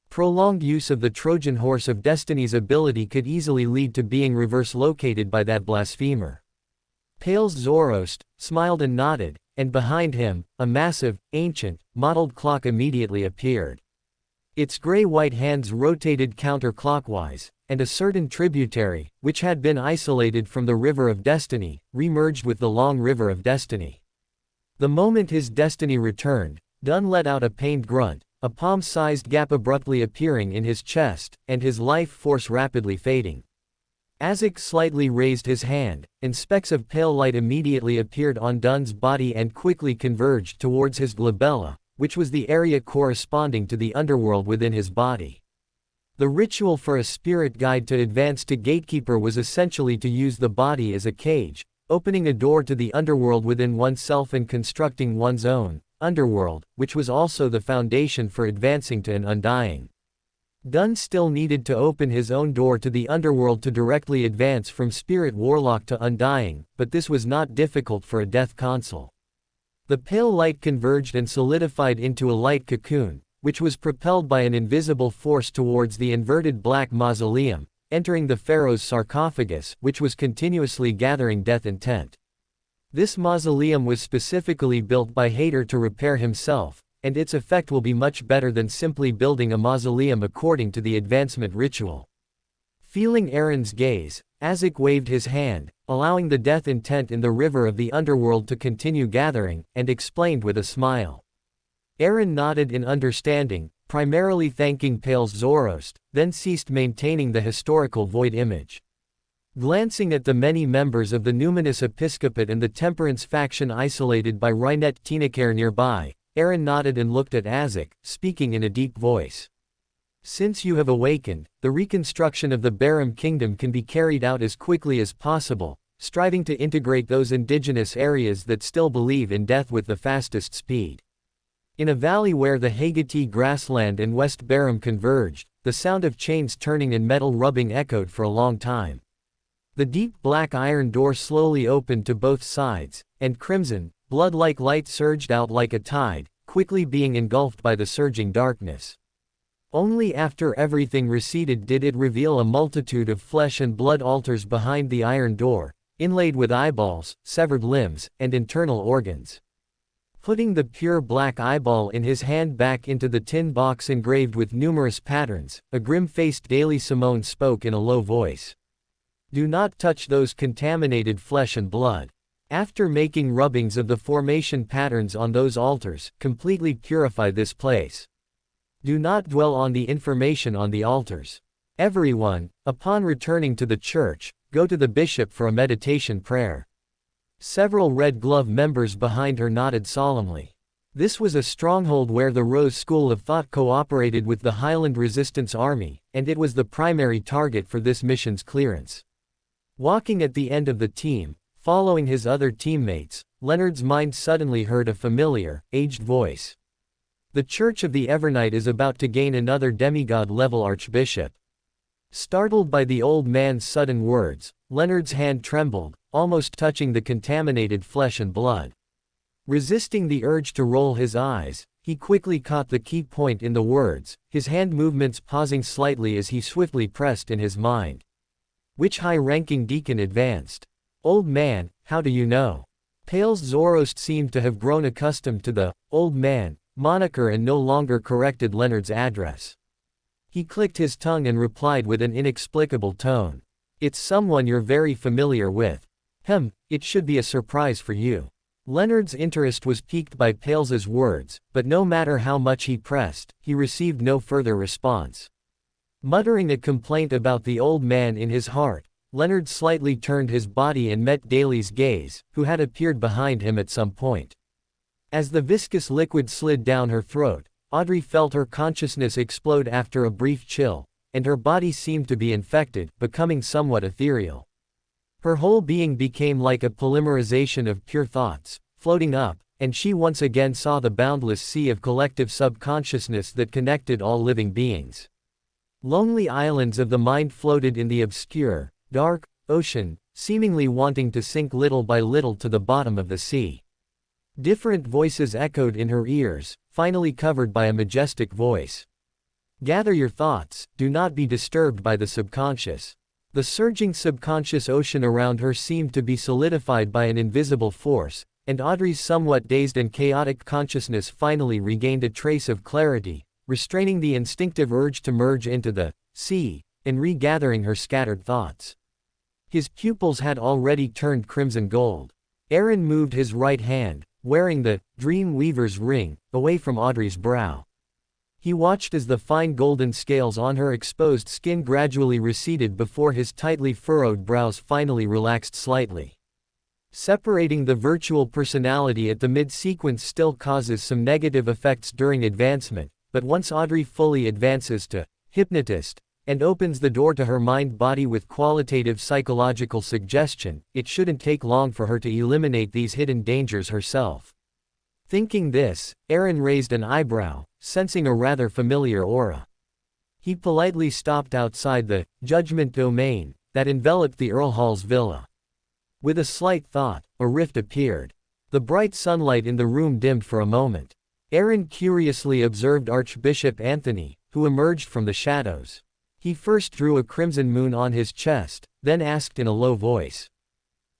Prolonged use of the Trojan Horse of Destiny's ability could easily lead to being reverse-located by that blasphemer. Pales Zoroast smiled and nodded, and behind him, a massive, ancient, mottled clock immediately appeared. Its gray-white hands rotated counterclockwise, and a certain tributary, which had been isolated from the River of Destiny, remerged with the long River of Destiny. The moment his destiny returned, Dunn let out a pained grunt, a palm-sized gap abruptly appearing in his chest, and his life force rapidly fading. Azek slightly raised his hand, and specks of pale light immediately appeared on Dunn's body and quickly converged towards his glabella, which was the area corresponding to the underworld within his body. The ritual for a spirit guide to advance to Gatekeeper was essentially to use the body as a cage, opening a door to the underworld within oneself and constructing one's own underworld, which was also the foundation for advancing to an undying. Dunn still needed to open his own door to the underworld to directly advance from Spirit Warlock to Undying, but this was not difficult for a Death Console. The pale light converged and solidified into a light cocoon, which was propelled by an invisible force towards the inverted black mausoleum, entering the pharaoh's sarcophagus, which was continuously gathering death intent. This mausoleum was specifically built by Hader to repair himself, and its effect will be much better than simply building a mausoleum according to the advancement ritual. Feeling Aaron's gaze, Azek waved his hand, allowing the death intent in the river of the underworld to continue gathering, and explained with a smile. Aaron nodded in understanding, primarily thanking Pale's Zoroast, then ceased maintaining the historical void image. Glancing at the many members of the Numinous Episcopate and the Temperance faction isolated by Rainet Tinakare nearby, Aaron nodded and looked at Azek, speaking in a deep voice. Since you have awakened, the reconstruction of the Barum Kingdom can be carried out as quickly as possible, striving to integrate those indigenous areas that still believe in death with the fastest speed. In a valley where the Hagati grassland and West Barum converged, the sound of chains turning and metal rubbing echoed for a long time. The deep black iron door slowly opened to both sides, and crimson, blood-like light surged out like a tide, quickly being engulfed by the surging darkness. Only after everything receded did it reveal a multitude of flesh and blood altars behind the iron door, inlaid with eyeballs, severed limbs, and internal organs. Putting the pure black eyeball in his hand back into the tin box engraved with numerous patterns, a grim-faced Daily Simone spoke in a low voice. Do not touch those contaminated flesh and blood. After making rubbings of the formation patterns on those altars, completely purify this place. Do not dwell on the information on the altars. Everyone, upon returning to the church, go to the bishop for a meditation prayer. Several Red Glove members behind her nodded solemnly. This was a stronghold where the Rose School of Thought cooperated with the Highland Resistance Army, and it was the primary target for this mission's clearance. Walking at the end of the team, following his other teammates, Leonard's mind suddenly heard a familiar, aged voice. The Church of the Evernight is about to gain another demigod-level archbishop. Startled by the old man's sudden words, Leonard's hand trembled, almost touching the contaminated flesh and blood. Resisting the urge to roll his eyes, he quickly caught the key point in the words, his hand movements pausing slightly as he swiftly pressed in his mind. Which high-ranking deacon advanced? Old man, how do you know? Pale's Zoroast seemed to have grown accustomed to the old man moniker and no longer corrected Leonard's address. He clicked his tongue and replied with an inexplicable tone. It's someone you're very familiar with. It should be a surprise for you. Leonard's interest was piqued by Pales's words, but no matter how much he pressed, he received no further response. Muttering a complaint about the old man in his heart, Leonard slightly turned his body and met Daly's gaze, who had appeared behind him at some point. As the viscous liquid slid down her throat, Audrey felt her consciousness explode after a brief chill, and her body seemed to be infected, becoming somewhat ethereal. Her whole being became like a polymerization of pure thoughts, floating up, and she once again saw the boundless sea of collective subconsciousness that connected all living beings. Lonely islands of the mind floated in the obscure, dark ocean, seemingly wanting to sink little by little to the bottom of the sea. Different voices echoed in her ears, finally covered by a majestic voice. Gather your thoughts, do not be disturbed by the subconscious. The surging subconscious ocean around her seemed to be solidified by an invisible force, and Audrey's somewhat dazed and chaotic consciousness finally regained a trace of clarity, restraining the instinctive urge to merge into the sea, and regathering her scattered thoughts. His pupils had already turned crimson gold. Aaron moved his right hand, wearing the Dream Weaver's ring, away from Audrey's brow. He watched as the fine golden scales on her exposed skin gradually receded before his tightly furrowed brows finally relaxed slightly. Separating the virtual personality at the mid-sequence still causes some negative effects during advancement, but once Audrey fully advances to hypnotist, and opens the door to her mind-body with qualitative psychological suggestion, it shouldn't take long for her to eliminate these hidden dangers herself. Thinking this, Aaron raised an eyebrow, sensing a rather familiar aura. He politely stopped outside the judgment domain that enveloped the Earl Hall's villa. With a slight thought, a rift appeared. The bright sunlight in the room dimmed for a moment. Aaron curiously observed Archbishop Anthony, who emerged from the shadows. He first drew a crimson moon on his chest, then asked in a low voice,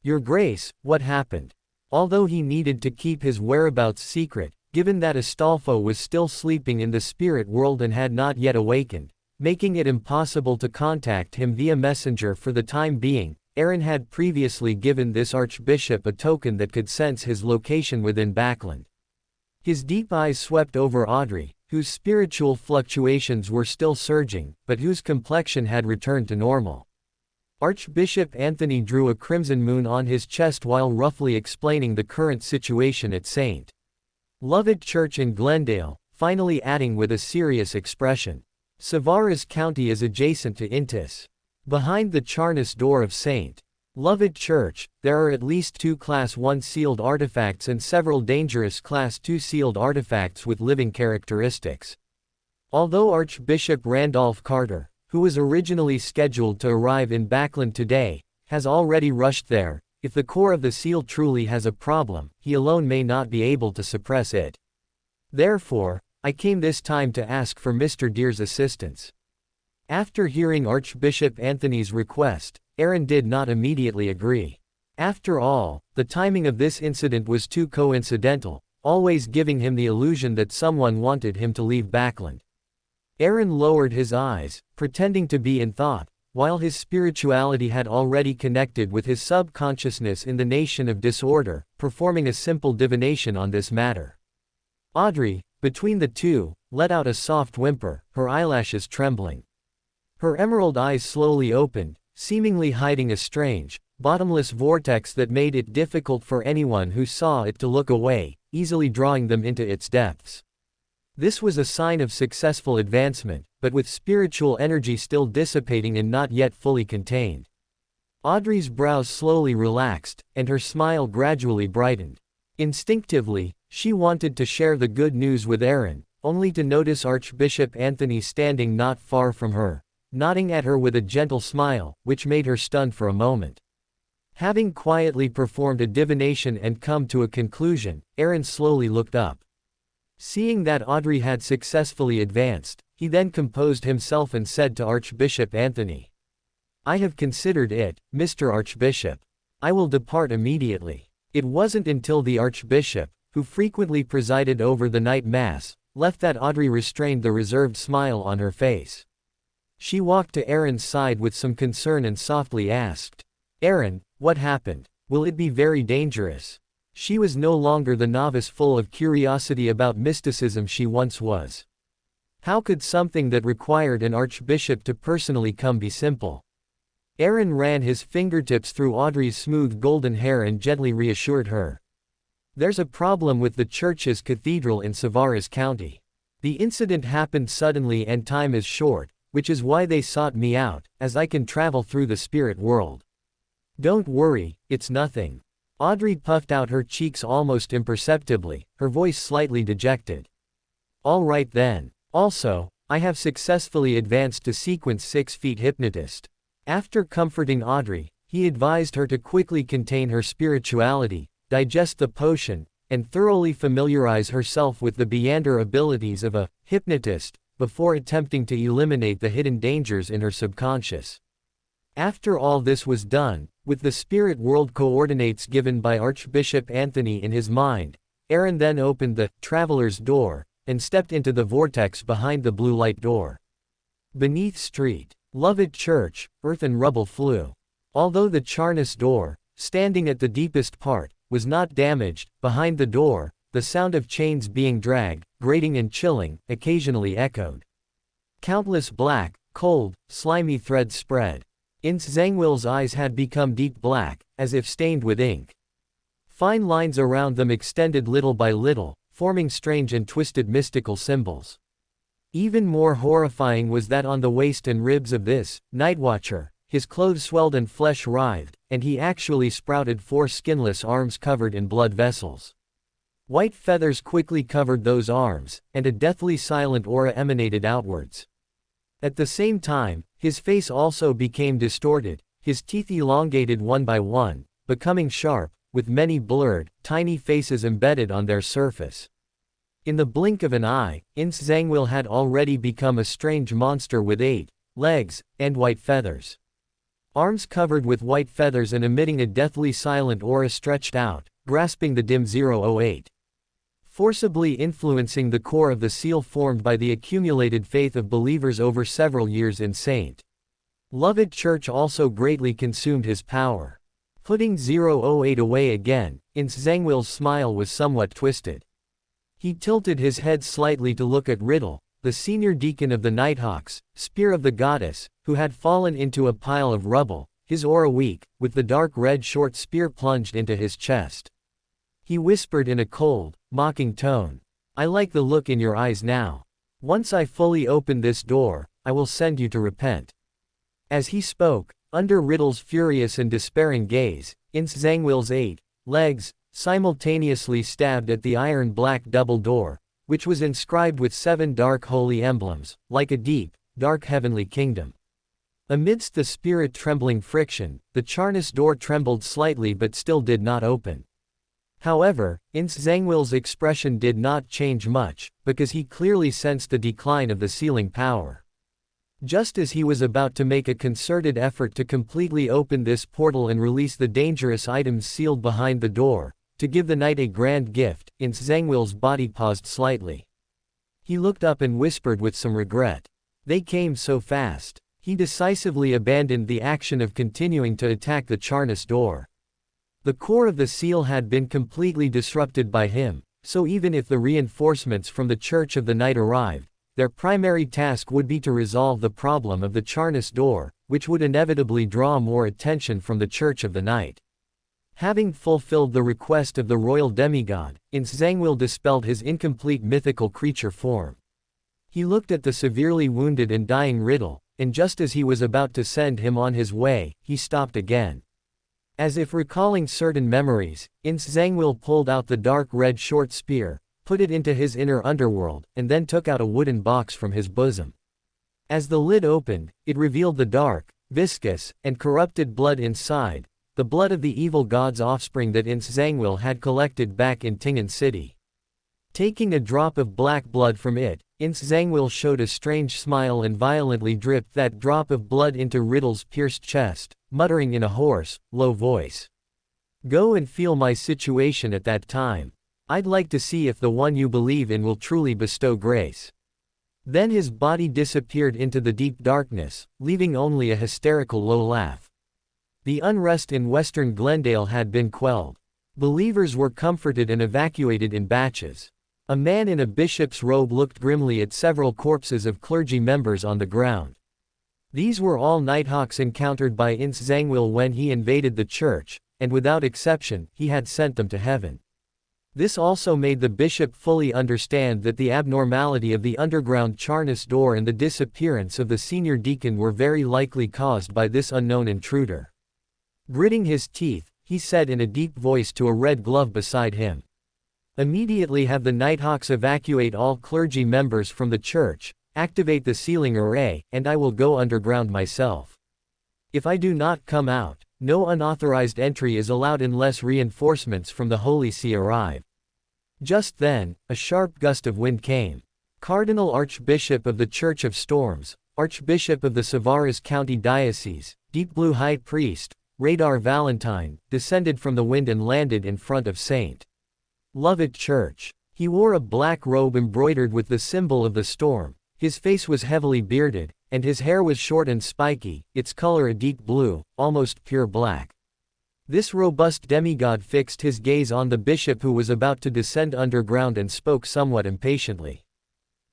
"Your Grace, what happened?" Although he needed to keep his whereabouts secret, given that Astolfo was still sleeping in the spirit world and had not yet awakened, making it impossible to contact him via messenger for the time being, Aaron had previously given this archbishop a token that could sense his location within Backland. His deep eyes swept over Audrey, whose spiritual fluctuations were still surging, but whose complexion had returned to normal. Archbishop Anthony drew a crimson moon on his chest while roughly explaining the current situation at St. Lovett Church in Glendale, finally adding with a serious expression, "Savara's county is adjacent to Intis. Behind the Charnus door of St. Lovett Church, there are at least 2 Class 1 sealed artifacts and several dangerous Class 2 sealed artifacts with living characteristics." Although Archbishop Randolph Carter, who was originally scheduled to arrive in Backland today, has already rushed there, if the core of the seal truly has a problem, he alone may not be able to suppress it. Therefore, I came this time to ask for Mr. Deer's assistance. After hearing Archbishop Anthony's request, Aaron did not immediately agree. After all, the timing of this incident was too coincidental, always giving him the illusion that someone wanted him to leave Backland. Aaron lowered his eyes, pretending to be in thought, while his spirituality had already connected with his subconsciousness in the nation of disorder, performing a simple divination on this matter. Audrey, between the two, let out a soft whimper, her eyelashes trembling. Her emerald eyes slowly opened, seemingly hiding a strange, bottomless vortex that made it difficult for anyone who saw it to look away, easily drawing them into its depths. This was a sign of successful advancement, but with spiritual energy still dissipating and not yet fully contained. Audrey's brows slowly relaxed, and her smile gradually brightened. Instinctively, she wanted to share the good news with Aaron, only to notice Archbishop Anthony standing not far from her, nodding at her with a gentle smile, which made her stunned for a moment. Having quietly performed a divination and come to a conclusion, Aaron slowly looked up. Seeing that Audrey had successfully advanced, he then composed himself and said to Archbishop Anthony, "I have considered it, Mr. Archbishop. I will depart immediately." It wasn't until the Archbishop, who frequently presided over the night mass, left that Audrey restrained the reserved smile on her face. She walked to Aaron's side with some concern and softly asked, "Aaron, what happened? Will it be very dangerous?" She was no longer the novice full of curiosity about mysticism she once was. How could something that required an archbishop to personally come be simple? Aaron ran his fingertips through Audrey's smooth golden hair and gently reassured her. "There's a problem with the church's cathedral in Savara's county. The incident happened suddenly and time is short, which is why they sought me out, as I can travel through the spirit world. Don't worry, it's nothing." Audrey puffed out her cheeks almost imperceptibly, her voice slightly dejected. "All right then. Also, I have successfully advanced to sequence 6 feet hypnotist." After comforting Audrey, he advised her to quickly contain her spirituality, digest the potion, and thoroughly familiarize herself with the beyonder abilities of a hypnotist, before attempting to eliminate the hidden dangers in her subconscious. After all this was done, with the spirit world coordinates given by Archbishop Anthony in his mind, Aaron then opened the traveler's door, and stepped into the vortex behind the blue light door. Beneath St. Lovett Church, earth and rubble flew. Although the Charnus door, standing at the deepest part, was not damaged, behind the door, the sound of chains being dragged, grating and chilling, occasionally echoed. Countless black, cold, slimy threads spread. Ince Zangwill's eyes had become deep black, as if stained with ink. Fine lines around them extended little by little, forming strange and twisted mystical symbols. Even more horrifying was that on the waist and ribs of this Nightwatcher, his clothes swelled and flesh writhed, and he actually sprouted 4 skinless arms covered in blood vessels. White feathers quickly covered those arms, and a deathly silent aura emanated outwards. At the same time, his face also became distorted, his teeth elongated one by one, becoming sharp, with many blurred, tiny faces embedded on their surface. In the blink of an eye, Ins Zangwil had already become a strange monster with 8 legs and white feathers. Arms covered with white feathers and emitting a deathly silent aura stretched out, grasping the dim 008. Forcibly influencing the core of the seal formed by the accumulated faith of believers over several years in St. Loved Church also greatly consumed his power. Putting 008 away again, Ins Zangwil's smile was somewhat twisted. He tilted his head slightly to look at Riddle, the senior deacon of the Nighthawks, spear of the goddess, who had fallen into a pile of rubble, his aura weak, with the dark red short spear plunged into his chest. He whispered in a cold, mocking tone, "I like the look in your eyes now. Once I fully open this door, I will send you to repent." As he spoke, under Riddle's furious and despairing gaze, Ins Zangwil's 8 legs simultaneously stabbed at the iron black double door, which was inscribed with 7 dark holy emblems, like a deep, dark heavenly kingdom. Amidst the spirit-trembling friction, the Charnus door trembled slightly but still did not open. However, Ins Zangwil's expression did not change much, because he clearly sensed the decline of the sealing power. Just as he was about to make a concerted effort to completely open this portal and release the dangerous items sealed behind the door, to give the knight a grand gift, Ins Zangwil's body paused slightly. He looked up and whispered with some regret. They came so fast. He decisively abandoned the action of continuing to attack the Charnus door. The core of the seal had been completely disrupted by him, so even if the reinforcements from the Church of the Night arrived, their primary task would be to resolve the problem of the Charnus door, which would inevitably draw more attention from the Church of the Night. Having fulfilled the request of the royal demigod, Ins Zangwil dispelled his incomplete mythical creature form. He looked at the severely wounded and dying Riddle, and just as he was about to send him on his way, he stopped again. As if recalling certain memories, Ins Zangwil pulled out the dark red short spear, put it into his inner underworld, and then took out a wooden box from his bosom. As the lid opened, it revealed the dark, viscous, and corrupted blood inside, the blood of the evil god's offspring that Ins Zangwil had collected back in Tingan City. Taking a drop of black blood from it, Ins Zangwil showed a strange smile and violently dripped that drop of blood into Riddle's pierced chest, muttering in a hoarse, low voice. "Go and feel my situation at that time. I'd like to see if the one you believe in will truly bestow grace." Then his body disappeared into the deep darkness, leaving only a hysterical low laugh. The unrest in western Glendale had been quelled. Believers were comforted and evacuated in batches. A man in a bishop's robe looked grimly at several corpses of clergy members on the ground. These were all Nighthawks encountered by Ins Zangwil when he invaded the church, and without exception, he had sent them to heaven. This also made the bishop fully understand that the abnormality of the underground Charnus door and the disappearance of the senior deacon were very likely caused by this unknown intruder. Gritting his teeth, he said in a deep voice to a red glove beside him, "Immediately have the Nighthawks evacuate all clergy members from the church, activate the sealing array, and I will go underground myself. If I do not come out, no unauthorized entry is allowed unless reinforcements from the Holy See arrive." Just then, a sharp gust of wind came. Cardinal Archbishop of the Church of Storms, Archbishop of the Savaras County Diocese, Deep Blue High Priest, Radar Valentine, descended from the wind and landed in front of St. Lovett Church. He wore a black robe embroidered with the symbol of the storm, his face was heavily bearded, and his hair was short and spiky, its color a deep blue, almost pure black. This robust demigod fixed his gaze on the bishop who was about to descend underground and spoke somewhat impatiently.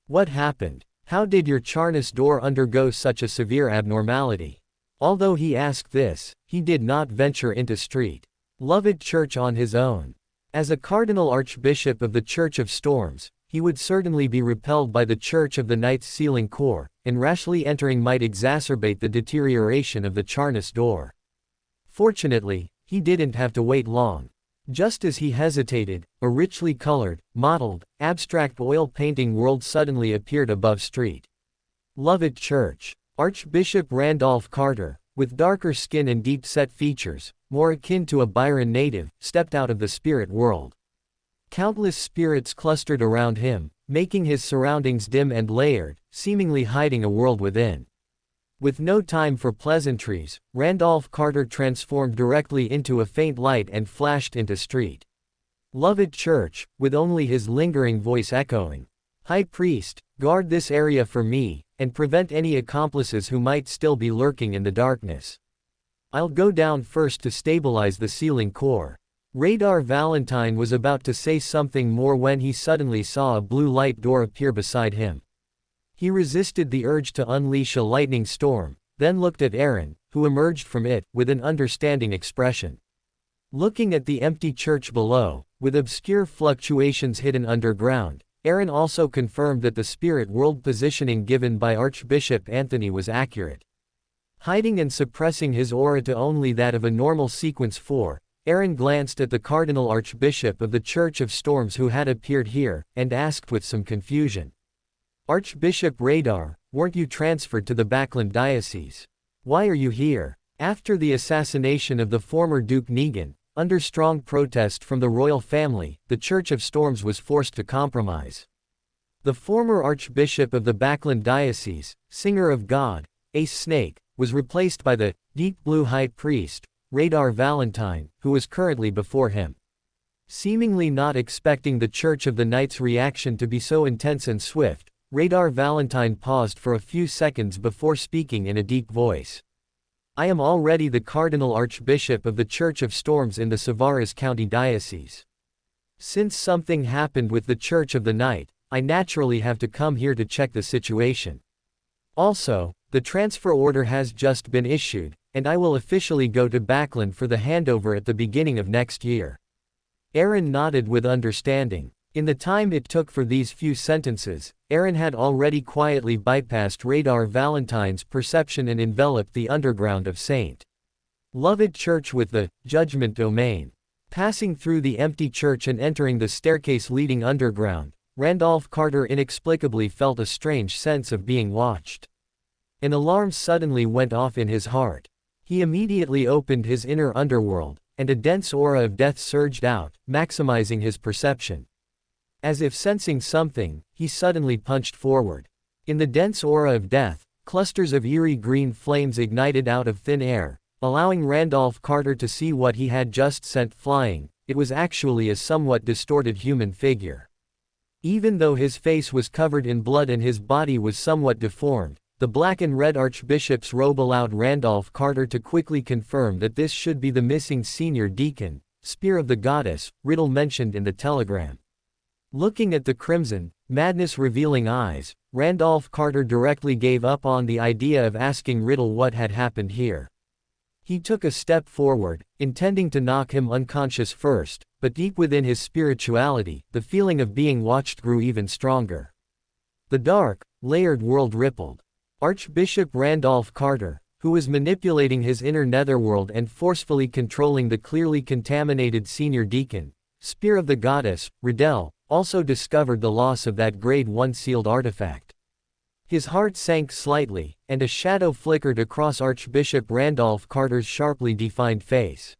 "What happened? How did your Charnus door undergo such a severe abnormality?" Although he asked this, he did not venture into St. Lovett Church on his own. As a Cardinal Archbishop of the Church of Storms, he would certainly be repelled by the Church of the Knight's sealing core, and rashly entering might exacerbate the deterioration of the Charnus door. Fortunately, he didn't have to wait long. Just as he hesitated, a richly colored, mottled, abstract oil painting world suddenly appeared above street. Lovett Church. Archbishop Randolph Carter, with darker skin and deep-set features, more akin to a Byron native, stepped out of the spirit world. Countless spirits clustered around him, making his surroundings dim and layered, seemingly hiding a world within. With no time for pleasantries, Randolph Carter transformed directly into a faint light and flashed into street. Lovett Church, with only his lingering voice echoing. High Priest, guard this area for me, and prevent any accomplices who might still be lurking in the darkness. I'll go down first to stabilize the sealing core. Radar Valentine was about to say something more when he suddenly saw a blue light door appear beside him. He resisted the urge to unleash a lightning storm, then looked at Aaron, who emerged from it, with an understanding expression. Looking at the empty church below, with obscure fluctuations hidden underground, Aaron also confirmed that the spirit world positioning given by Archbishop Anthony was accurate. Hiding and suppressing his aura to only that of a normal sequence 4, Aaron glanced at the Cardinal Archbishop of the Church of Storms who had appeared here, and asked with some confusion. Archbishop Radar, weren't you transferred to the Backland Diocese? Why are you here? After the assassination of the former Duke Negan, under strong protest from the royal family, the Church of Storms was forced to compromise. The former Archbishop of the Backland Diocese, Singer of God, Ace Snake, was replaced by the Deep Blue High Priest, Radar Valentine, who was currently before him. Seemingly not expecting the Church of the Knight's reaction to be so intense and swift, Radar Valentine paused for a few seconds before speaking in a deep voice. I am already the Cardinal Archbishop of the Church of Storms in the Savares County Diocese. Since something happened with the Church of the Night, I naturally have to come here to check the situation. Also, the transfer order has just been issued, and I will officially go to Backland for the handover at the beginning of next year. Aaron nodded with understanding. In the time it took for these few sentences, Aaron had already quietly bypassed Radar Valentine's perception and enveloped the underground of St. Lovett Church with the Judgment Domain. Passing through the empty church and entering the staircase leading underground, Randolph Carter inexplicably felt a strange sense of being watched. An alarm suddenly went off in his heart. He immediately opened his inner underworld, and a dense aura of death surged out, maximizing his perception. As if sensing something, he suddenly punched forward. In the dense aura of death, clusters of eerie green flames ignited out of thin air, allowing Randolph Carter to see what he had just sent flying. It was actually a somewhat distorted human figure. Even though his face was covered in blood and his body was somewhat deformed, the black and red archbishop's robe allowed Randolph Carter to quickly confirm that this should be the missing senior deacon, Spear of the Goddess, Riddle mentioned in the telegram. Looking at the crimson, madness-revealing eyes, Randolph Carter directly gave up on the idea of asking Riddle what had happened here. He took a step forward, intending to knock him unconscious first, but deep within his spirituality, the feeling of being watched grew even stronger. The dark, layered world rippled. Archbishop Randolph Carter, who was manipulating his inner netherworld and forcefully controlling the clearly contaminated senior deacon, Spear of the Goddess, Riddell, also discovered the loss of that Grade 1 sealed artifact. His heart sank slightly, and a shadow flickered across Archbishop Randolph Carter's sharply defined face.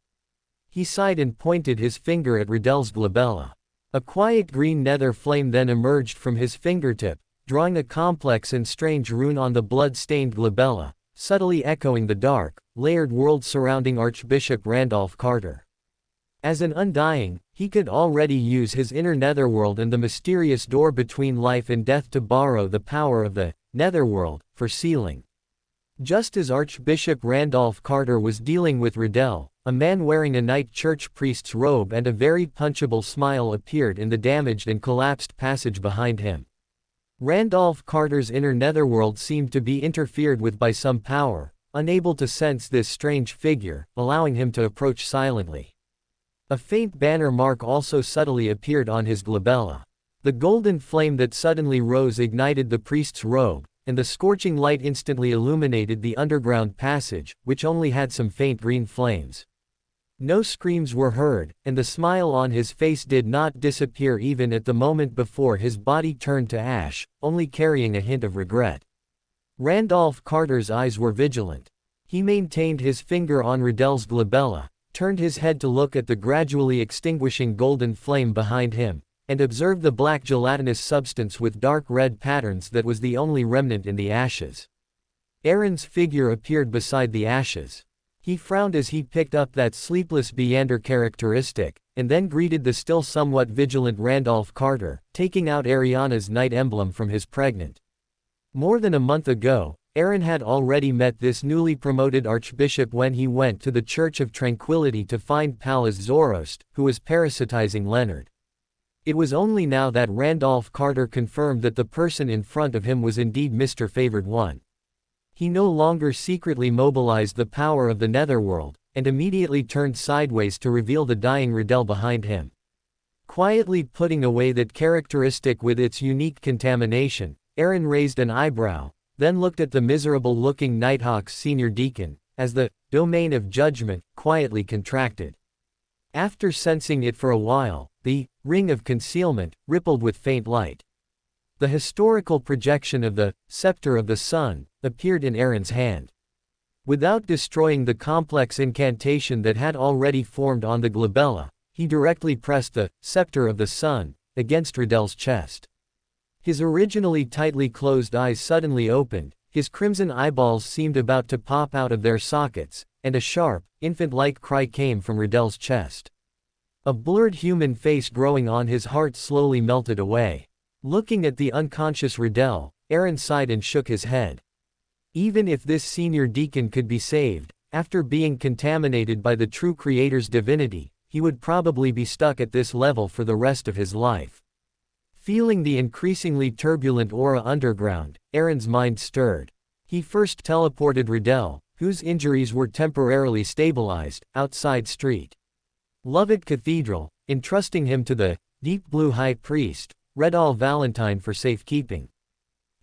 He sighed and pointed his finger at Riddell's glabella. A quiet green nether flame then emerged from his fingertip, drawing a complex and strange rune on the blood-stained glabella, subtly echoing the dark, layered world surrounding Archbishop Randolph Carter. As an undying, he could already use his inner netherworld and the mysterious door between life and death to borrow the power of the netherworld for sealing. Just as Archbishop Randolph Carter was dealing with Riddell, a man wearing a night church priest's robe and a very punchable smile appeared in the damaged and collapsed passage behind him. Randolph Carter's inner netherworld seemed to be interfered with by some power, unable to sense this strange figure, allowing him to approach silently. A faint banner mark also subtly appeared on his glabella. The golden flame that suddenly rose ignited the priest's robe, and the scorching light instantly illuminated the underground passage, which only had some faint green flames. No screams were heard, and the smile on his face did not disappear even at the moment before his body turned to ash, only carrying a hint of regret. Randolph Carter's eyes were vigilant. He maintained his finger on Riddell's glabella, turned his head to look at the gradually extinguishing golden flame behind him, and observed the black gelatinous substance with dark red patterns that was the only remnant in the ashes. Aaron's figure appeared beside the ashes. He frowned as he picked up that sleepless Beander characteristic, and then greeted the still somewhat vigilant Randolph Carter, taking out Ariana's night emblem from his pregnant. More than a month ago, Aaron had already met this newly promoted archbishop when he went to the Church of Tranquility to find Pallas Zoroast, who was parasitizing Leonard. It was only now that Randolph Carter confirmed that the person in front of him was indeed Mr. Favored One. He no longer secretly mobilized the power of the netherworld, and immediately turned sideways to reveal the dying Riddell behind him. Quietly putting away that characteristic with its unique contamination, Aaron raised an eyebrow, then looked at the miserable-looking Nighthawk's senior deacon, as the domain of judgment quietly contracted. After sensing it for a while, the ring of concealment rippled with faint light. The historical projection of the scepter of the sun appeared in Aaron's hand. Without destroying the complex incantation that had already formed on the glabella, he directly pressed the scepter of the sun against Riddell's chest. His originally tightly closed eyes suddenly opened, his crimson eyeballs seemed about to pop out of their sockets, and a sharp, infant-like cry came from Riddell's chest. A blurred human face growing on his heart slowly melted away. Looking at the unconscious Riddell, Aaron sighed and shook his head. Even if this senior deacon could be saved, after being contaminated by the true Creator's divinity, he would probably be stuck at this level for the rest of his life. Feeling the increasingly turbulent aura underground, Aaron's mind stirred. He first teleported Riddell, whose injuries were temporarily stabilized, outside St. Lovett Cathedral, entrusting him to the deep blue high priest, Redall Valentine for safekeeping.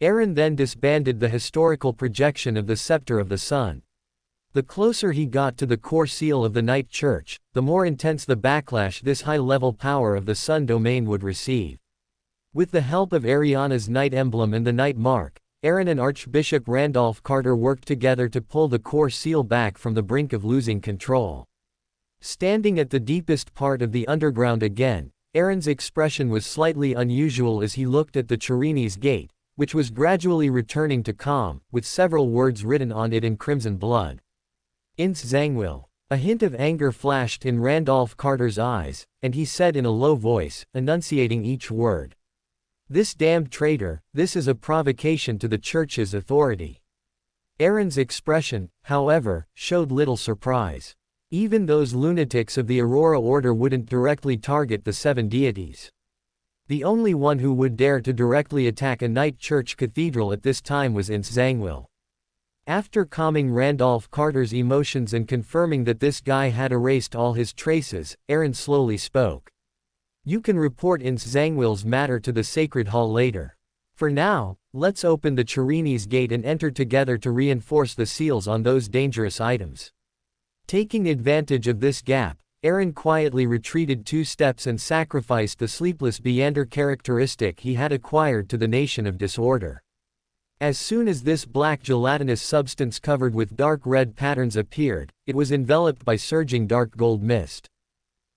Aaron then disbanded the historical projection of the scepter of the sun. The closer he got to the core seal of the Night Church, the more intense the backlash this high-level power of the sun domain would receive. With the help of Ariana's night emblem and the night mark, Aaron and Archbishop Randolph Carter worked together to pull the core seal back from the brink of losing control. Standing at the deepest part of the underground again, Aaron's expression was slightly unusual as he looked at the Chirini's gate, which was gradually returning to calm, with several words written on it in crimson blood. Ince Zangwill. A hint of anger flashed in Randolph Carter's eyes, and he said in a low voice, enunciating each word. "This damned traitor, this is a provocation to the Church's authority." Aaron's expression, however, showed little surprise. Even those lunatics of the Aurora Order wouldn't directly target the seven deities. The only one who would dare to directly attack a Night Church cathedral at this time was Ince Zangwill. After calming Randolph Carter's emotions and confirming that this guy had erased all his traces, Aaron slowly spoke. "You can report Ince Zangwill's matter to the Sacred Hall later. For now, let's open the Chirini's gate and enter together to reinforce the seals on those dangerous items." Taking advantage of this gap, Aaron quietly retreated 2 steps and sacrificed the sleepless Beander characteristic he had acquired to the Nation of Disorder. As soon as this black gelatinous substance covered with dark red patterns appeared, it was enveloped by surging dark gold mist.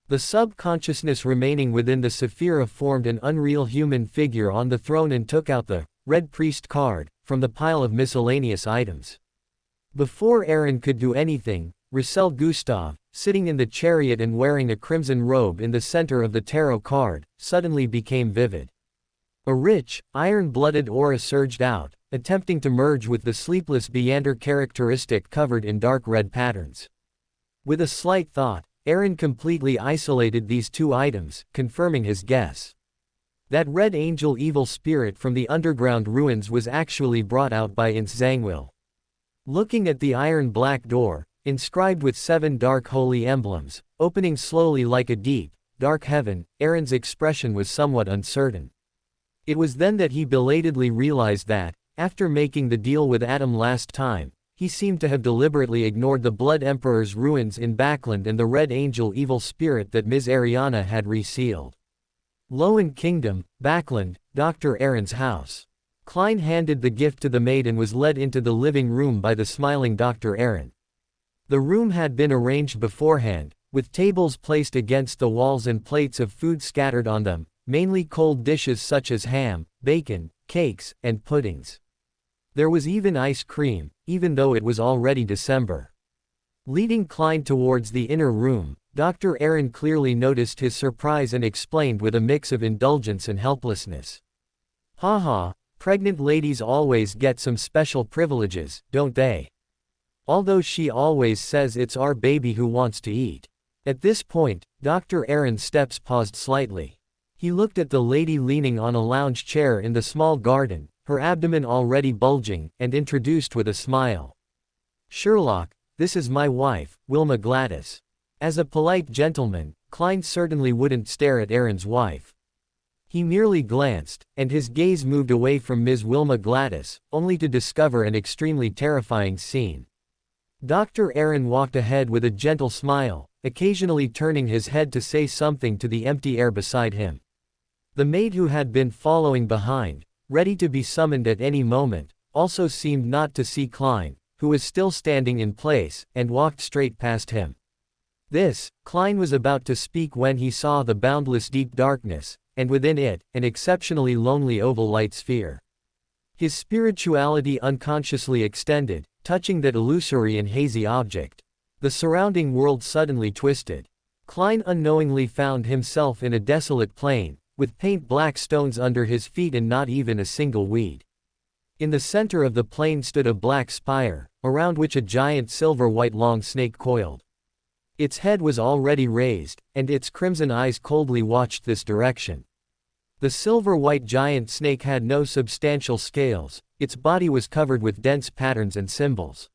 The subconsciousness remaining within the Sephira formed an unreal human figure on the throne and took out the Red Priest card from the pile of miscellaneous items. Before Aaron could do anything, Russell Gustav, sitting in the chariot and wearing a crimson robe in the center of the tarot card, suddenly became vivid. A rich, iron-blooded aura surged out, attempting to merge with the sleepless Beander characteristic covered in dark red patterns. With a slight thought, Aaron completely isolated these 2 items, confirming his guess. That red angel evil spirit from the underground ruins was actually brought out by Ince Zangwill. Looking at the iron-black door, inscribed with 7 dark holy emblems, opening slowly like a deep, dark heaven, Aaron's expression was somewhat uncertain. It was then that he belatedly realized that, after making the deal with Adam last time, he seemed to have deliberately ignored the Blood Emperor's ruins in Backland and the Red Angel evil spirit that Ms. Ariana had resealed. Lowen Kingdom, Backland, Dr. Aaron's house. Klein handed the gift to the maid and was led into the living room by the smiling Dr. Aaron. The room had been arranged beforehand, with tables placed against the walls and plates of food scattered on them, mainly cold dishes such as ham, bacon, cakes, and puddings. There was even ice cream, even though it was already December. Leading Klein towards the inner room, Dr. Aaron clearly noticed his surprise and explained with a mix of indulgence and helplessness. Haha, pregnant ladies always get some special privileges, don't they? Although she always says it's our baby who wants to eat. At this point, Dr. Aaron's steps paused slightly. He looked at the lady leaning on a lounge chair in the small garden, her abdomen already bulging, and introduced with a smile. Sherlock, this is my wife, Wilma Gladys. As a polite gentleman, Klein certainly wouldn't stare at Aaron's wife. He merely glanced, and his gaze moved away from Ms. Wilma Gladys, only to discover an extremely terrifying scene. Dr. Aaron walked ahead with a gentle smile, occasionally turning his head to say something to the empty air beside him. The maid who had been following behind, ready to be summoned at any moment, also seemed not to see Klein, who was still standing in place, and walked straight past him. Klein was about to speak when he saw the boundless deep darkness, and within it, an exceptionally lonely oval light sphere. His spirituality unconsciously extended, touching that illusory and hazy object. The surrounding world suddenly twisted. Klein unknowingly found himself in a desolate plain, with paint-black stones under his feet and not even a single weed. In the center of the plain stood a black spire, around which a giant silver-white long snake coiled. Its head was already raised, and its crimson eyes coldly watched this direction. The silver-white giant snake had no substantial scales, its body was covered with dense patterns and symbols.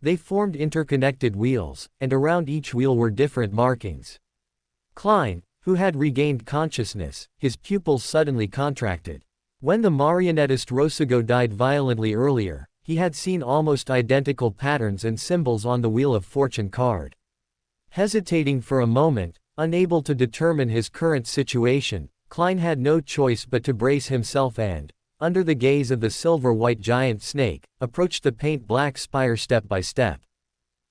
They formed interconnected wheels, and around each wheel were different markings. Klein, who had regained consciousness, his pupils suddenly contracted. When the marionettist Rosago died violently earlier, he had seen almost identical patterns and symbols on the Wheel of Fortune card. Hesitating for a moment, unable to determine his current situation, Klein had no choice but to brace himself and, under the gaze of the silver-white giant snake, approached the paint-black spire step by step.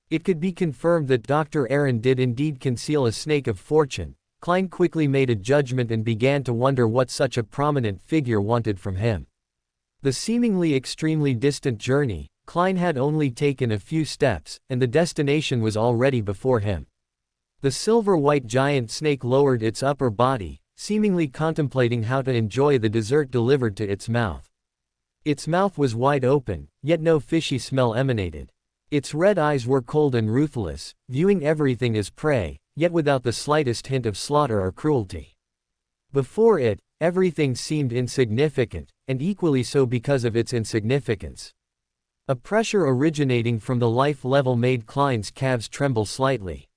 It could be confirmed that Dr. Aaron did indeed conceal a snake of fortune. Klein quickly made a judgment and began to wonder what such a prominent figure wanted from him. The seemingly extremely distant journey, Klein had only taken a few steps, and the destination was already before him. The silver-white giant snake lowered its upper body, seemingly contemplating how to enjoy the dessert delivered to its mouth. Its mouth was wide open, yet no fishy smell emanated. Its red eyes were cold and ruthless, viewing everything as prey, yet without the slightest hint of slaughter or cruelty. Before it, everything seemed insignificant, and equally so because of its insignificance. A pressure originating from the life level made Klein's calves tremble slightly.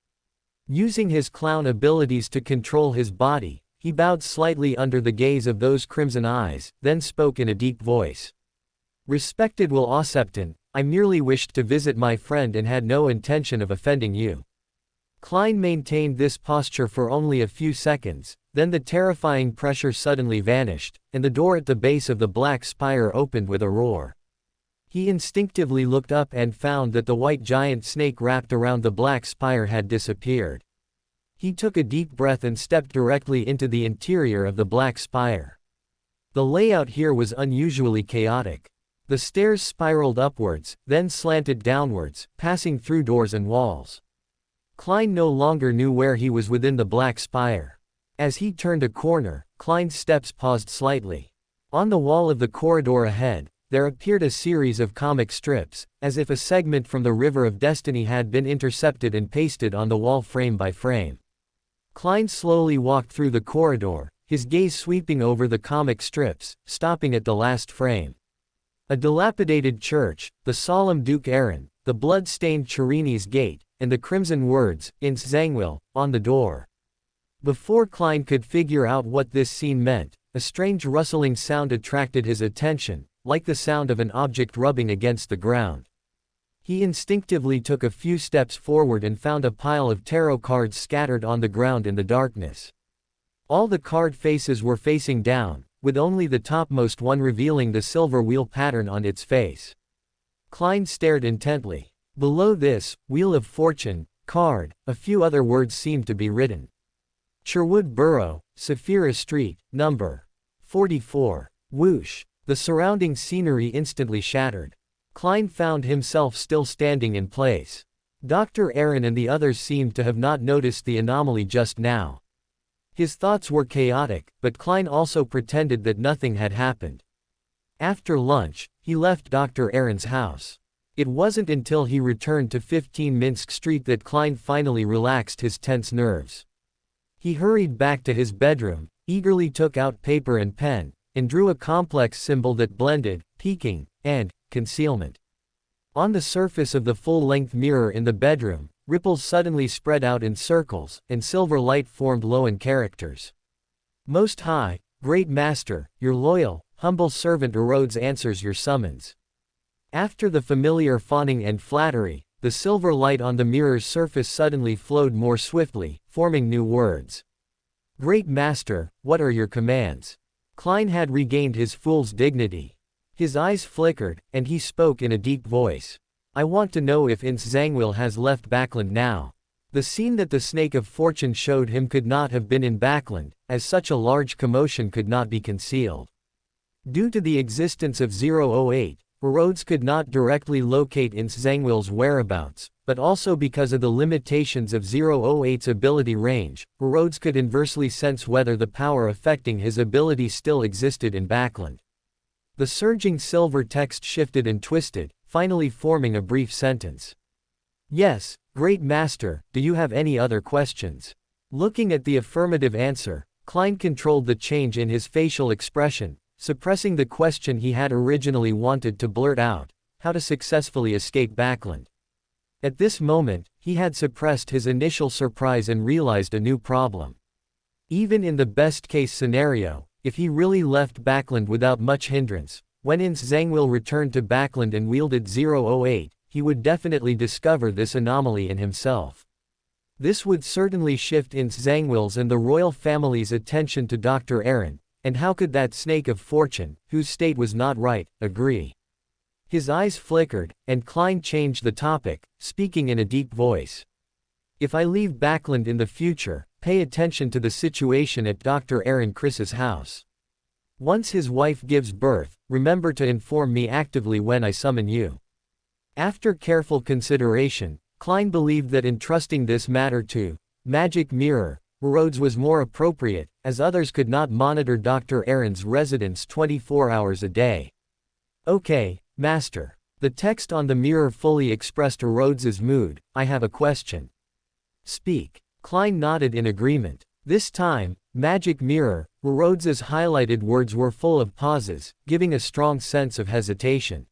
Using his clown abilities to control his body, he bowed slightly under the gaze of those crimson eyes, then spoke in a deep voice. "Respected Will Osepton, I merely wished to visit my friend and had no intention of offending you." Klein maintained this posture for only a few seconds, then the terrifying pressure suddenly vanished, and the door at the base of the black spire opened with a roar. He instinctively looked up and found that the white giant snake wrapped around the black spire had disappeared. He took a deep breath and stepped directly into the interior of the black spire. The layout here was unusually chaotic. The stairs spiraled upwards, then slanted downwards, passing through doors and walls. Klein no longer knew where he was within the black spire. As he turned a corner, Klein's steps paused slightly. On the wall of the corridor ahead, there appeared a series of comic strips, as if a segment from the River of Destiny had been intercepted and pasted on the wall frame by frame. Klein slowly walked through the corridor, his gaze sweeping over the comic strips, stopping at the last frame. A dilapidated church, the solemn Duke Aaron, the blood-stained Chirini's gate, and the crimson words, "Ins Zangwil," on the door. Before Klein could figure out what this scene meant, a strange rustling sound attracted his attention, like the sound of an object rubbing against the ground. He instinctively took a few steps forward and found a pile of tarot cards scattered on the ground in the darkness. All the card faces were facing down, with only the topmost one revealing the silver wheel pattern on its face. Klein stared intently. Below this, Wheel of Fortune, card, a few other words seemed to be written. Sherwood Borough, Sapphira Street, number 44. Whoosh! The surrounding scenery instantly shattered. Klein found himself still standing in place. Dr. Aaron and the others seemed to have not noticed the anomaly just now. His thoughts were chaotic, but Klein also pretended that nothing had happened. After lunch, he left Dr. Aaron's house. It wasn't until he returned to 15 Minsk Street that Klein finally relaxed his tense nerves. He hurried back to his bedroom, eagerly took out paper and pen, and drew a complex symbol that blended peeking and concealment. On the surface of the full-length mirror in the bedroom, ripples suddenly spread out in circles, and silver light formed Loan characters. Most High, Great Master, your loyal, humble servant Erodes answers your summons. After the familiar fawning and flattery, the silver light on the mirror's surface suddenly flowed more swiftly, forming new words. Great Master, what are your commands? Klein had regained his fool's dignity. His eyes flickered, and he spoke in a deep voice. I want to know if Ince Zangwill has left Backland now. The scene that the Snake of Fortune showed him could not have been in Backland, as such a large commotion could not be concealed. Due to the existence of 008, Rhodes could not directly locate Ince Zangwill's whereabouts, but also because of the limitations of 008's ability range, Rhodes could inversely sense whether the power affecting his ability still existed in Backland. The surging silver text shifted and twisted, finally forming a brief sentence. Yes, Great Master, do you have any other questions? Looking at the affirmative answer, Klein controlled the change in his facial expression, suppressing the question he had originally wanted to blurt out: how to successfully escape Backland. At this moment, he had suppressed his initial surprise and realized a new problem. Even in the best-case scenario, if he really left Backland without much hindrance, when Ince Zangwill returned to Backland and wielded 008, he would definitely discover this anomaly in himself. This would certainly shift Ince Zangwill's and the royal family's attention to Dr. Aaron, and how could that Snake of Fortune, whose state was not right, agree? His eyes flickered, and Klein changed the topic, speaking in a deep voice. If I leave Backland in the future, pay attention to the situation at Dr. Aaron Chris's house. Once his wife gives birth, remember to inform me actively when I summon you. After careful consideration, Klein believed that entrusting this matter to Magic Mirror, Rhodes was more appropriate, as others could not monitor Dr. Aaron's residence 24 hours a day. Okay, Master. The text on the mirror fully expressed Rhodes's mood. I have a question. Speak. Klein nodded in agreement. This time, Magic Mirror, Rhodes's highlighted words were full of pauses, giving a strong sense of hesitation.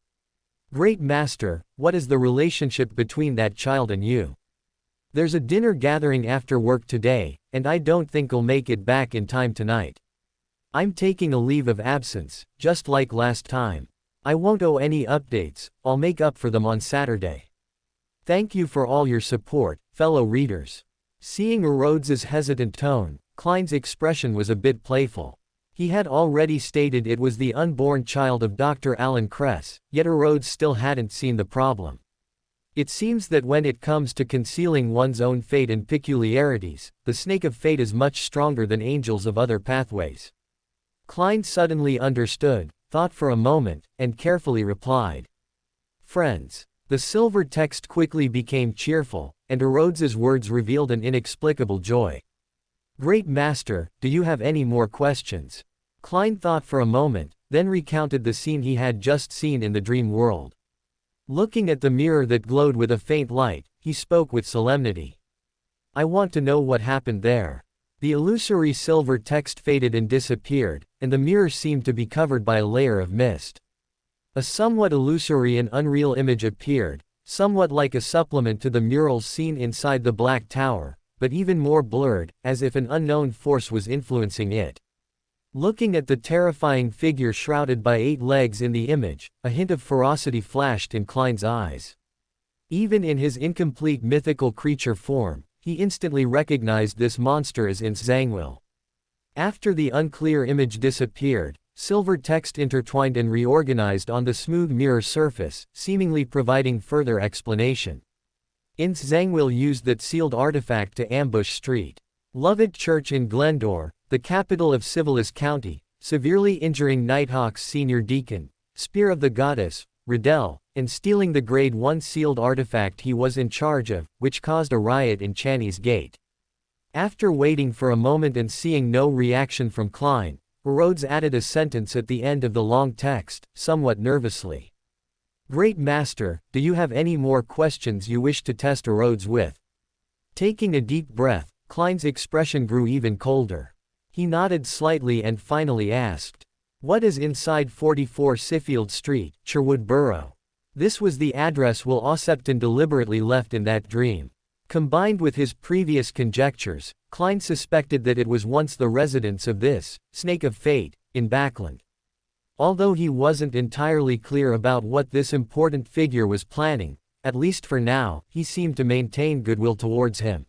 Great Master, what is the relationship between that child and you? There's a dinner gathering after work today, and I don't think I'll make it back in time tonight. I'm taking a leave of absence, just like last time. I won't owe any updates, I'll make up for them on Saturday. Thank you for all your support, fellow readers. Seeing Rhodes's hesitant tone, Klein's expression was a bit playful. He had already stated it was the unborn child of Dr. Alan Kress, yet Rhodes still hadn't seen the problem. It seems that when it comes to concealing one's own fate and peculiarities, the Snake of Fate is much stronger than angels of other pathways. Klein suddenly understood, thought for a moment, and carefully replied. Friends. The silver text quickly became cheerful, and Rhodes's words revealed an inexplicable joy. Great Master, do you have any more questions? Klein thought for a moment, then recounted the scene he had just seen in the dream world. Looking at the mirror that glowed with a faint light, he spoke with solemnity. I want to know what happened there. The illusory silver text faded and disappeared, and the mirror seemed to be covered by a layer of mist. A somewhat illusory and unreal image appeared, somewhat like a supplement to the murals seen inside the Black Tower, but even more blurred, as if an unknown force was influencing it. Looking at the terrifying figure shrouded by 8 legs in the image, a hint of ferocity flashed in Klein's eyes. Even in his incomplete mythical creature form, he instantly recognized this monster as Ins Zangwil. After the unclear image disappeared, silver text intertwined and reorganized on the smooth mirror surface, seemingly providing further explanation. Ins Zangwil used that sealed artifact to ambush Street Lovett Church in Glendore, the capital of Civilis County, severely injuring Nighthawk's senior deacon, Spear of the Goddess, Riddell, and stealing the Grade 1 sealed artifact he was in charge of, which caused a riot in Channy's Gate. After waiting for a moment and seeing no reaction from Klein, Rhodes added a sentence at the end of the long text, somewhat nervously. Great Master, do you have any more questions you wish to test Rhodes with? Taking a deep breath, Klein's expression grew even colder. He nodded slightly and finally asked, "What is inside 44 Siffield Street, Sherwood Borough?" This was the address Will Ossepton deliberately left in that dream. Combined with his previous conjectures, Klein suspected that it was once the residence of this Snake of Fate in Backland. Although he wasn't entirely clear about what this important figure was planning, at least for now, he seemed to maintain goodwill towards him.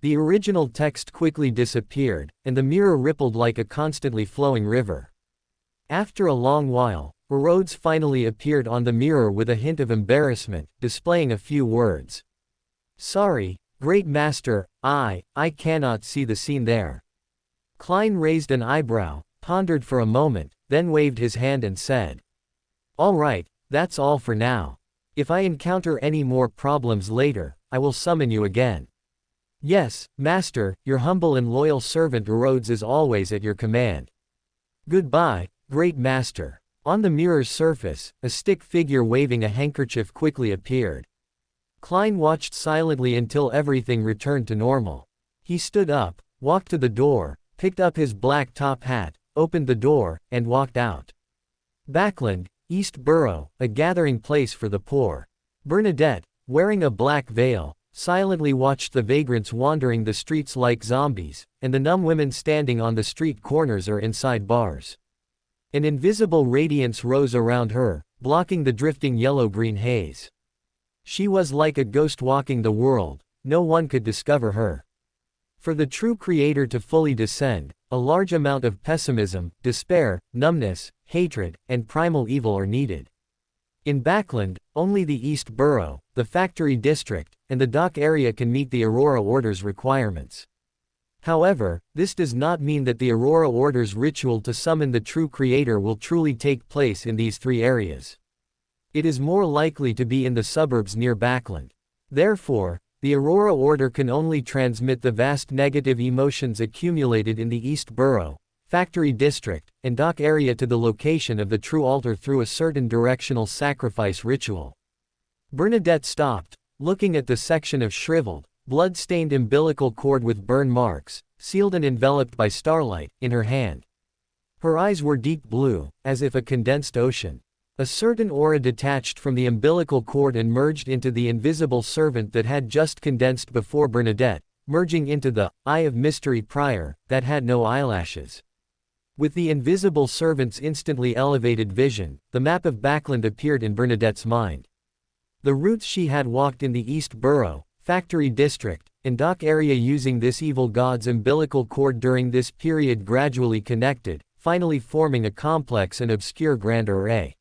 The original text quickly disappeared, and the mirror rippled like a constantly flowing river. After a long while, Rhodes finally appeared on the mirror with a hint of embarrassment, displaying a few words. "Sorry, Great Master, I cannot see the scene there." Klein raised an eyebrow, pondered for a moment, then waved his hand and said, "All right, that's all for now. If I encounter any more problems later, I will summon you again." "Yes, Master, your humble and loyal servant Rhodes is always at your command." "Goodbye, Great Master." On the mirror's surface, a stick figure waving a handkerchief quickly appeared. Klein watched silently until everything returned to normal. He stood up, walked to the door, picked up his black top hat, opened the door, and walked out. Backland, East Borough, a gathering place for the poor. Bernadette, wearing a black veil, silently watched the vagrants wandering the streets like zombies, and the numb women standing on the street corners or inside bars. An invisible radiance rose around her, blocking the drifting yellow-green haze. She was like a ghost walking the world, no one could discover her. For the true creator to fully descend, a large amount of pessimism, despair, numbness, hatred, and primal evil are needed. In Backland, only the East Borough, the factory district, and the dock area can meet the Aurora Order's requirements. However, this does not mean that the Aurora Order's ritual to summon the true creator will truly take place in these 3 areas. It is more likely to be in the suburbs near Backland. Therefore, the Aurora Order can only transmit the vast negative emotions accumulated in the East Borough, factory district, and dock area to the location of the true altar through a certain directional sacrifice ritual. Bernadette stopped, looking at the section of shriveled, blood-stained umbilical cord with burn marks, sealed and enveloped by starlight, in her hand. Her eyes were deep blue, as if a condensed ocean. A certain aura detached from the umbilical cord and merged into the invisible servant that had just condensed before Bernadette, merging into the Eye of Mystery Prior, that had no eyelashes. With the invisible servant's instantly elevated vision, the map of Backland appeared in Bernadette's mind. The routes she had walked in the East Borough, factory district, and dock area using this evil god's umbilical cord during this period gradually connected, finally forming a complex and obscure grand array.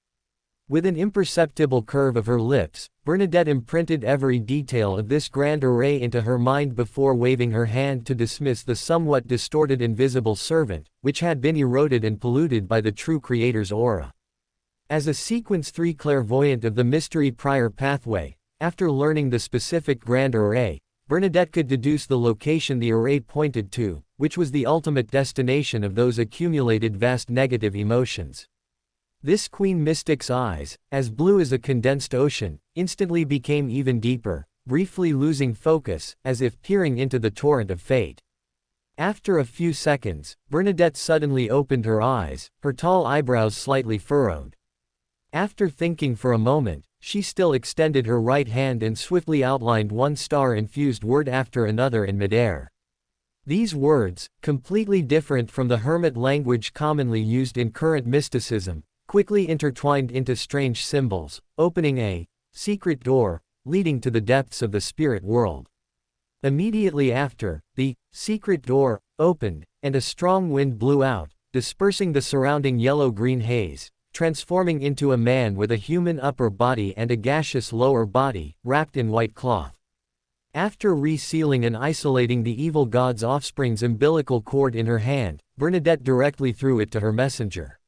With an imperceptible curve of her lips, Bernadette imprinted every detail of this grand array into her mind before waving her hand to dismiss the somewhat distorted invisible servant, which had been eroded and polluted by the true creator's aura. As a sequence 3 clairvoyant of the mystery prior pathway, after learning the specific grand array, Bernadette could deduce the location the array pointed to, which was the ultimate destination of those accumulated vast negative emotions. This Queen Mystic's eyes, as blue as a condensed ocean, instantly became even deeper, briefly losing focus, as if peering into the torrent of fate. After a few seconds, Bernadette suddenly opened her eyes, her tall eyebrows slightly furrowed. After thinking for a moment, she still extended her right hand and swiftly outlined one star-infused word after another in midair. These words, completely different from the hermit language commonly used in current mysticism, quickly intertwined into strange symbols, opening a secret door leading to the depths of the spirit world. Immediately after, the secret door opened, and a strong wind blew out, dispersing the surrounding yellow-green haze, transforming into a man with a human upper body and a gaseous lower body, wrapped in white cloth. After resealing and isolating the evil god's offspring's umbilical cord in her hand, Bernadette directly threw it to her messenger.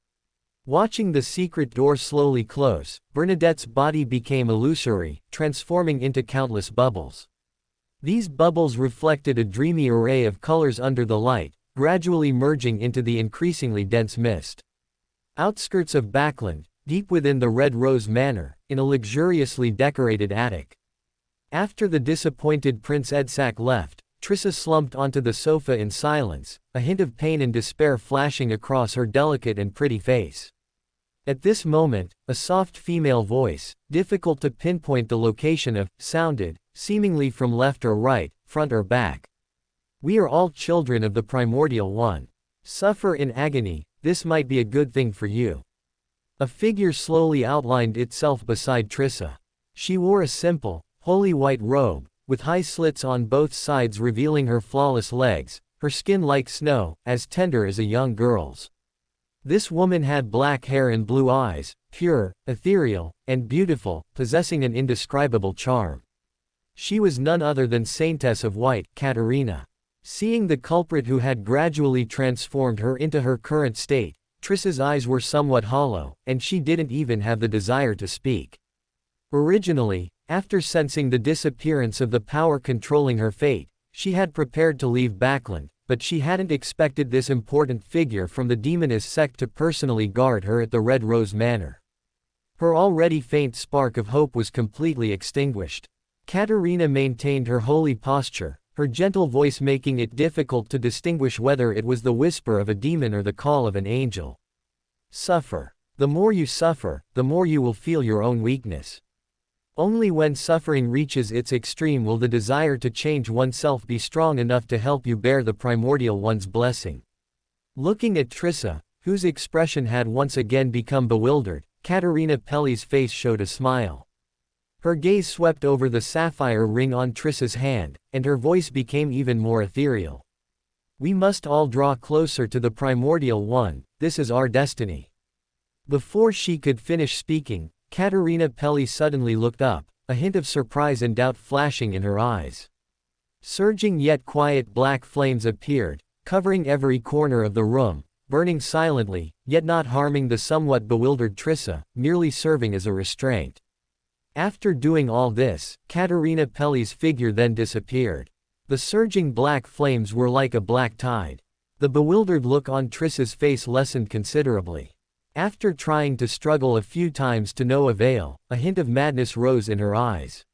Watching the secret door slowly close, Bernadette's body became illusory, transforming into countless bubbles. These bubbles reflected a dreamy array of colors under the light, gradually merging into the increasingly dense mist. Outskirts of Backland, deep within the Red Rose Manor, in a luxuriously decorated attic. After the disappointed Prince Edsac left, Trissa slumped onto the sofa in silence, a hint of pain and despair flashing across her delicate and pretty face. At this moment, a soft female voice, difficult to pinpoint the location of, sounded, seemingly from left or right, front or back. "We are all children of the primordial one. Suffer in agony, this might be a good thing for you." A figure slowly outlined itself beside Trissa. She wore a simple, holy white robe, with high slits on both sides revealing her flawless legs, her skin like snow, as tender as a young girl's. This woman had black hair and blue eyes, pure, ethereal, and beautiful, possessing an indescribable charm. She was none other than Saintess of White, Katerina. Seeing the culprit who had gradually transformed her into her current state, Trissa's eyes were somewhat hollow, and she didn't even have the desire to speak. Originally, after sensing the disappearance of the power controlling her fate, she had prepared to leave Backland, but she hadn't expected this important figure from the demoness sect to personally guard her at the Red Rose Manor. Her already faint spark of hope was completely extinguished. Katerina maintained her holy posture, her gentle voice making it difficult to distinguish whether it was the whisper of a demon or the call of an angel. "Suffer. The more you suffer, the more you will feel your own weakness. Only when suffering reaches its extreme will the desire to change oneself be strong enough to help you bear the primordial one's blessing." Looking at Trissa, whose expression had once again become bewildered, Katerina Pelli's face showed a smile. Her gaze swept over the sapphire ring on Trissa's hand, and her voice became even more ethereal. "We must all draw closer to the primordial one, this is our destiny." Before she could finish speaking, Katerina Pelli suddenly looked up, a hint of surprise and doubt flashing in her eyes. Surging yet quiet black flames appeared, covering every corner of the room, burning silently, yet not harming the somewhat bewildered Trissa, merely serving as a restraint. After doing all this, Katerina Pelli's figure then disappeared. The surging black flames were like a black tide. The bewildered look on Trissa's face lessened considerably. After trying to struggle a few times to no avail, a hint of madness rose in her eyes.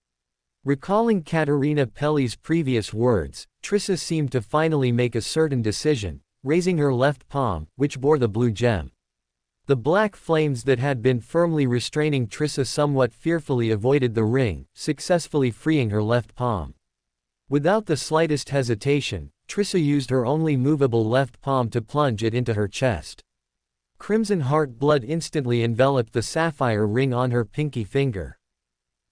Recalling Katerina Pelli's previous words, Trissa seemed to finally make a certain decision, raising her left palm, which bore the blue gem. The black flames that had been firmly restraining Trissa somewhat fearfully avoided the ring, successfully freeing her left palm. Without the slightest hesitation, Trissa used her only movable left palm to plunge it into her chest. Crimson heart blood instantly enveloped the sapphire ring on her pinky finger.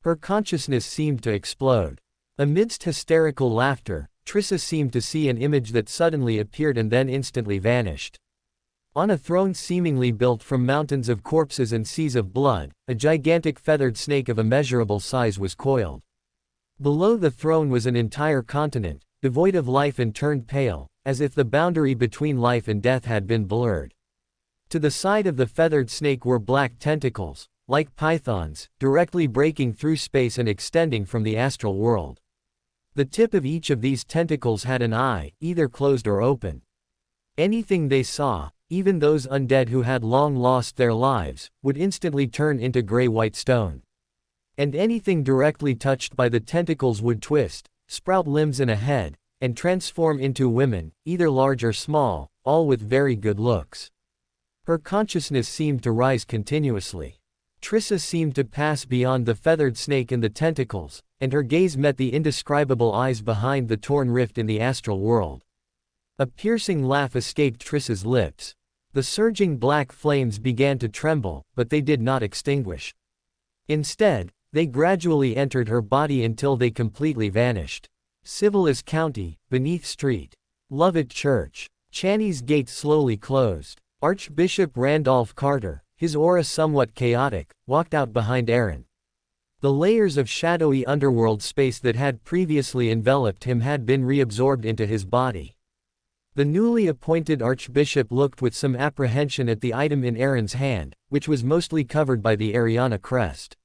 Her consciousness seemed to explode. Amidst hysterical laughter, Trissa seemed to see an image that suddenly appeared and then instantly vanished. On a throne seemingly built from mountains of corpses and seas of blood, a gigantic feathered snake of immeasurable size was coiled. Below the throne was an entire continent, devoid of life and turned pale, as if the boundary between life and death had been blurred. To the side of the feathered snake were black tentacles, like pythons, directly breaking through space and extending from the astral world. The tip of each of these tentacles had an eye, either closed or open. Anything they saw, even those undead who had long lost their lives, would instantly turn into gray-white stone. And anything directly touched by the tentacles would twist, sprout limbs and a head, and transform into women, either large or small, all with very good looks. Her consciousness seemed to rise continuously. Trissa seemed to pass beyond the feathered snake and the tentacles, and her gaze met the indescribable eyes behind the torn rift in the astral world. A piercing laugh escaped Triss's lips. The surging black flames began to tremble, but they did not extinguish. Instead, they gradually entered her body until they completely vanished. Civilis County, beneath Street. Lovett Church. Channy's gate slowly closed. Archbishop Randolph Carter, his aura somewhat chaotic, walked out behind Aaron. The layers of shadowy underworld space that had previously enveloped him had been reabsorbed into his body. The newly appointed archbishop looked with some apprehension at the item in Aaron's hand, which was mostly covered by the Ariana crest.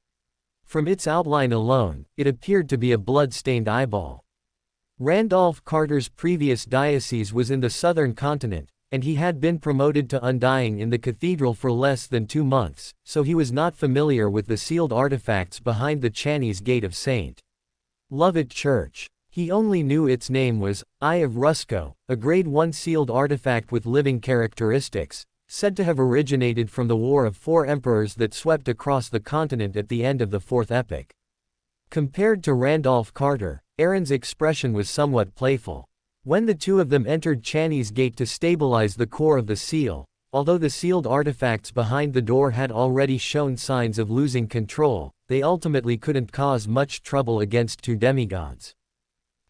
From its outline alone, it appeared to be a blood-stained eyeball. Randolph Carter's previous diocese was in the southern continent, and he had been promoted to undying in the cathedral for less than 2 months, so he was not familiar with the sealed artifacts behind the Channy's Gate of St. Lovett Church. He only knew its name was Eye of Rusco, a Grade 1 sealed artifact with living characteristics, said to have originated from the War of 4 Emperors that swept across the continent at the end of the Fourth Epoch. Compared to Randolph Carter, Aaron's expression was somewhat playful. When the two of them entered Channy's Gate to stabilize the core of the seal, although the sealed artifacts behind the door had already shown signs of losing control, they ultimately couldn't cause much trouble against 2 demigods.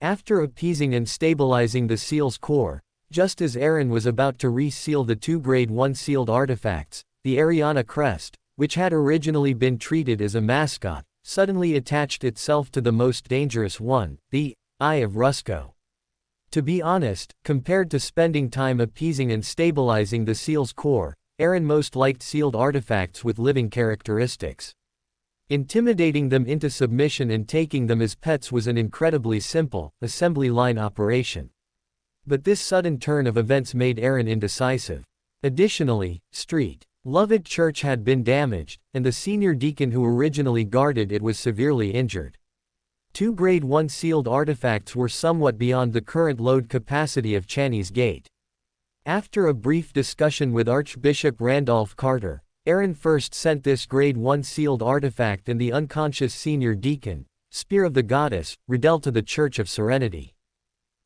After appeasing and stabilizing the seal's core, just as Aaron was about to reseal the 2 Grade 1 sealed artifacts, the Ariana crest, which had originally been treated as a mascot, suddenly attached itself to the most dangerous one, the Eye of Rusco. To be honest, compared to spending time appeasing and stabilizing the seal's core, Aaron most liked sealed artifacts with living characteristics. Intimidating them into submission and taking them as pets was an incredibly simple, assembly line operation. But this sudden turn of events made Aaron indecisive. Additionally, St. Lovett Church had been damaged, and the senior deacon who originally guarded it was severely injured. 2 Grade 1 sealed artifacts were somewhat beyond the current load capacity of Channy's Gate. After a brief discussion with Archbishop Randolph Carter, Aaron first sent this Grade 1 sealed artifact and the unconscious senior deacon, Spear of the Goddess, Riddell to the Church of Serenity.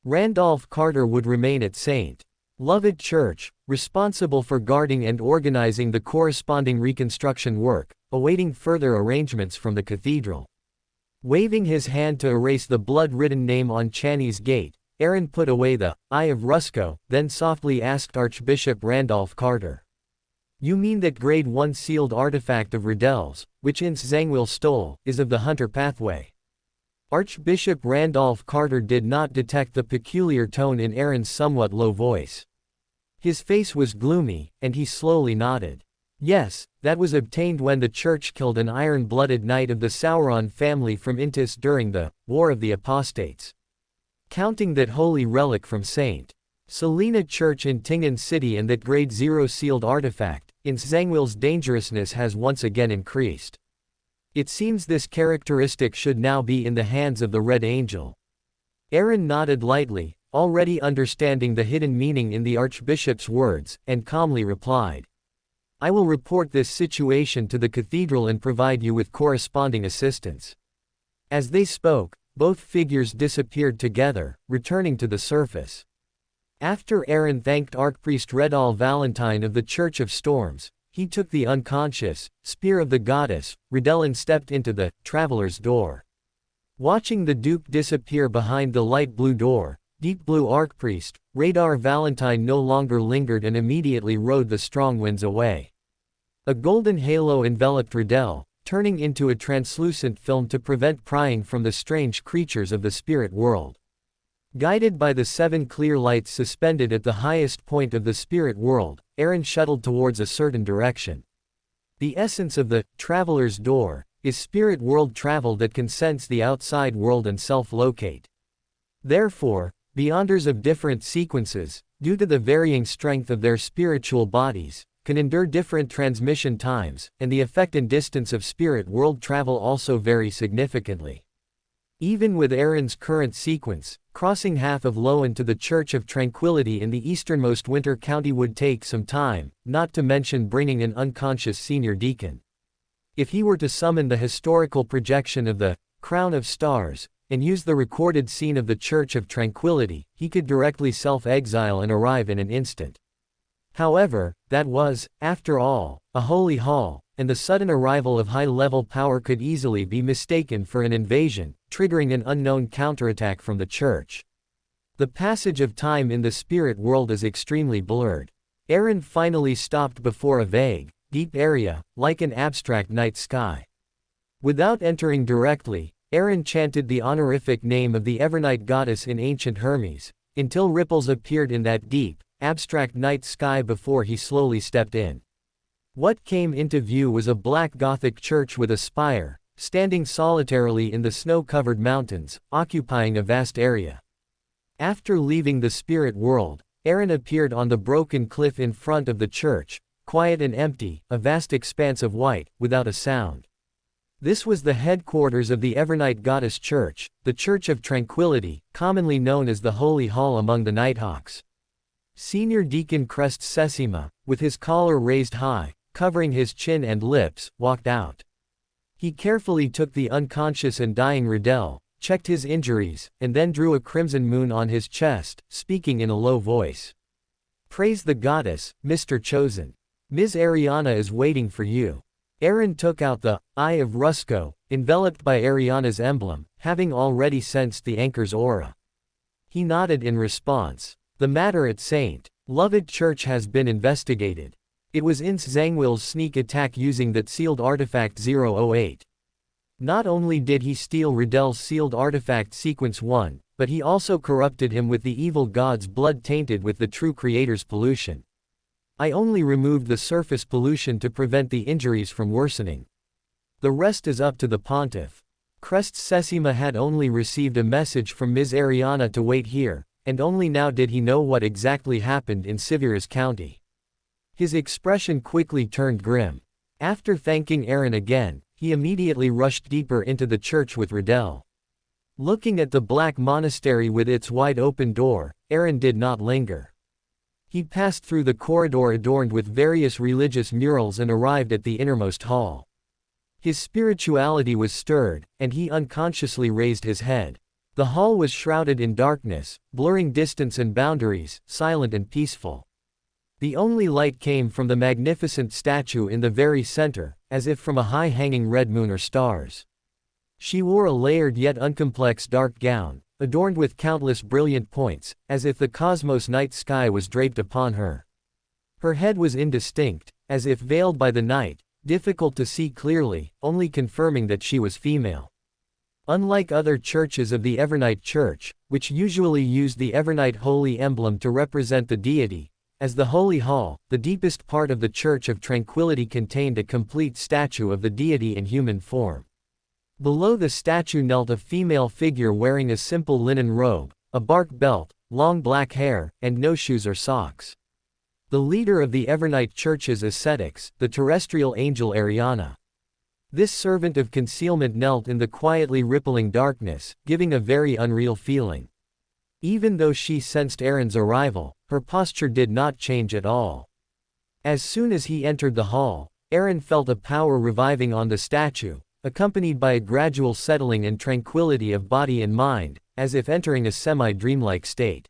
Randolph Carter would remain at St. Lovett Church, responsible for guarding and organizing the corresponding reconstruction work, awaiting further arrangements from the cathedral. Waving his hand to erase the blood-ridden name on Channy's Gate, Aaron put away the Eye of Rusco, then softly asked Archbishop Randolph Carter. "You mean that Grade 1 sealed artifact of Riddell's, which Ince Zangwill stole, is of the Hunter pathway?" Archbishop Randolph Carter did not detect the peculiar tone in Aaron's somewhat low voice. His face was gloomy, and he slowly nodded. "Yes, that was obtained when the church killed an iron-blooded knight of the Sauron family from Intis during the War of the Apostates. Counting that holy relic from St. Selena Church in Tingan City and that Grade 0 sealed artifact, Ince Zangwill's dangerousness has once again increased. It seems this characteristic should now be in the hands of the Red Angel." Aaron nodded lightly, already understanding the hidden meaning in the Archbishop's words, and calmly replied, "I will report this situation to the cathedral and provide you with corresponding assistance." As they spoke, both figures disappeared together, returning to the surface. After Aaron thanked Archpriest Redall Valentine of the Church of Storms, he took the unconscious Spear of the Goddess, Riddell, and stepped into the Traveler's Door. Watching the Duke disappear behind the light blue door, Deep Blue Archpriest Radar Valentine no longer lingered and immediately rode the strong winds away. A golden halo enveloped Riddell, turning into a translucent film to prevent prying from the strange creatures of the spirit world. Guided by the 7 clear lights suspended at the highest point of the spirit world, Aaron shuttled towards a certain direction. The essence of the Traveler's Door is spirit world travel that can sense the outside world and self-locate. Therefore, Beyonders of different sequences, due to the varying strength of their spiritual bodies, can endure different transmission times, and the effect and distance of spirit world travel also vary significantly. Even with Aaron's current sequence, crossing half of Loan to the Church of Tranquility in the easternmost Winter County would take some time, not to mention bringing an unconscious senior deacon. If he were to summon the historical projection of the Crown of Stars, and use the recorded scene of the Church of Tranquility, he could directly self-exile and arrive in an instant. However, that was, after all, a holy hall, and the sudden arrival of high-level power could easily be mistaken for an invasion, triggering an unknown counterattack from the Church. The passage of time in the spirit world is extremely blurred. Aaron finally stopped before a vague, deep area, like an abstract night sky. Without entering directly, Aaron chanted the honorific name of the Evernight goddess in ancient Hermes, until ripples appeared in that deep, abstract night sky before he slowly stepped in. What came into view was a black Gothic church with a spire, standing solitarily in the snow-covered mountains, occupying a vast area. After leaving the spirit world, Aaron appeared on the broken cliff in front of the church, quiet and empty, a vast expanse of white, without a sound. This was the headquarters of the Evernight Goddess Church, the Church of Tranquility, commonly known as the Holy Hall among the Nighthawks. Senior Deacon Crest Sesima, with his collar raised high, covering his chin and lips, walked out. He carefully took the unconscious and dying Riddell, checked his injuries, and then drew a crimson moon on his chest, speaking in a low voice. "Praise the goddess, Mr. Chosen. Ms. Ariana is waiting for you." Aaron took out the Eye of Rusco, enveloped by Ariana's emblem, having already sensed the anchor's aura. He nodded in response. "The matter at St. Lovett Church has been investigated. It was Ince Zangwill's sneak attack using that sealed artifact 008. Not only did he steal Riddell's sealed artifact Sequence 1, but he also corrupted him with the evil god's blood tainted with the true creator's pollution. I only removed the surface pollution to prevent the injuries from worsening. The rest is up to the pontiff." Crest Sesima had only received a message from Ms. Ariana to wait here, and only now did he know what exactly happened in Severus County. His expression quickly turned grim. After thanking Aaron again, he immediately rushed deeper into the church with Riddell. Looking at the black monastery with its wide-open door, Aaron did not linger. He passed through the corridor adorned with various religious murals and arrived at the innermost hall. His spirituality was stirred, and he unconsciously raised his head. The hall was shrouded in darkness, blurring distance and boundaries, silent and peaceful. The only light came from the magnificent statue in the very center, as if from a high-hanging red moon or stars. She wore a layered yet uncomplex dark gown, adorned with countless brilliant points, as if the cosmos night sky was draped upon her. Her head was indistinct, as if veiled by the night, difficult to see clearly, only confirming that she was female. Unlike other churches of the Evernight Church, which usually used the Evernight holy emblem to represent the deity, as the Holy Hall, the deepest part of the Church of Tranquility contained a complete statue of the deity in human form. Below the statue knelt a female figure wearing a simple linen robe, a bark belt, long black hair, and no shoes or socks. The leader of the Evernight Church's ascetics, the terrestrial angel Ariana. This servant of concealment knelt in the quietly rippling darkness, giving a very unreal feeling. Even though she sensed Aaron's arrival, her posture did not change at all. As soon as he entered the hall, Aaron felt a power reviving on the statue, accompanied by a gradual settling and tranquility of body and mind, as if entering a semi-dreamlike state.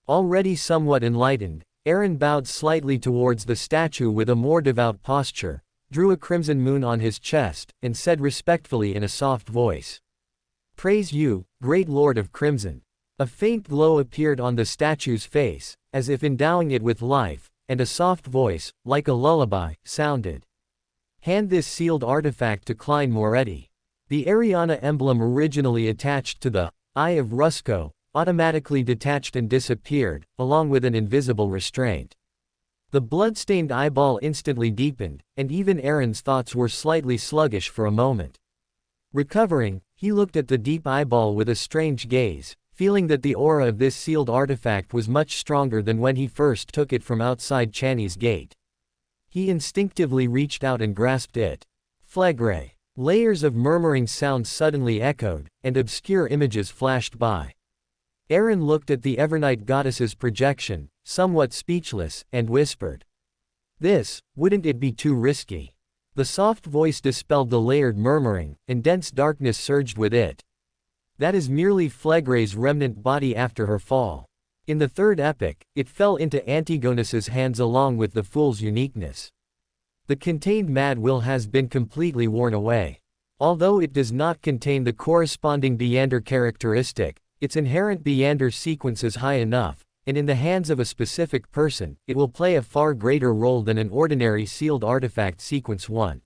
Already somewhat enlightened, Aaron bowed slightly towards the statue with a more devout posture, drew a crimson moon on his chest, and said respectfully in a soft voice, "Praise you, great Lord of Crimson." A faint glow appeared on the statue's face, as if endowing it with life, and a soft voice, like a lullaby, sounded. "Hand this sealed artifact to Klein Moretti." The Ariana emblem originally attached to the Eye of Rusco, automatically detached and disappeared, along with an invisible restraint. The blood-stained eyeball instantly deepened, and even Aaron's thoughts were slightly sluggish for a moment. Recovering, he looked at the deep eyeball with a strange gaze, feeling that the aura of this sealed artifact was much stronger than when he first took it from outside Channy's gate. He instinctively reached out and grasped it. Flegre. Layers of murmuring sounds suddenly echoed, and obscure images flashed by. Aaron looked at the Evernight goddess's projection, somewhat speechless, and whispered, "Wouldn't it be too risky?" The soft voice dispelled the layered murmuring, and dense darkness surged with it. That is merely Phlegrae's remnant body after her fall. In the third epoch, it fell into Antigonus's hands along with the fool's uniqueness. The contained mad will has been completely worn away. Although it does not contain the corresponding Beander characteristic, its inherent Beander sequence is high enough, and in the hands of a specific person, it will play a far greater role than an ordinary sealed artifact sequence 1.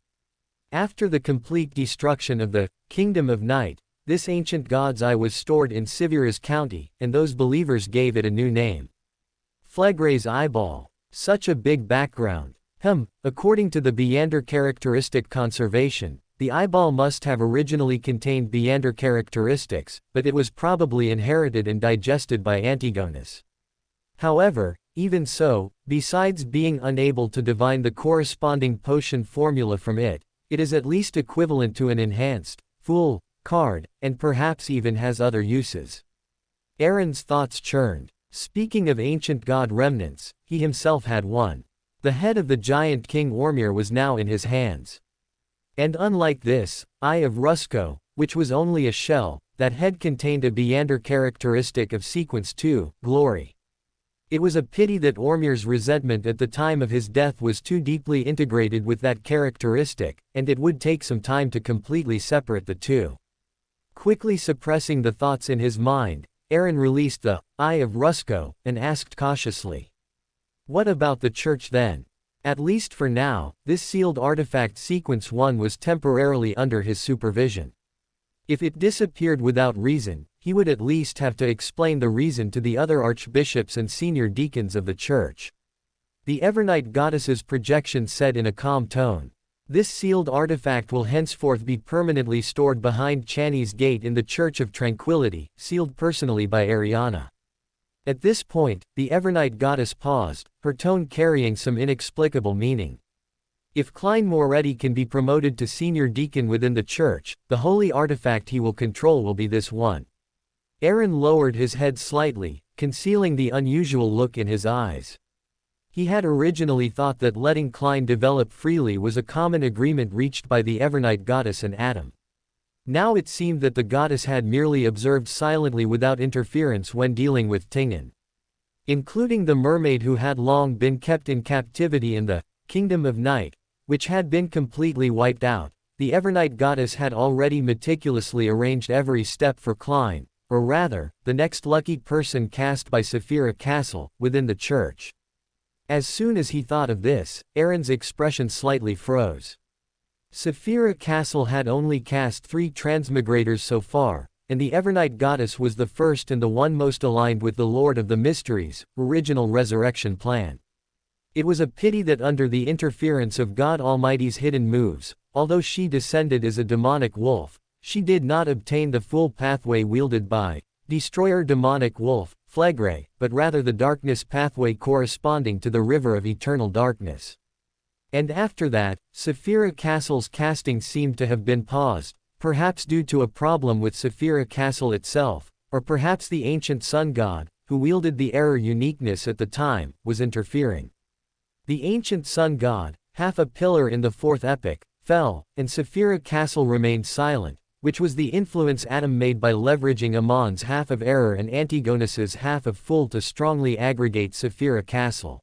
After the complete destruction of the Kingdom of Night, this ancient god's eye was stored in Sivira's county, and those believers gave it a new name. Phlegrae's eyeball. Such a big background. According to the Beander characteristic conservation, the eyeball must have originally contained Beander characteristics, but it was probably inherited and digested by Antigonus. However, even so, besides being unable to divine the corresponding potion formula from it, it is at least equivalent to an enhanced, fool, card, and perhaps even has other uses. Aaron's thoughts churned. Speaking of ancient god remnants, he himself had one. The head of the giant King Ormir was now in his hands. And unlike this, Eye of Rusko, which was only a shell, that head contained a Beander characteristic of sequence 2, glory. It was a pity that Ormir's resentment at the time of his death was too deeply integrated with that characteristic, and it would take some time to completely separate the two. Quickly suppressing the thoughts in his mind, Aaron released the Eye of Rusko, and asked cautiously. What about the church then? At least for now, this sealed artifact sequence 1 was temporarily under his supervision. If it disappeared without reason, he would at least have to explain the reason to the other archbishops and senior deacons of the church. The Evernight goddess's projection said in a calm tone. This sealed artifact will henceforth be permanently stored behind Chani's gate in the Church of Tranquility, sealed personally by Ariana. At this point, the Evernight goddess paused, her tone carrying some inexplicable meaning. If Klein Moretti can be promoted to senior deacon within the church, the holy artifact he will control will be this one. Aaron lowered his head slightly, concealing the unusual look in his eyes. He had originally thought that letting Klein develop freely was a common agreement reached by the Evernight goddess and Adam. Now it seemed that the goddess had merely observed silently without interference when dealing with Tingen. Including the mermaid who had long been kept in captivity in the Kingdom of Night, which had been completely wiped out, the Evernight goddess had already meticulously arranged every step for Klein, or rather, the next lucky person cast by Saphira Castle, within the church. As soon as he thought of this, Aaron's expression slightly froze. Saphira Castle had only cast 3 transmigrators so far, and the Evernight goddess was the first and the one most aligned with the Lord of the Mysteries' original resurrection plan. It was a pity that under the interference of God Almighty's hidden moves, although she descended as a demonic wolf, she did not obtain the full pathway wielded by Destroyer Demonic Wolf, Phlegrae, but rather the darkness pathway corresponding to the River of Eternal Darkness. And after that, Saphira Castle's casting seemed to have been paused, perhaps due to a problem with Saphira Castle itself, or perhaps the ancient sun god, who wielded the error uniqueness at the time, was interfering. The ancient sun god, half a pillar in the 4th epoch, fell, and Saphira Castle remained silent, which was the influence Adam made by leveraging Amon's half of error and Antigonus's half of fool to strongly aggregate Saphira Castle.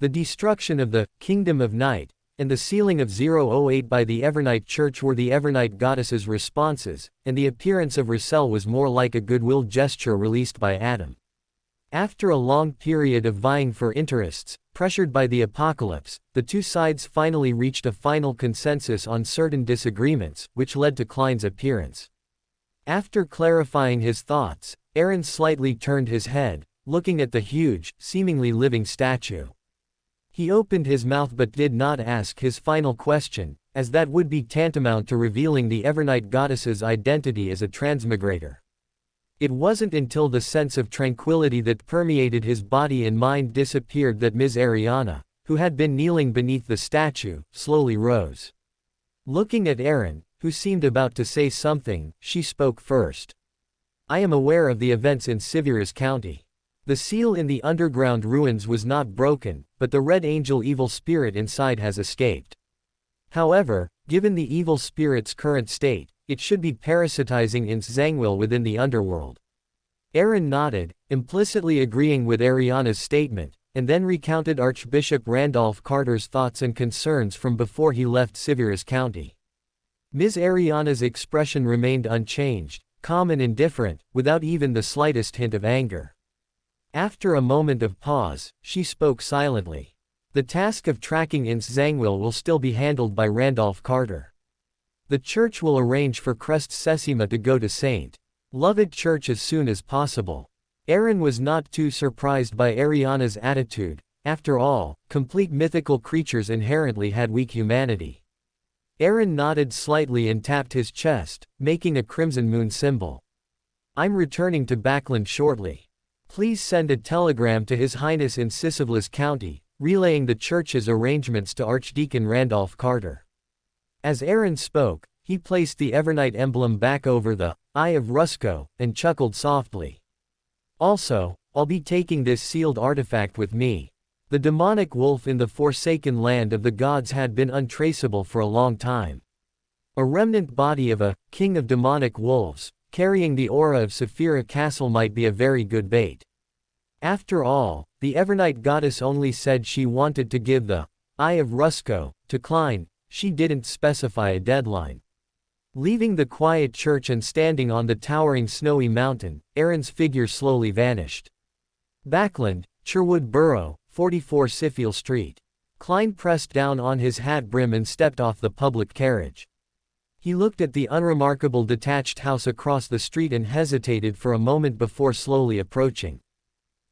The destruction of the Kingdom of Night, and the sealing of 008 by the Evernight Church were the Evernight goddess's responses, and the appearance of Russell was more like a goodwill gesture released by Adam. After a long period of vying for interests, pressured by the apocalypse, the two sides finally reached a final consensus on certain disagreements, which led to Klein's appearance. After clarifying his thoughts, Aaron slightly turned his head, looking at the huge, seemingly living statue. He opened his mouth but did not ask his final question, as that would be tantamount to revealing the Evernight goddess's identity as a transmigrator. It wasn't until the sense of tranquility that permeated his body and mind disappeared that Ms. Ariana, who had been kneeling beneath the statue, slowly rose. Looking at Aaron, who seemed about to say something, she spoke first. I am aware of the events in Sivira's county. The seal in the underground ruins was not broken, but the Red Angel evil spirit inside has escaped. However, given the evil spirit's current state, it should be parasitizing in Zangwill within the underworld. Aaron nodded, implicitly agreeing with Ariana's statement, and then recounted Archbishop Randolph Carter's thoughts and concerns from before he left Severus County. Ms. Ariana's expression remained unchanged, calm and indifferent, without even the slightest hint of anger. After a moment of pause, she spoke silently. The task of tracking Ince Zangwill will still be handled by Randolph Carter. The church will arrange for Crest Sesima to go to St. Lovett Church as soon as possible. Aaron was not too surprised by Ariana's attitude. After all, complete mythical creatures inherently had weak humanity. Aaron nodded slightly and tapped his chest, making a crimson moon symbol. I'm returning to Backland shortly. Please send a telegram to His Highness in Sisavlis County, relaying the church's arrangements to Archdeacon Randolph Carter. As Aaron spoke, he placed the Evernight emblem back over the Eye of Rusco, and chuckled softly. Also, I'll be taking this sealed artifact with me. The demonic wolf in the forsaken land of the gods had been untraceable for a long time. A remnant body of a king of demonic wolves, carrying the aura of Saphira Castle might be a very good bait. After all, the Evernight goddess only said she wanted to give the Eye of Rusco to Klein. She didn't specify a deadline. Leaving the quiet church and standing on the towering snowy mountain, Aaron's figure slowly vanished. Backland, Sherwood Borough, 44 Siffiel Street. Klein pressed down on his hat brim and stepped off the public carriage. He looked at the unremarkable detached house across the street and hesitated for a moment before slowly approaching.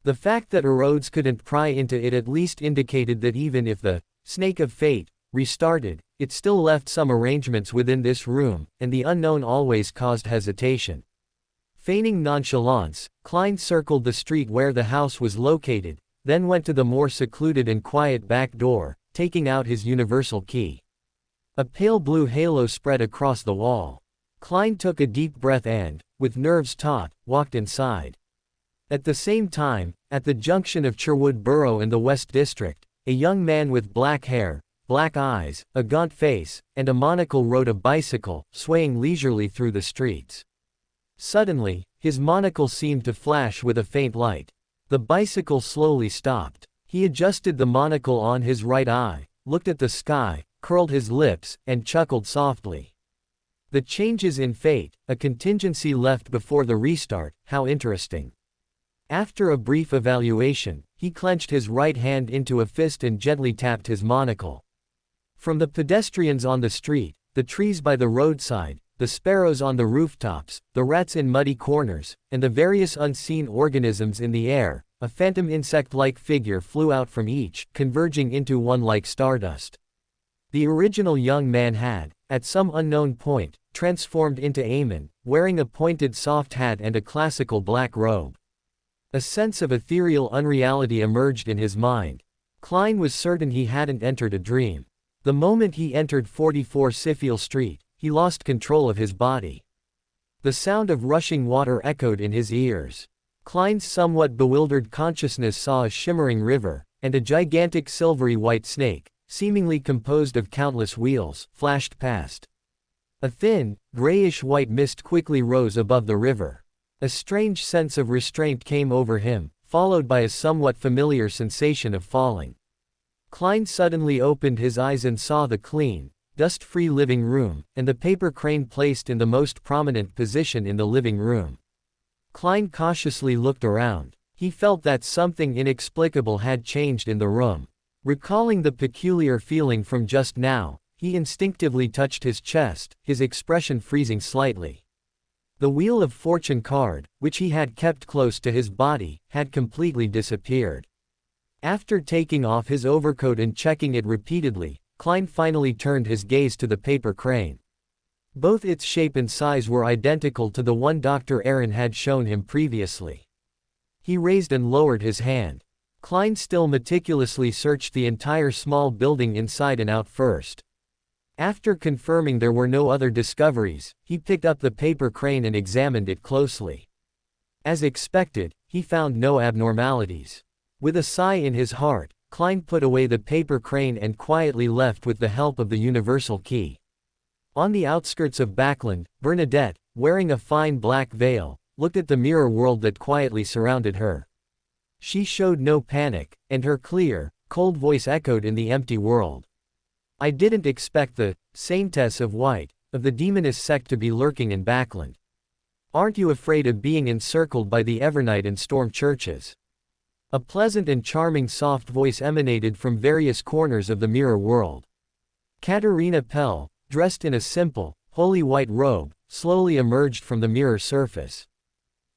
The fact that erodes couldn't pry into it at least indicated that even if the Snake of Fate restarted, it still left some arrangements within this room, and the unknown always caused hesitation. Feigning nonchalance, Klein circled the street where the house was located, then went to the more secluded and quiet back door, taking out his universal key. A pale blue halo spread across the wall. Klein took a deep breath and, with nerves taut, walked inside. At the same time, at the junction of Sherwood Borough and the West District, a young man with black hair, black eyes, a gaunt face, and a monocle rode a bicycle, swaying leisurely through the streets. Suddenly, his monocle seemed to flash with a faint light. The bicycle slowly stopped. He adjusted the monocle on his right eye, looked at the sky, curled his lips, and chuckled softly. The changes in fate, a contingency left before the restart, how interesting. After a brief evaluation, he clenched his right hand into a fist and gently tapped his monocle. From the pedestrians on the street, the trees by the roadside, the sparrows on the rooftops, the rats in muddy corners, and the various unseen organisms in the air, a phantom insect-like figure flew out from each, converging into one like stardust. The original young man had, at some unknown point, transformed into Aemon, wearing a pointed soft hat and a classical black robe. A sense of ethereal unreality emerged in his mind. Klein was certain he hadn't entered a dream. The moment he entered 44 Siffiel Street, he lost control of his body. The sound of rushing water echoed in his ears. Klein's somewhat bewildered consciousness saw a shimmering river, and a gigantic silvery white snake, seemingly composed of countless wheels, flashed past. A thin, grayish-white mist quickly rose above the river. A strange sense of restraint came over him, followed by a somewhat familiar sensation of falling. Klein suddenly opened his eyes and saw the clean, dust-free living room, and the paper crane placed in the most prominent position in the living room. Klein cautiously looked around. He felt that something inexplicable had changed in the room. Recalling the peculiar feeling from just now, he instinctively touched his chest, his expression freezing slightly. The Wheel of Fortune card, which he had kept close to his body, had completely disappeared. After taking off his overcoat and checking it repeatedly, Klein finally turned his gaze to the paper crane. Both its shape and size were identical to the one Dr. Aaron had shown him previously. He raised and lowered his hand. Klein still meticulously searched the entire small building inside and out first. After confirming there were no other discoveries, he picked up the paper crane and examined it closely. As expected, he found no abnormalities. With a sigh in his heart, Klein put away the paper crane and quietly left with the help of the universal key. On the outskirts of Backland, Bernadette, wearing a fine black veil, looked at the mirror world that quietly surrounded her. She showed no panic, and her clear, cold voice echoed in the empty world. I didn't expect the Saintess of White, of the demoness sect to be lurking in Backland. Aren't you afraid of being encircled by the Evernight and Storm churches? A pleasant and charming soft voice emanated from various corners of the mirror world. Katerina Pell, dressed in a simple, holy white robe, slowly emerged from the mirror surface.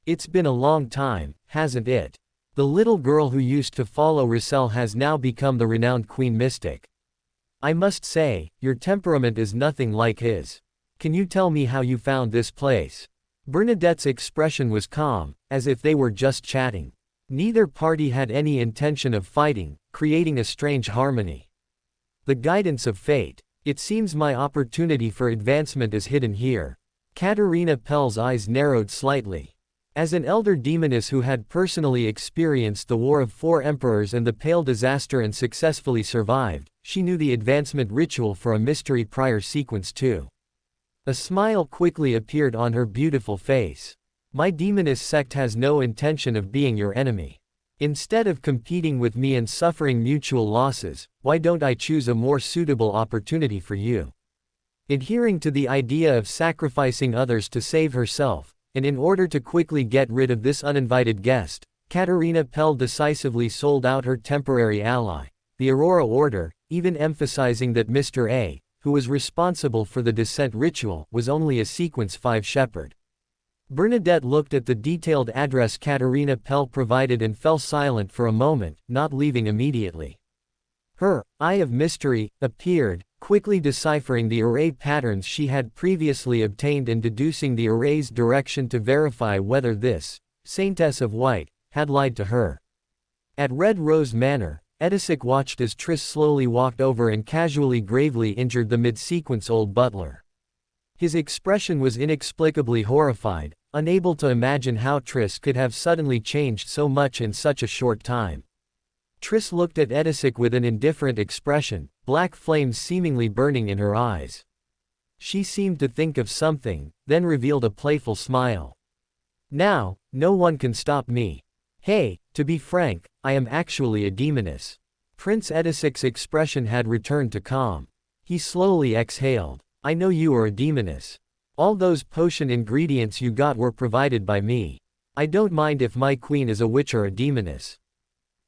It's been a long time, hasn't it? The little girl who used to follow Russell has now become the renowned Queen Mystic. I must say, your temperament is nothing like his. Can you tell me how you found this place? Bernadette's expression was calm, as if they were just chatting. Neither party had any intention of fighting, creating a strange harmony. The guidance of fate. It seems my opportunity for advancement is hidden here. Katerina Pell's eyes narrowed slightly. As an elder demoness who had personally experienced the War of Four Emperors and the Pale Disaster and successfully survived, she knew the advancement ritual for a mystery prior sequence too. A smile quickly appeared on her beautiful face. My demoness sect has no intention of being your enemy. Instead of competing with me and suffering mutual losses, why don't I choose a more suitable opportunity for you? Adhering to the idea of sacrificing others to save herself, and in order to quickly get rid of this uninvited guest, Katerina Pell decisively sold out her temporary ally, the Aurora Order, even emphasizing that Mr. A, who was responsible for the descent ritual, was only a Sequence 5 shepherd. Bernadette looked at the detailed address Katerina Pell provided and fell silent for a moment, not leaving immediately. Her eye of mystery appeared, quickly deciphering the array patterns she had previously obtained and deducing the array's direction to verify whether this Saintess of White had lied to her. At Red Rose Manor, Edisic watched as Triss slowly walked over and casually gravely injured the mid-sequence old butler. His expression was inexplicably horrified, unable to imagine how Triss could have suddenly changed so much in such a short time. Triss looked at Edisic with an indifferent expression, black flames seemingly burning in her eyes. She seemed to think of something, then revealed a playful smile. Now, no one can stop me. Hey, to be frank, I am actually a demoness. Prince Edisic's expression had returned to calm. He slowly exhaled. I know you are a demoness. All those potion ingredients you got were provided by me. I don't mind if my queen is a witch or a demoness.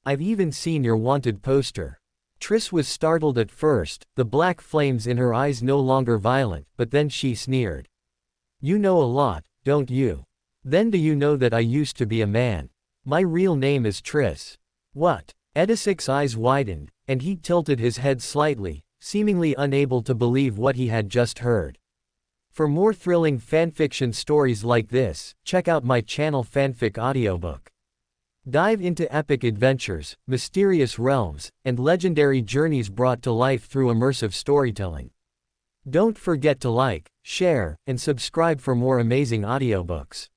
I've even seen your wanted poster. Triss was startled at first, the black flames in her eyes no longer violent, but then she sneered. You know a lot, don't you? Then do you know that I used to be a man? My real name is Triss. What? Edisic's eyes widened, and he tilted his head slightly, seemingly unable to believe what he had just heard. For more thrilling fanfiction stories like this, check out my channel Fanfic Audiobook. Dive into epic adventures, mysterious realms, and legendary journeys brought to life through immersive storytelling. Don't forget to like, share, and subscribe for more amazing audiobooks.